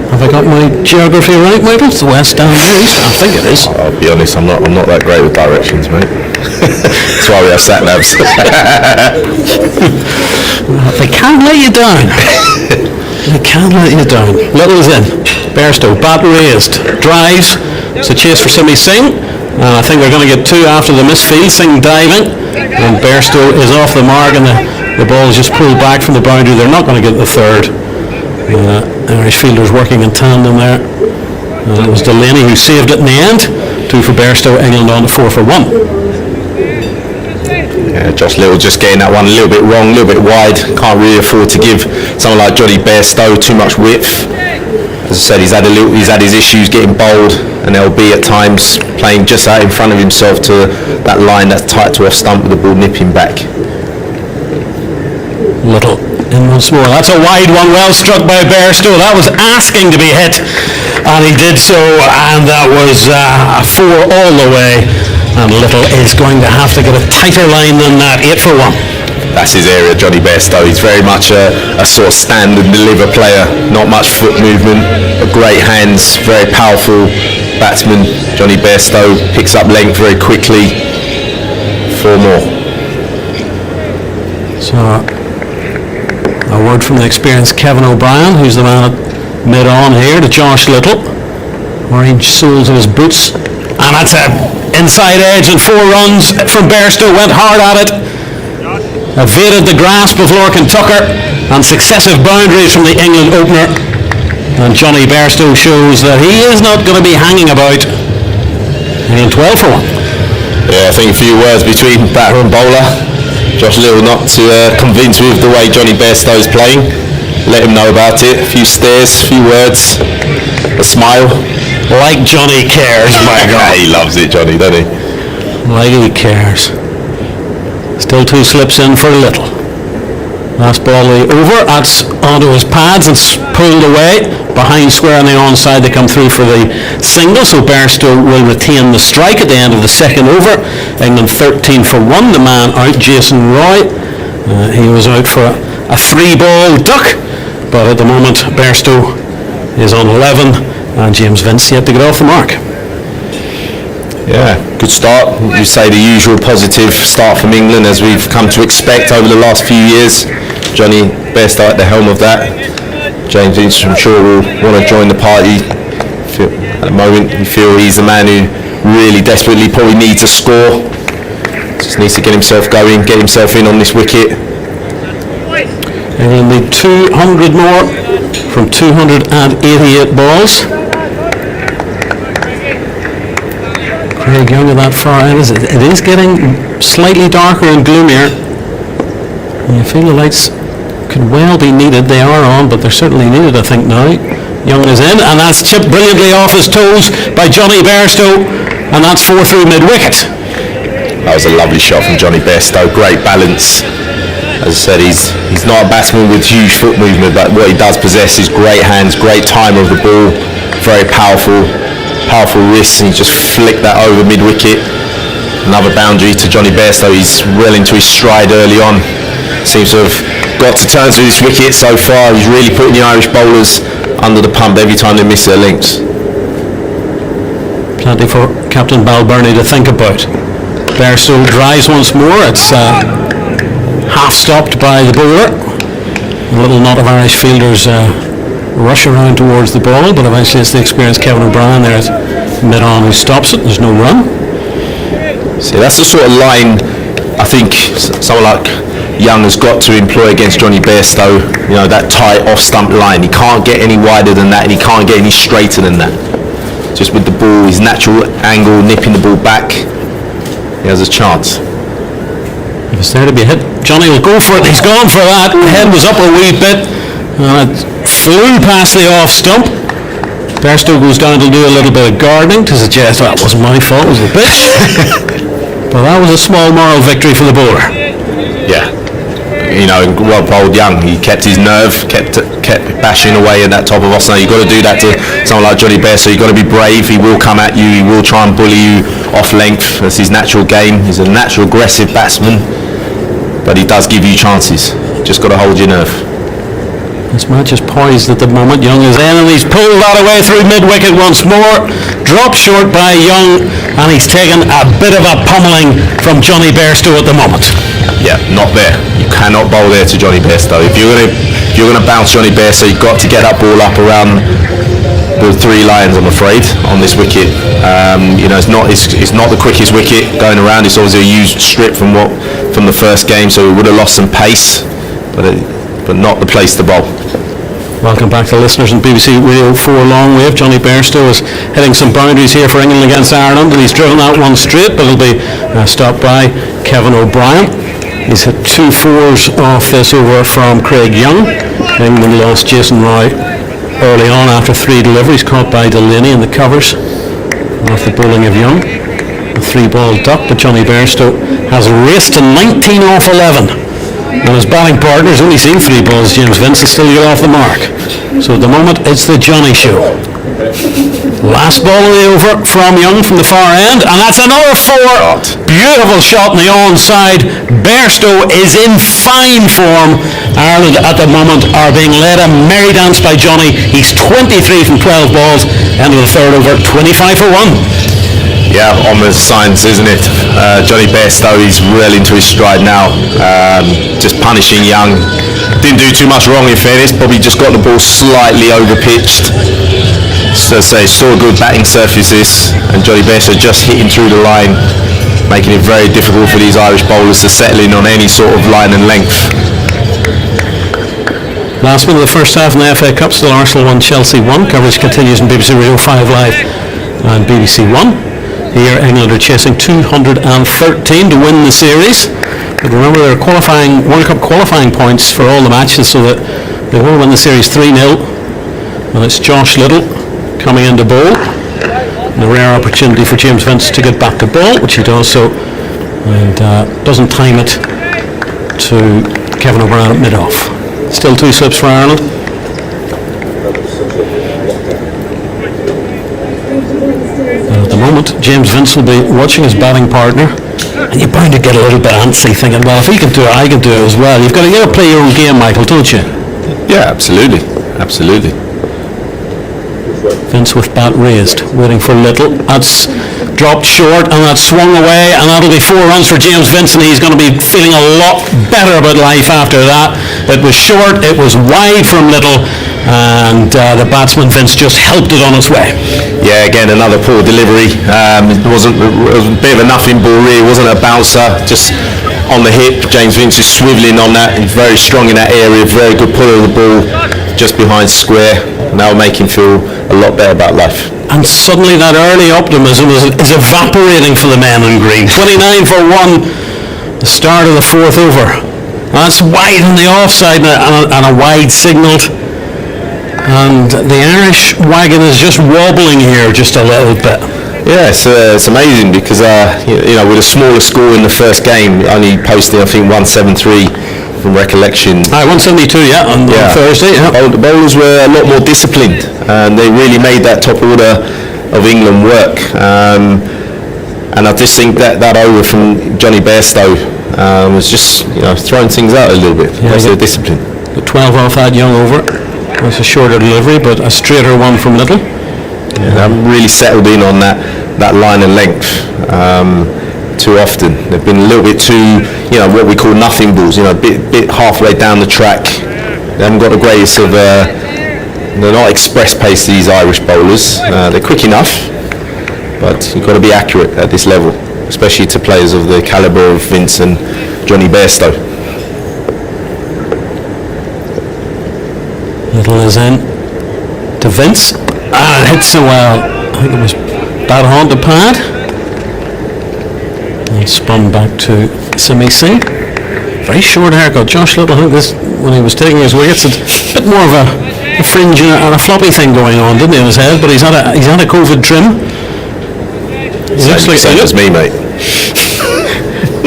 Have I got my geography right, Michael? It's the west stand east. I think it is. I'll be honest, I'm not that great with directions, mate. That's why we have sat-navs. They can't let you down. They can't let you down. Little's in. Bairstow, bat raised, drives. It's a chase for Simi Singh. I think they're going to get 2 after the misfield. Singh diving, and Bairstow is off the mark, and the ball is just pulled back from the boundary. They're not going to get the 3rd. Irish fielders working in tandem there. It was Delaney who saved it in the end. 2 for Bairstow, England on to 4 for 1. Yeah, Josh Little just getting that one a little bit wrong, a little bit wide. Can't really afford to give someone like Johnny Bairstow too much width. As I said, he's had his issues getting bowled, and LB at times playing just out in front of himself to that line that's tight to off stump with the ball nipping back. Little in once more. That's a wide one, well struck by Bairstow. That was asking to be hit, and he did so, and that was 4 all the way. And Little is going to have to get a tighter line than that. 8 for 1. That's his area, Johnny Bairstow. He's very much a sort of stand and deliver player. Not much foot movement, but great hands, very powerful batsman. Johnny Bairstow picks up length very quickly. 4 more. So, a word from the experienced Kevin O'Brien, who's the man at mid-on here, to Josh Little. Orange soles of his boots. And that's an inside edge, and 4 runs from Bairstow. Went hard at it. Evaded the grasp of Lorcan Tucker and successive boundaries from the England opener. And Johnny Bairstow shows that he is not going to be hanging about. And 12 for 1. Yeah, I think a few words between batter and bowler. Josh Little not to convince with the way Johnny Bairstow is playing. Let him know about it. A few stares, a few words, a smile. Like Johnny cares, my God. He loves it, Johnny, doesn't he? Like he cares. Still 2 slips in for Little. Last ball over, that's onto his pads, it's pulled away. Behind square on the onside, they come through for the single, so Bairstow will retain the strike at the end of the second over. England 13 for 1, the man out, Jason Roy. He was out for a 3-ball duck, but at the moment Bairstow is on 11, and James Vince yet to get off the mark. Yeah, good start. You say the usual positive start from England as we've come to expect over the last few years. Johnny Bairstow at the helm of that. James Vince, I'm sure, will want to join the party. At the moment, you feel he's the man who really desperately probably needs a score. Just needs to get himself going, get himself in on this wicket. England need 200 more from 288 balls. Craig Young at that far end. It is getting slightly darker and gloomier. You feel the lights could well be needed. They are on, but they're certainly needed, I think, now. Young is in, and that's chipped brilliantly off his toes by Johnny Bairstow, and that's 4 through mid-wicket. That was a lovely shot from Johnny Bairstow. Great balance. As I said, he's not a batsman with huge foot movement, but what he does possess is great hands, great timer of the ball, very powerful wrists, and he just flicked that over mid-wicket. Another boundary to Johnny Bairstow. He's well into his stride early on. Seems to have got to terms with this wicket so far. He's really putting the Irish bowlers under the pump every time they miss their links. Plenty for Captain Balbirnie to think about. Bairstow drives once more. It's half stopped by the bowler. A little knot of Irish fielders rush around towards the ball, but eventually it's the experienced Kevin O'Brien there at mid-on who stops it. There's no run. See, that's the sort of line I think someone like Young has got to employ against Johnny Bairstow. You know, that tight off-stump line. He can't get any wider than that, and he can't get any straighter than that. Just with the ball, his natural angle, nipping the ball back, he has a chance. If it's there to be hit, Johnny will go for it. He's gone for that. Head was up a wee bit, and it flew past the off-stump. Bairstow goes down to do a little bit of gardening to suggest that wasn't my fault, it was the pitch. But that was a small moral victory for the bowler. Yeah. You know, well bowled Young. He kept his nerve, kept bashing away at that top of off. Now you've got to do that to someone like Johnny Bairstow. You've got to be brave. He will come at you. He will try and bully you off length. That's his natural game. He's a natural aggressive batsman, but he does give you chances. Just got to hold your nerve. This match is poised at the moment. Young is in, and he's pulled that away through mid-wicket once more. Dropped short by Young, and he's taken a bit of a pummeling from Johnny Bairstow at the moment. Yeah, not there. You cannot bowl there to Johnny Bairstow. If you're going to bounce Johnny Bairstow, you've got to get that ball up around the 3 lines, I'm afraid, on this wicket. You know, it's not the quickest wicket going around. It's obviously a used strip from the first game, so it would have lost some pace, but not the place to bowl. Welcome back to listeners on BBC Radio 4 Long Wave. Johnny Bairstow is hitting some boundaries here for England against Ireland, and he's driven that one straight, but it'll be stopped by Kevin O'Brien. He's hit 2 fours off this over from Craig Young. England lost Jason Roy early on after 3 deliveries caught by Delaney in the covers off the bowling of Young. A 3-ball duck, but Johnny Bairstow has raced to 19 off 11. And his batting partner's only seen 3 balls. James Vince is still get off the mark. So at the moment, it's the Johnny show. Last ball of the over from Young from the far end, and that's another 4. Beautiful shot on the onside. Bairstow is in fine form. Ireland at the moment are being led a merry dance by Johnny. He's 23 from 12 balls. End of the third over, 25 for 1. Yeah, on the signs, isn't it? Johnny Bairstow, he's well into his stride now. Just punishing Young. Didn't do too much wrong in fairness, probably just got the ball slightly over-pitched. So saw good batting surfaces, and Johnny Bairstow just hitting through the line, making it very difficult for these Irish bowlers to settle in on any sort of line and length. Last minute of the first half in the FA Cup, still Arsenal 1, Chelsea 1. Coverage continues on BBC Radio 5 Live and BBC 1. Here England are chasing 213 to win the series. But remember, they're qualifying World Cup qualifying points for all the matches, so that they will win the series 3-0. And it's Josh Little coming into bowl. And a rare opportunity for James Vince to get back to ball, which he does so, and doesn't time it to Kevin O'Brien at mid-off. Still 2 slips for Ireland. At the moment, James Vince will be watching his batting partner, and you're bound to get a little bit antsy, thinking, well, if he can do it, I can do it as well. You've got to play your own game, Michael, don't you? Yeah, absolutely. Vince with bat raised, waiting for Little. That's dropped short and that's swung away, and that'll be 4 runs for James Vince, and he's going to be feeling a lot better about life after that. It was short, it was wide from Little, and the batsman Vince just helped it on its way. Yeah, again, another poor delivery. It was a bit of a nothing ball really. It wasn't a bouncer, just on the hip. James Vince is swivelling on that. He's very strong in that area, very good puller of the ball, just behind square. Now make him feel a lot better about life. And suddenly that early optimism is evaporating for the men in green. 29 for 1, the start of the 4th over. That's wide on the offside and a wide signalled. And the Irish wagon is just wobbling here just a little bit. Yeah, it's amazing because with a smaller score in the first game, only posting I think 173 from recollection. 172, on Thursday. Yeah. The bowlers were a lot more disciplined, and they really made that top order of England work. And I just think that over from Johnny Bairstow was just throwing things out a little bit. That's their discipline. The 12 off that young over. That's a shorter delivery, but a straighter one from Little. Yeah, I'm really settled in on that line and length too often. They've been a little bit too, what we call nothing balls, a bit halfway down the track. They haven't got the greatest of, they're not express pace, these Irish bowlers. They're quick enough, but you've got to be accurate at this level, especially to players of the calibre of Vince and Johnny Bairstow. Little is in to Vince. Hits so well. I think it was bat on to pad. And spun back to Simi Singh. Very short haircut. Josh Little, I think this, when he was taking his wickets, a bit more of a fringe and a floppy thing going on, didn't he, in his head? But he's had a COVID trim. He looks like same as me, mate.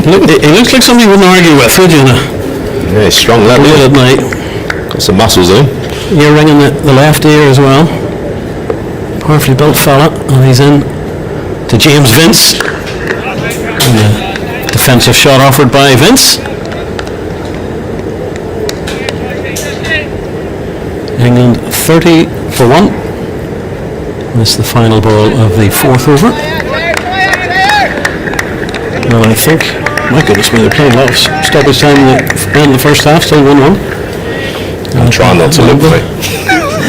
He looks like somebody you wouldn't argue with, would you? Yeah, he's strong lad. Late at night. Got some muscles on. You're ringing the left ear as well. Powerfully built fella, and he's in to James Vince. And a defensive shot offered by Vince. England 30 for 1. That's the final ball of the 4th over. And I think, my goodness me, they're playing a lot of stoppage time in the first half, still 1-1. I'm trying not to look for it.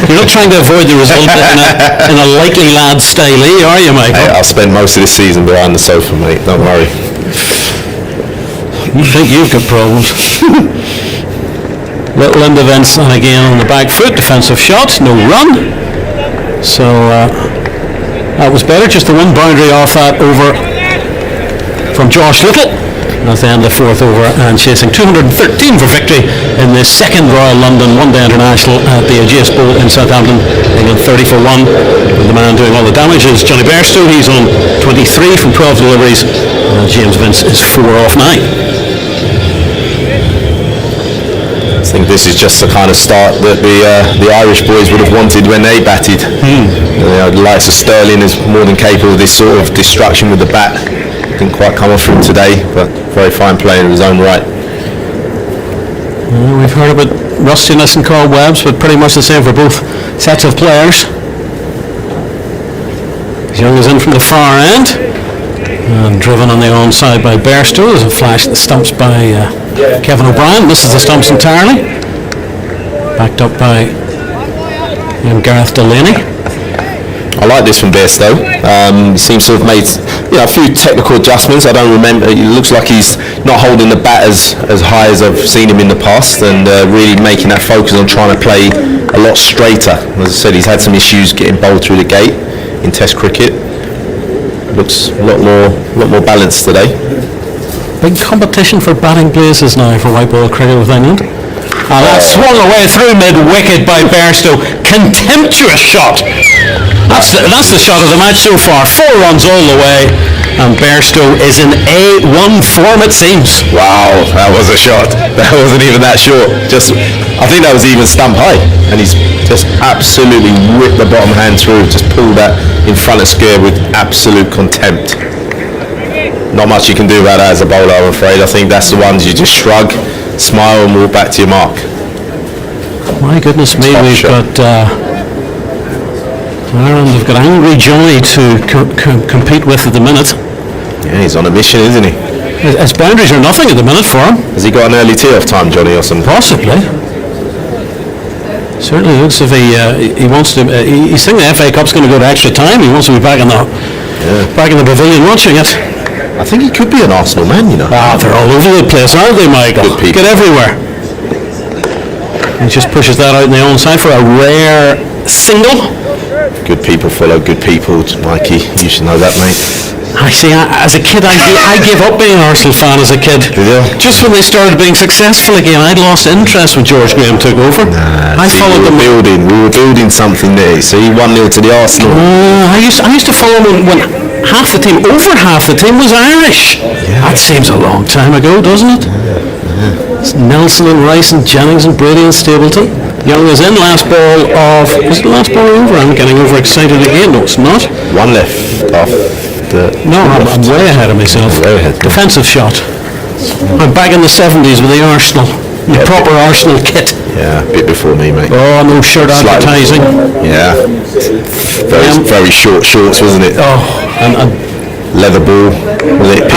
You're not trying to avoid the result in a likely lad style, are you, Michael? Hey, I'll spend most of the season behind the sofa, mate. Don't worry. You think you've got problems. Little into Vince, and again on the back foot, defensive shot, no run. So that was better, just the one boundary off that over from Josh Little. At the end of the 4th over, and chasing 213 for victory in the 2nd Royal London One-Day International at the Ageas Bowl in Southampton. England 30 for 1. And the man doing all the damage is Johnny Bairstow. He's on 23 from 12 deliveries. And James Vince is 4 off 9. I think this is just the kind of start that the Irish boys would have wanted when they batted. The likes of Sterling is more than capable of this sort of destruction with the bat. Didn't quite come off from today, but very fine player in his own right. We've heard about rustiness and cobwebs, but pretty much the same for both sets of players. Young is in from the far end, and driven on the onside by Bairstow. There's a flash that stumps by Kevin O'Brien. Misses the stumps entirely. Backed up by Gareth Delaney. I like this from Bairstow. He seems to have made a few technical adjustments. I don't remember. It looks like he's not holding the bat as high as I've seen him in the past, and really making that focus on trying to play a lot straighter. As I said, he's had some issues getting bowled through the gate in Test cricket. Looks a lot more balanced today. Big competition for batting places now for white ball cricket with England. And that swung away through mid-wicket by Bairstow. Contemptuous shot. That's the shot of the match so far. 4 runs all the way, and Bairstow is in A1 form, it seems. Wow, that was a shot. That wasn't even that short. I think that was even stump high, and he's just absolutely whipped the bottom hand through. Just pulled that in front of square with absolute contempt. Not much you can do about that as a bowler, I'm afraid. I think that's the ones you just shrug, smile, and walk back to your mark. My goodness me, we've got Ireland have got Angry Johnny to compete with at the minute. Yeah, he's on a mission, isn't he? His boundaries are nothing at the minute for him. Has he got an early tee-off time, Johnny, or something? Possibly. Certainly looks as if he wants to. He's thinking the FA Cup's going to go to extra time. He wants to be back in the pavilion watching it. I think he could be an Arsenal man, you know. They're all over the place, aren't they, Michael? Get everywhere. He just pushes that out in the onside for a rare single. Good people follow good people, Mikey. You should know that, mate. I see. As a kid, I gave up being an Arsenal fan as a kid. Did you? Just when they started being successful again, I'd lost interest when George Graham took over. I followed them. We were building something there. See, 1-0 to the Arsenal. I used to follow them when over half the team was Irish. Yeah. That seems a long time ago, doesn't it? It's Nelson and Rice and Jennings and Brady and Stapleton. Young is in. Last ball of. Is the last ball over? I'm getting overexcited again. No, it's not. One left off. I'm way ahead of myself. Defensive shot. I'm back in the 70s with the Arsenal. The proper Arsenal kit. Yeah, a bit before me, mate. Oh, no shirt advertising. Yeah. Very short shorts, wasn't it? Oh, and leather ball. And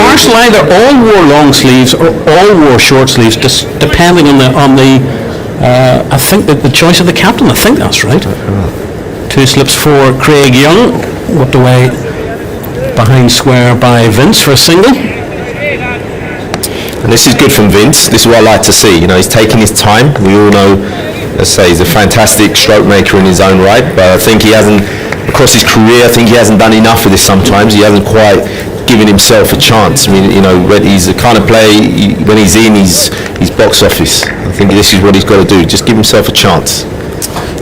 Arsenal either all wore long sleeves or all wore short sleeves, just depending on the I think that the choice of the captain. I think that's right. Two slips for Craig Young, whipped away behind square by Vince for a single. And this is good from Vince. This is what I like to see. You know, he's taking his time. We all know, let's say, he's a fantastic stroke maker in his own right, but I think he hasn't, across his career, I think he hasn't done enough of this sometimes. He hasn't quite given himself a chance. I mean, you know, when he's the kind of player, when he's in his box office, I think this is what he's got to do. Just give himself a chance.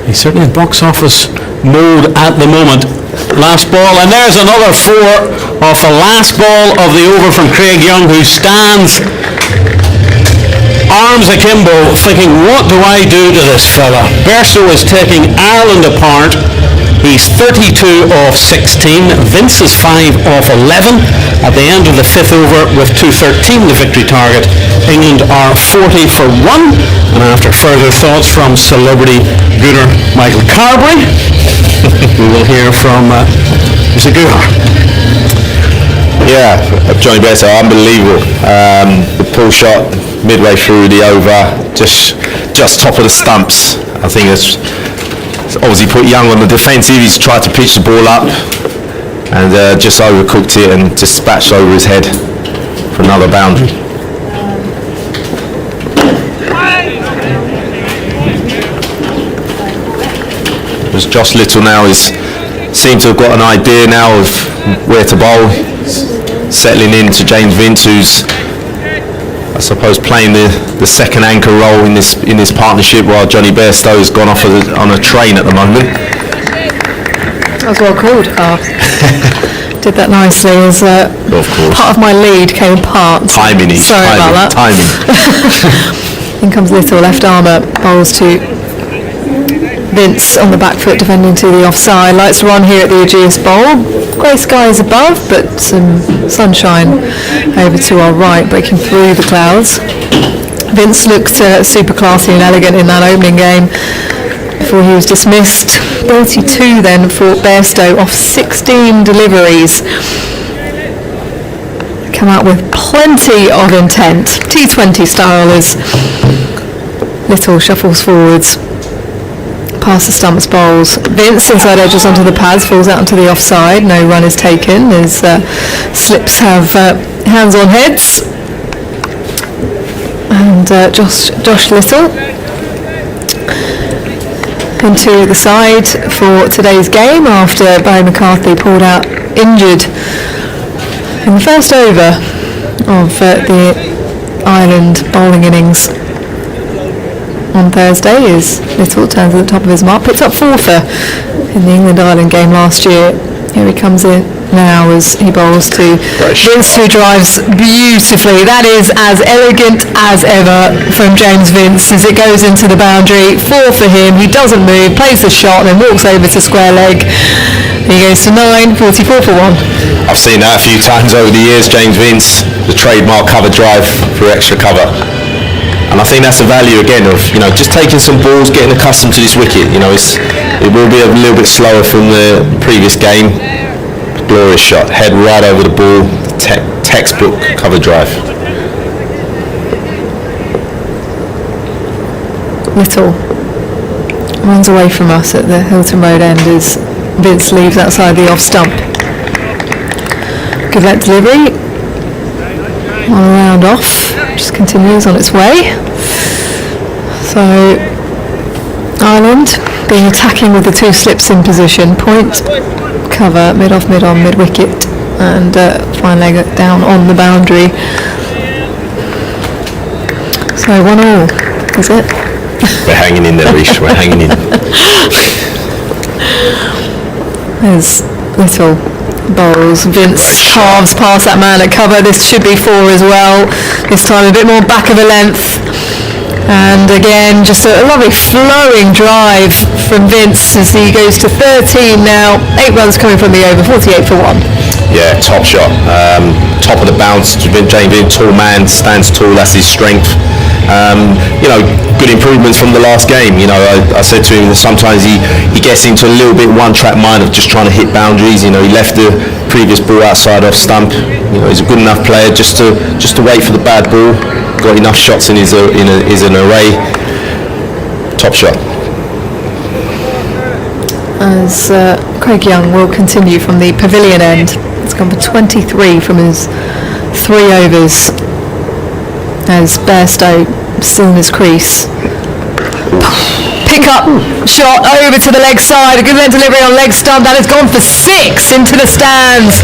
He's certainly in box office mode at the moment. Last ball, and there's another four off the last ball of the over from Craig Young, who stands arms akimbo thinking, what do I do to this fella? Berso is taking Ireland apart. He's 32 off 16. Vince is 5 off 11. At the end of the fifth over with 2:13 the victory target, England are 40 for 1. And after further thoughts from celebrity gooner Michael Carberry, we will hear from Mr. Guhar. Yeah, Johnny Berso, unbelievable. The pull shot midway through the over, just top of the stumps. I think it's obviously put Young on the defensive. He's tried to pitch the ball up and just overcooked it and dispatched over his head for another boundary. As Josh Little now seems to have got an idea now of where to bowl, settling into James Vince, who's, I suppose, playing the second anchor role in this partnership, while Johnny Bairstow has gone off on a train at the moment. That was well called. Did that nicely as of course. Part of my lead came apart. Timing is Sorry about that. Timing. In comes Little, left armour, bowls to Vince on the back foot, defending to the offside. Lights are on here at the Ageas bowl. Grey skies above, but some sunshine over to our right, breaking through the clouds. Vince looked super classy and elegant in that opening game before he was dismissed. 32 then for Bairstow off 16 deliveries. Come out with plenty of intent. T20 style as Little shuffles forwards. Past the stumps, bowls. Vince inside edges onto the pads, falls out onto the offside. No run is taken as slips have hands on heads. And Josh Little into the side for today's game after Barry McCarthy pulled out injured in the first over of the Ireland bowling innings on Thursday. Is Little turns at the top of his mark, picked up fourther in the England-Ireland game last year. Here he comes in now as he bowls to Vince, who drives beautifully. That is as elegant as ever from James Vince as it goes into the boundary. 4 for him. He doesn't move, plays the shot and then walks over to square leg. He goes to 9, 44 for 1. I've seen that a few times over the years, James Vince, the trademark cover drive for extra cover. And I think that's the value again of, you know, just taking some balls, getting accustomed to this wicket. You know, it will be a little bit slower from the previous game. Glorious shot, head right over the ball, textbook cover drive. Little runs away from us at the Hilton Road end as Vince leaves outside the off stump. Good length delivery. One round off, just continues on its way. So Ireland being attacking with the two slips in position. Point, cover, mid off, mid on, mid wicket, and fine leg down on the boundary. So 1-1, is it? We're hanging in there, Rish, we're hanging in. There's Little bowls. Vince carves past that man at cover. This should be 4 as well. This time a bit more back of a length. And again, just a lovely flowing drive from Vince as he goes to 13 now. 8 runs coming from the over, 48 for 1. Yeah, top shot. Top of the bounce. James Vince, tall man, stands tall, that's his strength. You know, good improvements from the last game. You know, I said to him that sometimes he gets into a little bit one-track mind of just trying to hit boundaries. You know, he left the previous ball outside off stump. You know, he's a good enough player just to wait for the bad ball. Got enough shots in his an array. Top shot. As Craig Young will continue from the pavilion end. It's gone for 23 from his 3 overs. As Bairstow still in his crease. Pick up shot over to the leg side, a good length delivery on leg stump, that has gone for 6 into the stands.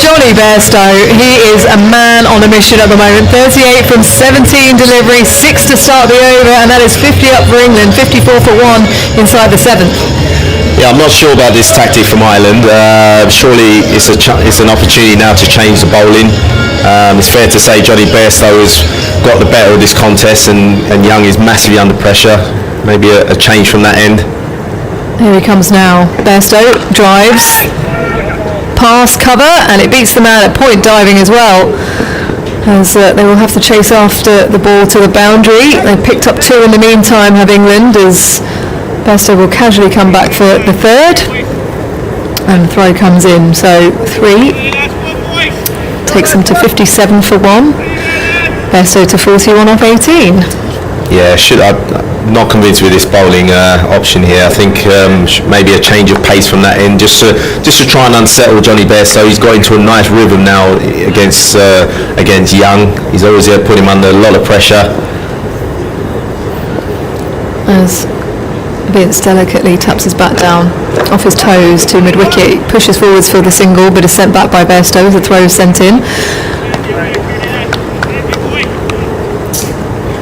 Johnny Bairstow, he is a man on a mission at the moment. 38 from 17 delivery, 6 to start the over, and that is 50 up for England, 54 for 1 inside the 7th. Yeah, I'm not sure about this tactic from Ireland. Surely it's an opportunity now to change the bowling. It's fair to say Johnny Bairstow has got the better of this contest, and Young is massively under pressure. Maybe a change from that end. Here he comes now. Bairstow drives past cover, and it beats the man at point diving as well. As they will have to chase after the ball to the boundary. They picked up 2 in the meantime, have England, as Bairstow will casually come back for the 3rd, and the throw comes in. So 3 takes them to 57 for 1. Bairstow to 41 off 18. Yeah, I'm not convinced with this bowling option here. I think maybe a change of pace from that end, just to try and unsettle Johnny Bairstow. He's got into a nice rhythm now against Young. He's always put him under a lot of pressure. As Vince delicately taps his bat down off his toes to mid-wicket. He pushes forwards for the single, but is sent back by Bairstow as the throw is sent in.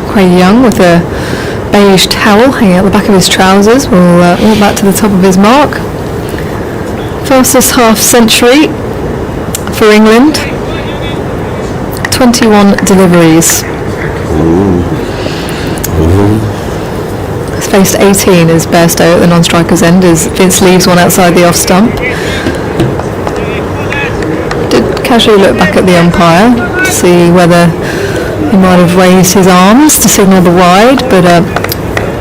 Craig Young with a beige towel hanging out the back of his trousers will walk back to the top of his mark. Fastest half century for England. 21 deliveries. Has faced 18 as Bairstow at the non-striker's end as Vince leaves one outside the off stump. Did casually look back at the umpire to see whether he might have raised his arms to signal the wide, but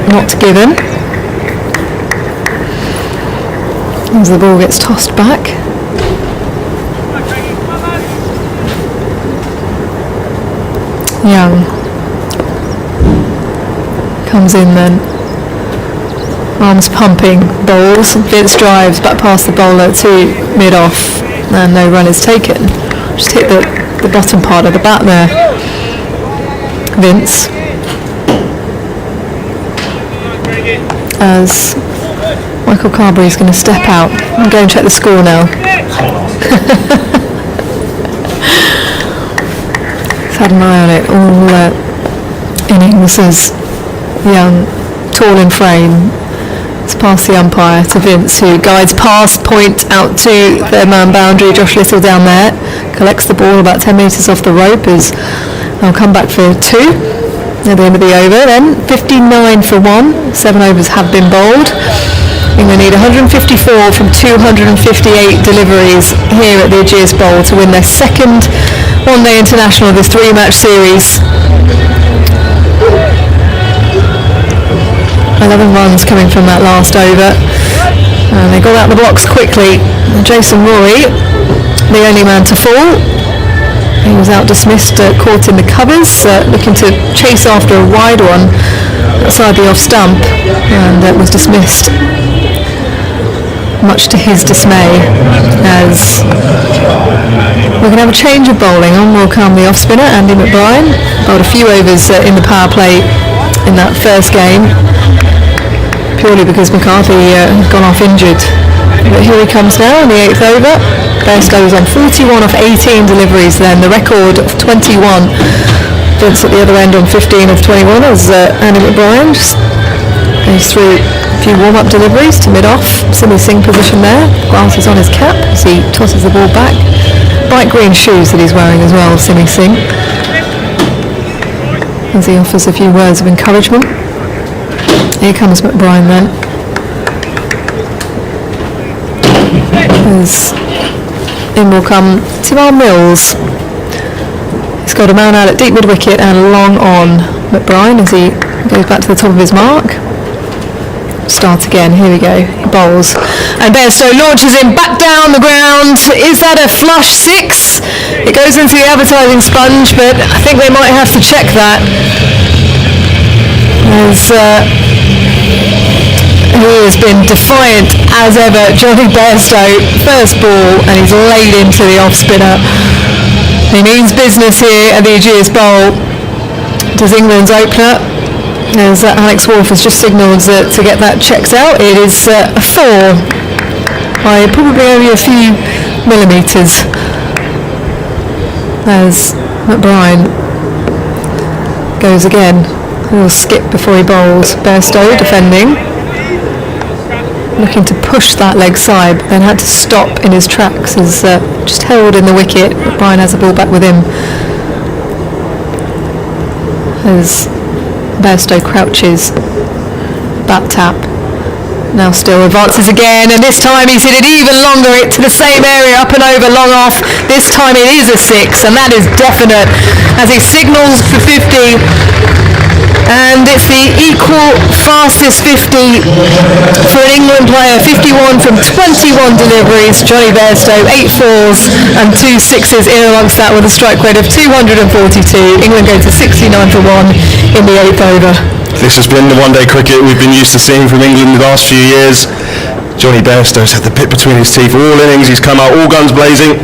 not given. As the ball gets tossed back. Young comes in then. Arms pumping, bowls. Vince drives back past the bowler to mid-off, and no run is taken. Just hit the bottom part of the bat there. Vince. As Michael Carberry is going to step out and go and check the score now. He's had an eye on it all innings as Young, tall in frame, it's past the umpire to Vince, who guides past point out to their man boundary. Josh Little down there collects the ball about 10 metres off the rope as they'll come back for 2 at the end of the over. Then 59 for 1. 7 overs have been bowled. England need 154 from 258 deliveries here at the Ageas Bowl to win their 2nd one-day international of this 3-match series. 11 runs coming from that last over. And they got out the blocks quickly. Jason Roy, the only man to fall. He was out dismissed, caught in the covers, looking to chase after a wide one outside the off stump, and was dismissed, much to his dismay, as we're going to have a change of bowling. On will come the off spinner, Andy McBride. Bowled a few overs in the power play in that first game, purely because McCarthy had gone off injured. But here he comes now in the 8th over. Bairstow was on 41 off 18 deliveries then, the record of 21. Vince at the other end on 15 of 21 as Andy McBride goes through a few warm-up deliveries to mid-off. Simi Singh position there, glasses on his cap as he tosses the ball back. Bright green shoes that he's wearing as well, Simi Singh, as he offers a few words of encouragement. Here comes McBride then. As in will come Timar Mills. He's got a man out at deep mid-wicket and long on. McBride as he goes back to the top of his mark. Start again, here we go, he bowls. And Bairstow launches him back down the ground. Is that a flush 6? It goes into the advertising sponge, but I think they might have to check that. As he has been defiant as ever, Johnny Bairstow, first ball, and he's laid into the off spinner. He means business here at the Ageas Bowl. Does England's opener, as Alex Wolff has just signalled to get that checked out. It is a 4 by probably only a few millimetres, as McBride goes again. A little skip before he bowls. Bairstow defending, looking to push that leg side, but then had to stop in his tracks as just held in the wicket. Brian has the ball back with him as Bairstow crouches, bat tap, now still advances again, and this time he's hit it even longer, it to the same area, up and over, long off. This time it is a 6, and that is definite as he signals for 50. And it's the equal fastest 50 for an England player, 51 from 21 deliveries. Johnny Bairstow, 8 4s and 2 6s in amongst that with a strike rate of 242. England go to 69 for 1 in the 8th over. This has been the one-day cricket we've been used to seeing from England the last few years. Johnny Bairstow's had the bit between his teeth all innings. He's come out all guns blazing,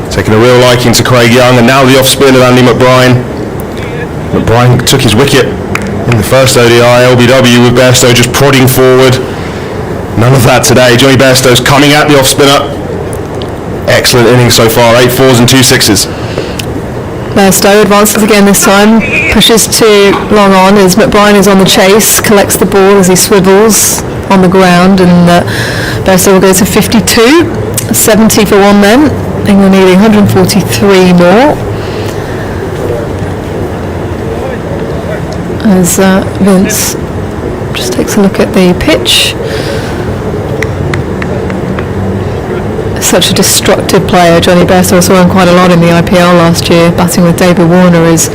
taking a real liking to Craig Young, and now the off-spin of Andy McBride. McBride took his wicket in the first ODI, LBW, with Bairstow just prodding forward. None of that today. Johnny Bairstow's coming at the off-spinner. Excellent innings so far, 8 4s and 2 6s. Bairstow advances again this time, pushes too long on as McBride is on the chase, collects the ball as he swivels on the ground, and Bairstow will go to 52, 70 for 1 then. England needing 143 more. As Vince just takes a look at the pitch. Such a destructive player. Johnny Bairstow saw him quite a lot in the IPL last year, batting with David Warner, as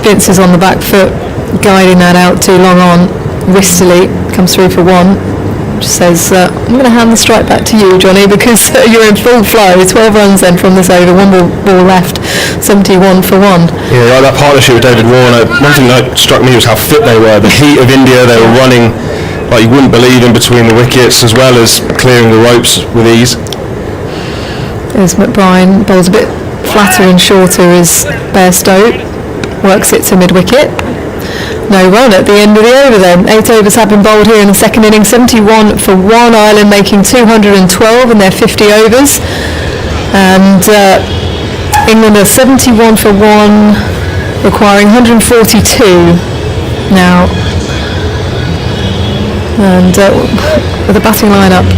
Vince is on the back foot, guiding that out too long on, wristily, comes through for 1. Just says, I'm going to hand the strike back to you, Johnny, because you're in full flow. 12 runs then from this over, 1 ball left, 71 for 1. Yeah, like that partnership with David Warner, one thing that struck me was how fit they were. The heat of India, they were running like you wouldn't believe in between the wickets, as well as clearing the ropes with ease. As McBride bowls a bit flatter and shorter as Bairstow works it to mid-wicket. No run at the end of the over then. 8 overs have been bowled here in the second inning. 71 for 1, Ireland making 212 in their 50 overs. And England are 71 for 1, requiring 142 now. And with the batting lineup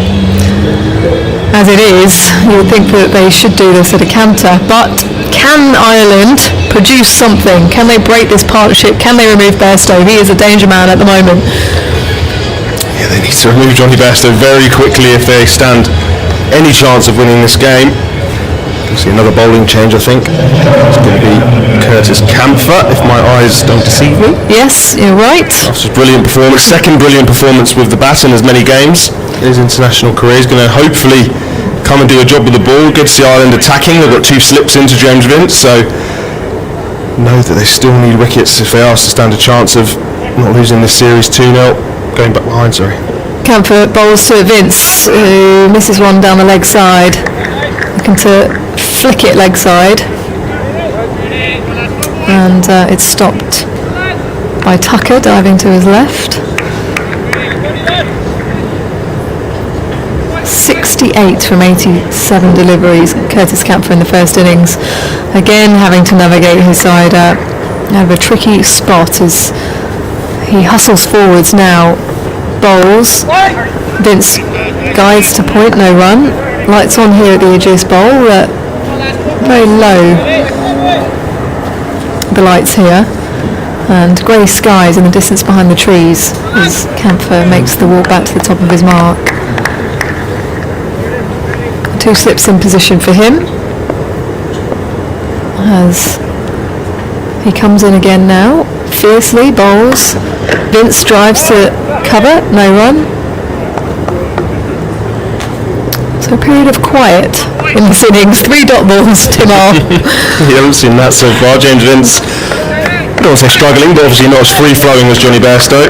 as it is, you would think that they should do this at a canter, but can Ireland produce something? Can they break this partnership? Can they remove Bairstow? He is a danger man at the moment. Yeah, they need to remove Johnny Bairstow very quickly if they stand any chance of winning this game. See another bowling change, I think. It's going to be Curtis Camphor, if my eyes don't deceive me. Yes, you're right. After his brilliant performance, second brilliant performance with the bat in as many games. His international career is going to hopefully come and do a job with the ball. Good to see Ireland attacking. They've got 2 slips into James Vince, so know that they still need wickets if they are to stand a chance of not losing this series 2-0. Going back behind, sorry. Camphor bowls to Vince, who misses one down the leg side. Looking to flick it leg side. And it's stopped by Tucker diving to his left. 68 from 87 deliveries, Curtis Camphor in the first innings. Again having to navigate his side out of a tricky spot as he hustles forwards now. Bowls. Vince guides to point, no run. Lights on here at the Ageas bowl. Very low, the lights here. And grey skies in the distance behind the trees as Camphor makes the walk back to the top of his mark. 2 slips in position for him. As he comes in again now, fiercely bowls. Vince drives to cover, no run. So a period of quiet in this innings. 3 dot balls, Timar. You haven't seen that so far. James Vince, I don't want to say struggling, but obviously not as free-flowing as Johnny Bairstow.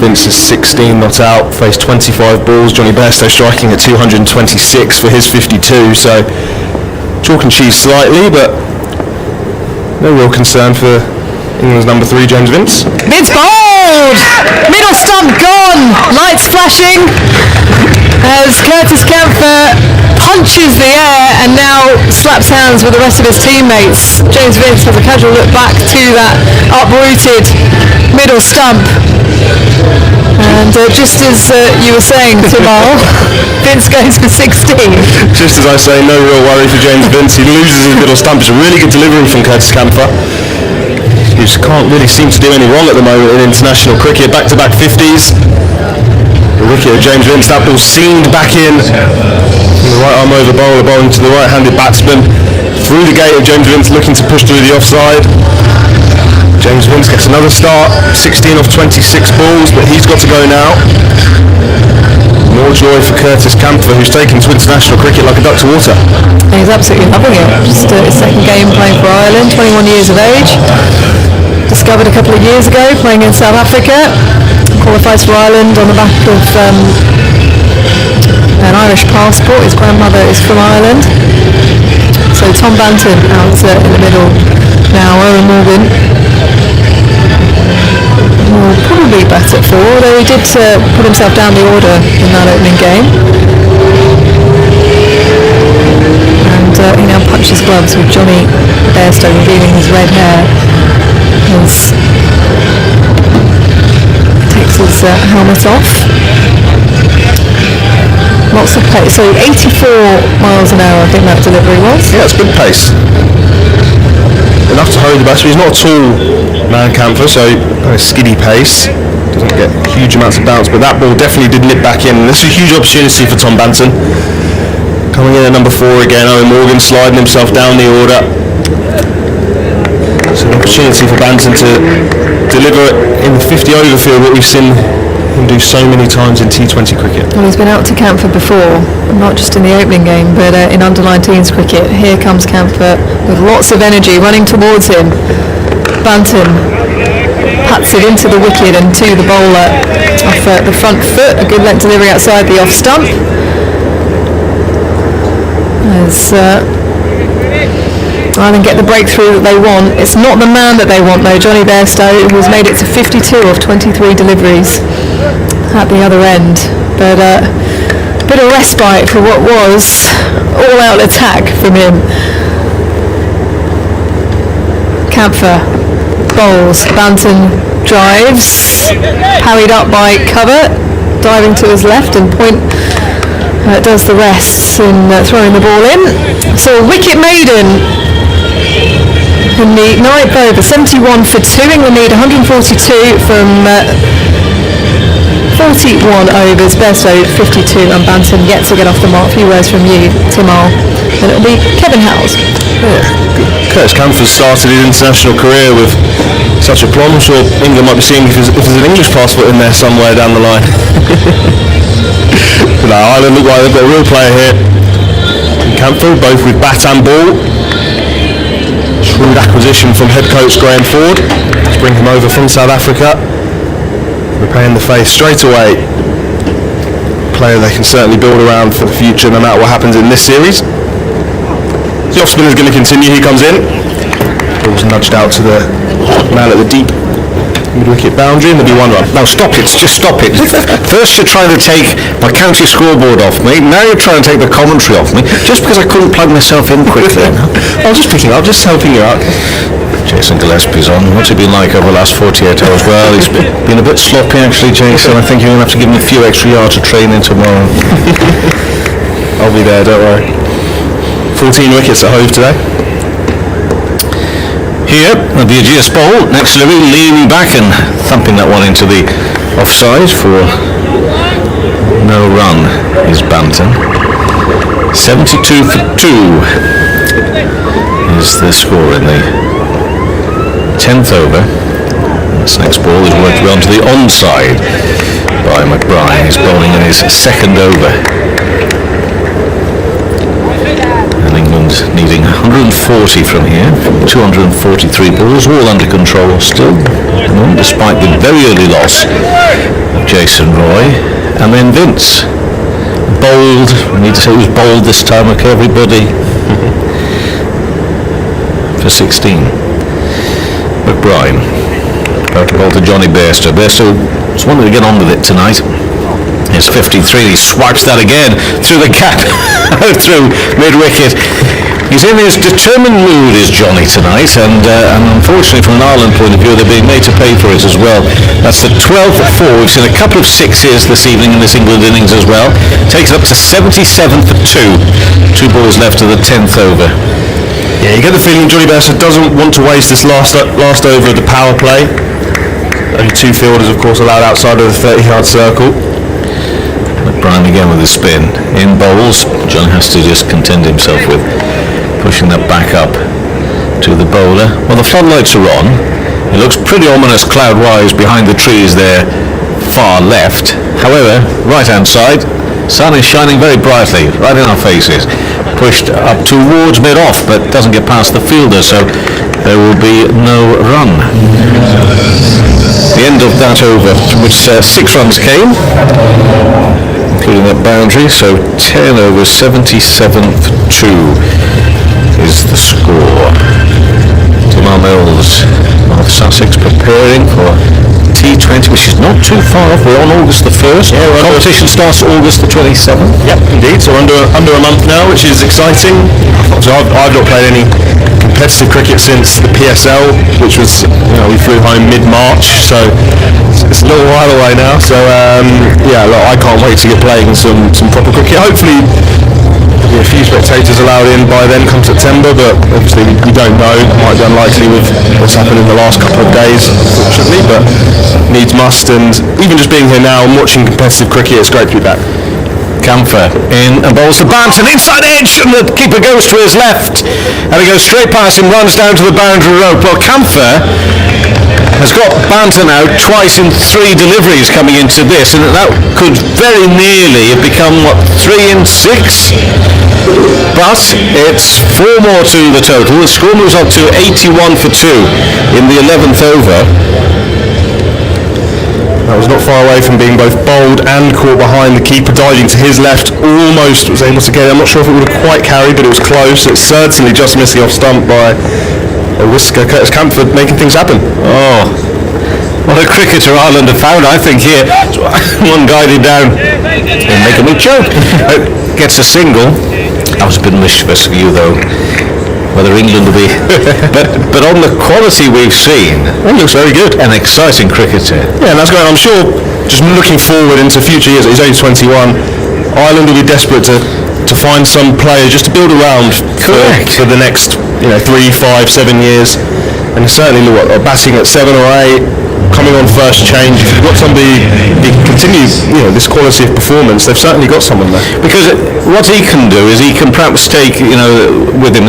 Vince is 16 not out, faced 25 balls. Johnny Bairstow striking at 226 for his 52, so chalk and cheese slightly, but no real concern for England's number 3, James Vince. Vince bowled! Middle stump gone! Lights flashing as Curtis Camphor punches the air and now slaps hands with the rest of his teammates. James Vince has a casual look back to that uprooted middle stump. And just as you were saying, Timar, Vince goes for 16. Just as I say, no real worry for James Vince. He loses his middle stump. It's a really good delivery from Curtis Camphor. He just can't really seem to do any wrong at the moment in international cricket. Back-to-back 50s. The wicket of James Vince. That ball seamed back in. The right arm over bowler, bowling to the right-handed batsman. Through the gate of James Vince, looking to push through the offside. James Vince gets another start, 16 off 26 balls, but he's got to go now. More joy for Curtis Camphor, who's taken to international cricket like a duck to water. And he's absolutely loving it. Just his second game playing for Ireland, 21 years of age. Discovered a couple of years ago playing in South Africa. Qualifies for Ireland on the back of an Irish passport. His grandmother is from Ireland. So Tom Banton out in the middle now. Owen Morgan will probably bat at 4, although he did put himself down the order in that opening game. And he now punches gloves with Johnny Bairstow revealing his red hair as he takes his helmet off. Lots of pace, so 84 miles an hour I think that delivery was. Yeah, it's good pace. Enough to hurry the batsman. He's not a tall man, Camphor, so kind of skiddy pace. Doesn't get huge amounts of bounce, but that ball definitely did nip back in. And this is a huge opportunity for Tom Banton. Coming in at number 4 again, Owen Morgan sliding himself down the order. It's an opportunity for Banton to deliver in the 50 over field what we've seen him do so many times in T20 cricket. Well, he's been out to Camphor before, not just in the opening game, but in under-19s cricket. Here comes Camphor with lots of energy running towards him. Banton pats it into the wicket and to the bowler off the front foot. A good length delivery outside the off stump. As Ireland get the breakthrough that they want. It's not the man that they want though, Johnny Bairstow, who's made it to 52 of 23 deliveries at the other end. But a bit of respite for what was all-out attack from him. Camphor bowls, Banton drives, parried up by cover, diving to his left, and point does the rest in throwing the ball in. So wicket maiden in the 9th over, 71 for 2. England need 142 from 4 41 overs, best over 52, and Banton yet to get off the mark. A few words from you, Timal. And it'll be Kevin Howes. Curtis Camphor started his international career with such aplomb. I'm sure England might be seeing if there's an English passport in there somewhere down the line. But no, Ireland look like they've got a real player here. Camphor, both with bat and ball. Shrewd acquisition from head coach Graham Ford to bring him over from South Africa. Repaying the faith straight away. Player they can certainly build around for the future, no matter what happens in this series. The off spinner is going to continue. He comes in. Ball's nudged out to the man at the deep mid-wicket boundary, and there'll be one run. Now stop it, just stop it. First you're trying to take my county scoreboard off me, now you're trying to take the commentary off me, just because I couldn't plug myself in quickly. I was just picking up, just helping you out. Jason Gillespie's on. What's he been like over the last 48 hours? Well, he's been a bit sloppy actually, Jason. I think you're going to have to give him a few extra yards of training tomorrow. I'll be there, don't worry. 14 wickets at Hove today. Here at the Ageas bowl, next to Louis, leaning back and thumping that one into the offside for no run is Banton. 72 for 2 is the score in the 10th over. This next ball is worked around to the onside by McBride. He's bowling in his second over. England needing 140 from here, 243 balls, all under control still, despite the very early loss of Jason Roy. And then Vince, bowled, I need to say he was bowled this time, okay everybody, for 16. McBride, about to bowl to Johnny Bairstow. Bairstow just wanted to get on with it tonight. He's 53, he swipes that again through the cap, through mid-wicket. He's in his determined mood, is Johnny, tonight, and unfortunately from an Ireland point of view, they're being made to pay for it as well. That's the 12th for 4. We've seen a couple of sixes this evening in this England innings as well. Takes it up to 77 for 2. 2 balls left of the 10th over. Yeah, you get the feeling Johnny Bairstow doesn't want to waste this last over of the power play. Only 2 fielders, of course, allowed outside of the 30-yard circle. McBride again with his spin. In bowls, John has to just content himself with pushing that back up to the bowler. Well, the floodlights are on. It looks pretty ominous cloud-wise behind the trees there, far left. However, right-hand side, sun is shining very brightly, right in our faces. Pushed up towards mid-off, but doesn't get past the fielder, so there will be no run. The end of that over, from which 6 runs came, including that boundary, so 10 over 77 for 2 is the score. Timar Mills, North Sussex, preparing for T20, which is not too far off. We're on August the 1st. Yeah, competition starts August the 27th. Yep, indeed. So under a month now, which is exciting. So I've not played any competitive cricket since the PSL, which was, we flew home mid-March, so it's a little while away now. So yeah, look, I can't wait to get playing some proper cricket. Hopefully there'll be a few spectators allowed in by then come September, but obviously we don't know. It might be unlikely with what's happened in the last couple of days, unfortunately, but needs must. And even just being here now and watching competitive cricket, it's great to be back. Camphor in and bowls the Banton inside edge, and the keeper goes to his left, and he goes straight past him, runs down to the boundary rope. Well, Camphor has got Banton out twice in 3 deliveries coming into this, and that could very nearly have become 3 in 6, but it's 4 more to the total. The score moves up to 81 for 2 in the 11th over. That was not far away from being both bowled and caught behind the keeper, diving to his left, almost was able to get it. I'm not sure if it would have quite carried, but it was close. It's certainly just missing off stump by a whisker. Curtis Camphor making things happen. Oh, what a cricketer Ireland have found, I think, here. One guided down and making me choke. Gets a single. That was a bit mischievous for you, though. Whether England will be... but on the quality we've seen, it looks very good. An exciting cricketer. Yeah, and that's great. I'm sure, just looking forward into future years, he's only 21, Ireland will be desperate to find some player just to build around for the next 3, 5, 7 years. And certainly batting at 7 or 8, coming on first change, if you've got somebody that continues, this quality of performance, they've certainly got someone there. Because what he can do is he can perhaps take, with him,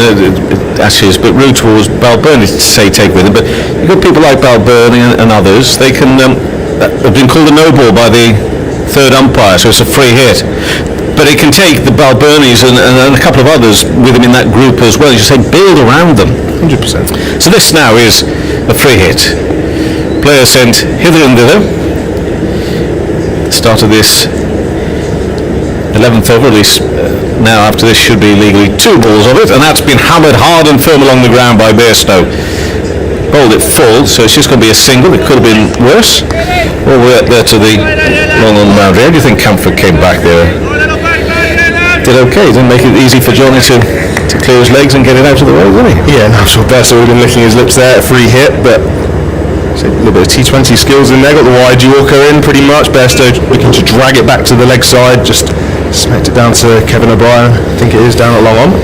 Ashes, but route towards Balbirnie to say take with him. But you've got people like Balbirnie and others. They can have been called a no ball by the third umpire, so it's a free hit. But he can take the Balburnies and a couple of others with him in that group as well. You say build around them. 100%. So this now is a free hit. Player sent hither and thither. Start of this 11th over, at least now after this should be legally 2 balls of it, and that's been hammered hard and firm along the ground by Bairstow. Bowled it full, so it's just going to be a single. It could have been worse. All the way up there to the long on the boundary. How do you think Camphor came back there? Did okay, didn't make it easy for Johnny to clear his legs and get it out of the way, did he? Yeah, I'm sure Bairstow would have been licking his lips there. A free hit, but a little bit of T20 skills in there. Got the wide Yorker in pretty much. Bairstow looking to drag it back to the leg side, just smacked it down to Kevin O'Brien. I think it is down at long on.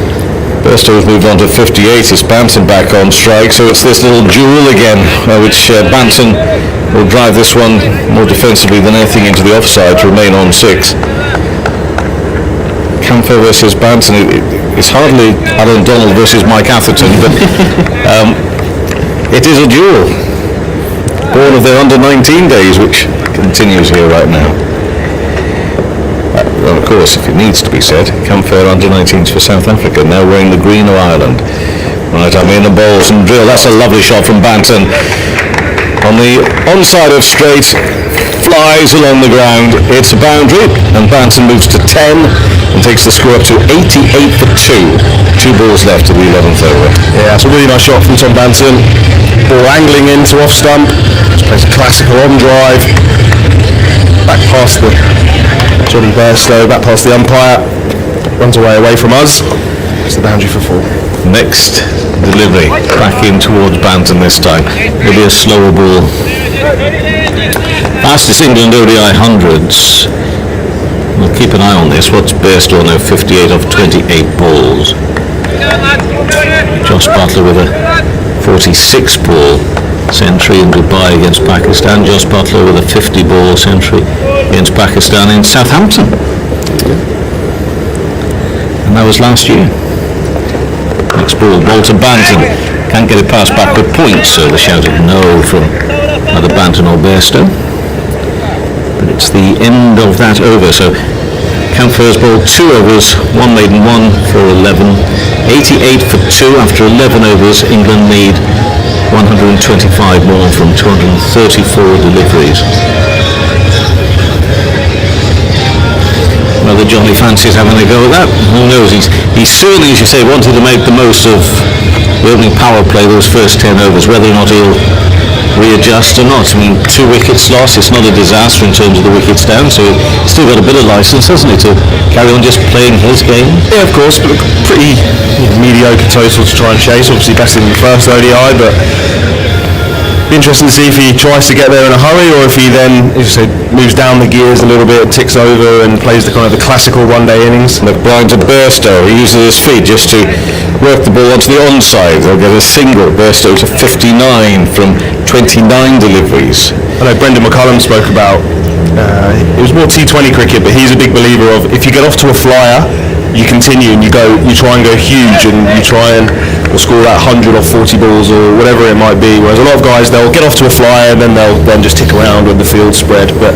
Bairstow has moved on to 58. It's Banton back on strike, so it's this little duel again, which Banton will drive this one more defensively than anything into the offside to remain on 6. Camphor versus Banton. It's hardly Alan Donald versus Mike Atherton, but it is a duel. Born of their under-19 days, which continues here right now. Well, of course, if it needs to be said, Camphor under-19s for South Africa, now wearing the green of Ireland. Right, I'm in and bowls and drill. That's a lovely shot from Banton. On the onside of straight, flies along the ground. It's a boundary, and Banton moves to 10 and takes the score up to 88 for 2. 2 balls left to the 11th over. Yeah, it's a really nice shot from Tom Banton. Ball angling into off stump. Just plays a classical on drive. Back past the Johnny Bairstow, back past the umpire. Runs away from us. It's the boundary for 4. Next delivery, back in towards Banton this time. It'll be a slower ball. Fastest England ODI hundreds. We'll keep an eye on this. What's Bairstow now? 58 off 28 balls. Josh Butler with a 46 ball century in Dubai against Pakistan. Josh Butler with a 50 ball century against Pakistan in Southampton. And that was last year. Next ball, Bolton Banton. Can't get it past backward points, so the shouted no from either Banton or Bairstow. But it's the end of that over, so Camphor's bowled 2 overs, 1 maiden, 1 for 11. 88 for 2 after 11 overs. England need 125 more from 234 deliveries. Whether Johnny fancies having a go at that, who knows? He certainly, as you say, wanted to make the most of the opening power play those first 10 overs. Whether or not he'll readjust or not, I mean, 2 wickets lost, it's not a disaster in terms of the wickets down, so he's still got a bit of licence, hasn't he, to carry on just playing his game? Yeah, of course, but pretty mediocre total to try and chase. Obviously better than the first ODI, but be interesting to see if he tries to get there in a hurry, or if he then, as you say, moves down the gears a little bit, ticks over and plays the kind of the classical one-day innings. McBride to Bairstow, he uses his feet just to work the ball onto the onside. They'll get a single. Bairstow to 59 from 29 deliveries. I know Brendan McCullum spoke about, it was more T20 cricket, but he's a big believer of if you get off to a flyer, you continue and you try and go huge, and you try and score that 100 or 40 balls or whatever it might be. Whereas a lot of guys, they'll get off to a flyer and then they'll just tick around with the field spread. But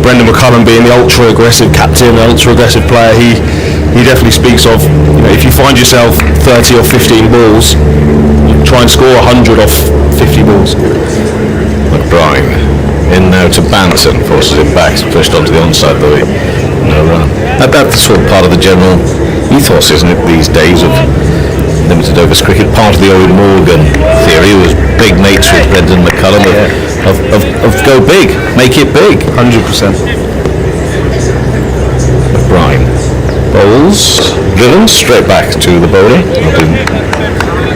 Brendan McCullum, being the ultra aggressive captain, the ultra aggressive player, he definitely speaks of, if you find yourself 30 or 15 balls, you try and score 100 off 50 balls. McBride in now to Banton, forces it back, pushed onto the onside though. No run. That's sort of part of the general ethos, isn't it, these days of limited overs cricket? Part of the Owen Morgan theory was big mates with Brendan McCullum of go big, make it big. 100%. McBride bowls, driven straight back to the bowler.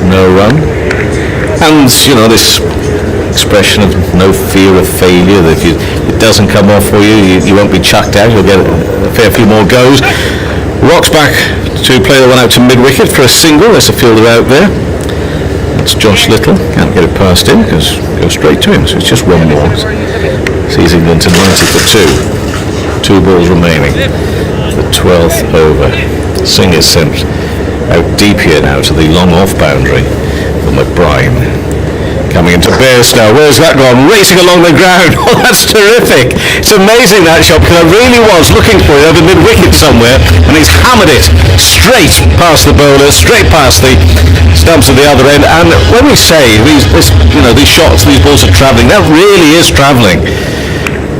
No run. And this expression of no fear of failure, that if it doesn't come off for you, you won't be chucked out, you'll get a fair few more goes. Rocks back to play the one out to mid-wicket for a single. There's a fielder out there. That's Josh Little. Can't get it past him because it goes straight to him. So it's just one more. Sees England to 90 for 2. 2 balls remaining. The 12th over. Singh is sent out deep here now to the long off boundary for McBride. Coming into Bairstow. Where's that gone? Racing along the ground. Oh, that's terrific. It's amazing, that shot, because I really was looking for it over mid-wicket somewhere, and he's hammered it straight past the bowler, straight past the stumps at the other end. And when we say these shots, these balls are travelling, that really is travelling.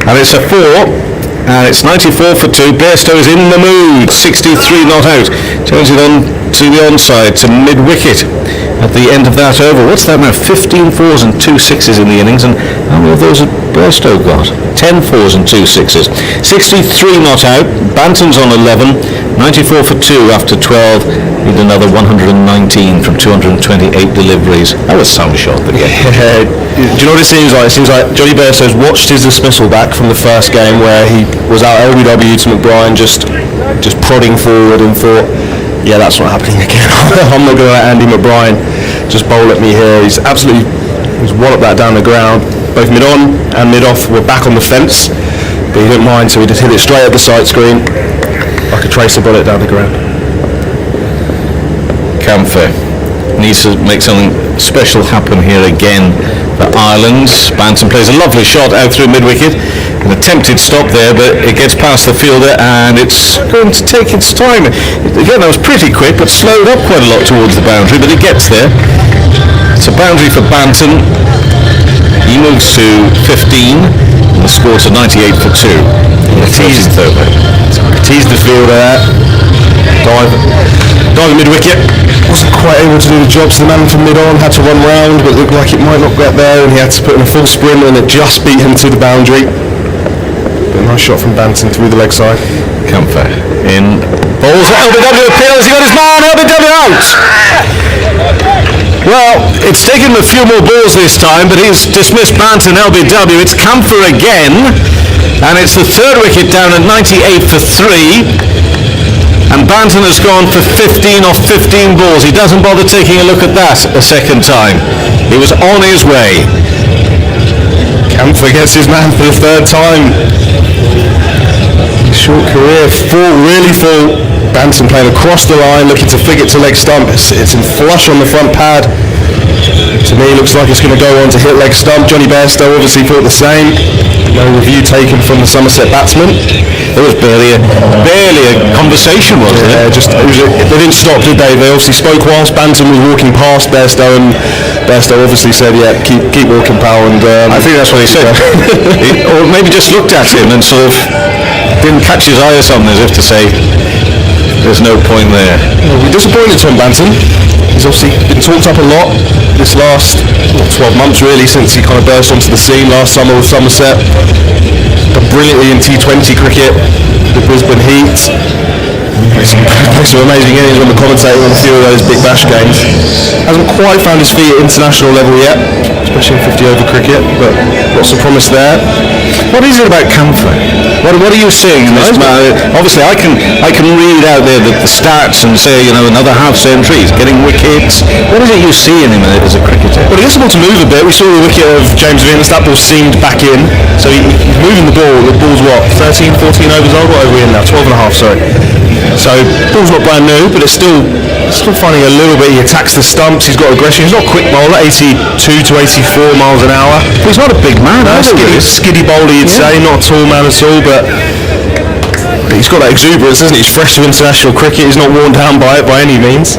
And it's a 4. And it's 94 for 2. Bairstow is in the mood. 63 not out. Turns it on to the onside, to mid-wicket at the end of that over. What's that now? 15 4s and 2 6s in the innings. And how many of those has Bairstow got? 10 4s and 2 6s. 63 not out. Banton's on 11. 94 for 2 after 12. Need another 119 from 228 deliveries. That was some shot again. Do you know what it seems like? It seems like Johnny Bairstow's watched his dismissal back from the first game where he was out ODW to McBride just prodding forward and thought, yeah, that's not happening again. I'm not going to let Andy McBride just bowl at me here. He's walloped that down the ground. Both mid-on and mid-off were back on the fence, but he didn't mind, so he just hit it straight at the sight screen like a tracer bullet down the ground. Camphor needs to make something special happen here again for Ireland. Banton plays a lovely shot out through mid-wicket. An attempted stop there, but it gets past the fielder and it's going to take its time. Again, that was pretty quick, but slowed up quite a lot towards the boundary, but it gets there. It's a boundary for Banton. He moves to 15 and the score to 98 for 2. Teased over. Teased the fielder. Dive mid-wicket. Wasn't quite able to do the job, so the man from mid-on had to run round, but it looked like it might not get there, and he had to put in a full sprint, and it just beat him to the boundary. But a nice shot from Banton through the leg side. Camphor in. Balls. LBW appeals. He got his man. LBW out. Well, it's taken him a few more balls this time, but he's dismissed Banton. LBW. It's Camphor again, and it's the 3rd wicket down at 98 for 3. And Banton has gone for 15 off 15 balls. He doesn't bother taking a look at that a second time. He was on his way. Camphor gets his man for the 3rd time. Short career, really full. Banton playing across the line, looking to flick it to leg stump. It's in flush on the front pad. To me, looks like it's going to go on to hit leg stump. Johnny Bairstow obviously thought the same. No review taken from the Somerset batsman. There was barely a conversation, wasn't there? They didn't stop, did they? They obviously spoke whilst Banton was walking past Bairstow, and Bairstow obviously said, yeah, keep walking, pal. And I think that's what he said. Or maybe just looked at him and sort of didn't catch his eye or something, as if to say, there's no point there. We're disappointed, Tom Banton. He's obviously been talked up a lot this last 12 months really, since he kind of burst onto the scene last summer with Somerset. Done brilliantly in T20 cricket, the Brisbane Heat. Played some amazing innings when the commentator on a few of those big bash games. Hasn't quite found his feet at international level yet, especially in 50 over cricket, but lots of promise there. What is it about Camphor? What are you seeing in this man? Obviously, I can read out there the stats and say, another half century, he's getting wickets. What is it you see in him as a cricketer? Well, he gets the ball to move a bit. We saw the wicket of James Venus. That ball seamed back in, so he's moving the ball. The ball's what, 13, 14 overs old? What are we in now? 12 and a half, sorry. So ball's not brand new, but it's still finding a little bit. He attacks the stumps. He's got aggression. He's not a quick bowler, 82 to 84 miles an hour. Well, he's not a big man. No, skiddy bowler, you'd say. Not a tall man at all, but he's got that exuberance, isn't he? He's fresh to international cricket. He's not worn down by it by any means.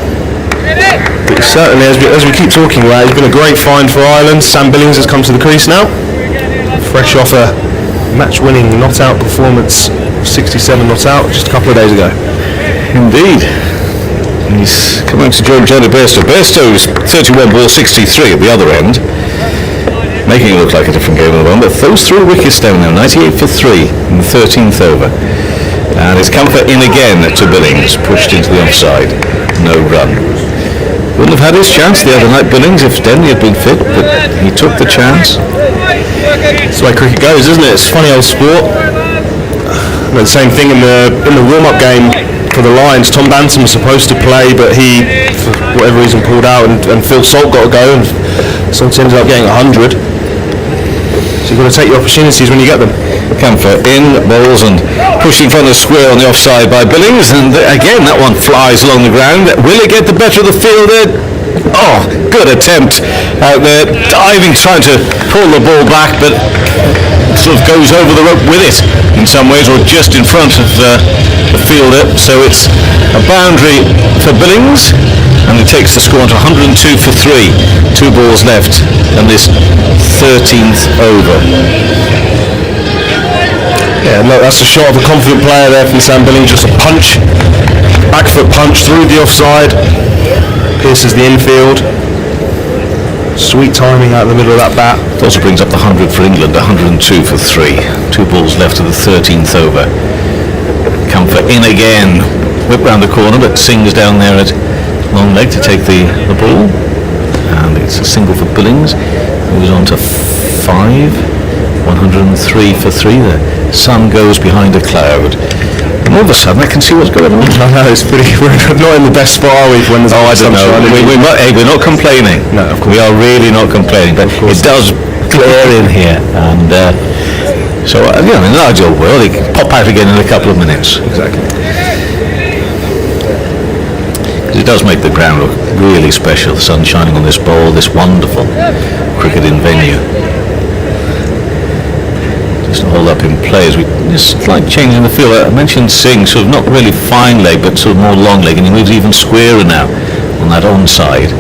But certainly, as we keep talking about, he's been a great find for Ireland. Sam Billings has come to the crease now, fresh off a match-winning not-out performance, 67 not out just a couple of days ago. Indeed. He's coming to join Johnny Bairstow. Bairstow's 31 ball 63 at the other end, making it look like a different game at the moment. But those 3 wickets down now, 98 for 3 in the 13th over. And it's Camphor in again to Billings, pushed into the offside. No run. Wouldn't have had his chance the other night, Billings, if Denley had been fit, but he took the chance. That's the way cricket goes, isn't it? It's funny old sport. The same thing in the warm-up game for the Lions. Tom Bantam was supposed to play, but he, for whatever reason, pulled out, and Phil Salt got to go, and Salt ended up getting 100. So you've got to take your opportunities when you get them. Camphor in, bowls and pushed in front of square on the offside by Billings, and again that one flies along the ground. Will it get the better of the fielder? Oh, good attempt out there, diving, trying to pull the ball back, but sort of goes over the rope with it in some ways, or just in front of the fielder. So it's a boundary for Billings, and he takes the score to 102 for 3. 2 balls left in this 13th over. Yeah, look, that's a shot of a confident player there from Sam Billings. Just a punch, back foot punch through the offside, pierces the infield. Sweet timing out of the middle of that bat. It also brings up the 100 for England, 102 for 3. 2 balls left of the 13th over. Camphor in again, whip round the corner, but Singh's down there at long leg to take the ball, and it's a single for Billings. Moves on to 5. 103 for 3. The sun goes behind a cloud, and all of a sudden I can see what's going on. I know, it's pretty. We're not in the best spot, are we? When there's I don't know. We're not complaining. No, of course. We are really not complaining, but it does glare in here, and so in an ideal world, it can pop out again in a couple of minutes. Exactly. Because it does make the ground look really special. The sun shining on this bowl, this wonderful cricketing venue. Just hold up in play as we just like changing the field. I mentioned Singh, sort of not really fine leg, but sort of more long leg, and he moves even squarer now on that onside.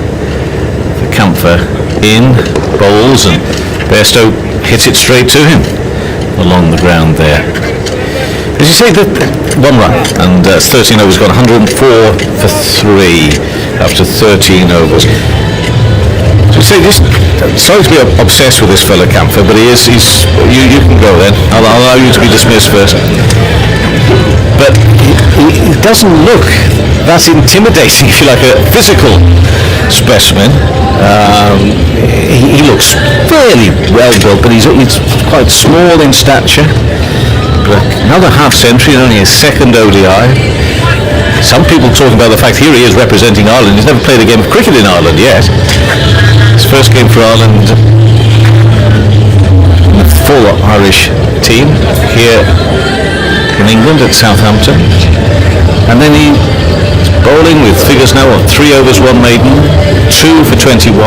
The Camphor in, bowls, and Bairstow hits it straight to him along the ground there. As you say, that 1 run, and 13 overs, got 104 for 3 after 13 overs. So say this, sorry to be obsessed with this fellow Camphor, but he is. You can go then. I'll allow you to be dismissed first. But he doesn't look that intimidating, if you like, a physical specimen. He looks fairly well built, but he's quite small in stature. But another half century and only his 2nd ODI. Some people talking about the fact here he is representing Ireland. He's never played a game of cricket in Ireland yet. His first game for Ireland, the full Irish team here in England at Southampton. And then he's bowling with figures now of 3 overs, 1 maiden, 2 for 21.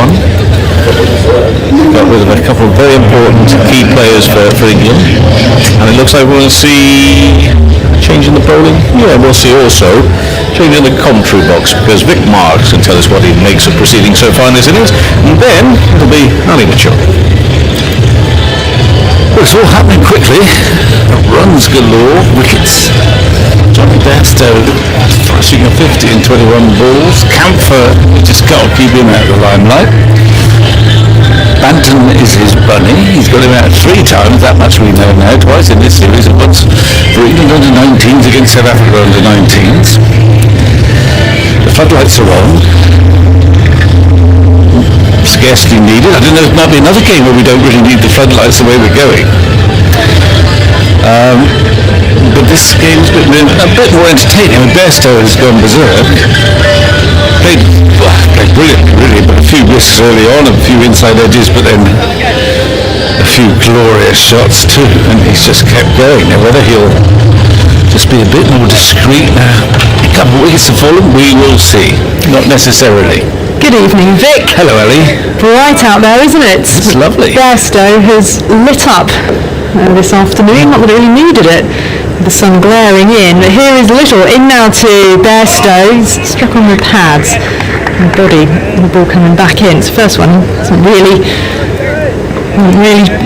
Got rid of a couple of very important key players for England. And it looks like we're going to see change in the bowling. Yeah, we'll see also change in the commentary box, because Vic Marks can tell us what he makes of proceeding so far in this innings, and then it'll be Ali Mitchell. Well, it's all happening quickly. Runs galore, wickets. Johnny Bairstow flashing a 50 in 21 balls. Camphor, just got to keep him out of the limelight. Banton is his bunny. He's got him out 3 times, that much we know now, twice in this series, and once for England under 19s against South Africa under 19s. The floodlights are on. Scarcely needed. I don't know, it might be another game where we don't really need the floodlights the way we're going. But this game's been a bit more entertaining. I mean, Bairstow has gone berserk. Played brilliantly, really, but a few misses early on, a few inside edges, but then a few glorious shots too, and he's just kept going. Now, whether he'll just be a bit more discreet now, a couple of wickets have fallen, we will see. Not necessarily. Good evening, Vic. Hello, Ellie. Bright out there, isn't it? It's lovely. Bairstow has lit up this afternoon, not that it really needed it, with the sun glaring in, but here is Little in now to Bairstow. He's struck on the pads and body, and the ball coming back in. It's the first one, hasn't really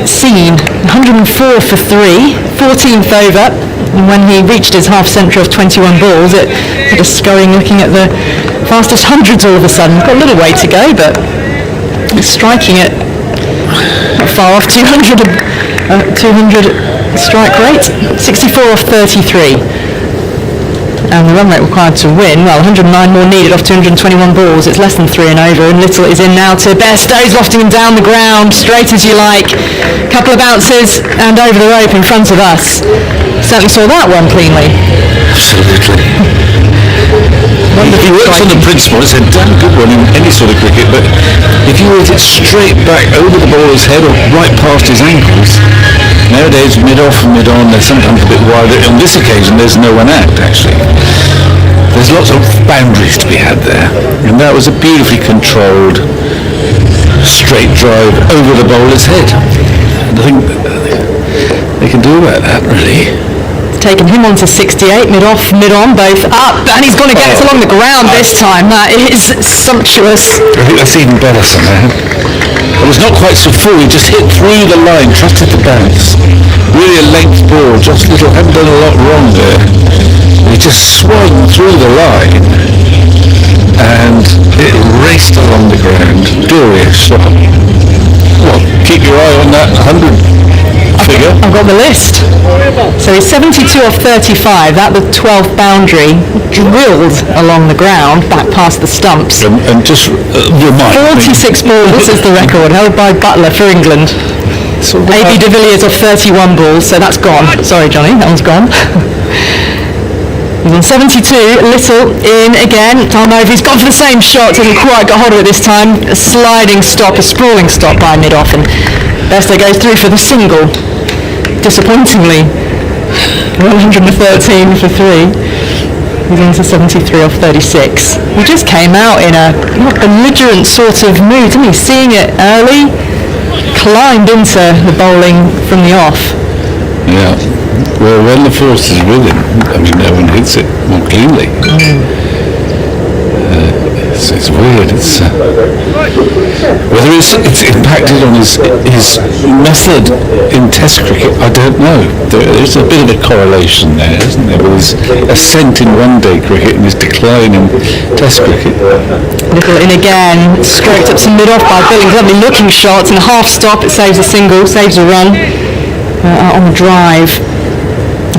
seen. 104 for 3, 14th over, and when he reached his half century of 21 balls, it had us scurrying looking at the fastest hundreds all of a sudden. Got a little way to go, but he's striking it not far off 200 strike rate, 64 off 33. And the run rate required to win, well, 109 more needed off 221 balls. It's less than 3 and over, and Little is in now to Bairstow. He's lofting him down the ground, straight as you like. Couple of bounces and over the rope in front of us. Certainly saw that one cleanly. Absolutely. He works on the principle. It's a damn good one in any sort of cricket, but if you hit it straight back over the bowler's head or right past his ankles, nowadays mid-off and mid-on, they're sometimes a bit wider. On this occasion, there's no one out, actually. There's lots of boundaries to be had there. And that was a beautifully controlled straight drive over the bowler's head. And I think they can do about that, really. Taken him on to 68, mid-off, mid-on, both up, and he's going to get it along the ground this time. That is sumptuous. I think that's even better somehow. It was not quite so full, he just hit through the line, trusted the bounce. Really a length ball, just little, hadn't done a lot wrong there. He just swung through the line, and it raced along the ground. Glorious shot. Well, keep your eye on that 100 figure. I've got the list. So he's 72 off 35, that the 12th boundary, drilled along the ground, back past the stumps. And just remind 46 balls is the record, held by Butler for England. A.B. de Villiers off 31 balls, so that's gone. Sorry, Johnny, that one's gone. He's on 72, Little in again, time over, he's gone for the same shot, doesn't quite got hold of it this time. A sliding stop, a sprawling stop by mid-off, and Bairstow goes through for the single. Disappointingly, 113 for 3. He's on to 73 off 36. He just came out in a belligerent sort of mood, didn't he? Seeing it early, climbed into the bowling from the off. Yeah. Well, when the force is with him, I mean, no one hits it more cleanly. It's weird. It's whether it's impacted on his method in Test cricket, I don't know. There's a bit of a correlation there, isn't there, with his ascent in one-day cricket and his decline in Test cricket. Little in again, stroked up some mid-off by Billings. Lovely looking shots and a half stop. It saves a single, saves a run on the drive.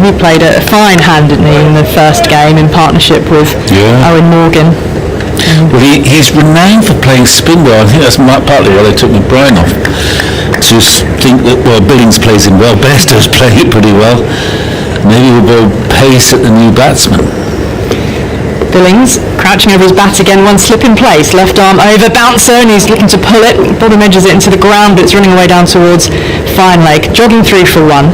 He played a fine hand, didn't he, in the first game in partnership with Owen Morgan. Well, he's renowned for playing spin well. I think that's partly why they took McBride off. To think that, well, Billings plays him well, Bairstow's playing it pretty well. Maybe we'll go pace at the new batsman. Billings crouching over his bat again, one slip in place, left arm over, bouncer, and he's looking to pull it, bottom edges it into the ground, but it's running away down towards fine leg, jogging through for 1.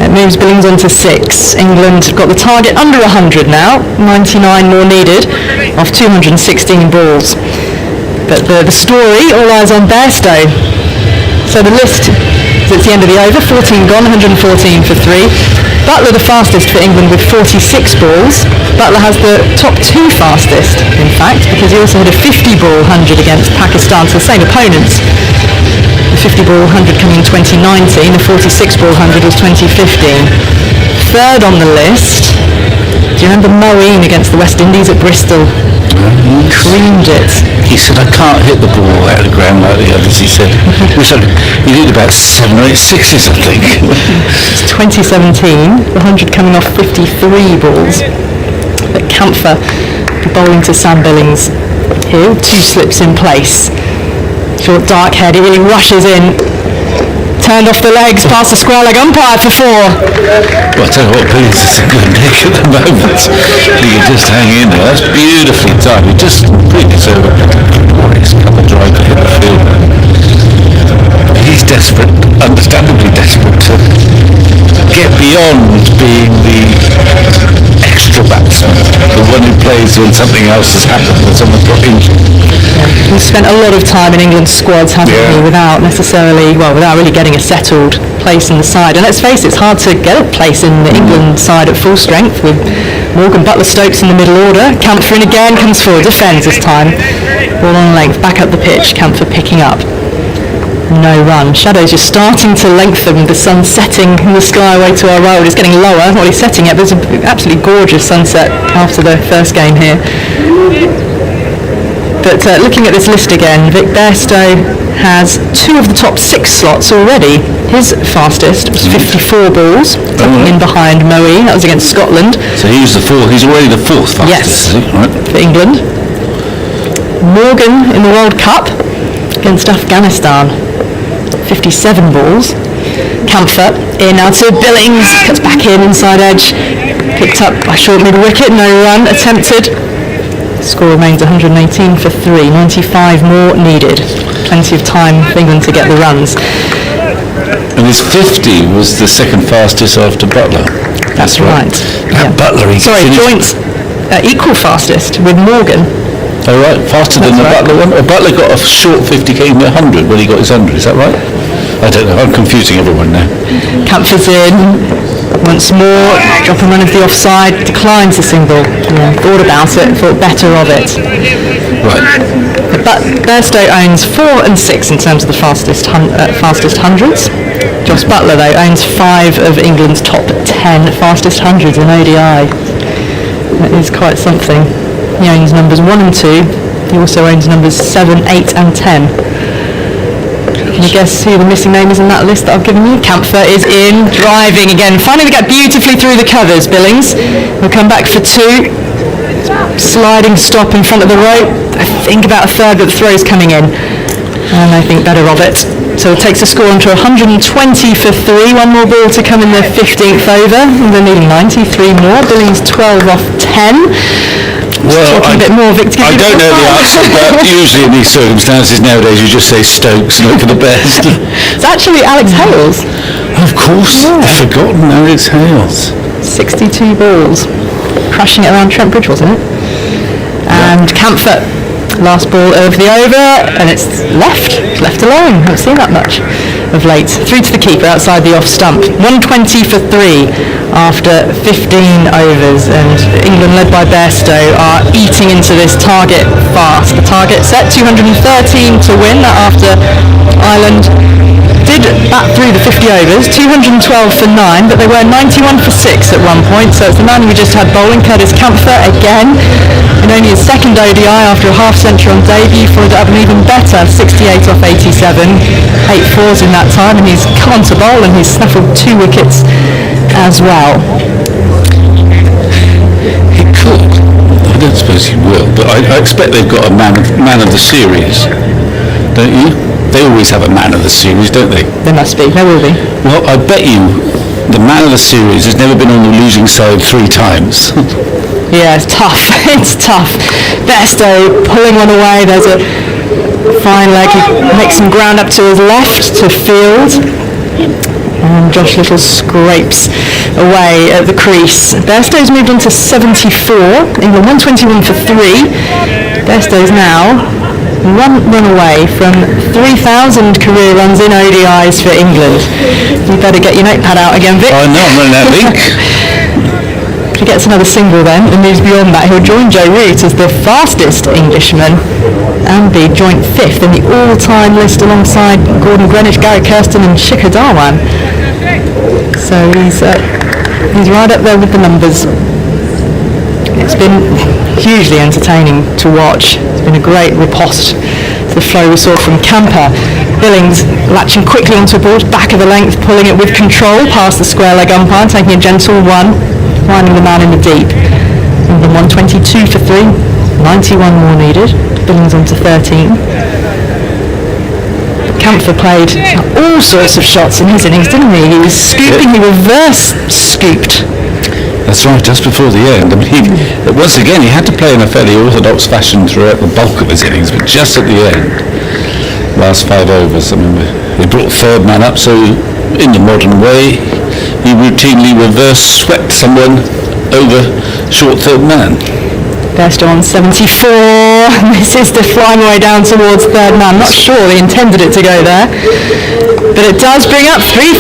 It moves Billings on to 6. England got the target under 100 now, 99 more needed, off 216 balls. But the story all eyes on Bairstow. So the list is at the end of the over, 14 gone, 114 for 3. Butler the fastest for England with 46 balls. Butler has the top 2 fastest, in fact, because he also had a 50-ball 100 against Pakistan, so the same opponents. The 50-ball 100 coming in 2019, the 46-ball 100 was 2015. Third on the list, do you remember Moeen against the West Indies at Bristol? Creamed it. He said, I can't hit the ball out of the ground like the others, he said. He did about 7 or 8 sixes, I think. It's 2017, the 100 coming off 53 balls. But Camphor bowling to Sam Billings here, 2 slips in place. Short dark head, he really rushes in. Turned off the legs, past the square leg umpire for 4. Well, I tell you what, Billings is in good nick at the moment. He can just hang in there. That's beautifully timed. He just completely over. He's cut the drive to hit the field. He's desperate, understandably desperate, to get beyond being the extra batsman, the one who plays when something else has happened, when someone's got injured. He's spent a lot of time in England's squads, hasn't he, without really getting a settled place in the side. And let's face it, it's hard to get a place in the England side at full strength with Morgan, Butler, Stokes in the middle order. Camphor in again, comes forward, defends this time. Ball on length, back up the pitch, Camphor picking up. No run. Shadows just starting to lengthen, the sun setting in the sky away to our road. It's getting lower, well, he's setting it. There's an absolutely gorgeous sunset after the first game here. But looking at this list again, Vic Bairstow has 2 of the top 6 slots already. His fastest was 54 balls, tucking in behind Moeen. That was against Scotland. So he's already the 4th fastest. Yes, right, for England. Morgan in the World Cup against Afghanistan, 57 balls. Camphor in now to Billings, cuts back in inside edge, picked up by short mid wicket, no run attempted. Score remains 118 for 3, 95 more needed. Plenty of time for England to get the runs. And his 50 was the second fastest after Butler. That's right. That Butler, joint equal fastest with Morgan. Oh right, faster than the Butler one? Butler got a short 50 came 100 when he got his 100, is that right? I don't know, I'm confusing everyone now. Campher's in, once more, drop and run of the offside, declines the single. Thought about it, thought better of it. Right. But Bairstow owns 4 and 6 in terms of the fastest hundreds. Joss Butler, though, owns 5 of England's top 10 fastest hundreds in ODI. That is quite something. He owns numbers 1 and 2. He also owns numbers 7, 8 and 10. Can you guess who the missing name is in that list that I've given you? Campher is in, driving again. Finally got beautifully through the covers, Billings. We'll come back for 2. Sliding stop in front of the rope. I think about a third, but the throw's coming in. And I think better of it. So it takes the score on to 120 for 3. One more ball to come in the 15th over. And they're needing 93 more. Billings 12 off 10. Well, I don't know the answer, but usually in these circumstances nowadays you just say Stokes and hope for the best. It's actually Alex Hales. Of course, I've forgotten Alex Hales. 62 balls. Crashing it around Trent Bridge, wasn't it? And Campher, last ball of the over, and it's left alone. Haven't seen that much of late. Through to the keeper outside the off stump. 120 for 3 after 15 overs, and England, led by Bairstow, are eating into this target fast. The target set 213 to win. That after Ireland did bat through the 50 overs, 212 for 9, but they were 91 for 6 at one point. So it's the man we just had bowling, Curtis Campher, again, in only his second ODI after a half century on debut, followed up an even better 68 off 87, 8 fours in that time, and he's come on to bowl and he's snaffled 2 wickets as well. He could. I don't suppose he will, but I expect they've got a man of the series, don't you? They always have a man of the series, don't they? There must be. There will be. Well, I bet you the man of the series has never been on the losing side 3 times. Yeah, it's tough. It's tough. Bairstow pulling one away. There's a fine leg. He makes some ground up to his left to field. And Josh Little scrapes away at the crease. Bairstow's moved on to 74. England 121 for 3. Bairstow's now 1 run away from 3,000 career runs in ODIs for England. You better get your notepad out again, Vic. I know, I'm running out of ink. If he gets another single then and moves beyond that, he'll join Joe Root as the fastest Englishman and be joint 5th in the all-time list alongside Gordon Greenwich, Garrett Kirsten and Shikhar Dhawan. So he's right up there with the numbers. It's been hugely entertaining to watch. It's been a great riposte to the flow we saw from Camper. Billings latching quickly onto a ball, back of the length, pulling it with control past the square leg umpire, taking a gentle 1, finding the man in the deep. England 122 for 3, 91 more needed. Billings on to 13. Camphor played all sorts of shots in his innings, didn't he? He was scooping, he reverse scooped. That's right, just before the end. I mean, once again, he had to play in a fairly orthodox fashion throughout the bulk of his innings, but just at the end, last 5 overs, I mean, he brought third man up, so in the modern way, he routinely reverse swept someone over short third man. Bairstow on 74. This is the flying way down towards third man. Not sure they intended it to go there, but it does bring up 3,000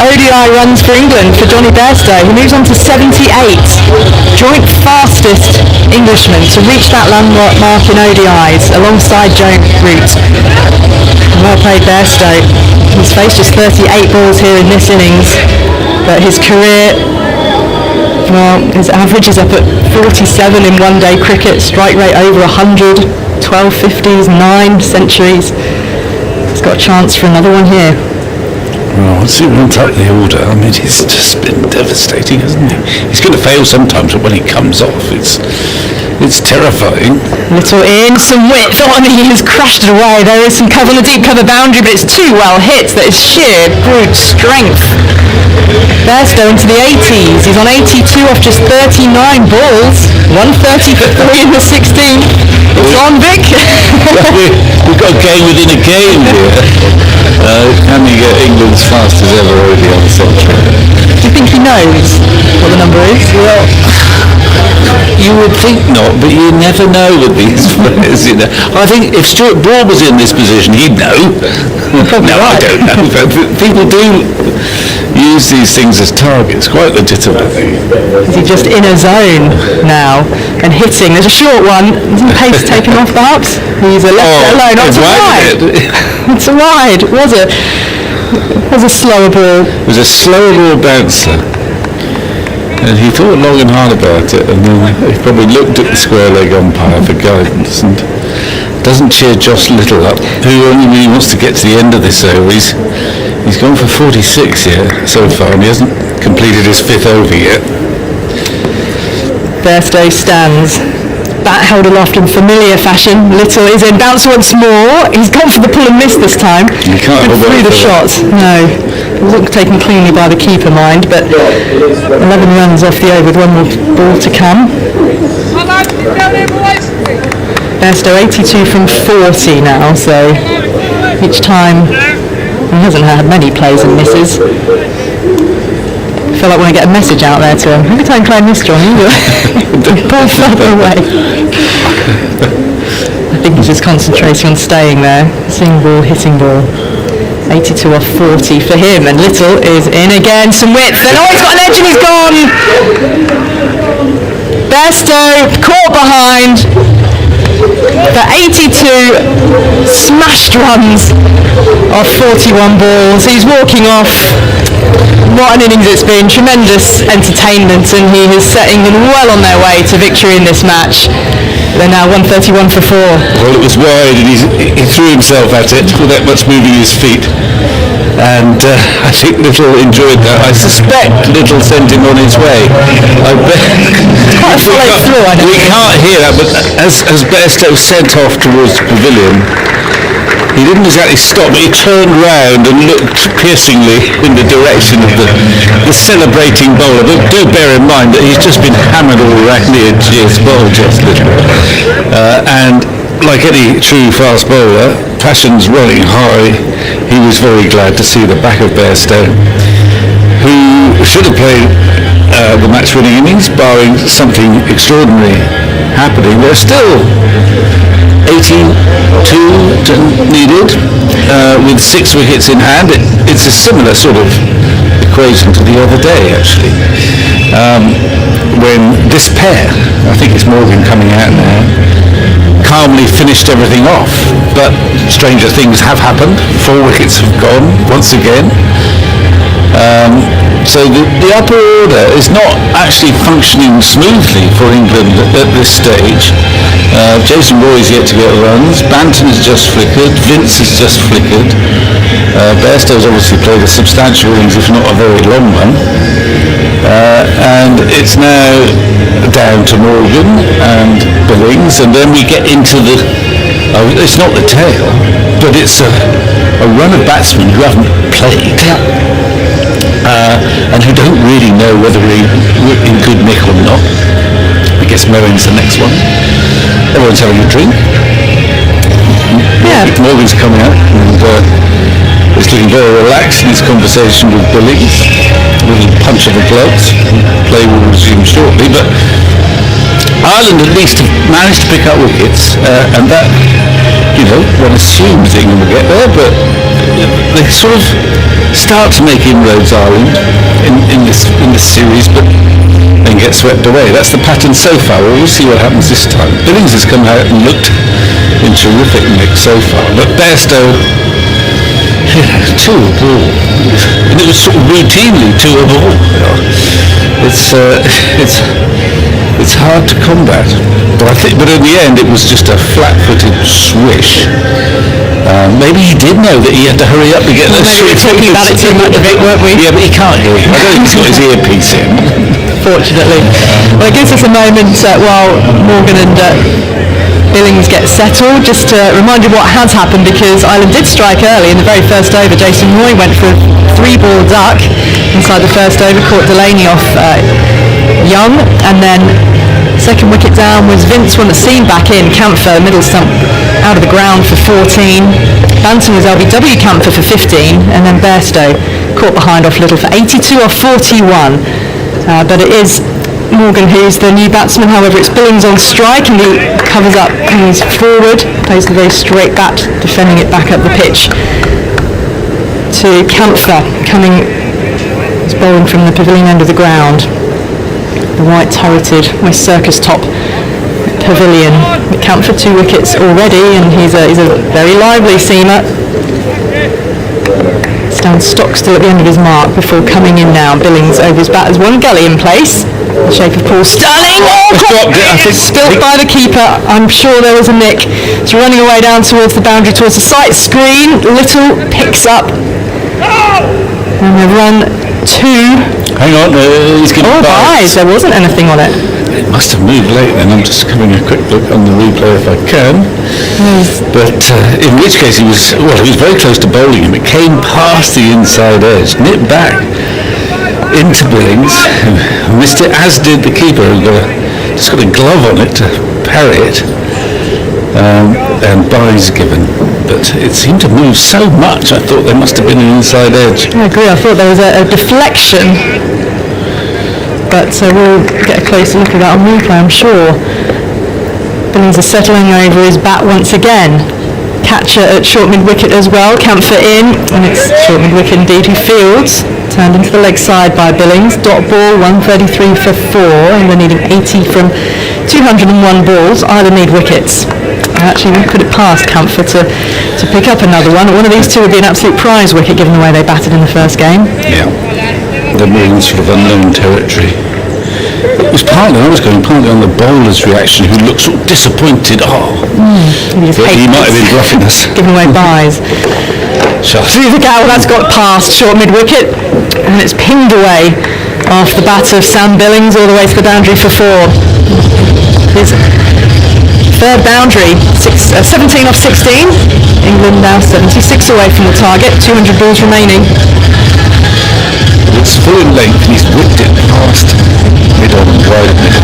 ODI runs for England for Johnny Bairstow. He moves on to 78. Joint fastest Englishman to reach that landmark mark in ODIs alongside Joe Root. Well played, Bairstow. He's faced just 38 balls here in this innings, but his career, well, his average is up at 47 in one-day cricket, strike rate over 100, 12 50s, 9 centuries. He's got a chance for another one here. Well, once he went up the order, I mean, he's just been devastating, hasn't he? He's going to fail sometimes, but when he comes off, it's It's terrifying. Little in, some width on, he has crashed it away. There is some cover on the deep cover boundary, but it's too well hit. That is sheer brute strength. Bairstow into the 80s. He's on 82 off just 39 balls. 130 for 3 in the 16. It's on, Vic. We've got a game within a game here. Can he get England's fastest ever ODI on the century? Do you think he knows what the number is? Well, you would think not, but you never know with these players, you know. I think if Stuart Broad was in this position, he'd know. No, I don't know. But people do use these things as targets quite legitimately. Is he just in a zone now and hitting? There's a short one. Isn't the pace taken off perhaps? He's a left alone. Oh, it's a wide. It's a wide. It was a slower ball. It was a slower ball bouncer. And he thought long and hard about it, and then he probably looked at the square leg umpire for guidance, and doesn't cheer Josh Little up, who only really wants to get to the end of this over. He's gone for 46 here so far, and he hasn't completed his 5th over yet. Bairstow stands. Bat held aloft in familiar fashion. Little is in, bounce once more. He's gone for the pull and miss this time. You can't hold through the shot. No. It wasn't taken cleanly by the keeper, mind, but 11 runs off the over with one more ball to come. Bairstow 82 from 40 now, so each time he hasn't had many plays and misses. I feel like when I get a message out there to him, every time Clyde missed John, you ball further away. I think he's just concentrating on staying there. Seeing ball, hitting ball. 82 off 40 for him, and Little is in again, some width, and oh, he's got an edge and he's gone! Bairstow caught behind for 82 smashed runs off 41 balls. He's walking off. What an innings it's been, tremendous entertainment, and he is setting them well on their way to victory in this match. They're now 131 for 4. Well, it was wide, and he threw himself at it without much moving his feet. And I think Little enjoyed that. I suspect Little sent him on his way. I bet. We can't hear that, but as Bairstow sent off towards the pavilion, he didn't exactly stop, but he turned round and looked piercingly in the direction of the celebrating bowler. But do bear in mind that he's just been hammered all around the Ageas bowl, just Little. And like any true fast bowler, passion's running high. He was very glad to see the back of Bairstow, who should have played the match-winning innings, barring something extraordinary happening. There's still 82 needed with 6 wickets in hand. It's a similar sort of equation to the other day, actually, when this pair, I think it's Morgan coming out now, calmly finished everything off. But stranger things have happened. 4 wickets have gone once again. So the upper order is not actually functioning smoothly for England at this stage. Jason Roy's yet to get runs. Banton has just flickered. Vince has just flickered. Bairstow's obviously played a substantial innings, if not a very long one. And it's now down to Morgan and Billings, and then we get into the... it's not the tail, but it's a run of batsmen who haven't played. And who don't really know whether we're in good nick or not. I guess Moen's the next one. Everyone's having a drink. Yeah. Morgan's coming out and he's looking very relaxed in his conversation with Billings. A little punch of the gloves. Play will resume shortly, but Ireland at least have managed to pick up wickets, and that, one assumes England will get there, but they sort of start to make inroads, Ireland, in this series, but then get swept away. That's the pattern so far. We'll see what happens this time. Billings has come out and looked in terrific nick so far, but Bairstow, 2 a ball, and it was sort of routinely 2 a ball. It's it's hard to combat. But in the end, it was just a flat-footed swish. Maybe he did know that he had to hurry up to get that Maybe we were talking about it too much, Vic, weren't we? Yeah, but he can't hear you. I don't think he's got his earpiece in. Fortunately. Well, it gives us a moment while Morgan and Billings get settled, just to remind you what has happened, because Ireland did strike early in the very first over. Jason Roy went for a 3-ball duck inside the first over, caught Delaney off Young, and then second wicket down was Vince on the seam back in. Campher, middle stump out of the ground for 14. Banton was LBW Campher for 15, and then Bairstow caught behind off Little for 82 off 41. But it is Morgan who's the new batsman. However, it's Billings on strike, and he covers up and he's forward, plays the very straight bat, defending it back up the pitch to Campher, he's bowling from the pavilion end of the ground. The white turreted West Circus top pavilion. Campher 2 wickets already, and he's a very lively seamer. Stands Stokes still at the end of his mark before coming in now. Billings over his bat. There's one gully in place. The shape of Paul Sterling. Spilt by the keeper. I'm sure there was a nick. It's running away down towards the boundary, towards the sight screen. Little picks up. And they run 2. Hang on, he's getting buys. There wasn't anything on it. It must have moved late then. I'm just having a quick look on the replay if I can. But in which case he was very close to bowling him. It came past the inside edge, nipped back into Billings, missed it, as did the keeper, who just got a glove on it to parry it. And buys given. But it seemed to move so much, I thought there must have been an inside edge. I agree, I thought there was a deflection. But we'll get a closer look at that on replay, I'm sure. Billings is settling over his bat once again. Catcher at short mid-wicket as well. Campher in, and it's short mid-wicket indeed who fields. Turned into the leg side by Billings. Dot ball, 133 for 4, and we're needing 80 from 201 balls. Either need wickets. Actually, we put it past Campher to pick up another one. One of these two would be an absolute prize wicket, given the way they batted in the first game. Yeah. They're more in sort of unknown territory. It was partly on the bowler's reaction, who looked sort of disappointed. He might have been bluffing us. Giving away buys. Through the goal, that's got past short mid-wicket, and it's pinged away off the bat of Sam Billings all the way to the boundary for 4. His third boundary, 17 off 16. England now 76 away from the target, 200 balls remaining. It's full in length, and he's whipped it past mid-on and wide of middle.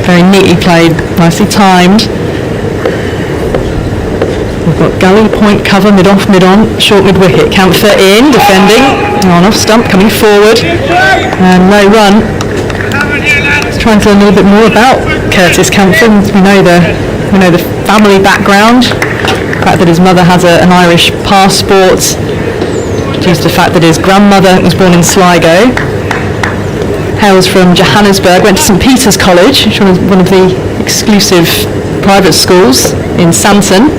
Very neatly played, nicely timed. We've got gully, point, cover, mid-off, mid-on, short mid-wicket. Campher in, defending, on off stump, coming forward, and no run. Let's try and learn a little bit more about Curtis Campher. We know the family background. The fact that his mother has an Irish passport, due to the fact that his grandmother was born in Sligo, hails from Johannesburg, went to St Peter's College, which was one of the exclusive private schools in Southampton.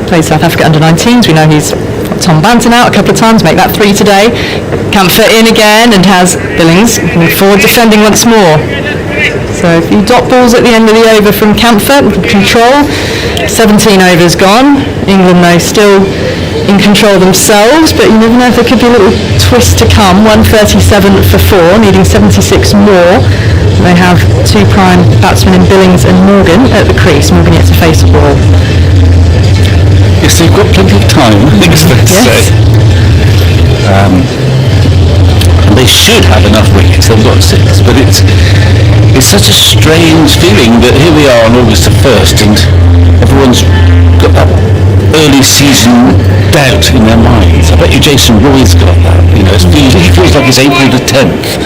Played South Africa under-19s. We know he's got Tom Banton out a couple of times, make that 3 today. Campher in again, and has Billings moving forward, defending once more. So a few dot balls at the end of the over from Campher, control. 17 overs gone. England though still in control themselves, but you never know if there could be a little twist to come. 137 for 4, needing 76 more. They have 2 prime batsmen in Billings and Morgan at the crease. Morgan yet to face a ball. Yes, they've got plenty of time, I think it's fair to say. And they should have enough wickets. They've got 6, but it's such a strange feeling that here we are on August the 1st, and everyone's got that early season doubt in their minds. I bet you Jason Roy's got that. He feels like it's April the 10th.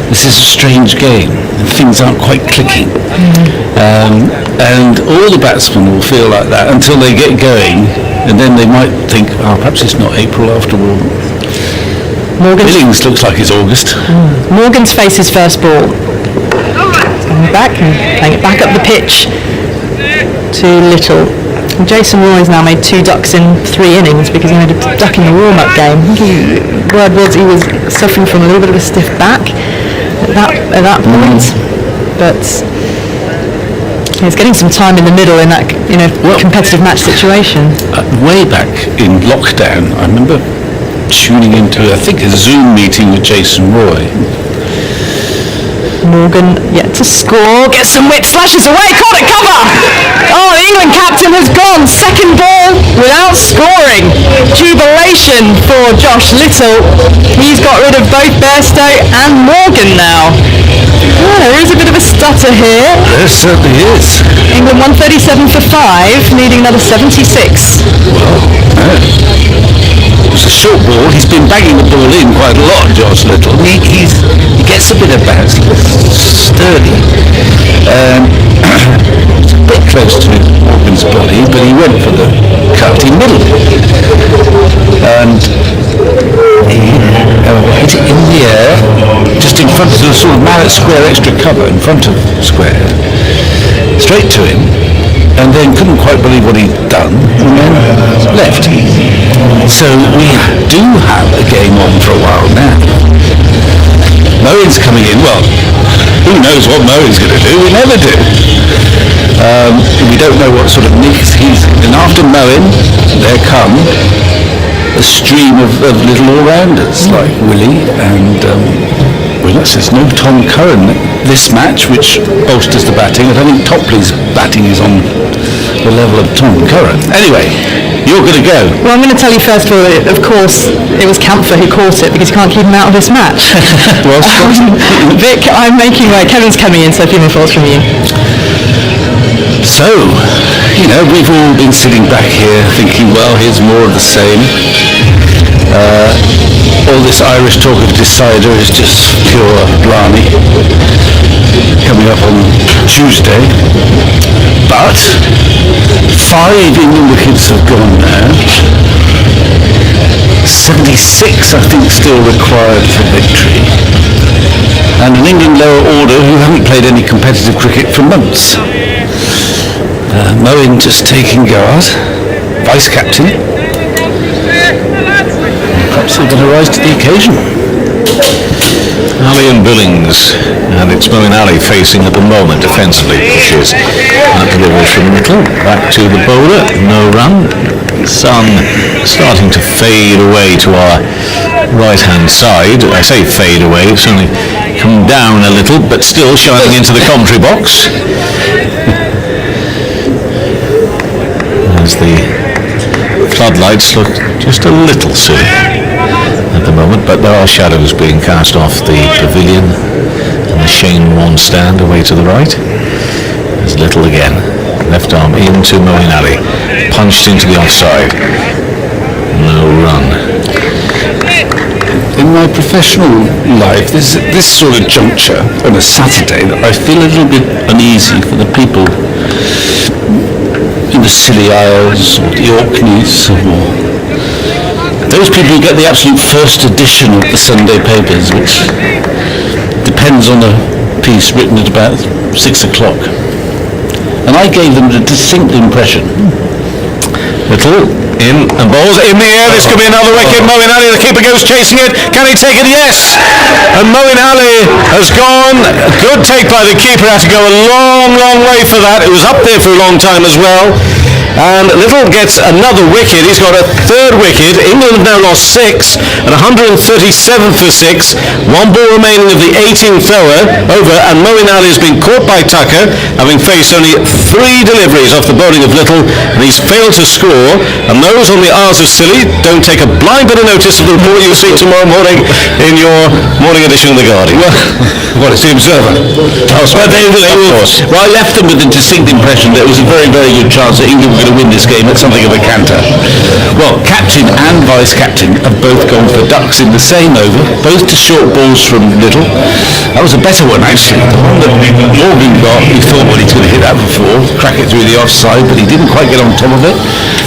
This is a strange game, and things aren't quite clicking. And all the batsmen will feel like that until they get going, and then they might think, perhaps it's not April after all. Billings looks like it's August. Morgan's faces first ball. Coming back and playing it back up the pitch to Little. Jason Roy's now made 2 ducks in 3 innings because he made a duck in the warm-up game. I think word was he was suffering from a little bit of a stiff back at that point, but he's getting some time in the middle in that competitive match situation. Way back in lockdown, I remember tuning into, I think, a Zoom meeting with Jason Roy. Morgan yet to score, gets some whip, flashes away, caught at cover! Oh, the England captain has gone, second ball without scoring. Jubilation for Josh Little. He's got rid of both Bairstow and Morgan now. Oh, there is a bit of a stutter here. There certainly is. England 137 for 5, needing another 76. It was a short ball. He's been banging the ball in quite a lot, Josh Little. He gets a bit of bounce, sturdy. It's a bit close to Morgan's body, but he went for the cut in middle. And he hit it in the air, just in front of the sort of Mallet Square extra cover in front of Square, straight to him. And then couldn't quite believe what he'd done, and then left. So we do have a game on for a while now. Moen's coming in. Well, who knows what Moen's going to do? We never do. We don't know what sort of mix he's in. After Moen, there come a stream of little all-rounders like Willie and there's no Tom Curran this match, which bolsters the batting. I don't think Topley's batting is on the level of Tom Curran. Anyway, you're going to go. Well, I'm going to tell you first of all, of course, it was Camphor who caught it because you can't keep him out of this match. Vic, I'm making way. Kevin's coming in, so a few more thoughts from you. So, we've all been sitting back here thinking, well, here's more of the same. All this Irish talk of decider is just pure blarney. Coming up on Tuesday. But 5 England wickets have gone now. 76, I think, still required for victory. And an England lower order who haven't played any competitive cricket for months. Moen just taking guard. Vice-captain. Perhaps they're going to rise to the occasion. Ali and Billings, and it's Moeen Ali facing at the moment defensively, pushes that delivery from Little, back to the bowler, no run. Sun starting to fade away to our right hand side. I say fade away, it's only come down a little, but still shining into the commentary box. As the floodlights look just a little silly at the moment, but there are shadows being cast off the pavilion and the Shane Warne stand away to the right. There's Little again, left arm into Moeen Ali, punched into the offside. No run. In my professional life, this sort of juncture on a Saturday, that I feel a little bit uneasy for the people in the Scilly Isles or the Orkneys, or those people who get the absolute first edition of the Sunday papers, which depends on a piece written at about 6 o'clock. And I gave them a distinct impression. Little in and balls in the air. This could be another wicket. Moeen Ali, the keeper goes chasing it. Can he take it? Yes. And Moeen Ali has gone. A good take by the keeper. Had to go a long, long way for that. It was up there for a long time as well. And Little gets another wicket. He's got a 3rd wicket. England have now lost 6 at 137 for 6. 1 ball remaining of the 18th over, and Moeen Ali has been caught by Tucker, having faced only 3 deliveries off the bowling of Little, and he's failed to score. And those on the Isles of Scilly, don't take a blind bit of notice of the report you'll see tomorrow morning in your morning edition of The Guardian. Well, it's the Observer. Well, I left them with a distinct impression that it was a very, very good chance that England were going to win this game at something of a canter. Well, captain and vice-captain have both gone for ducks in the same over, both to short balls from Little. That was a better one, actually. The one that Morgan got, he thought, well, he's going to hit that before, crack it through the offside, but he didn't quite get on top of it.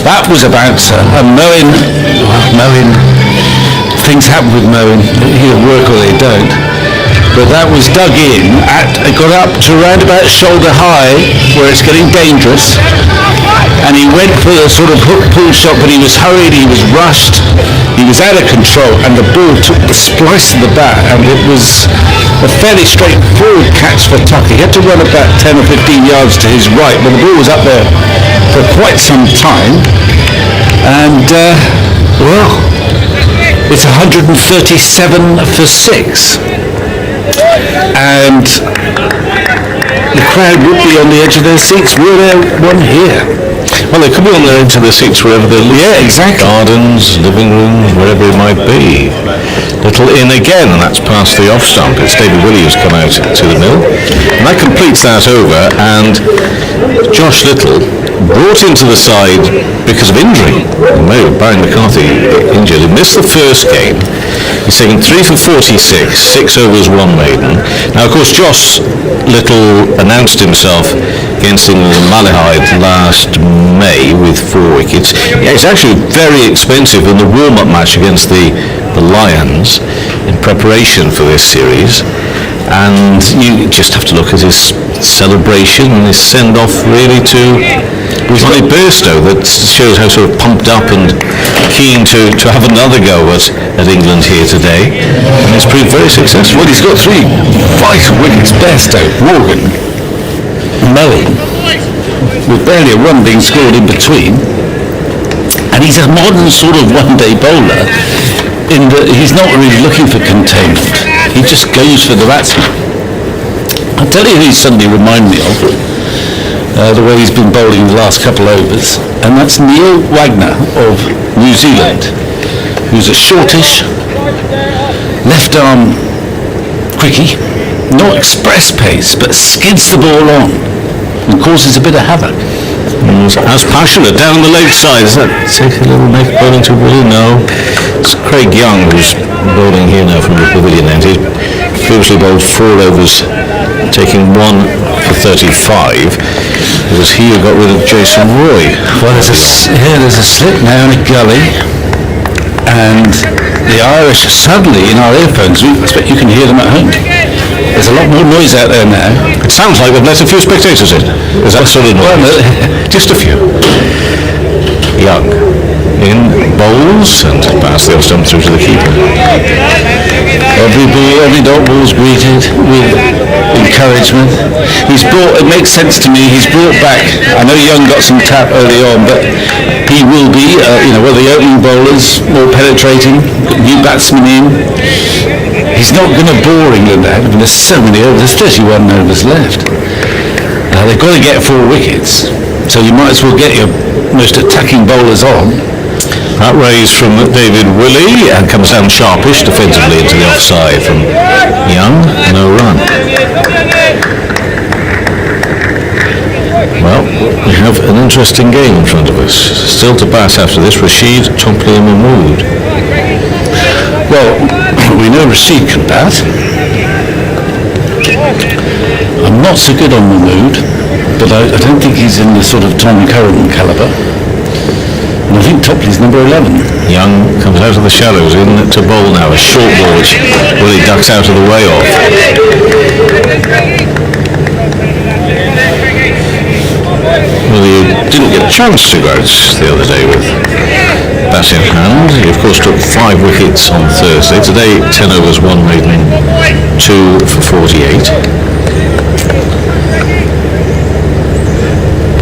That was a bouncer. And Moeen, things happen with Moeen. He'll work or they don't. But that was dug in, it got up to around about shoulder high, where it's getting dangerous. and he went for a sort of hook pull shot, but he was hurried, he was rushed, he was out of control, and the ball took the splice of the bat, and it was a fairly straightforward catch for Tucker. He had to run about 10 or 15 yards to his right, but the ball was up there for quite some time, and well, it's 137 for 6, and the crowd would be on the edge of their seats were there one here. Well, they could be on their edge of their seats wherever they live. Yeah, exactly. Gardens, living rooms, wherever it might be. Little in again, and that's past the off stump. It's David Willey who's come out to the mill. And that completes that over, and Josh Little brought into the side because of injury. Barry McCarthy injured. He missed the first game. He's taken 3 for 46, 6 overs, 1 maiden. Now, of course, Josh Little announced himself against England in Malahide last May with 4 wickets. Yeah, it's actually very expensive in the warm-up match against the Lions in preparation for this series. And you just have to look at his celebration and his send-off really to Johnny Bairstow. That shows how sort of pumped up and keen to have another go at England here today, and it's proved very successful. Well, he's got 3 vital wickets. Bairstow, Morgan, Melly, with barely a run being scored in between, and he's a modern sort of one-day bowler in that he's not really looking for containment. He just goes for the batsman. I'll tell you who he suddenly reminded me of, the way he's been bowling the last couple overs, and that's Neil Wagner of New Zealand, who's a shortish, left-arm quickie, not express pace, but skids the ball on and causes a bit of havoc. As passionate down the leg side. Does that take a little make bowling to Willie? No. It's Craig Young who's bowling here now from the pavilion end. He previously bowled 4 overs, taking 1 for 35. It was he who got rid of Jason Roy. Well, there's a slip now in a gully, and the Irish suddenly in our earphones, I expect you can hear them at home. There's a lot more noise out there now. It sounds like they've let a few spectators in. Is that sort of noise? Well, just a few. Young in bowls and pass the off stump through to the keeper. Every dot ball's greeted with encouragement. It makes sense to me, he's brought back, I know Young got some tap early on, but he will be, one of the opening bowlers, more penetrating, new batsmen in. He's not going to bore England out. I mean, there's so many overs, there's 31 overs left. They've got to get 4 wickets, so you might as well get your most attacking bowlers on. That raise from David Willey and comes down sharpish defensively into the offside from Young. No run. Well, we have an interesting game in front of us. Still to bat after this, Rashid, Topley and Mahmood. Well, we know Rashid can bat. I'm not so good on Mahmood, but I don't think he's in the sort of Tom Curran calibre. And I think Topley's number 11. Young comes out of the shallows in to bowl now. A short ball which Willie ducks out of the way of. Well, he didn't get a chance to go out the other day with bat in hand. He of course took 5 wickets on Thursday. Today 10 overs, 1 maiden, 2 for 48.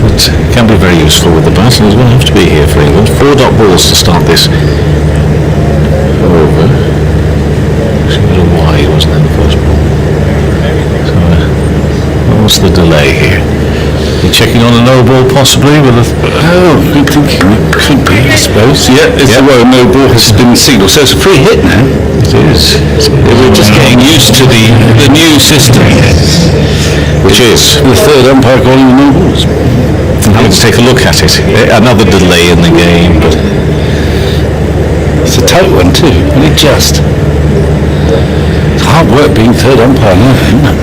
But can be very useful with the bat, and he's going to have to be here for England. 4 dot balls to start this over. It was a little wide, wasn't it, the first ball? So, what's the delay here? You're checking on a no ball possibly with a... good thinking. It could be, I suppose. Yeah, well, no ball has been signalled, so it's a free hit now. It is. We're just getting used to the new system, Which is? the third umpire calling the no balls. Let's take a look at it. Another delay in the game, but it's a tight one too, really just. It's hard work being third umpire now.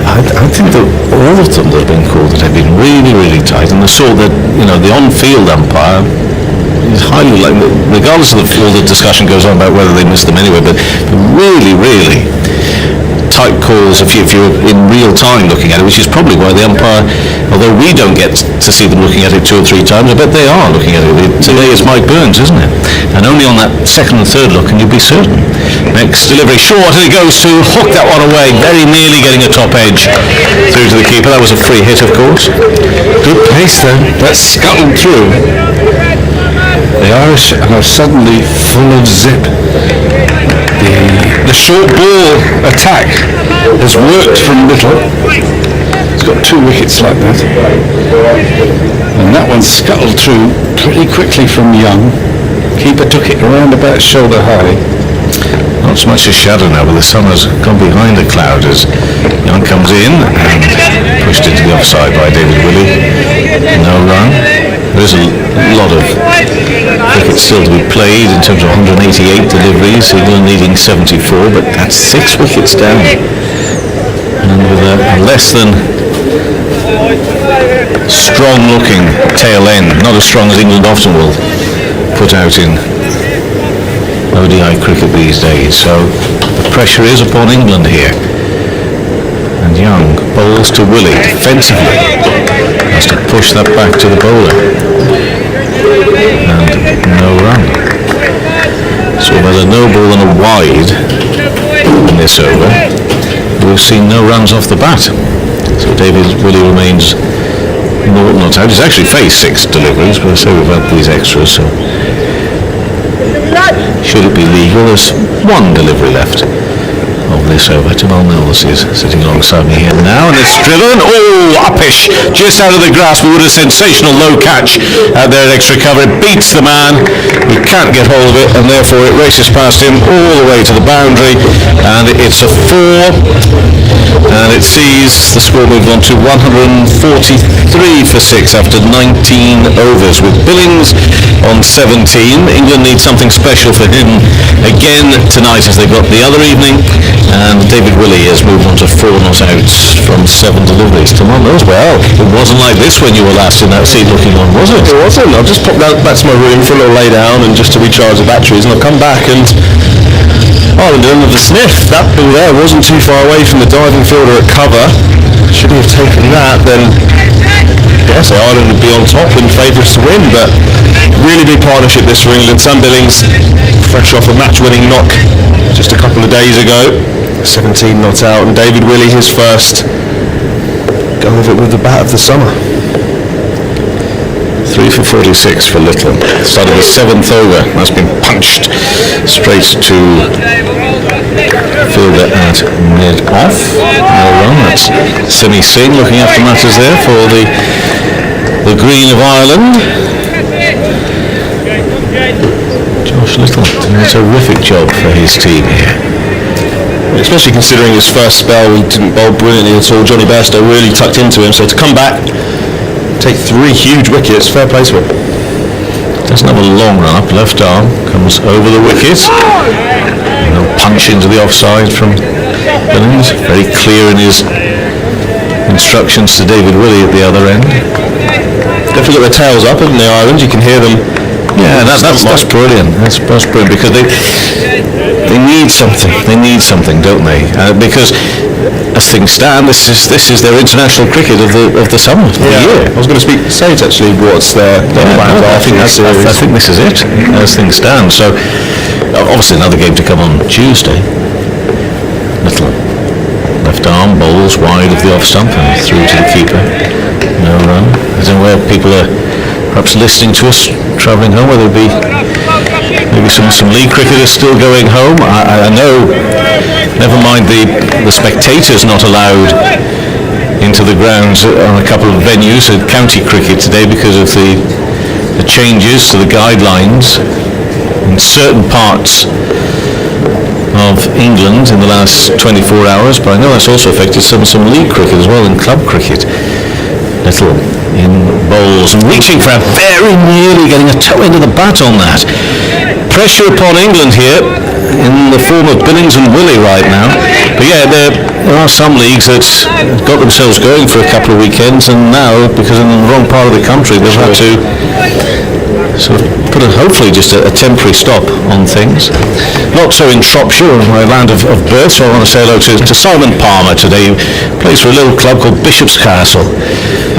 I think that all of them that have been called that have been really, really tight, and I saw that, the on-field umpire is highly likely, regardless of all the discussion goes on about whether they missed them anyway, but really, really tight calls if you're in real time looking at it, which is probably why the umpire, although we don't get to see them looking at it 2 or 3 times, I bet they are looking at it. Today it's Mike Burns, isn't it? And only on that second and third look can you be certain. Next delivery short, and he goes to hook that one away, very nearly getting a top edge through to the keeper. That was a free hit, of course. Good pace then, that scuttled through. The Irish are suddenly full of zip. The short ball attack has worked from Little. He's got 2 wickets like that. And that one scuttled through pretty quickly from Young. Keeper took it around about shoulder high. Not so much a shadow now, but the sun has gone behind the cloud as Young comes in and pushed into the offside by David Willey. No run. There's a lot of cricket still to be played in terms of 188 deliveries, England needing 74, but that's 6 wickets down. And with a less than strong-looking tail end, not as strong as England often will put out in ODI cricket these days. So the pressure is upon England here. And Young bowls to Willey defensively. Has to push that back to the bowler. And no run. So we've had a no ball and a wide in this over. We've seen no runs off the bat. So David Willey remains not out. He's actually faced 6 deliveries, but I say we've had these extras, so should it be legal? There's 1 delivery left of this over. Jamal Mills is sitting alongside me here now, and it's driven, uppish, just out of the grasp. We would have a sensational low catch out there at extra cover. It beats the man, he can't get hold of it, and therefore it races past him all the way to the boundary, and it's a 4, and it sees the score move on to 143 for 6 after 19 overs, with Billings on 17. England needs something special for him again tonight as they got the other evening, and David Willey has moved on to 4 not outs from 7 deliveries. Come on, those well. It wasn't like this when you were last in that seat looking on, was it? It wasn't. I just popped back to my room for a little lay down and just to recharge the batteries, and I've come back and Ireland didn't have a sniff. That ball there wasn't too far away from the diving fielder at cover. Should he have taken that, then yes, Ireland would be on top and favourites to win, but really big partnership this for England. Sam Billings, fresh off a match-winning knock just a couple of days ago, 17 not out, and David Willey, his first go of it with the bat of the summer. 3 for 46 for Little. Started the 7th over. That's been punched straight to fielder at mid-off. No run. That's Simi Singh looking after matters there for the green of Ireland. Josh Little doing a terrific job for his team here. Especially considering his first spell, he didn't bowl brilliantly at all. Johnny Bairstow really tucked into him, so to come back, take 3 huge wickets, fair play to him. Doesn't have a long run up, left arm, comes over the wicket. No punch into the offside from Billings. Very clear in his instructions to David Willey at the other end. Definitely got their tails up, haven't they, Ireland? You can hear them. Yeah, that's brilliant. That's brilliant because they need something. They need something, don't they? Because as things stand, this is their international cricket of the summer, of the year. I was going to say it actually. What's their plans I think this is it as things stand. So obviously another game to come on Tuesday. Little left arm bowls wide of the off stump and through to the keeper. No run. I don't know where people are perhaps listening to us travelling home, whether it be maybe some league cricketers still going home. I know, never mind the spectators not allowed into the grounds on a couple of venues at county cricket today because of the changes to the guidelines in certain parts of England in the last 24 hours, but I know that's also affected some league cricket as well, and club cricket. Little in bowls and reaching for a very nearly getting a toe into the bat on that. Pressure upon England here in the form of Billings and Willey right now. But yeah, there are some leagues that got themselves going for a couple of weekends, and now, because in the wrong part of the country, they've had to sort of put hopefully just a temporary stop on things. not so in Shropshire, my land of birth, so I want to say hello to Simon Palmer today, who plays for a little club called Bishop's Castle.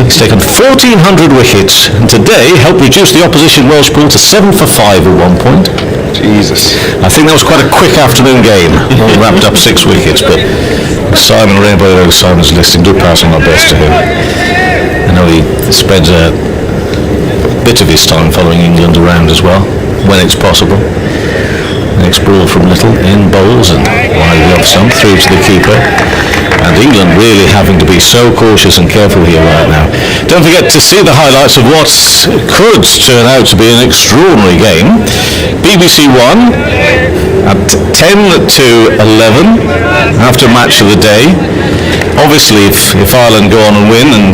He's taken 1,400 wickets, and today helped reduce the opposition Welsh pool to 7 for 5 at one point. Jesus. I think that was quite a quick afternoon game, all wrapped up 6 wickets, but Simon Rainbow, Simon's listening, do pass on my best to him. I know he spends a bit of his time following England around as well, when it's possible. Next ball from Little, in bowls, and widely off stump, through to the keeper. And England really having to be so cautious and careful here right now. Don't forget to see the highlights of what could turn out to be an extraordinary game. BBC One at 10 to 11 after match of the day. Obviously, if Ireland go on and win, and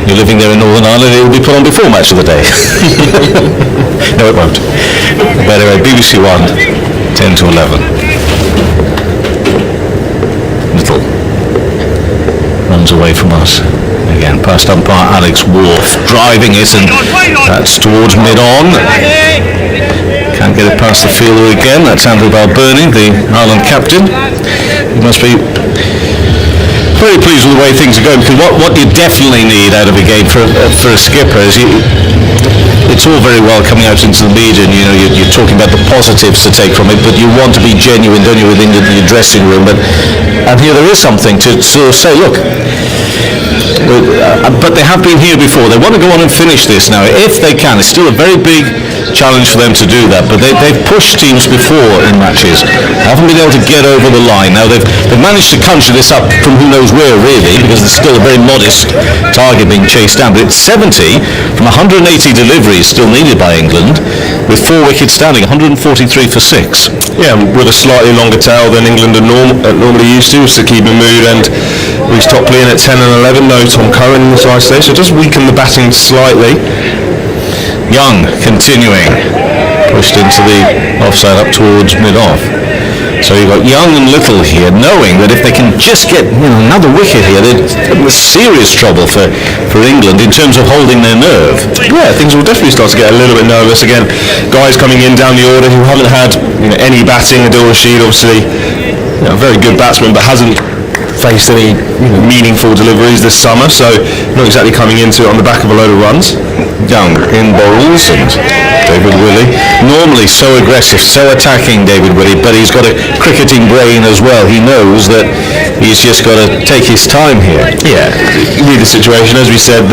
you're living there in Northern Ireland, it will be put on before match of the day. No, it won't. But anyway, BBC One, 10 to 11. Little runs away from us. Again, past umpire Alex Wharf, driving it, and that's towards mid-on. Can't get it past the fielder again. That's Andrew Balbirnie, the Ireland captain. He must be very pleased with the way things are going, because what you definitely need out of a game for a skipper is it's all very well coming out into the media, and you're talking about the positives to take from it, but you want to be genuine, don't you, within the dressing room. And here there is something to sort of say, look, but they have been here before. They want to go on and finish this now, if they can. It's still a very big challenge for them to do that, but they've pushed teams before in matches. They haven't been able to get over the line. Now they've managed to conjure this up from who knows where, really, because there's still a very modest target being chased down. But it's 70 from 180 deliveries still needed by England, with 4 wickets standing, 143 for 6. Yeah, with a slightly longer tail than England are normally used to, so keeping mood, and Reece Topley in at 10 and 11, no Tom Curran in the side today, so it does weaken the batting slightly. Young continuing, pushed into the offside up towards mid-off. So you've got Young and Little here, knowing that if they can just get another wicket here, there's serious trouble for England in terms of holding their nerve. Yeah, things will definitely start to get a little bit nervous again. Guys coming in down the order who haven't had any batting. Adil Rashid, obviously, a very good batsman, but hasn't faced any meaningful deliveries this summer, so not exactly coming into it on the back of a load of runs. Young in bowls, and David Willey, normally so aggressive, so attacking, David Willey, but he's got a cricketing brain as well. He knows that he's just got to take his time here. Yeah, you read the situation, as we said,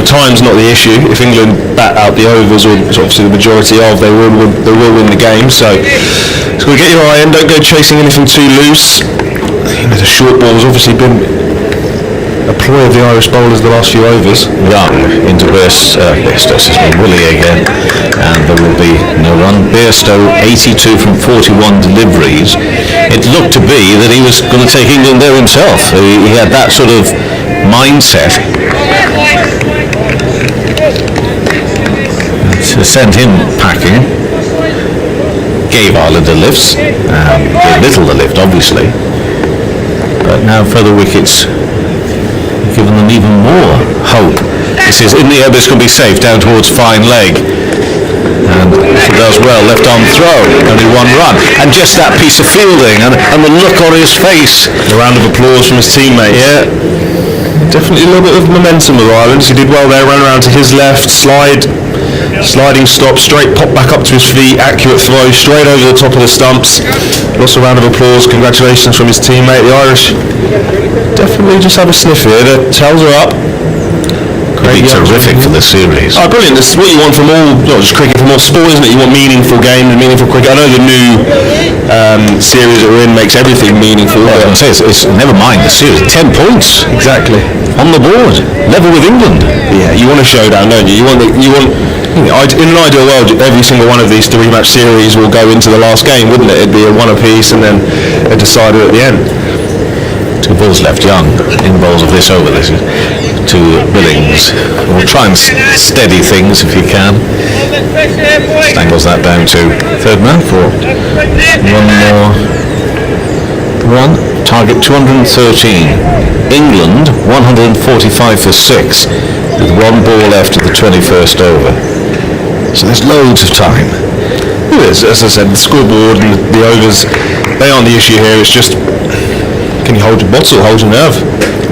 time's not the issue. If England bat out the overs, or obviously the majority of, they will win the game, so get your eye in, don't go chasing anything too loose. The short ball has obviously been a ploy of the Irish bowlers the last few overs. Young into Willey again, and there will be no run. Bairstow, 82 from 41 deliveries. It looked to be that he was going to take England there himself. He had that sort of mindset to send him packing. Gave Ireland a lift, gave Little a lift, obviously. But now further wickets given them even more hope. This is in the air, this can be safe down towards fine leg, and he does well. Left arm throw, only 1 run, and just that piece of fielding and the look on his face. A round of applause from his teammates. Yeah, definitely a little bit of momentum with Ireland. He did well there, ran around to his left, sliding stop, straight pop back up to his feet, accurate throw, straight over the top of the stumps. Lots of round of applause, congratulations from his teammate. The Irish definitely just have a sniff here. The tails are up. Could be terrific for the series. Oh, brilliant. This is what you want from all, not just cricket, from all sport, isn't it? You want meaningful games and meaningful cricket. I know the new series that we're in makes everything meaningful. Well, I was going to say, it's never mind the series, 10 points. Exactly. On the board, level with England. Yeah, you want a showdown, don't you? In an ideal world, every single one of these 3-match series will go into the last game, wouldn't it? It'd be a 1 apiece and then a decider at the end. 2 balls left. Young in bowls of this over. This is to Billings. We'll try and steady things if you can. Stangles that down to third man for 1 more run. Target 213. England 145 for 6 with 1 ball left at the 21st over. So there's loads of time. As I said, the scoreboard and the overs, they aren't the issue here. It's just, can you hold your bottle, hold your nerve?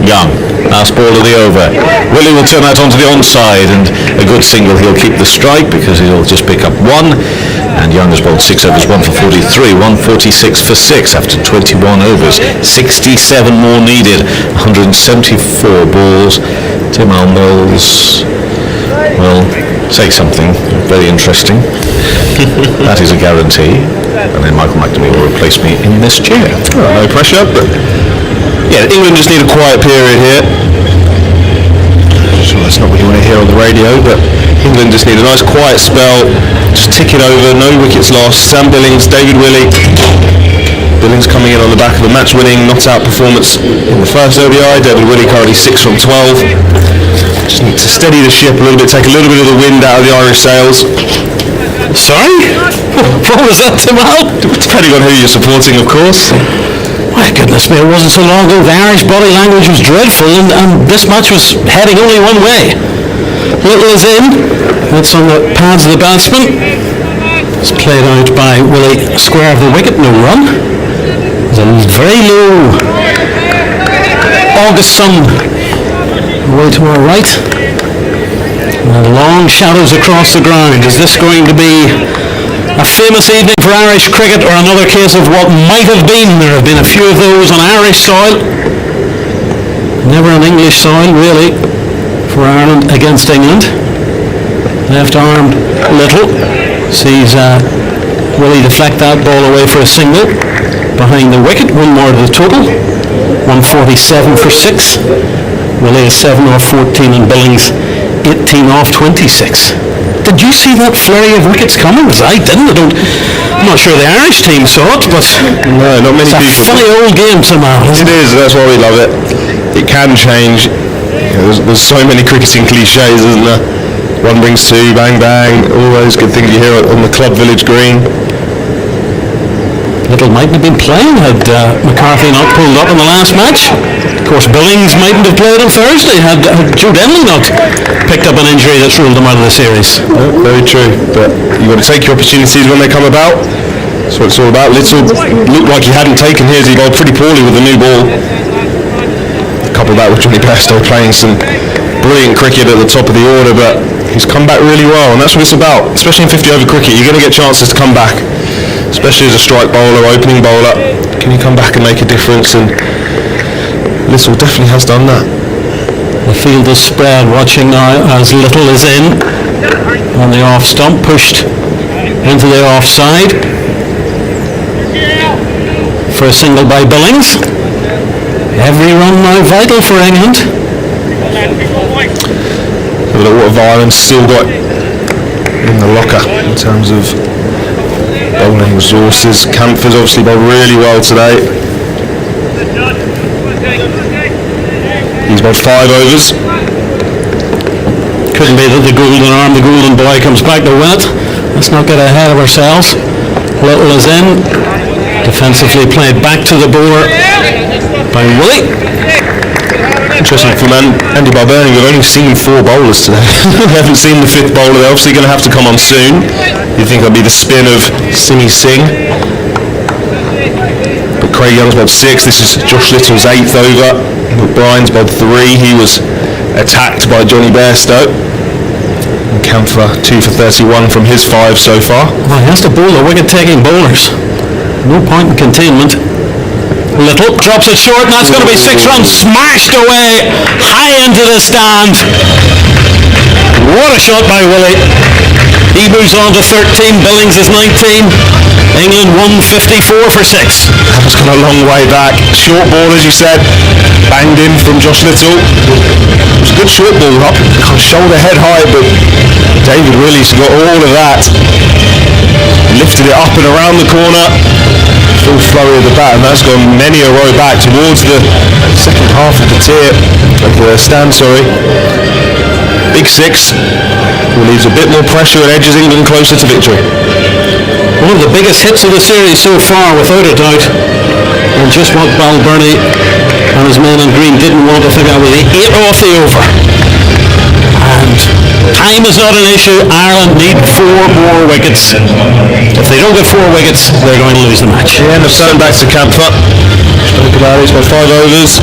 Young, last ball of the over. Willie will turn that onto the onside, and a good single. He'll keep the strike because he'll just pick up one. And Young has bowled 6 overs, 1 for 43, 146 for 6 after 21 overs. 67 more needed, 174 balls. Tim Almill's will say something very interesting. That is a guarantee. And then Michael McNamee will replace me in this chair. Oh, no pressure, but yeah, England just need a quiet period here. Sure, that's not what you want to hear on the radio, but England just need a nice quiet spell, just tick it over, no wickets lost. Sam Billings, David Willey. Billings coming in on the back of a match-winning not-out performance in the first ODI. David Willey currently 6 from 12. Just need to steady the ship a little bit, take a little bit of the wind out of the Irish sails. Sorry? What was that, Tim Al? Depending on who you're supporting, of course. My goodness me, it wasn't so long ago. The Irish body language was dreadful, and this match was heading only one way. Little is in. That's on the pads of the batsman. It's played out by Willie, square of the wicket, no run. There's a very low August sun away to our right. And long shadows across the ground. Is this going to be a famous evening for Irish cricket, or another case of what might have been? There have been a few of those on Irish soil. Never on English soil, really, for Ireland against England. Left-armed Little sees Willie deflect that ball away for a single behind the wicket. One more to the total. 147 for 6. Willie is 7 off 14 and Billings 18 off 26. Did you see that flurry of wickets coming? Because I didn't. I'm not sure the Irish team saw it, but no, not many people. It's a funny old game somehow. It is, that's why we love it. It can change. There's so many cricketing cliches, isn't there? One brings two, bang bang, all those good things you hear on the club village green. Little mightn't have been playing had McCarthy not pulled up in the last match. Of course, Billings mightn't have played on Thursday had Jude Henley not picked up an injury that's ruled him out of the series. Very true, but you've got to take your opportunities when they come about. That's what it's all about. Little looked like he hadn't taken his. He bowled pretty poorly with the new ball. Couple that with Johnny Bairstow playing some brilliant cricket at the top of the order, but he's come back really well, and that's what it's about. Especially in 50 over cricket, you're going to get chances to come back, especially as a strike bowler, opening bowler. Can you come back and make a difference? And Little definitely has done that. The field is spread, watching now as Little is in on the off stump, pushed into the offside for a single by Billings. Every run now vital for England. A lot of Ireland's still got in the locker in terms of bowling resources. Camphor's obviously bowled really well today. He's bowled 5 overs. Couldn't be that the golden arm, the golden boy comes back to win it. Let's not get ahead of ourselves. Little is in. Defensively played back to the bowler by Willie. Interesting from Andy Barberni, we've only seen 4 bowlers today. We haven't seen the 5th bowler. They're obviously going to have to come on soon. You think it'll be the spin of Simi Singh. But Craig Young's bowled 6. This is Josh Little's 8th over. Brian's bowled 3. He was attacked by Johnny Bairstow. And Camphor 2 for 31 from his 5 so far. Well, he has to bowl the wicket-taking bowlers. No point in containment. Little drops it short, and that's going to be 6 runs smashed away high into the stand. What a shot by Willie. He moves on to 13. Billings is 19. England 154 for 6. That's gone a long way back. Short ball, as you said, banged in from Josh Little. It was a good short ball, up shoulder head high, but David Willey's got all of that. Lifted it up and around the corner. Full flurry of the bat, and that's gone many a row back towards the second half of the stand. Big 6 relieves a bit more pressure and edges England closer to victory. One of the biggest hits of the series so far, without a doubt, and just what Balbirnie and his men in green didn't want. I think that was 8 off the over. And time is not an issue. Ireland need 4 more wickets. If they don't get 4 wickets, they're going to lose the match. Yeah, and they've turned back to Camphor. Spoke about it, he's got 5 overs.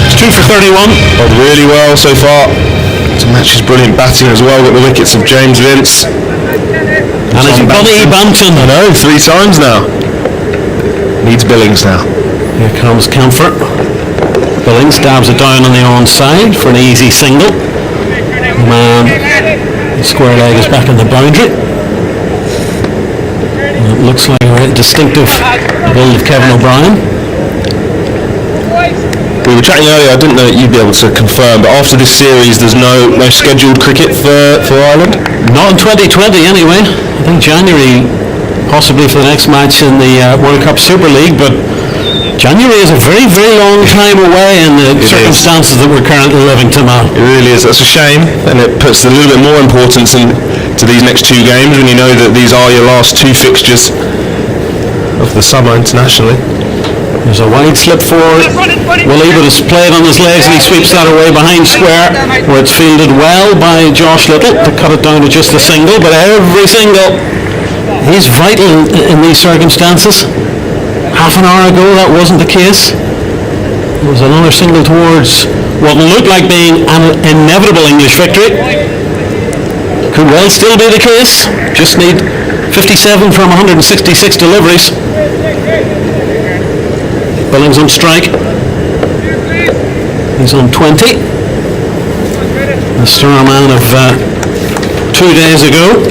It's 2 for 31. Played really well so far. To match his brilliant batting as well. Got the wickets of James Vince. And it's Buddy Bampton. I know, 3 times now. Needs Billings now. Here comes Camphor. Billings dabs it down on the onside for an easy single. The man, the square leg is back in the boundary. And it looks like a distinctive build of Kevin O'Brien. We were chatting earlier, I didn't know that you'd be able to confirm, but after this series there's no scheduled cricket for Ireland? Not in 2020 anyway. I think January possibly for the next match in the World Cup Super League, but January is a very, very long time away in the circumstances that we're currently living to now. It really is. That's a shame, and it puts a little bit more importance into these next 2 games when you know that these are your last 2 fixtures of the summer internationally. There's a wide slip for Willie, but it's played on his legs and he sweeps that away behind square, where it's fielded well by Josh Little to cut it down to just a single, but every single, he's vital in these circumstances. Half an hour ago that wasn't the case. There was another single towards what looked like being an inevitable English victory. Could well still be the case. Just need 57 from 166 deliveries. Billings on strike. He's on 20. The star man of 2 days ago.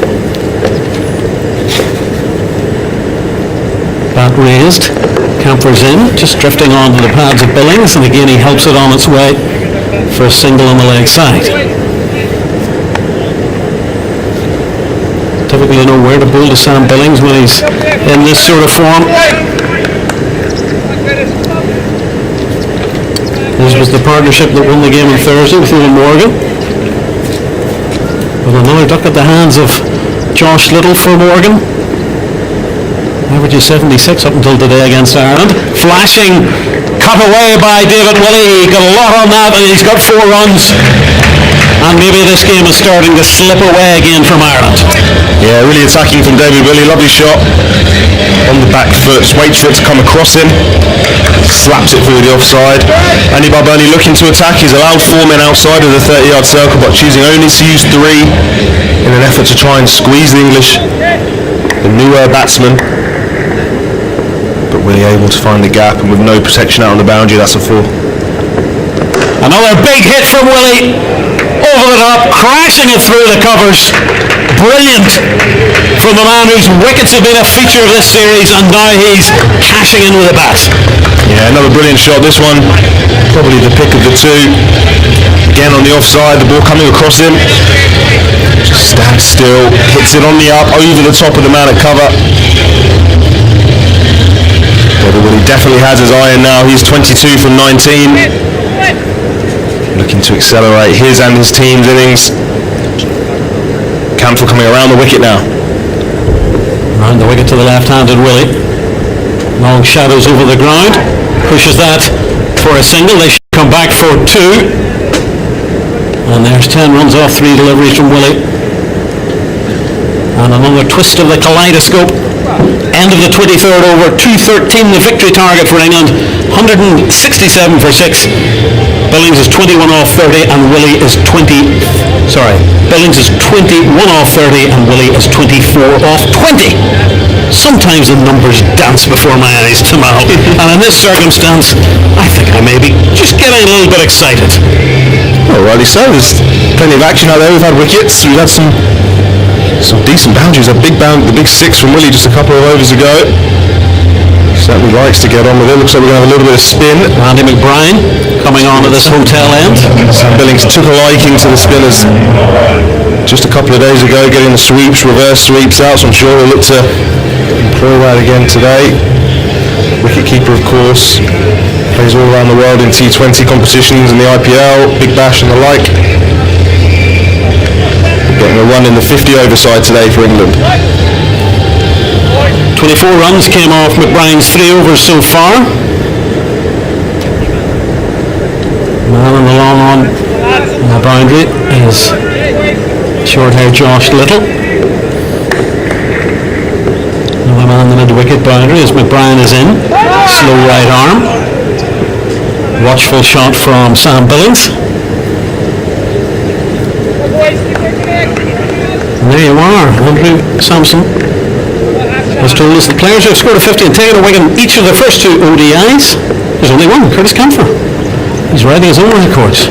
Bat raised. Camphor's in, just drifting onto the pads of Billings, and again he helps it on its way for a single on the leg side. Typically know where to bowl to Sam Billings when he's in this sort of form. This was the partnership that won the game on Thursday with Ewan Morgan. With another duck at the hands of Josh Little for Morgan. Averages 76 up until today against Ireland. Flashing cut away by David Willey. He got a lot on that and he's got 4 runs. And maybe this game is starting to slip away again from Ireland. Yeah, really attacking from David Willey. Lovely shot on the back foot. Just waits for it to come across him. Slaps it through the offside. Andy Barboni looking to attack. He's allowed 4 men outside of the 30-yard circle, but choosing only to use 3 in an effort to try and squeeze the English, the newer batsman. But Willey able to find the gap, and with no protection out on the boundary, that's a 4. Another big hit from Willey. Over the top, crashing it through the covers. Brilliant from the man whose wickets have been a feature of this series, and now he's cashing in with a bat. Yeah, another brilliant shot. This one, probably the pick of the 2. Again on the offside, the ball coming across him. Just stands still, hits it on the up, over the top of the man at cover. Well, he definitely has his eye in now. He's 22 from 19. Looking to accelerate his and his team's innings. Camphor coming around the wicket now. Around the wicket to the left-handed Willey. Long shadows over the ground. Pushes that for a single. They should come back for 2. And there's 10 runs off 3 deliveries from Willey. And another twist of the kaleidoscope. End of the 23rd over. 213 the victory target for England. 167 for 6. Billings is 21 off 30 and Willey is Billings is 21 off 30 and Willey is 24 off 20. Sometimes the numbers dance before my eyes, Tamal. And in this circumstance, I think I may be just getting a little bit excited. Oh, rightly so. There's plenty of action out there. We've had wickets. We've had some decent boundaries. The big 6 from Willey just a couple of overs ago. Certainly likes to get on with it. Looks like we're going to have a little bit of spin. Andy McBride coming on at this hotel end. Sam Billings took a liking to the spinners just a couple of days ago, getting the sweeps, reverse sweeps out, so I'm sure we'll look to employ that again today. Wicketkeeper, of course, plays all around the world in T20 competitions and the IPL, Big Bash and the like. Getting a run in the 50-over side today for England. 24 runs came off McBride's 3 overs so far. Man on the long on. And the boundary is short-haired Josh Little. Another man on the mid-wicket boundary as McBrien is in. Slow right arm. Watchful shot from Sam Billings. And there you are. Andrew Sampson has told us the players who have scored a 50 and taken a wicket in each of the first two ODIs. There's only one, Curtis Camphor. He's riding his own records.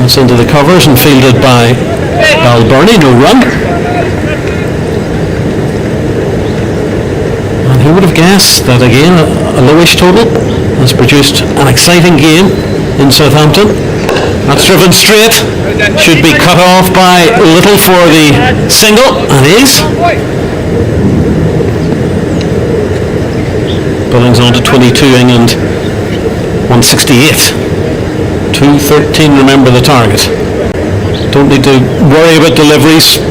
That's into the covers and fielded by Balburney, no run. And who would have guessed that again, a lowish total has produced an exciting game in Southampton. That's driven straight, should be cut off by Little for the single, and is. Billings on to 22, England 168. 213, remember the target. Don't need to worry about deliveries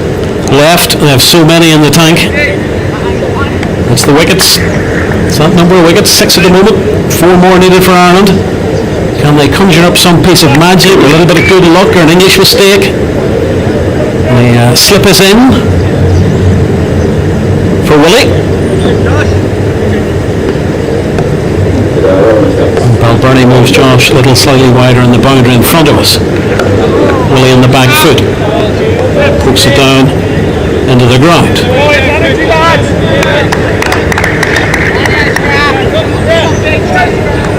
left. They have so many in the tank. That's the wickets. It's that number of wickets, 6 at the moment. 4 more needed for Ireland. Can they conjure up some piece of magic, a little bit of good luck or an English mistake? The slip is in for Willie. Balburney moves Josh Little slightly wider in the boundary in front of us. Willie in the back foot. Pokes it down into the ground.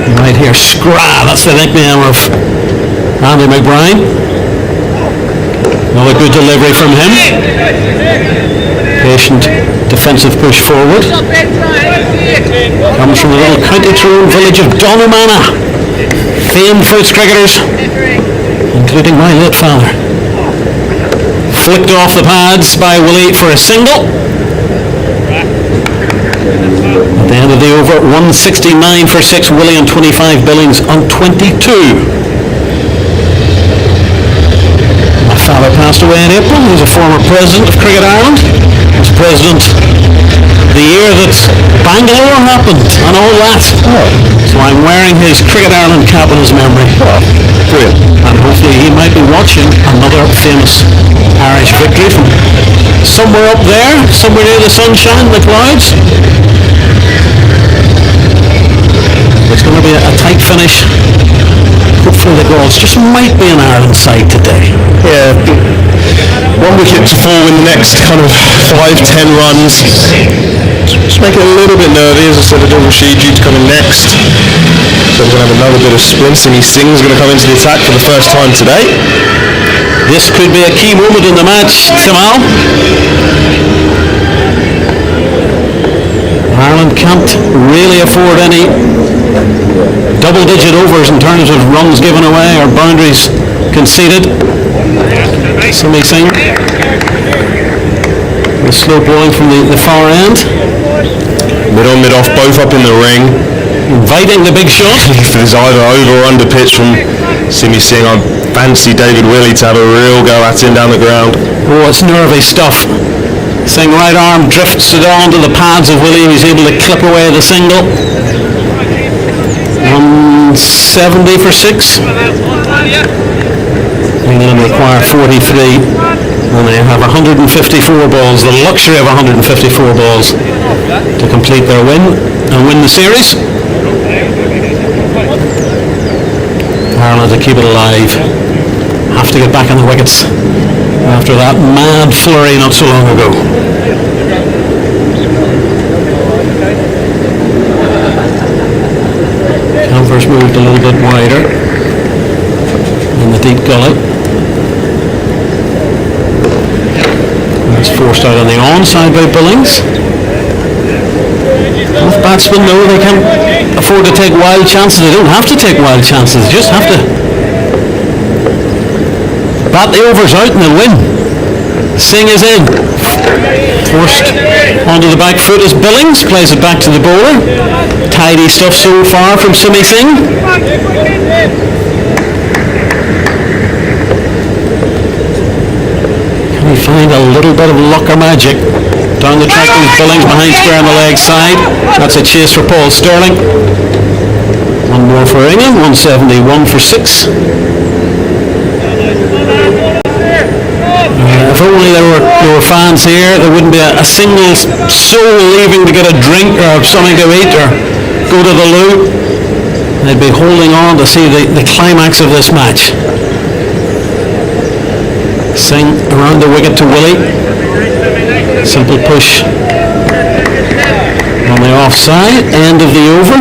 You might hear Scrah, that's the nickname of Andy McBrien. Another good delivery from him. Patient defensive push forward. Comes from the little County Tyrone village of Donumana. Famed for its cricketers, including my late father. Flicked off the pads by Willie for a single. At the end of the over, 169 for 6, Willie on 25, Billings on 22. My father passed away in April. He was a former president of Cricket Ireland. He was president the year that Bangalore happened and all that. So I'm wearing his Cricket Ireland cap in his memory. Brilliant. And hopefully he might be watching another famous Irish victory from somewhere up there, somewhere near the sunshine, the clouds. It's going to be a tight finish. Hopefully the goals just might be an Ireland side today. Yeah, 1 wicket to fall in the next kind of 5-10 runs. Just make it a little bit nervy. As I said, Adil Rashid due to come in next. So we're going to have another bit of sprint. Simi Singh's going to come into the attack for the first time today. This could be a key moment in the match, Samal. Ireland can't really afford any double-digit overs in terms of runs given away or boundaries conceded. Simi Singh, the slow bowling from the far end. Mid on, mid off, both up in the ring. Inviting the big shot. If there's either over or under pitch from Simi Singh, I fancy David Willey to have a real go at him down the ground. Oh, it's nervy stuff. Singh right arm drifts it onto the pads of Willie. He's able to clip away the single. 170 for 6. England require 43 and they have 154 balls, the luxury of 154 balls to complete their win and win the series. Ireland to keep it alive have to get back on the wickets after that mad flurry not so long ago. Campher's moved a little bit wider in the deep gully. It's forced out on the onside by Billings. Both batsmen know they can't afford to take wild chances. They don't have to take wild chances. They just have to bat the overs out and they'll win. Singh is in. Forced onto the back foot as Billings plays it back to the bowler. Tidy stuff so far from Simi Singh. Can he find a little bit of luck or magic? Down the track goes Billings behind square on the leg side. That's a chase for Paul Sterling. One more for England, 171 for 6. only there were fans here, there wouldn't be a single soul leaving to get a drink or something to eat or go to the loo. They'd be holding on to see the climax of this match. Singh around the wicket to Willie. Simple push on the offside, end of the over.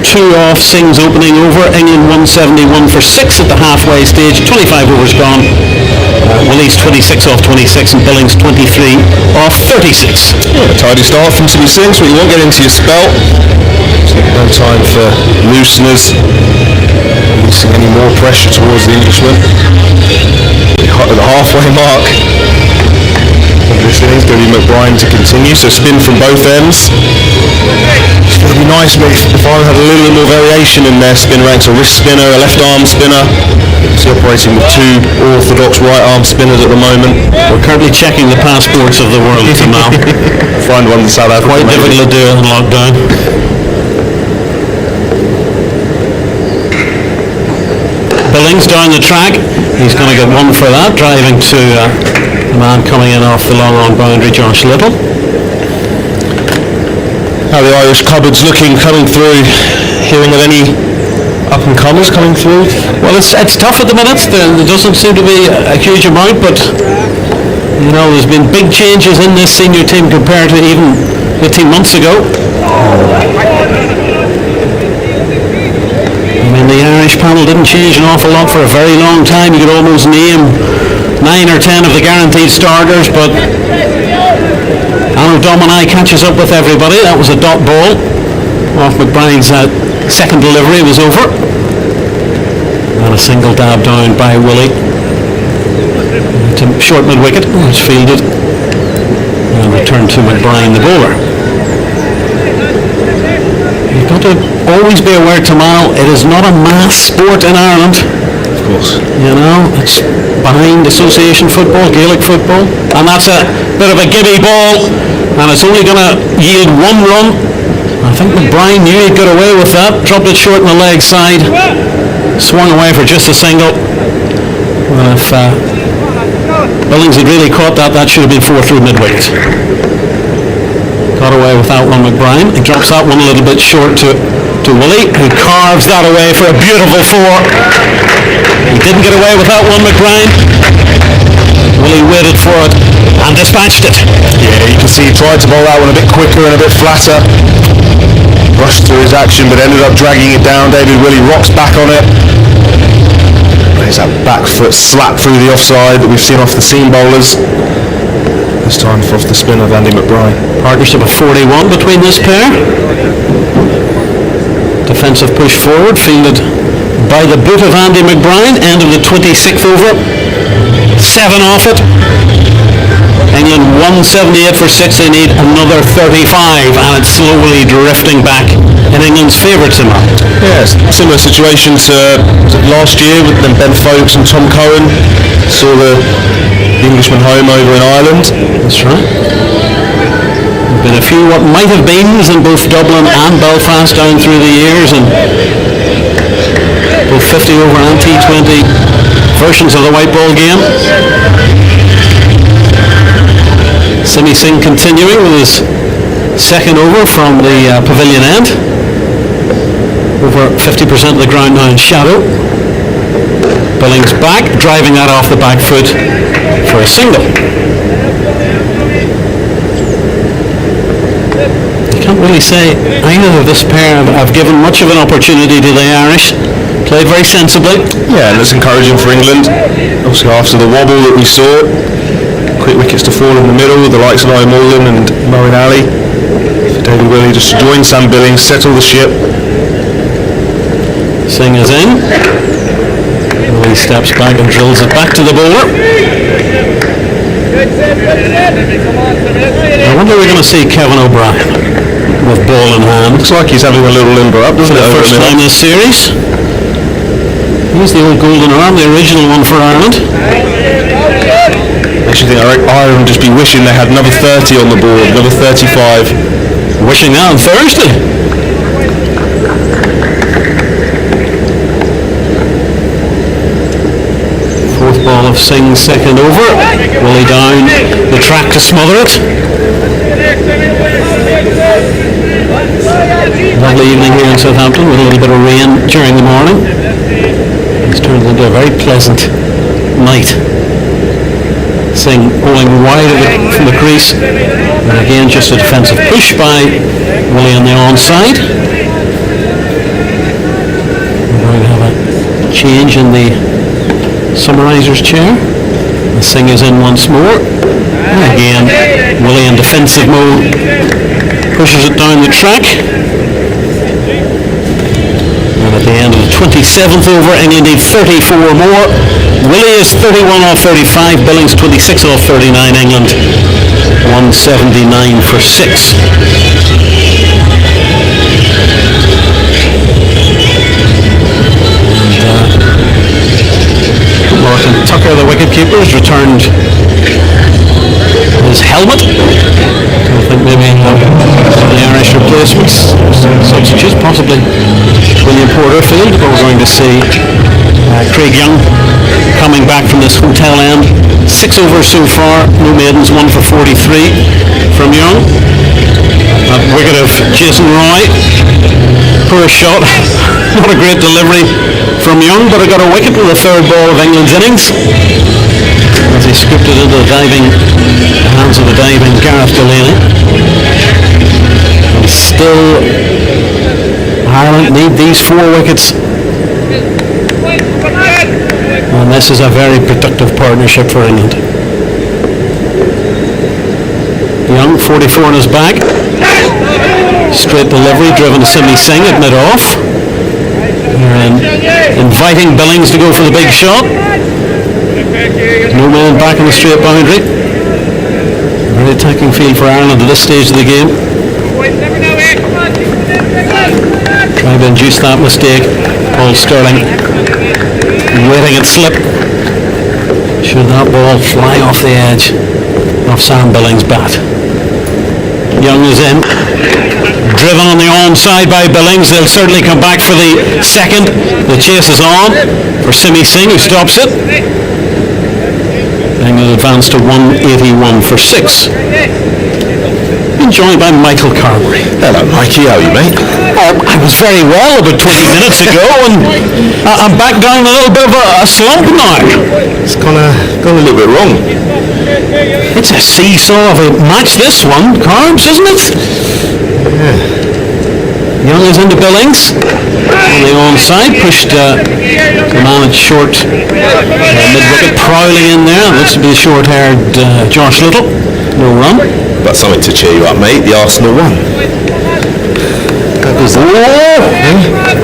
2 off, Singh's opening over. England 171 for 6 at the halfway stage. 25 overs gone. Willie's 26 off 26 and Billings 23 off 36. A tidy start from Simi Singh, so you won't get into your spell. So no time for looseners. Releasing any more pressure towards the Englishman. At the halfway mark of this innings, going to be McBride to continue, so spin from both ends. It's going to be nice if I had a little bit more variation in their spin ranks, a wrist spinner, a left arm spinner. He's operating with 2 orthodox right arm spinners at the moment. We're currently checking the passports of the world now. Find one in South Africa. Quite difficult to do in lockdown. Billings down the track. He's going to get 1 for that, driving to the man coming in off the long on boundary, Josh Little. How the Irish cupboard's looking, coming through, hearing of any up-and-comers coming through? Well, it's tough at the minute. There doesn't seem to be a huge amount, but you know, there's been big changes in this senior team compared to even 18 months ago. I mean, the Irish panel didn't change an awful lot for a very long time. You could almost name 9 or 10 of the guaranteed starters, but Arnold Domini catches up with everybody. That was a dot ball off McBride's second delivery was over. And a single dab down by Willie to short mid-wicket. It's fielded and returned to McBride, the bowler. You've got to always be aware, Tamal, it is not a mass sport in Ireland. Of course. You know, it's behind association football, Gaelic football, and that's a bit of a giddy ball, and it's only going to yield 1 run. I think McBride knew he'd got away with that, dropped it short on the leg side, swung away for just a single. Well, if Billings had really caught that, that should have been 4 through mid-wicket. Got away with that one, McBride. He drops that one a little bit short to Willie, who carves that away for a beautiful 4. He didn't get away with that one, McBride. Willie waited for it and dispatched it. Yeah, you can see he tried to bowl that one a bit quicker and a bit flatter. Rushed through his action, but ended up dragging it down. David Willey rocks back on it. Plays that back foot slap through the offside that we've seen off the seam bowlers. This time off the spin of Andy McBride. Partnership of 41 between this pair. Defensive push forward, fielded by the boot of Andy McBride, end of the 26th over. 7 off it. England 178 for 6, they need another 35, and it's slowly drifting back in England's favour tonight. Yes, similar situation to last year with them Ben Folkes and Tom Cohen. Saw the Englishman home over in Ireland. That's right. There've been a few what might have beens in both Dublin and Belfast down through the years, and both 50 over and T20 versions of the white ball game. Simi Singh continuing with his second over from the pavilion end. Over 50% of the ground now in shadow. Billings back, driving that off the back foot for a single. You can't really say either of this pair have given much of an opportunity to the Irish. Played very sensibly. Yeah, and it's encouraging for England. Obviously after the wobble that we saw, quick wickets to fall in the middle with the likes of Ian Morgan and Moeen Ali. For David Willey just to join Sam Billings, settle the ship. Singh is in. He steps back and drills it back to the bowler. I wonder if we're going to see Kevin O'Brien with ball in hand. Looks like he's having a little limber up, doesn't it? First time in this series. He's the old golden arm, the original one for Ireland. I actually think Ireland would just be wishing they had another 30 on the board, another 35. Wishing that on Thursday. ball of Singh's second over. Willie down the track to smother it. Lovely evening here in Southampton with a little bit of rain during the morning. It's turned into a very pleasant night. Singh bowling wide from the crease, and again just a defensive push by Willie on the onside. We're going to have a change in the summariser's chair. And Singh is in once more. And again, Willie in defensive mode pushes it down the track. And at the end of the 27th over, England need 34 more. Willie is 31 off 35, Billings 26 off 39, England 179 for 6. Martin Tucker, the wicket-keeper, has returned his helmet. I think maybe the Irish replacements, substitutes, possibly William Porterfield, but we're going to see Craig Young coming back from this hotel end. 6 overs so far, no maidens, 1 for 43 from Young. That wicket of Jason Roy, poor shot, not a great delivery from Young, but he got a wicket with the third ball of England's innings as he scooped it into the hands of the diving Gareth Delaney. And still Ireland need these 4 wickets, and this is a very productive partnership for England. Young, 44 on his back, straight delivery driven to Simi Singh at mid-off. Inviting Billings to go for the big shot. No man back on the straight boundary. Very attacking field for Ireland at this stage of the game. Trying to induce that mistake. Paul Sterling waiting it slip. Should that ball fly off the edge of Sam Billings' bat. Young is in. Driven on the onside by Billings. They'll certainly come back for the second. The chase is on for Simi Singh, who stops it. England advanced to 181 for 6. Been joined by Michael Carberry. Hello, Mikey. How are you, mate? I was very well about 20 minutes ago, and I'm back down a little bit of a slump now. It's gone a little bit wrong. It's a seesaw of a match, this one, Carbs, isn't it? Yeah. Young is into Billings on the onside, pushed the man at short mid-wicket, prowling in there. Looks to be the short-haired Josh Little. No run. But something to cheer you up, mate. The Arsenal won.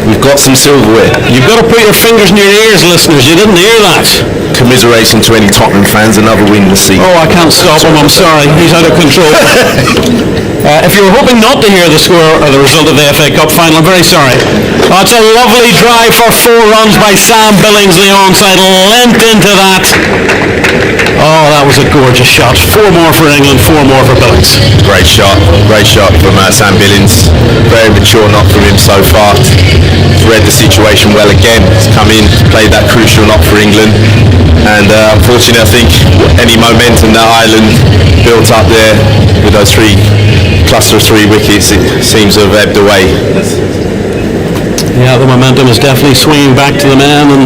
We've got some silverware. You've got to put your fingers in your ears, listeners. You didn't hear that. Commiseration to any Tottenham fans. Another win this season. Oh, I can't stop him. I'm sorry. He's out of control. If you were hoping not to hear the score or the result of the FA Cup final, I'm very sorry. It's a lovely drive for 4 runs by Sam Billings. The onside lent into that. Oh, that was a gorgeous shot. 4 more for England, 4 more for Billings. Great shot from Sam Billings. Very mature knock from him so far. Read the situation well again. He's come in, played that crucial knock for England. And unfortunately, I think any momentum that Ireland built up there with those cluster of 3 wickets, it seems to have ebbed away. Yeah, the momentum is definitely swinging back to the man, and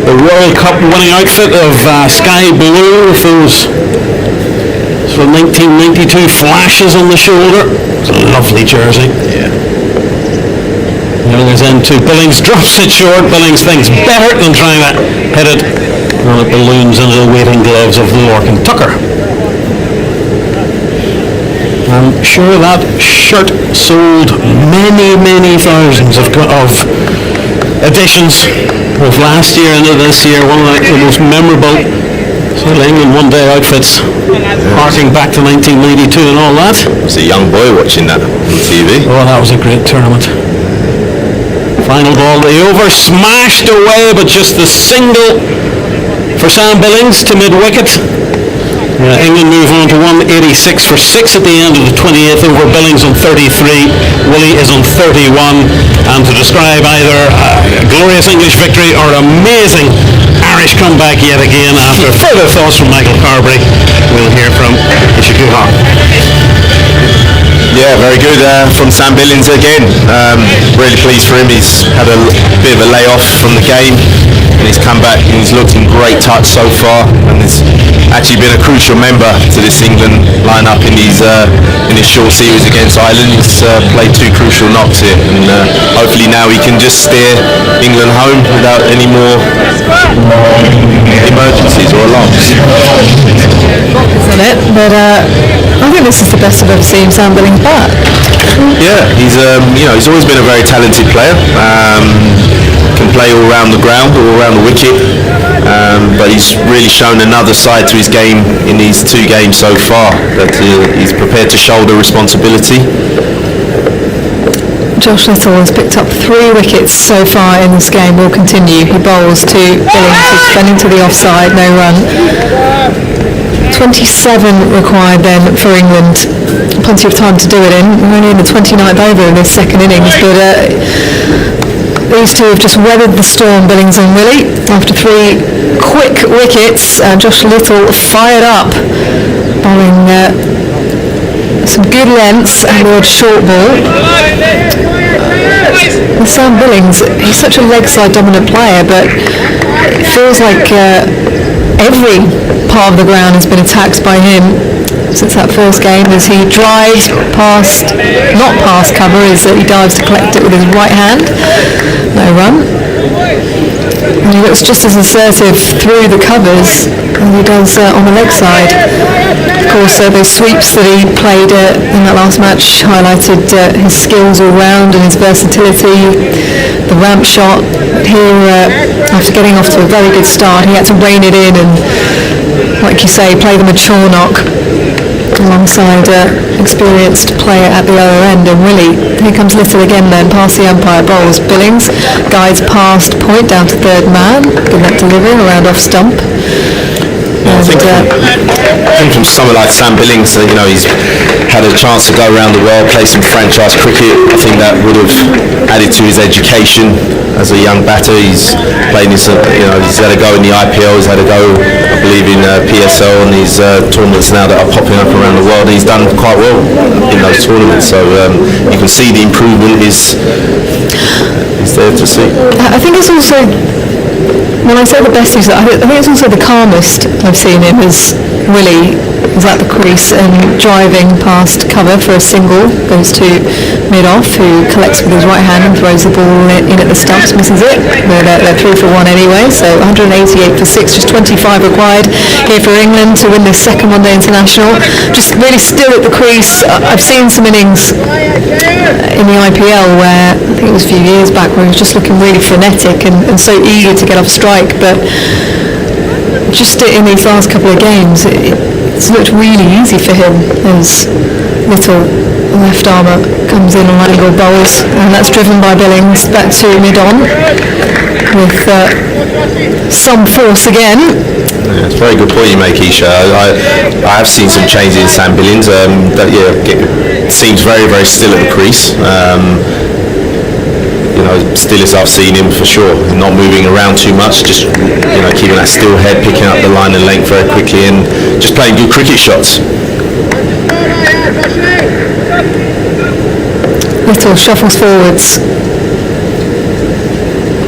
the World Cup winning outfit of sky blue with those sort of 1992 flashes on the shoulder. It's a lovely jersey. Yeah. Young is into Billings, drops it short. Billings thinks better than trying to hit it, and it balloons into the waiting gloves of Lorcan Tucker. I'm sure that shirt sold many, many thousands of editions of last year into this year. One of the most memorable sort of England one-day outfits, harking back to 1992 and all that. I was a young boy watching that on TV. Oh, that was a great tournament. Final ball to the over, smashed away, but just the single for Sam Billings to mid-wicket. England move on to 186 for 6 at the end of the 28th over. Billings on 33, Willie is on 31, And to describe either a glorious English victory or amazing Irish comeback yet again, after further thoughts from Michael Carberry, we'll hear from Ishikuha. Yeah, very good from Sam Billings again. Really pleased for him. He's had a bit of a layoff from the game and he's come back and he's looked in great touch so far, and he's actually been a crucial member to this England lineup in his short series against Ireland. He's played 2 crucial knocks here, and hopefully now he can just steer England home without any more emergencies or alarms. Isn't it? But I think this is the best I've ever seen Sam Billings back. Yeah, he's he's always been a very talented player. Can play all around the ground, all around the wicket, but he's really shown another side to his game in these 2 games so far, that he's prepared to shoulder responsibility. Josh Little has picked up 3 wickets so far in this game. Will continue. He bowls to Billings, who's fell into the offside, no run. 27 required then for England. Plenty of time to do it in. We're only in the 29th over in this second innings, but these two have just weathered the storm, Billings and Willie. After 3 quick wickets, Josh Little fired up, bowling some good lengths and a short ball. And Sam Billings, he's such a leg side dominant player, but it feels like every part of the ground has been attacked by him since that first game, as he drives not past cover, as he dives to collect it with his right hand. No run. And he looks just as assertive through the covers as he does on the leg side. Of course, those sweeps that he played in that last match highlighted his skills all round and his versatility, the ramp shot. Here, after getting off to a very good start, he had to rein it in and, like you say, play the mature knock alongside experienced player at the other end. And Willie, here comes Little again then, past the umpire, bowls. Billings guides past point down to 3rd man, good net delivery around off stump. I think from someone like Sam Billings, he's had a chance to go around the world, play some franchise cricket. I think that would have added to his education as a young batter. He's played he's had a go in the IPL, he's had a go, I believe, in PSL and these tournaments now that are popping up around the world. He's done quite well in those tournaments, so you can see the improvement is there to see. I think it's also, when I say the best, I think it's also the calmest I've seen him, is Willie is at the crease and driving past cover for a single, goes to mid-off, who collects with his right hand and throws the ball in at the stumps, misses it. They're 3 for 1 anyway, so 188 for 6, just 25 required here for England to win this second one-day international. Just really still at the crease. I've seen some innings in the IPL where, I think it was a few years back, where he was just looking really frenetic and so eager to get off strike, but just in these last couple of games it's looked really easy for him as Little left armour comes in on angle bowls, and that's driven by Billings back to mid-on with some force again. Yeah, it's a very good point you make, Isha. I have seen some changes in Sam Billings. Seems very, very still at the crease. Still as I've seen him, for sure. Not moving around too much, just keeping that still head, picking up the line and length very quickly, and just playing good cricket shots. Little shuffles forwards,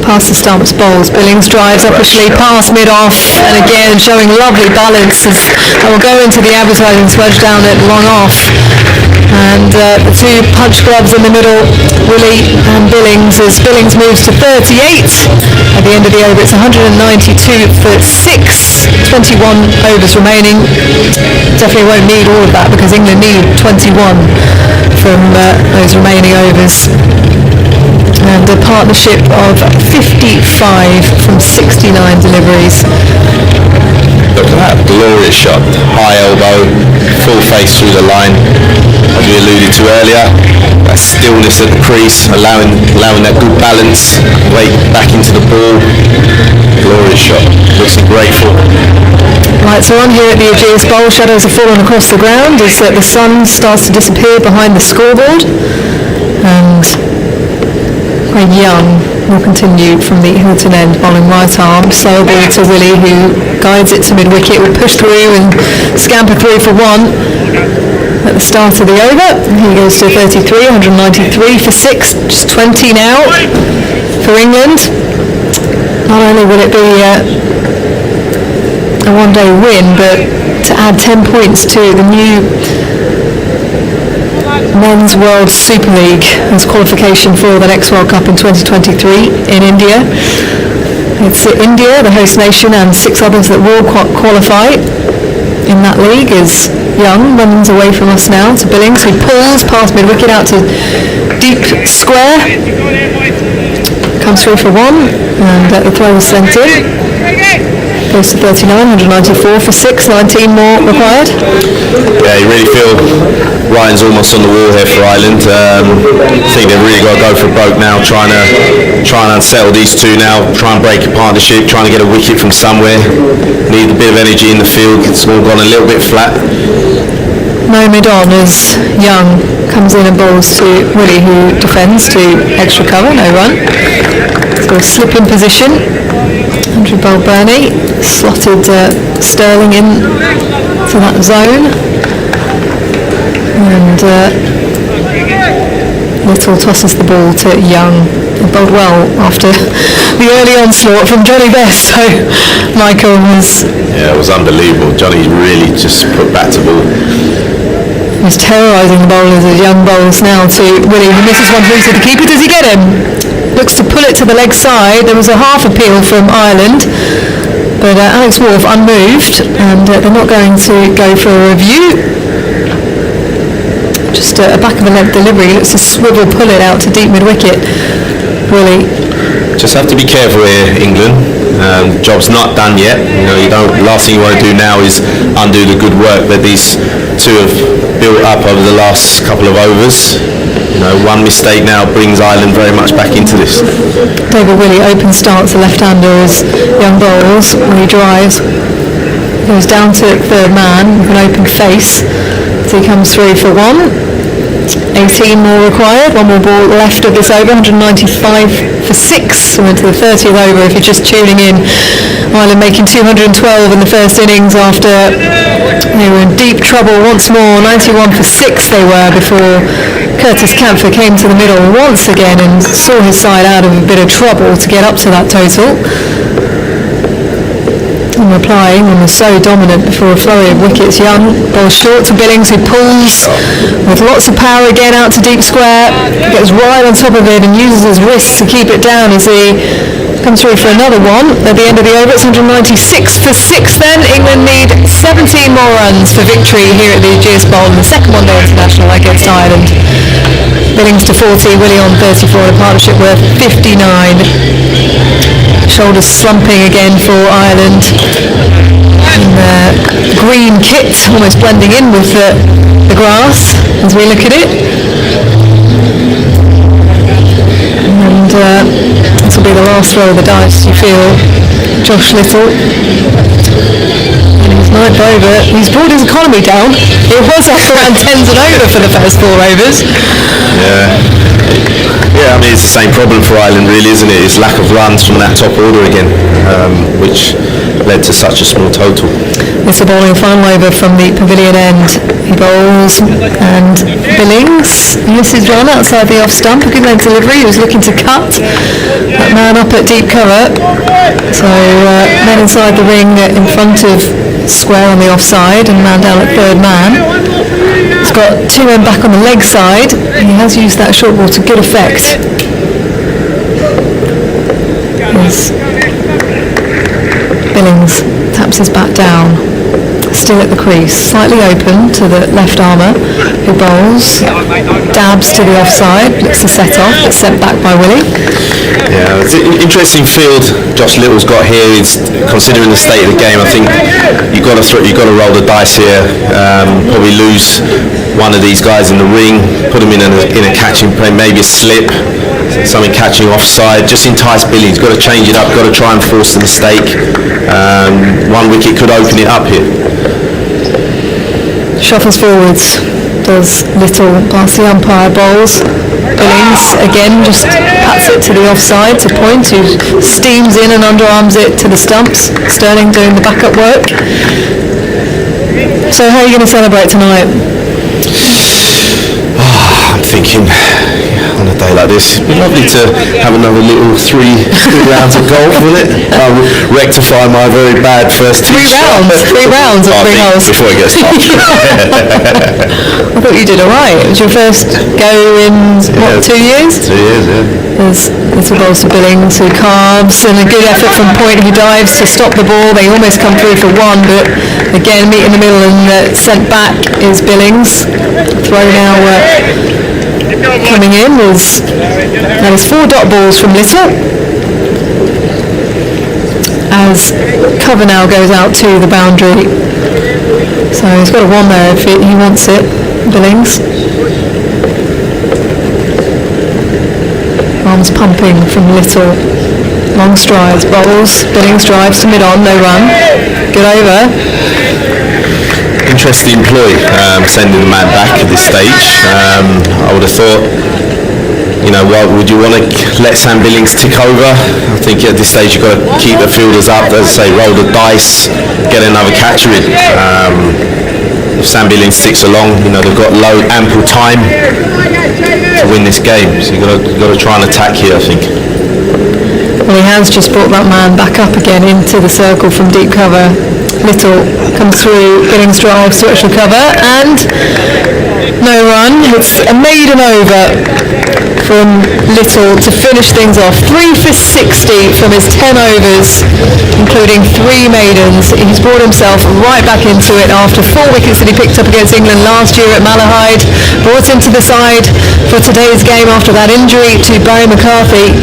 past the stumps, bowls. Billings drives upishly past mid-off, and again showing lovely balance as that will go into the advertising smudge down at long off. And the 2 punch gloves in the middle, Willie and Billings, as Billings moves to 38 at the end of the over. It's 192 for 6, 21 overs remaining. Definitely won't need all of that, because England need 21 from those remaining overs. And a partnership of 55 from 69 deliveries. Look at that glorious shot, high elbow, full face through the line, as we alluded to earlier. That stillness at the crease, allowing that good balance, weight back into the ball. Glorious shot, looks grateful. Lights are on here at the Ageas Bowl. Shadows are falling across the ground as the sun starts to disappear behind the scoreboard, and Young will continue from the Hilton end, bowling right arm. Slower ball to Willie, who guides it to mid-wicket, will push through and scamper 3 for 1 at the start of the over. He goes to 33, 193 for 6, just 20 now for England. Not only will it be a one-day win, but to add 10 points to the new Men's World Super League as qualification for the next World Cup in 2023 in India. It's India, the host nation, and 6 others that will qualify in that league. Is Young runs away from us now to Billings, who pulls past mid-wicket out to deep square. Comes through for 1, and the throw is sent in. Goes to 39, 194 for 6, 19 more required. Yeah, you really feel Ryan's almost on the wall here for Ireland. I think they've really got to go for broke now, trying to unsettle these two now, try and break a partnership, trying to get a wicket from somewhere. Need a bit of energy in the field, it's all gone a little bit flat. No mid-on as Young comes in and bowls to Willie, who defends to extra cover, no run. So a slip in position. 100 bowled Burney, slotted Sterling in to that zone, and Little tosses the ball to Young. He bowled well after the early onslaught from Johnny Best, so Michael was... Yeah, it was unbelievable. Johnny really just put back to ball. He's terrorising the bowlers as Young bowls now to Willie, who misses one through to the keeper. Does he get him? Looks to pull it to the leg side. There was a half appeal from Ireland, but Alex Wharf unmoved, and they're not going to go for a review. Just a back of a leg delivery. Looks to swivel, pull it out to deep mid-wicket. Willie. Just have to be careful here, England. Job's not done yet. You don't. Last thing you want to do now is undo the good work that these two have built up over the last couple of overs. One mistake now brings Ireland very much back into this. David Willey open starts the left-hander as Young bowls when he drives. Goes down to third man with an open face. So he comes through for 1. 18 more required. One more ball left of this over. 195 for 6. We're into the 30th over if you're just tuning in. Ireland making 212 in the first innings after they were in deep trouble once more. 91 for 6 they were before Curtis Campher came to the middle once again and saw his side out of a bit of trouble to get up to that total. In reply, England was so dominant before a flurry of wickets. Young bowls short to Billings, who pulls with lots of power again out to deep square, gets right on top of it and uses his wrists to keep it down as he comes through for another one at the end of the over. It's 196 for 6 then. England need 17 more runs for victory here at the Ageas Bowl in the second one-day international against Ireland. Billings to 40, Willie on 34, a partnership worth 59. Shoulders slumping again for Ireland in the green kit, almost blending in with the grass as we look at it. And this will be the last roll of the dice, you feel. Josh Little in his 9th over. He's brought his economy down. It was up around 10s and over for the first 4 overs. Yeah, I mean, it's the same problem for Ireland really, isn't it? It's lack of runs from that top order again, which led to such a small total. It's a bowling final over from the pavilion end. He bowls and Billings misses run outside the off stump. A good leg delivery. He was looking to cut that man up at deep cover. So men inside the ring in front of square on the offside and man down at third man. He's got 2 men back on the leg side. He has used that short ball to good effect. As Billings taps his bat down, still at the crease, slightly open to the left armour, who bowls, dabs to the offside, looks to set off, but sent back by Willie. Yeah, it's an interesting field Josh Little's got here. Is considering the state of the game, I think you've got to roll the dice here. Probably lose one of these guys in the ring, put him in a catching play, maybe a slip, something catching offside, just entice Billings. Got to change it up, got to try and force the mistake. 1 wicket could open it up here. Shuffles forwards, does Little past the umpire, bowls. Billings again just pats it to the offside to point, who steams in and underarms it to the stumps. Sterling doing the backup work. So how are you going to celebrate tonight? I'm thinking, on a day like this, it'd be lovely to have another little three rounds of golf, wouldn't it? Rectify my very bad first Three rounds of three holes. Before it gets tough. I thought you did all right. It was your first go in, 2 years? 2 years, yeah. There's little balls to Billings, who carves, and a good effort from Point, who dives to stop the ball. They almost come through for one, but again, meet in the middle and sent back is Billings. Throw now coming in is, that is 4 dot balls from Little. As cover now goes out to the boundary. So he's got a 1 there if he wants it, Billings. Arms pumping from Little. Long strides, bowls. Billings drives to mid-on, no run. Good over. Interesting ploy, sending the man back at this stage. I would have thought, would you want to let Sam Billings tick over? I think at this stage you've got to keep the fielders up, as I say, roll the dice, get another catcher in. If Sam Billings ticks along, they've got ample time to win this game. So you've got to try and attack here, I think. Well, he has just brought that man back up again into the circle from deep cover. Little comes through, Billings drives to extra cover, and no run. It's a maiden over from Little to finish things off. 3 for 60 from his 10 overs, including 3 maidens. He's brought himself right back into it after 4 wickets that he picked up against England last year at Malahide. Brought into the side for today's game after that injury to Barry McCarthy.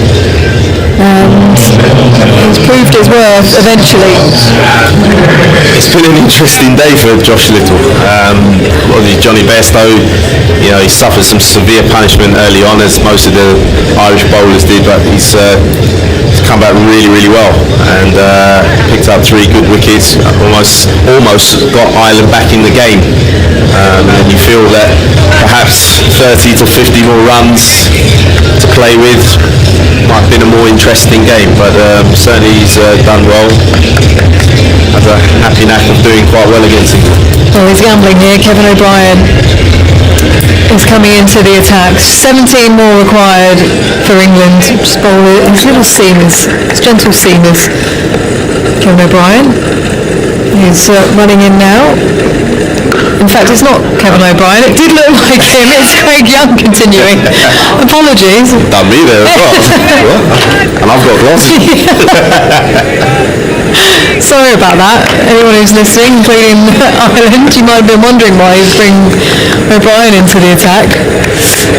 And he's proved his worth eventually. It's been an interesting day for Josh Little. Johnny Bairstow, he suffered some severe punishment early on, as most of the Irish bowlers did, but he's come back really, really well and picked up 3 good wickets. Almost got Ireland back in the game. And you feel that perhaps 30 to 50 more runs to play with might have been a more interesting game, but certainly he's done well. Has a happy knack of doing quite well against England. Well, he's gambling here. Kevin O'Brien is coming into the attack. 17 more required for England. Just bowl his little seamers, his gentle seamers. Kevin O'Brien is running in now. In fact, it's not Kevin O'Brien. It did look like him. It's Craig Young continuing. Apologies. Done me there as well. And I've got glasses. Sorry about that. Anyone who's listening, including Ireland, you might have been wondering why he's bringing O'Brien into the attack.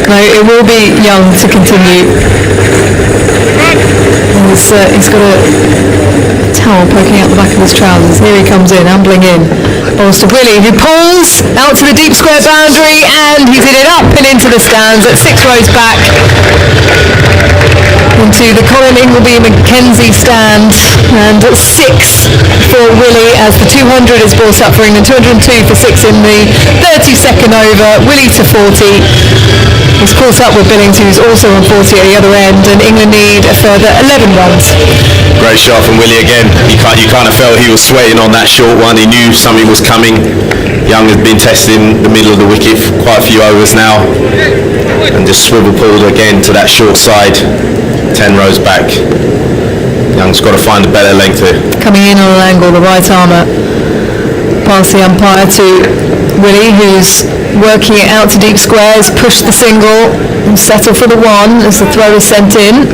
No, it will be Young to continue. He's got a towel poking out the back of his trousers. Here he comes in, ambling in. Balls to Willie, who pulls out to the deep square boundary, and he's hit it up and into the stands at 6 rows back. Into the Colin Ingleby Mackenzie stand, and 6 for Willie as the 200 is brought up for England. 202 for 6 in the 32nd over. Willie to 40. He's caught up with Billings, who's also on 40 at the other end, and England need a further 11 runs. Great shot from Willie again. You kind of felt he was sweating on that short one. He knew something was coming. Young has been testing the middle of the wicket for quite a few overs now, and just swivel pulled again to that short side. 10 rows back. Young's got to find a better length here. Coming in on an angle, the right armour past the umpire to Willie, who's working it out to deep squares, push the single and settle for the 1 as the throw is sent in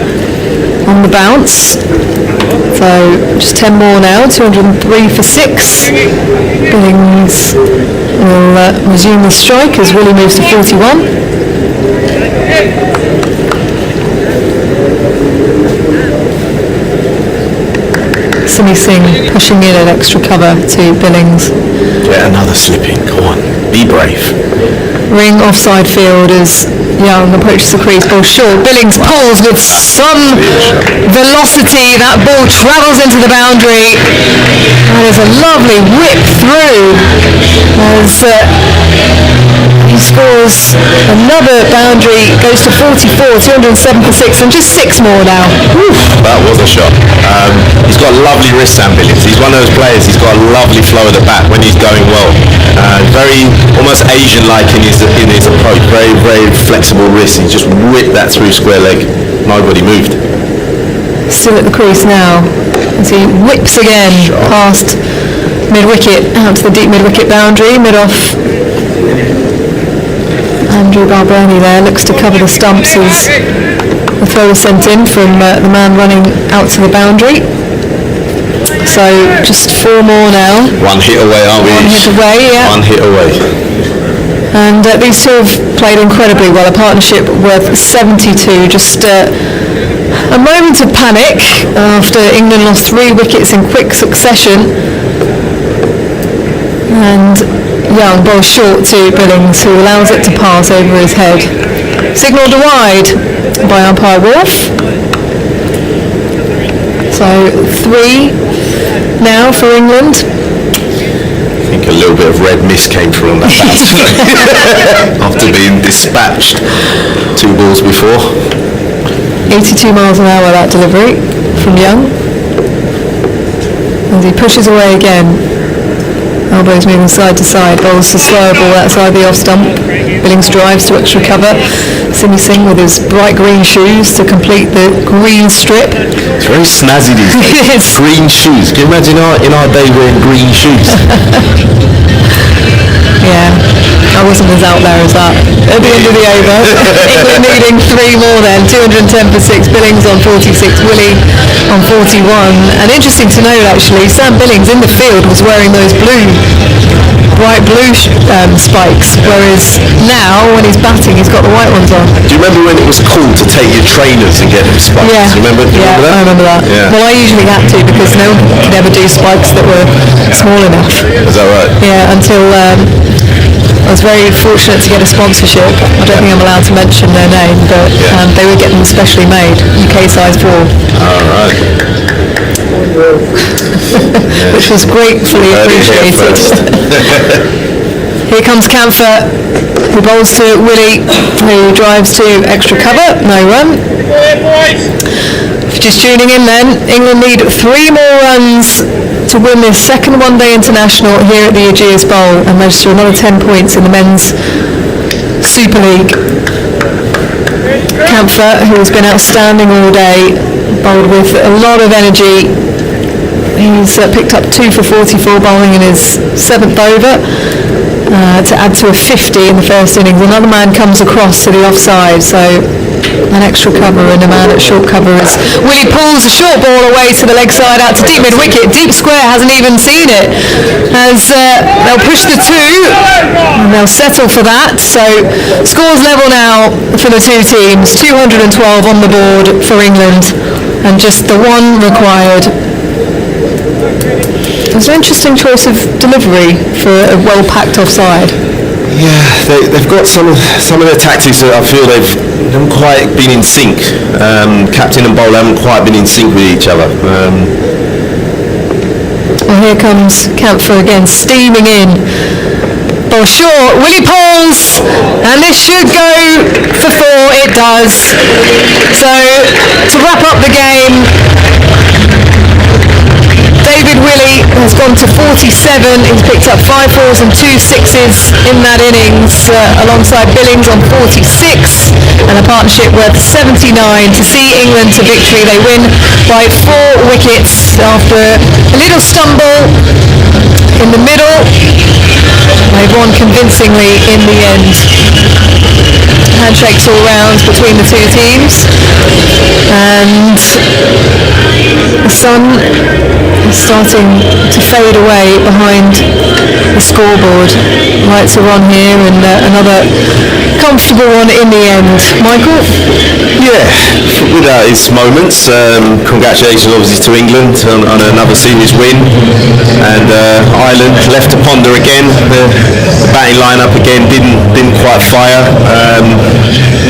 on the bounce. So just 10 more now, 203 for 6. Billings will resume the strike as Willie moves to 41. Simi Singh pushing in at extra cover to Billings. Get another slipping, come on, be brave. ring offside field as Young approaches the crease, ball short. Billings pulls with some velocity. That ball travels into the boundary. That is a lovely whip through as he scores another boundary, goes to 44, 207 for 6, and just 6 more now. Whew, that was a shot. He's got lovely wrist, Sam Billings. He's one of those players, he's got a lovely flow at the back when he's going well. Very almost Asian-like in his approach, very, very flexible wrist. He just whipped that through square leg. Nobody moved. Still at the crease now as he whips again past mid-wicket, out to the deep mid-wicket boundary, mid-off. Andrew Balbirnie there looks to cover the stumps as the throw is sent in from the man running out to the boundary. So just 4 more now. One hit away, aren't we? One hit away, yeah. One hit away. And these two have played incredibly well, a partnership worth 72. Just a moment of panic after England lost 3 wickets in quick succession. And Young bowls short to Billings, who allows it to pass over his head. Signalled wide by umpire Wolf. So 3 now for England. I think a little bit of red mist came through on that bat after being dispatched 2 balls before. 82 miles an hour that delivery from Young. And he pushes away again. Elbows moving side to side, bowls to slower ball outside the off stump. Billings drives to extra cover. Simi Singh with his bright green shoes to complete the green strip. It's very snazzy these days. Green shoes. Can you imagine in our day wearing green shoes? Yeah, I wasn't as out there as that. At the end of the over, England needing 3 more then, 210 for 6, Billings on 46, Willie on 41. And interesting to note actually, Sam Billings in the field was wearing those bright blue spikes, whereas now when he's batting he's got the white ones on. Do you remember when it was cool to take your trainers and get them spikes? Yeah, Do you remember that? I remember that. Yeah. Well, I usually had to because no one could ever do spikes that were small enough. Is that right? Yeah, until I was very fortunate to get a sponsorship. I don't think I'm allowed to mention their name, but they were getting them specially made, UK size ball. All right. Which was gratefully appreciated. Here comes Camphor, who bowls to Willie, who drives to extra cover, no run. Just tuning in then, England need 3 more runs to win this second one-day international here at the Ageas Bowl and register another 10 points in the Men's Super League. Camphor, who has been outstanding all day, bowled with a lot of energy. He's picked up 2 for 44 bowling in his 7th over to add to a 50 in the first innings. Another man comes across to the offside, so an extra cover and a man at short cover as Willie pulls a short ball away to the leg side out to deep mid-wicket. Deep square hasn't even seen it as they'll push the 2 and they'll settle for that. So scores level now for the 2 teams, 212 on the board for England and just the 1 required. It's an interesting choice of delivery for a well-packed offside. Yeah, they've got some of their tactics that I feel they haven't quite been in sync. Captain and bowler haven't quite been in sync with each other. Well, here comes Camphor again, steaming in. Ball short, Willie pulls, and this should go for 4, it does. So, to wrap up the game, David Willie has gone to 47. He's picked up 5 4s and 2 6s in that innings, alongside Billings on 46, and a partnership worth 79 to see England to victory. They win by 4 wickets after a little stumble in the middle. They've won convincingly in the end. Handshakes all round between the 2 teams, and the sun is starting to fade away behind the scoreboard. Lights are on here and another comfortable one in the end. Michael? Yeah, without its moments. Congratulations, obviously, to England on another series win, and Ireland left to ponder again. The batting lineup again didn't quite fire.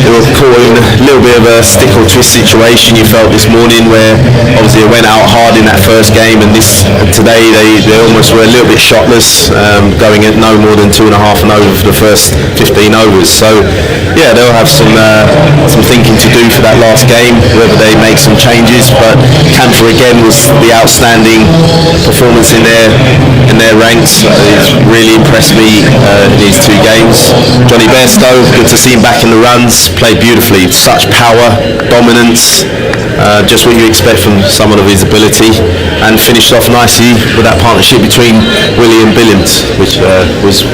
They were caught in a little bit of a stick or twist situation. You felt this morning where obviously they went out hard in that first game, and today they almost were a little bit shotless, going at no more than 2.5 and over for the first 15 overs. So yeah, they'll have some thinking to do for that last game, whether they make some changes. But Camphor again was the outstanding performance in their ranks. It's really impressed me in these 2 games. Johnny Bairstow, good to see him back in the runs, played beautifully. Such power, dominance, just what you expect from someone of his ability, and finished off nicely with that partnership between Willie and Billiant, which was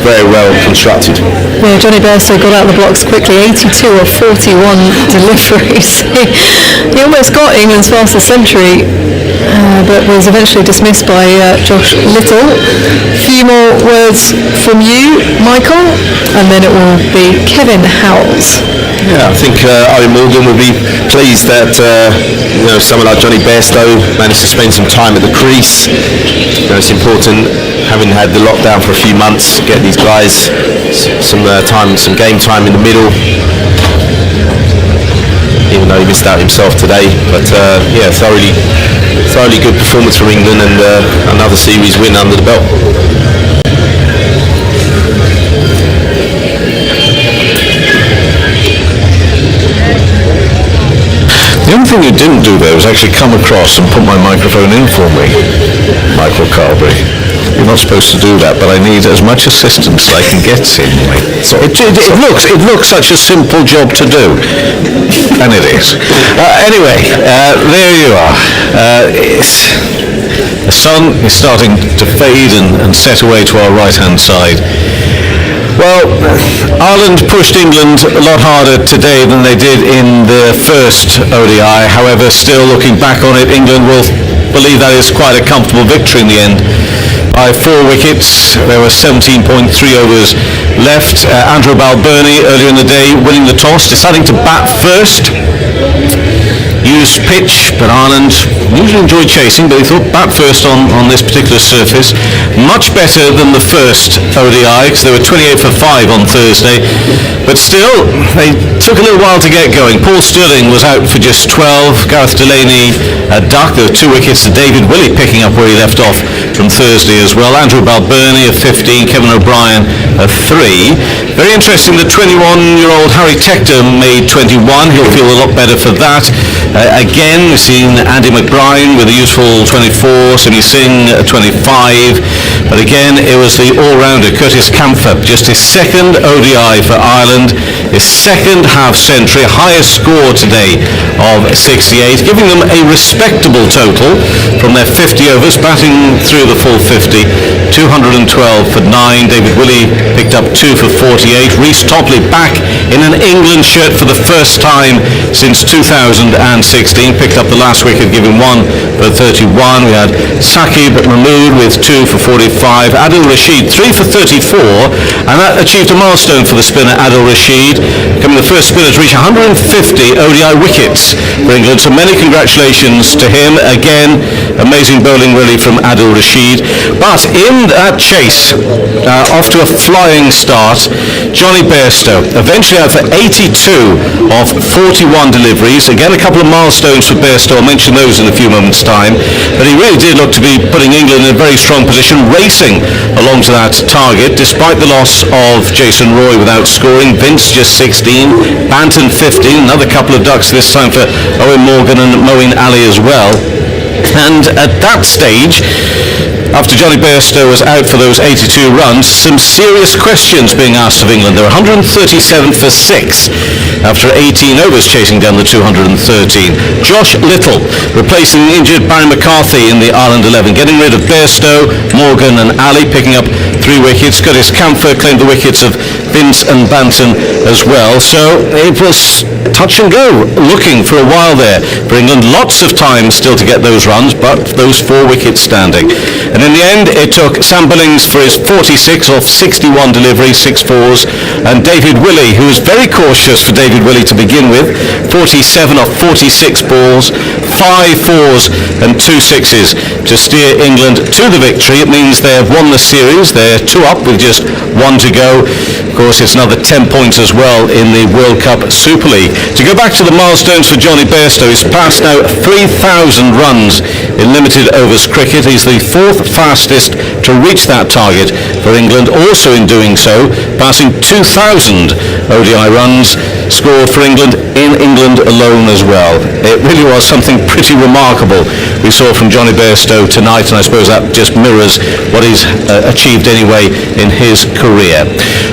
very well constructed. Yeah, Johnny Bairstow got out of the blocks quickly, 82 of 41 deliveries. He almost got England's fastest century, but was eventually dismissed by Josh Little. A few more words from you, Michael, and then it will be Kevin Howells. Yeah, I think Owen Morgan would be pleased that someone like Johnny Bairstow managed to spend some time at the crease. It's important, having had the lockdown for a few months, to get these guys some game time in the middle. Even though he missed out himself today, but thoroughly good performance from England, and another series win under the belt. The only thing you didn't do there was actually come across and put my microphone in for me, Michael Carberry. You're not supposed to do that, but I need as much assistance as I can get, seemingly. It looks such a simple job to do, and it is. Anyway, there you are. The sun is starting to fade and set away to our right-hand side. Well, Ireland pushed England a lot harder today than they did in the first ODI. However, still looking back on it, England will believe that is quite a comfortable victory in the end. By 4 wickets, there were 17.3 overs left. Andrew Balbirnie earlier in the day winning the toss, deciding to bat first. Used pitch, but Ireland usually enjoyed chasing, but he thought bat first on this particular surface. Much better than the first ODI, because they were 28 for 5 on Thursday, but still, they took a little while to get going. Paul Stirling was out for just 12, Gareth Delaney ducked. There were 2 wickets to David Willey picking up where he left off from Thursday as well. Andrew Balbirnie of 15, Kevin O'Brien of 3. Very interesting, the 21-year-old Harry Tector made 21. He'll feel a lot better for that. Again, we've seen Andy McBride with a useful 24, Simi Singh 25, but again, it was the all-rounder Curtis Camphor, just his second ODI for Ireland, his second half-century, highest score today of 68, giving them a respectable total from their 50 overs, batting through the full 50, 212 for 9. David Willey picked up 2 for 48. Rhys Topley back in an England shirt for the first time since 2016, picked up the last wicket, giving 1 for 31. We had Saqib Mahmood with 2 for 45. Adil Rashid 3 for 34, and that achieved a milestone for the spinner Adil Rashid, becoming the first spinner to reach 150 ODI wickets for England. So many congratulations to him. Again, amazing bowling really from Adil Rashid. But in that chase, off to a flying start, Johnny Bairstow eventually out for 82 of 41 deliveries. Again, a couple of milestones for Bairstow. I'll mention those in a few moments' time. But he really did look to be putting England in a very strong position, racing along to that target, despite the loss of Jason Roy without scoring. Vince just 16, Banton 15, another couple of ducks this time for Owen Morgan and Moeen Ali as well. And at that stage, after Johnny Bairstow was out for those 82 runs, some serious questions being asked of England. They were 137 for 6 after 18 overs chasing down the 213. Josh Little replacing the injured Barry McCarthy in the Ireland 11, getting rid of Bairstow, Morgan and Ali, picking up 3 wickets. Curtis Camphor claimed the wickets of Vince and Banton as well. So it was touch and go, looking for a while there for England. Lots of time still to get those runs, but those 4 wickets standing. And in the end, it took Sam Billings for his 46 off 61 deliveries, 6 fours, and David Willey, who was very cautious for David Willey to begin with, 47 off 46 balls, 5 fours and 2 sixes to steer England to the victory. It means they have won the series. They're 2 up with just 1 to go. Of course, it's another 10 points as well in the World Cup Super League. To go back to the milestones for Johnny Bairstow, he's passed now 3,000 runs in limited overs cricket. He's the 4th fastest to reach that target for England, also in doing so, passing 2,000 ODI runs scored for England in England alone as well. It really was something pretty remarkable we saw from Johnny Bairstow tonight, and I suppose that just mirrors what he's achieved anyway in his career.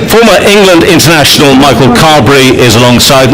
Former England international Michael Carberry is alongside me.